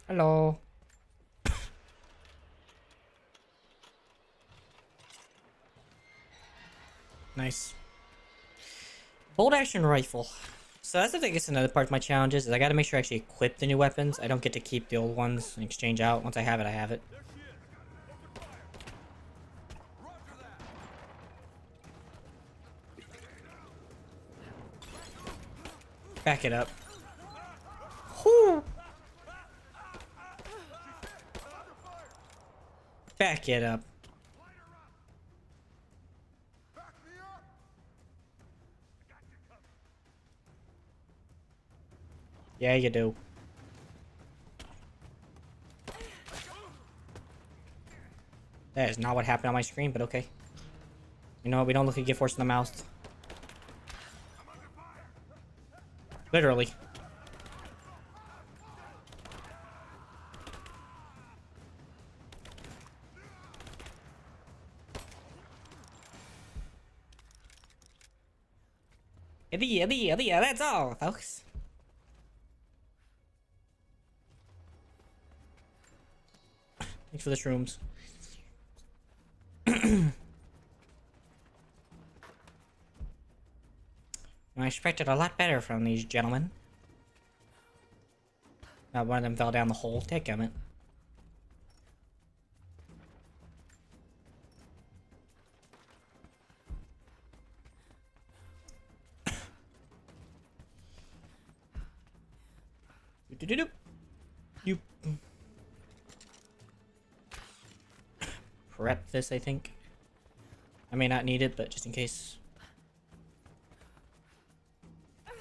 Hello. Nice. Bolt action rifle. So that's I think it's another part of my challenges is I gotta make sure I actually equip the new weapons. I don't get to keep the old ones and exchange out. Once I have it, I have it. Back it up. Whew. Back it up. Yeah, you do. That is not what happened on my screen, but okay. You know what? We don't look a gift horse in the mouth. Literally. Yeah, that's all, folks. Thanks for the shrooms. I expected a lot better from these gentlemen. Not one of them fell down the hole. Dadgummit. You prep this, I think. I may not need it, but just in case. I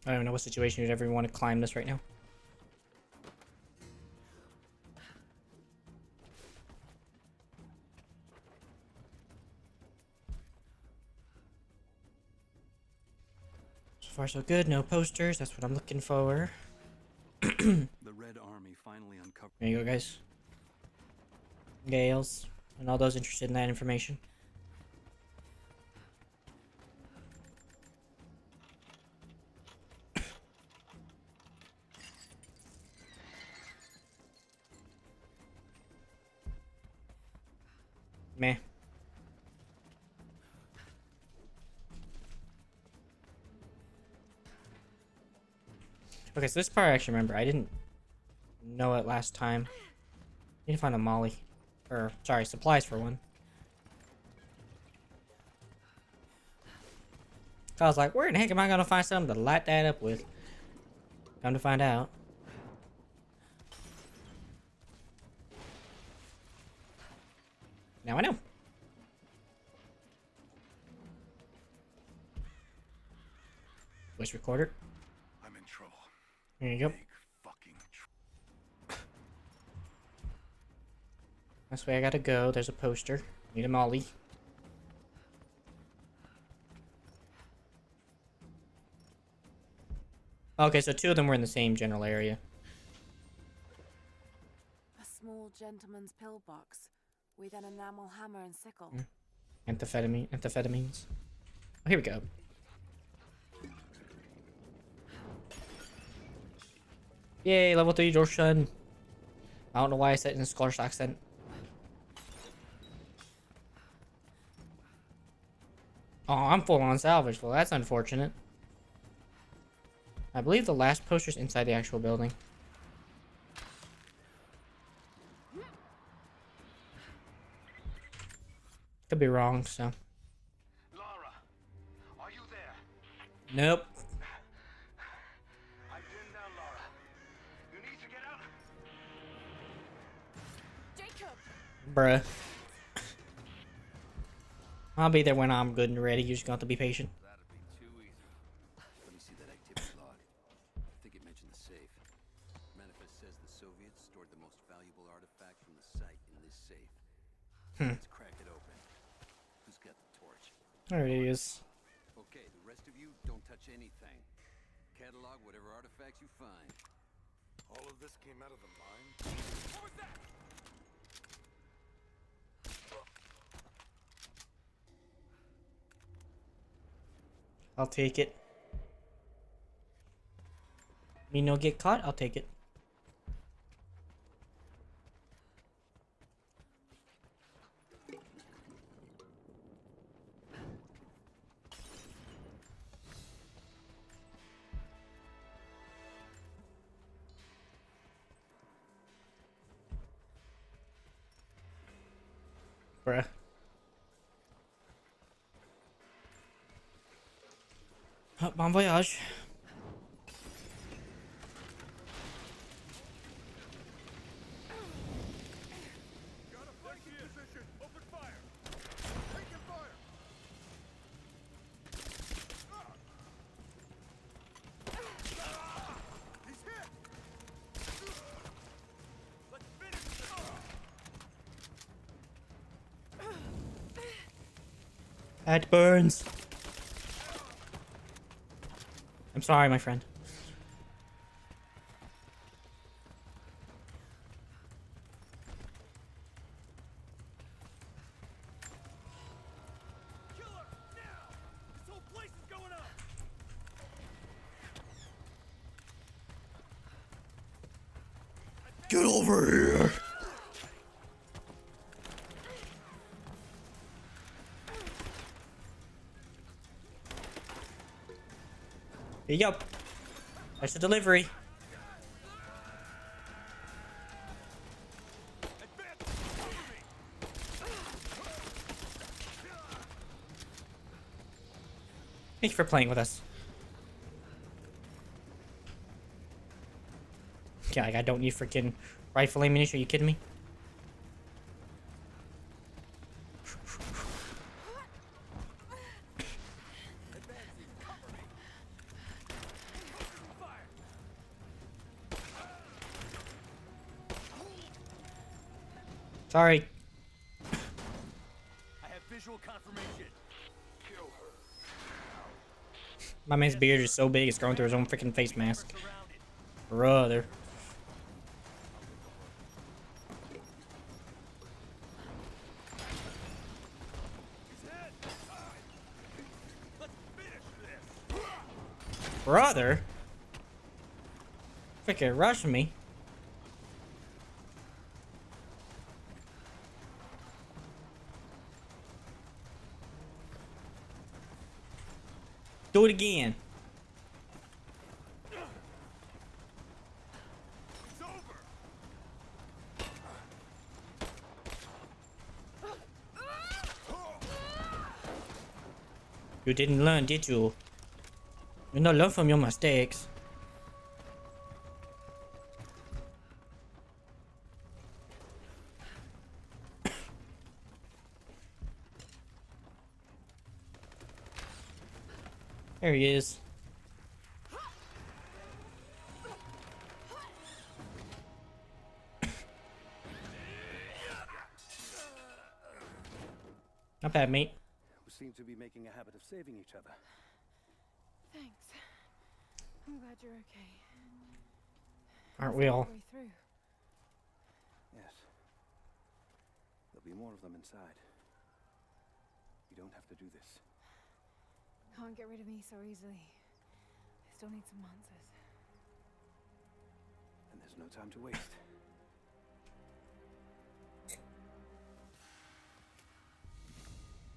don't even know what situation you'd ever want to climb this right now. So far so good, no posters, that's what I'm looking for. The Red Army finally uncovered. There you go, guys. Gales, and all those interested in that information. Meh. Okay, so this part I actually remember. I didn't know it last time. Need to find a molly. Or, sorry, supplies for one. So I was like, where in the heck am I gonna find something to light that up with? Come to find out. Now I know. Voice recorder. I'm in trouble. There you go. Big fucking trouble. That's where I gotta go. There's a poster. Need a molly. Okay, so two of them were in the same general area. A small gentleman's pillbox with an enamel hammer and sickle. Amphetamines. Oh, here we go. Yay, level 3 Jorshan. I don't know why I said it in a Scottish accent. Oh, I'm full on salvage. Well, that's unfortunate. I believe the last poster's inside the actual building. Could be wrong, so. Lara, are you there? Nope. I'm pinned down, Lara. You need to get out. Jacob! Bruh. I'll be there when I'm good and ready. You just got to be patient. That'd be too easy. Let me see that activity log. I think it mentioned the safe. Manifest says the Soviets stored the most valuable artifact from the site in this safe. Let's crack it open. Who's got the torch? There it is. Okay, the rest of you don't touch anything. Catalog whatever artifacts you find. All of this came out of the mine? What was that? I'll take it. Me no get caught, I'll take it. Bruh. Oh, bon voyage. That burns. I'm sorry, my friend. Get over here! Here you go. That's the delivery. Thank you for playing with us. Yeah, like I don't need freaking rifle ammunition. Are you kidding me? Sorry. I have visual confirmation. Kill her. My man's beard is so big it's growing through his own freaking face mask. Brother. Brother? Freaking rushing me. Do it again. It's over. You didn't learn, did you? You not learn from your mistakes. There he is. Not bad, mate. We seem to be making a habit of saving each other. Thanks. I'm glad you're okay. Aren't we all? Way through. Yes. There'll be more of them inside. You don't have to do this. Can't get rid of me so easily. I still need some answers. And there's no time to waste.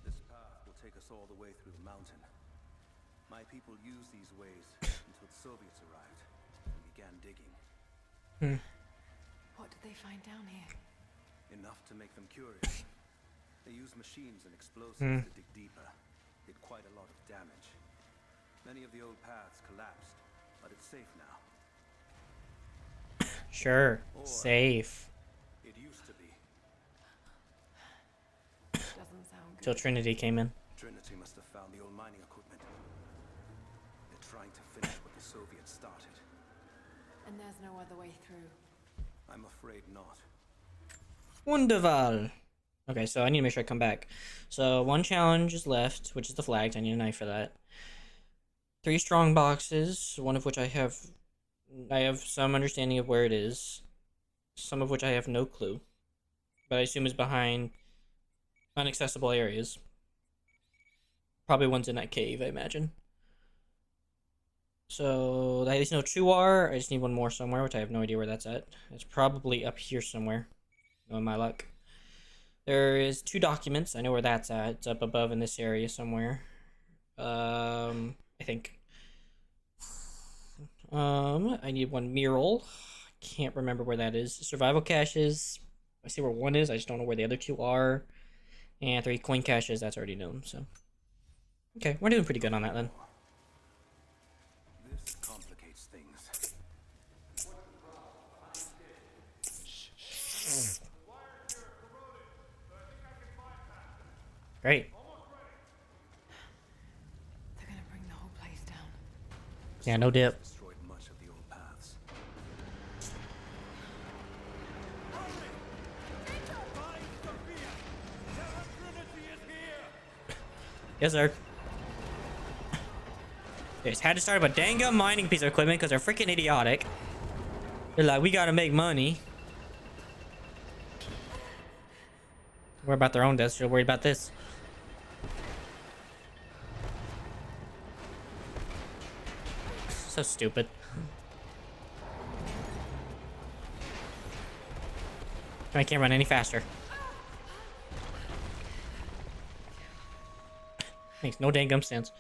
This path will take us all the way through the mountain. My people used these ways until the Soviets arrived and began digging. What did they find down here? Enough to make them curious. They used machines and explosives to dig deeper. Did quite a lot of damage. Many of the old paths collapsed, but it's safe now. Sure. Or safe. It used to be. Doesn't sound good. Till Trinity came in. Trinity must have found the old mining equipment. They're trying to finish what the Soviets started. And there's no other way through. I'm afraid not. Wonderful. Okay, so I need to make sure I come back. So one challenge is left, which is the flags. I need a knife for that. 3 strong boxes, one of which I have some understanding of where it is. Some of which I have no clue. But I assume is behind inaccessible areas. Probably one's in that cave, I imagine. So I just know 2 are. I just need one more somewhere, which I have no idea where that's at. It's probably up here somewhere. Knowing my luck. There is 2 documents. I know where that's at. It's up above in this area somewhere. I think. I need 1 mural. Can't remember where that is. Survival caches. I see where 1 is. I just don't know where the other 2 are. And 3 coin caches. That's already known. So, okay, we're doing pretty good on that then. This complicates things. Great. They're gonna bring the whole place down. Yeah, no dip. Destroyed much of the old paths. Yes, sir. They just had to start up a dang gum mining piece of equipment because they're freaking idiotic. They're like, we gotta make money. Worry about their own deaths. They're worried about this. So stupid. I can't run any faster. Makes no dang gum sense.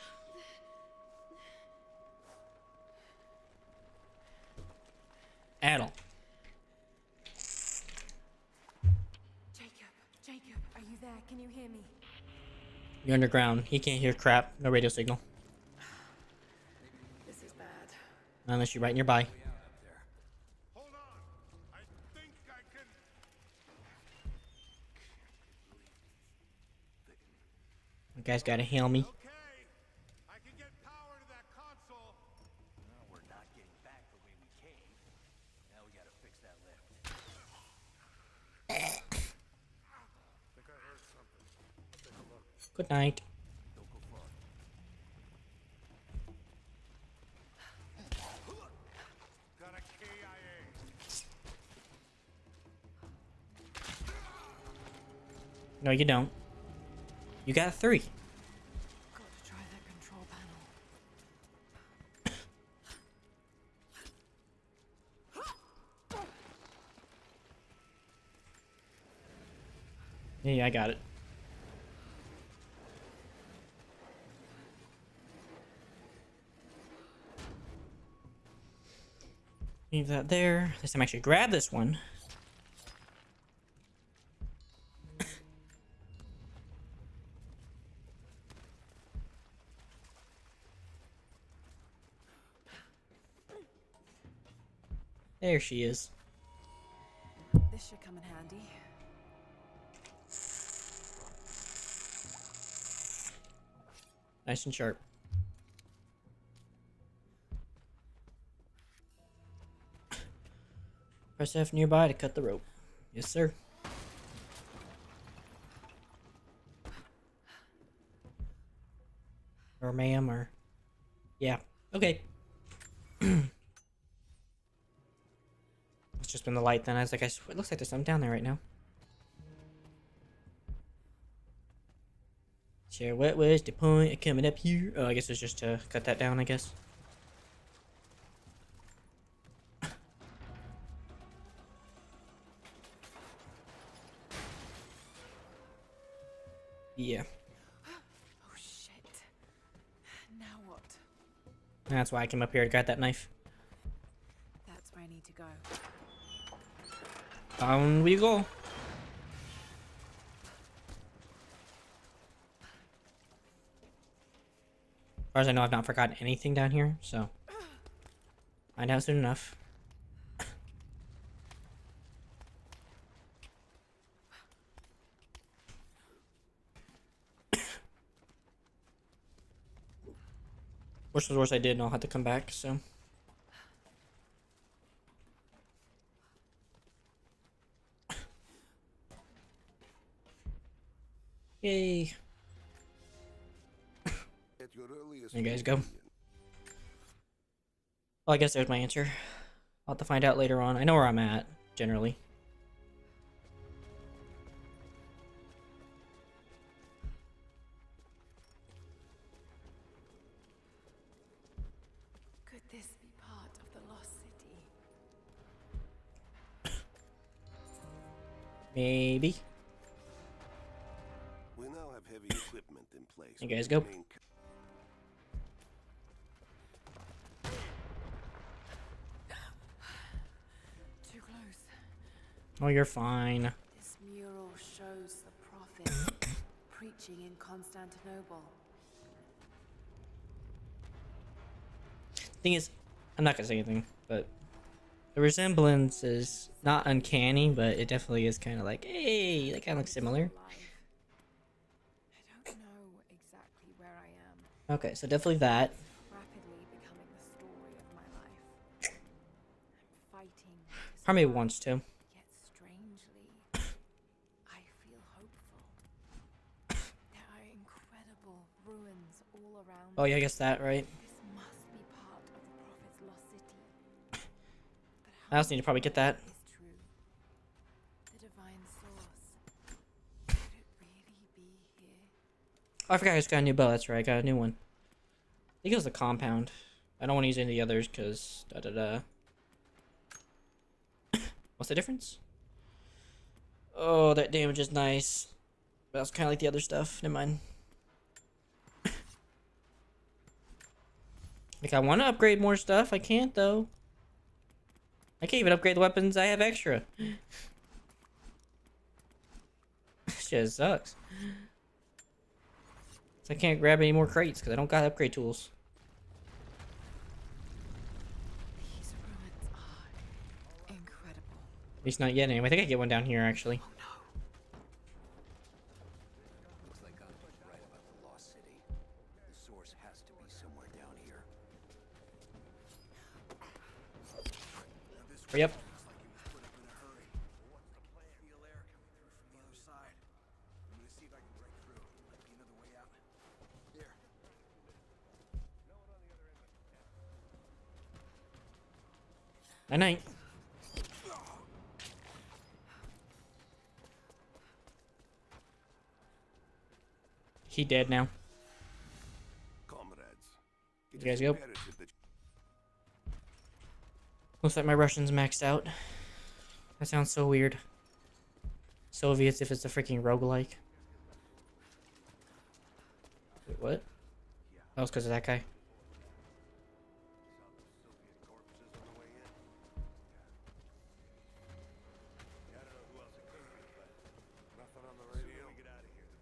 At all. Jacob, are you there? Can you hear me? You're underground. He can't hear crap. No radio signal. This is bad. Unless you're right nearby. You guys gotta heal me. We're not getting back the way we came. Now we gotta fix that lift. Think I heard something. Take a look. Good night. Don't go far. Got a KIA. No, you don't. You got 3. Got to try that control panel. Yeah, I got it. Leave that there. This time actually grab this one. There she is. This should come in handy. Nice and sharp. Press F nearby to cut the rope. Yes, sir. Or ma'am, or... Yeah. Okay. It's just been the light then. I was like, it looks like there's something down there right now. So what was the point of coming up here? Oh, I guess it's just to cut that down, I guess. Yeah. Oh shit. Now what? That's why I came up here to grab that knife. That's where I need to go. Down we go. As far as I know, I've not forgotten anything down here, so find out soon enough. Worst was worse, I did, and I'll have to come back, so. Yay. There you guys go. Well, I guess there's my answer. I'll have to find out later on. I know where I'm at, generally. Could this be part of the lost city? Maybe. We now have heavy equipment in place. You guys go. Too close. Oh, you're fine. This mural shows the prophet preaching in Constantinople. Thing is, I'm not gonna say anything, but the resemblance is not uncanny, but it definitely is kind of like, hey, that kind of looks similar. I don't know exactly where I am. Okay, so definitely that. Rapidly becoming the story of my life. I'm fighting. Part of me wants to. Yet strangely, I feel hopeful. There are incredible ruins all around. Oh yeah, I guess that, right? This must be part of the Prophet's lost city. I also need to probably get that. Is true. The divine source. Could it really be here? Oh, I forgot I just got a new bow. That's right, I got a new one. I think it was the compound. I don't want to use any of the others because What's the difference? Oh, that damage is nice. But that's kind of like the other stuff. Never mind. Like, I want to upgrade more stuff. I can't, though. I can't even upgrade the weapons I have extra. Shit sucks. So I can't grab any more crates because I don't got upgrade tools. These ruins are incredible. At least not yet anyway. I think I can get one down here, actually. Looks like I'm right about the lost city. The source has to be somewhere down here. Hurry up. Night night. He dead now. Comrades, You guys go. Looks like my Russian's maxed out. That sounds so weird. Soviets if it's a freaking roguelike. Wait, what? That was because of that guy.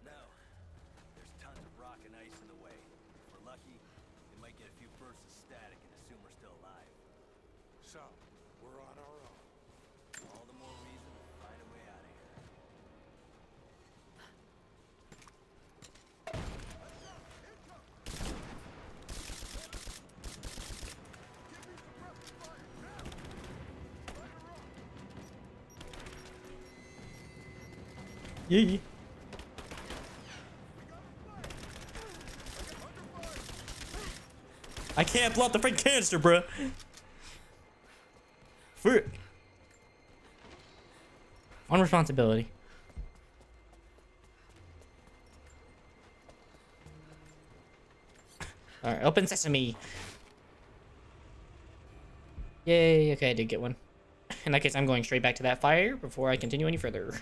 No. There's tons of rock and ice in the way. If we're lucky, we might get a few bursts of static and assume we're still alive. So, we're on our own. All the more reason to find a way out of here. Yee. I can't blow up the freaking canister, bruh. Frick. On responsibility. Alright, open sesame. Yay, okay, I did get one. In that case, I'm going straight back to that fire before I continue any further.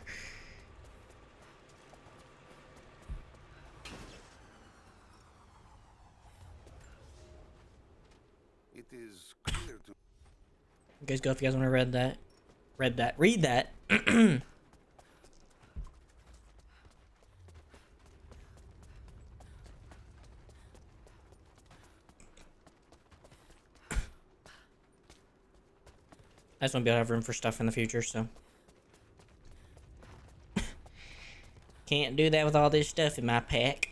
It is clear to You guys go if you guys want to read that. Read that. I just want to be able to have room for stuff in the future, so. Can't do that with all this stuff in my pack.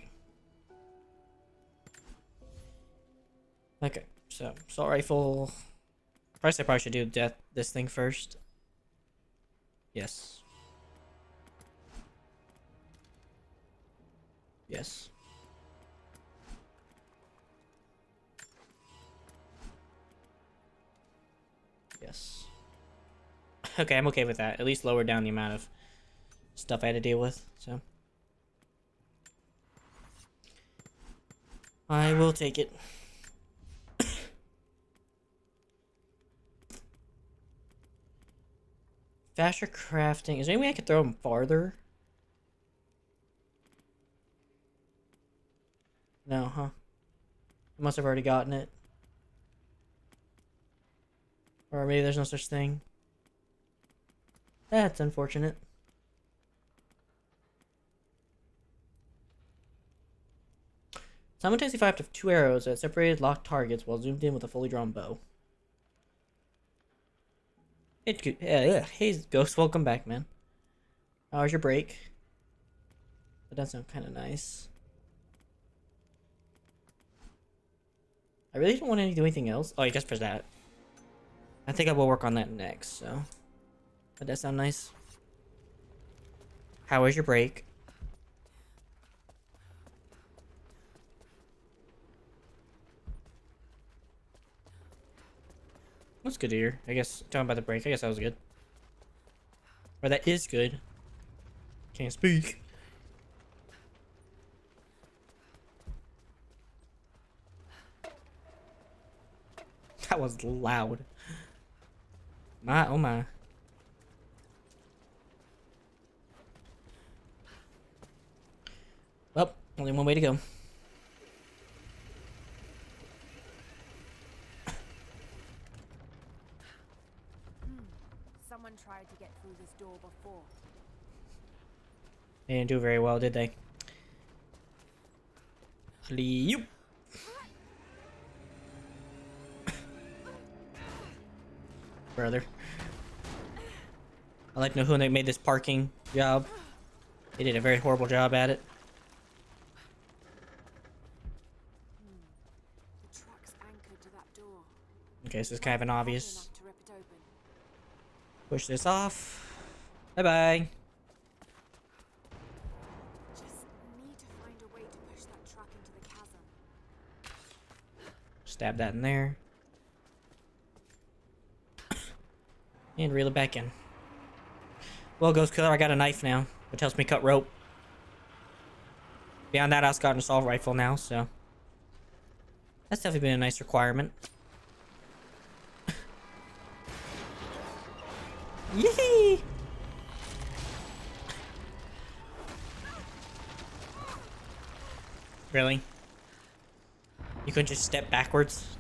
Okay, so assault rifle. I probably should do this thing first. Yes. Yes. Yes. Okay, I'm okay with that. At least lower down the amount of stuff I had to deal with, so. I will take it. Faster crafting. Is there any way I could throw them farther? No, huh? I must have already gotten it. Or maybe there's no such thing. That's unfortunate. Simultaneously fire up to 2 arrows at separated locked targets while zoomed in with a fully drawn bow. Hey, Ghost, welcome back, man. How was your break? That does sound kind of nice. I really don't want to do anything else. Oh, I guess for that. I think I will work on that next, so. That does sound nice. How was your break? That's good to hear. I guess, talking about the break, I guess that was good. Or that is good. Can't speak. That was loud. My, oh my. Well, only one way to go. Someone tried to get through this door before. They didn't do very well, did they? Alley-oop. Brother. I like to know who they made this parking job. They did a very horrible job at it. The truck's anchored to that door. Okay, so it's kind of an obvious. To rip it open. Push this off. Bye-bye. Just need to find a way to push that truck into the chasm. Stab that in there. And reel it back in. Well, Ghost Killer, I got a knife now, which helps me cut rope. Beyond that, I've got an assault rifle now, so that's definitely been a nice requirement. Yee! Really? You couldn't just step backwards?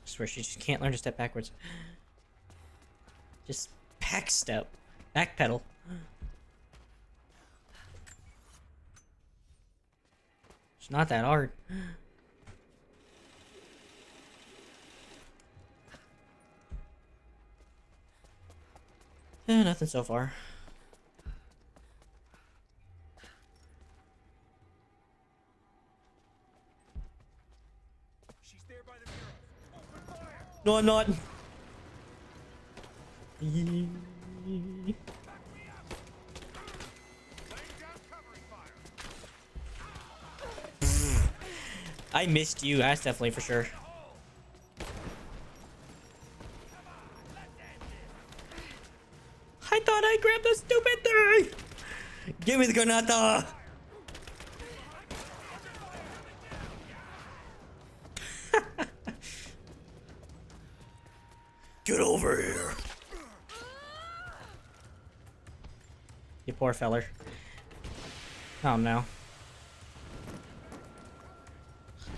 I swear she just can't learn to step backwards. Just back step. Backpedal. It's not that hard. Nothing so far. She's there by the mirror. Open fire! No, I'm not. I missed you, that's definitely for sure. I thought I grabbed the stupid thing! Give me the granata! Get over here! You poor feller. Oh no.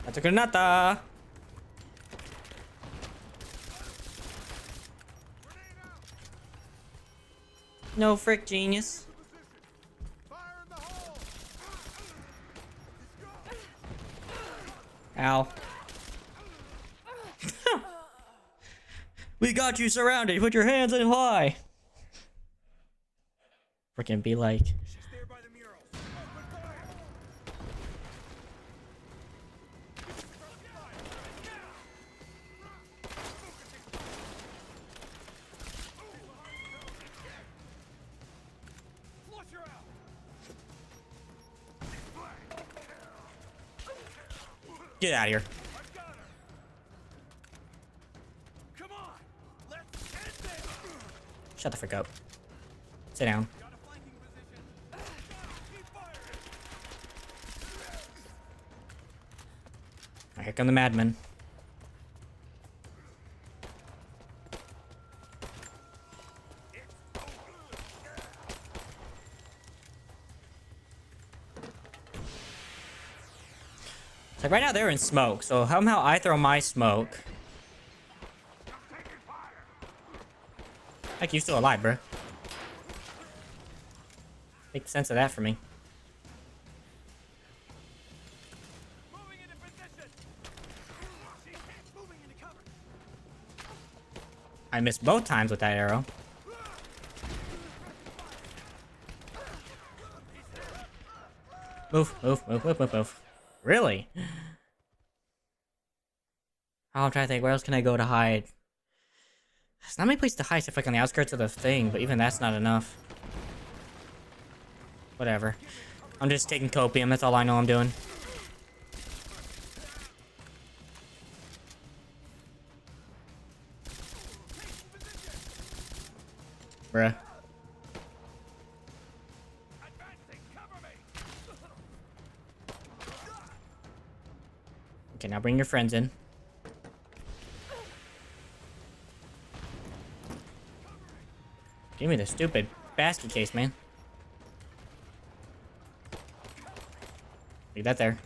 That's a granata! No frick, genius. Ow. We got you surrounded. Put your hands in high. Freaking be like. Get out of here. Shut the frick up. Sit down. Here come the madmen. Like right now they're in smoke, so somehow I throw my smoke. Like, you still alive, bro. Make sense of that for me. I missed both times with that arrow. Move, move, move, move, move, move. Really? I'm trying to think, where else can I go to hide? There's not many places to hide except like on the outskirts of the thing, but even that's not enough. Whatever. I'm just taking copium, that's all I know I'm doing. Bruh. Okay, now bring your friends in. Give me the stupid basket case, man. Leave that there.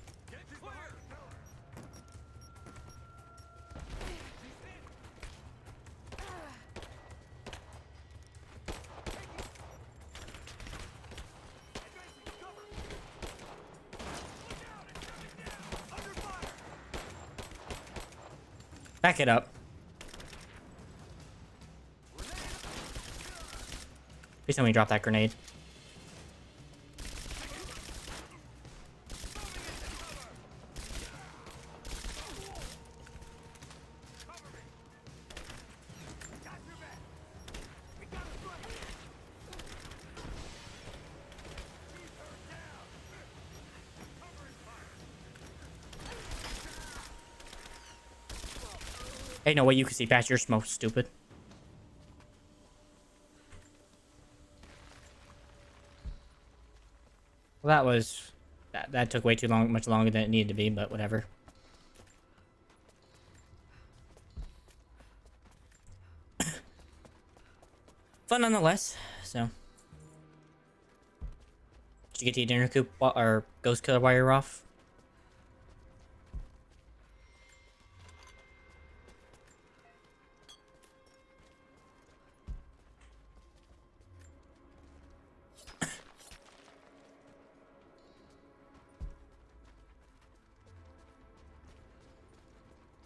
Back it up. Please tell me you drop that grenade. Ain't no way you can see past your smoke, stupid. Well, that took way too long, much longer than it needed to be, but whatever. Fun nonetheless. So, did you get to your dinner coop or ghost killer while you're off?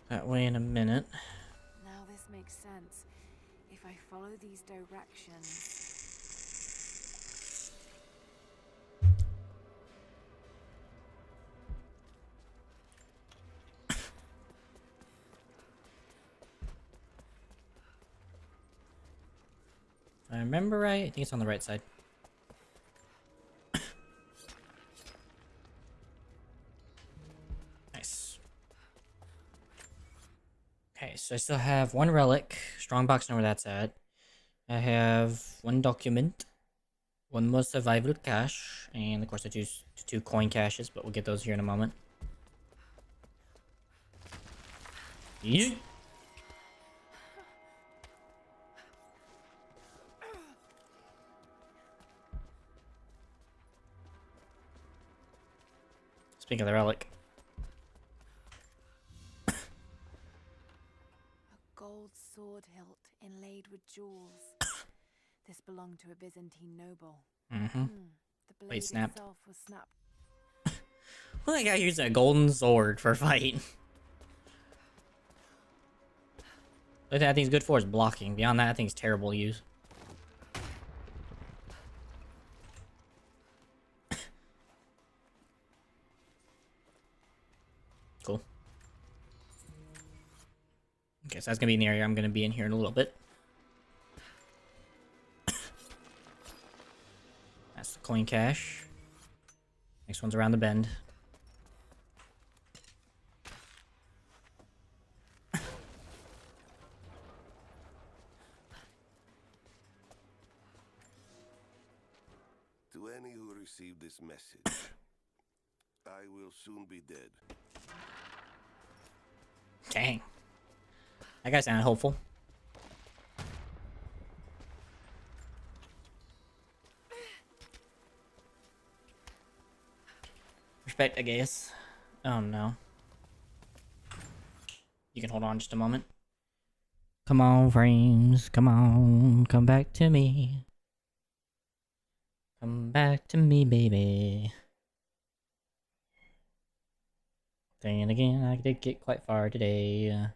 That way in a minute. Now this makes sense. If I follow these directions... If I remember right, I think it's on the right side. Nice. Okay, so I still have one relic. Strongbox, know where that's at. I have one document, one more survival cache, and of course the two coin caches, but we'll get those here in a moment. Yeet. Speaking of the relic. A gold sword hilt inlaid with jewels. This belonged to a Byzantine noble. Mm-hmm. The blade snapped. itself was snapped. Well, that guy used a golden sword for a fight. What that thing's good for is blocking. Beyond that, I think it's terrible to use. Cool. Okay, so that's gonna be in the area I'm gonna be in here in a little bit. That's the coin cache. Next one's around the bend. To any who receive this message, I will soon be dead. Dang. That guy sounded hopeful. Respect, I guess. Oh no. You can hold on just a moment. Come on, frames. Come on. Come back to me. Come back to me, baby. Then again, I did get quite far today.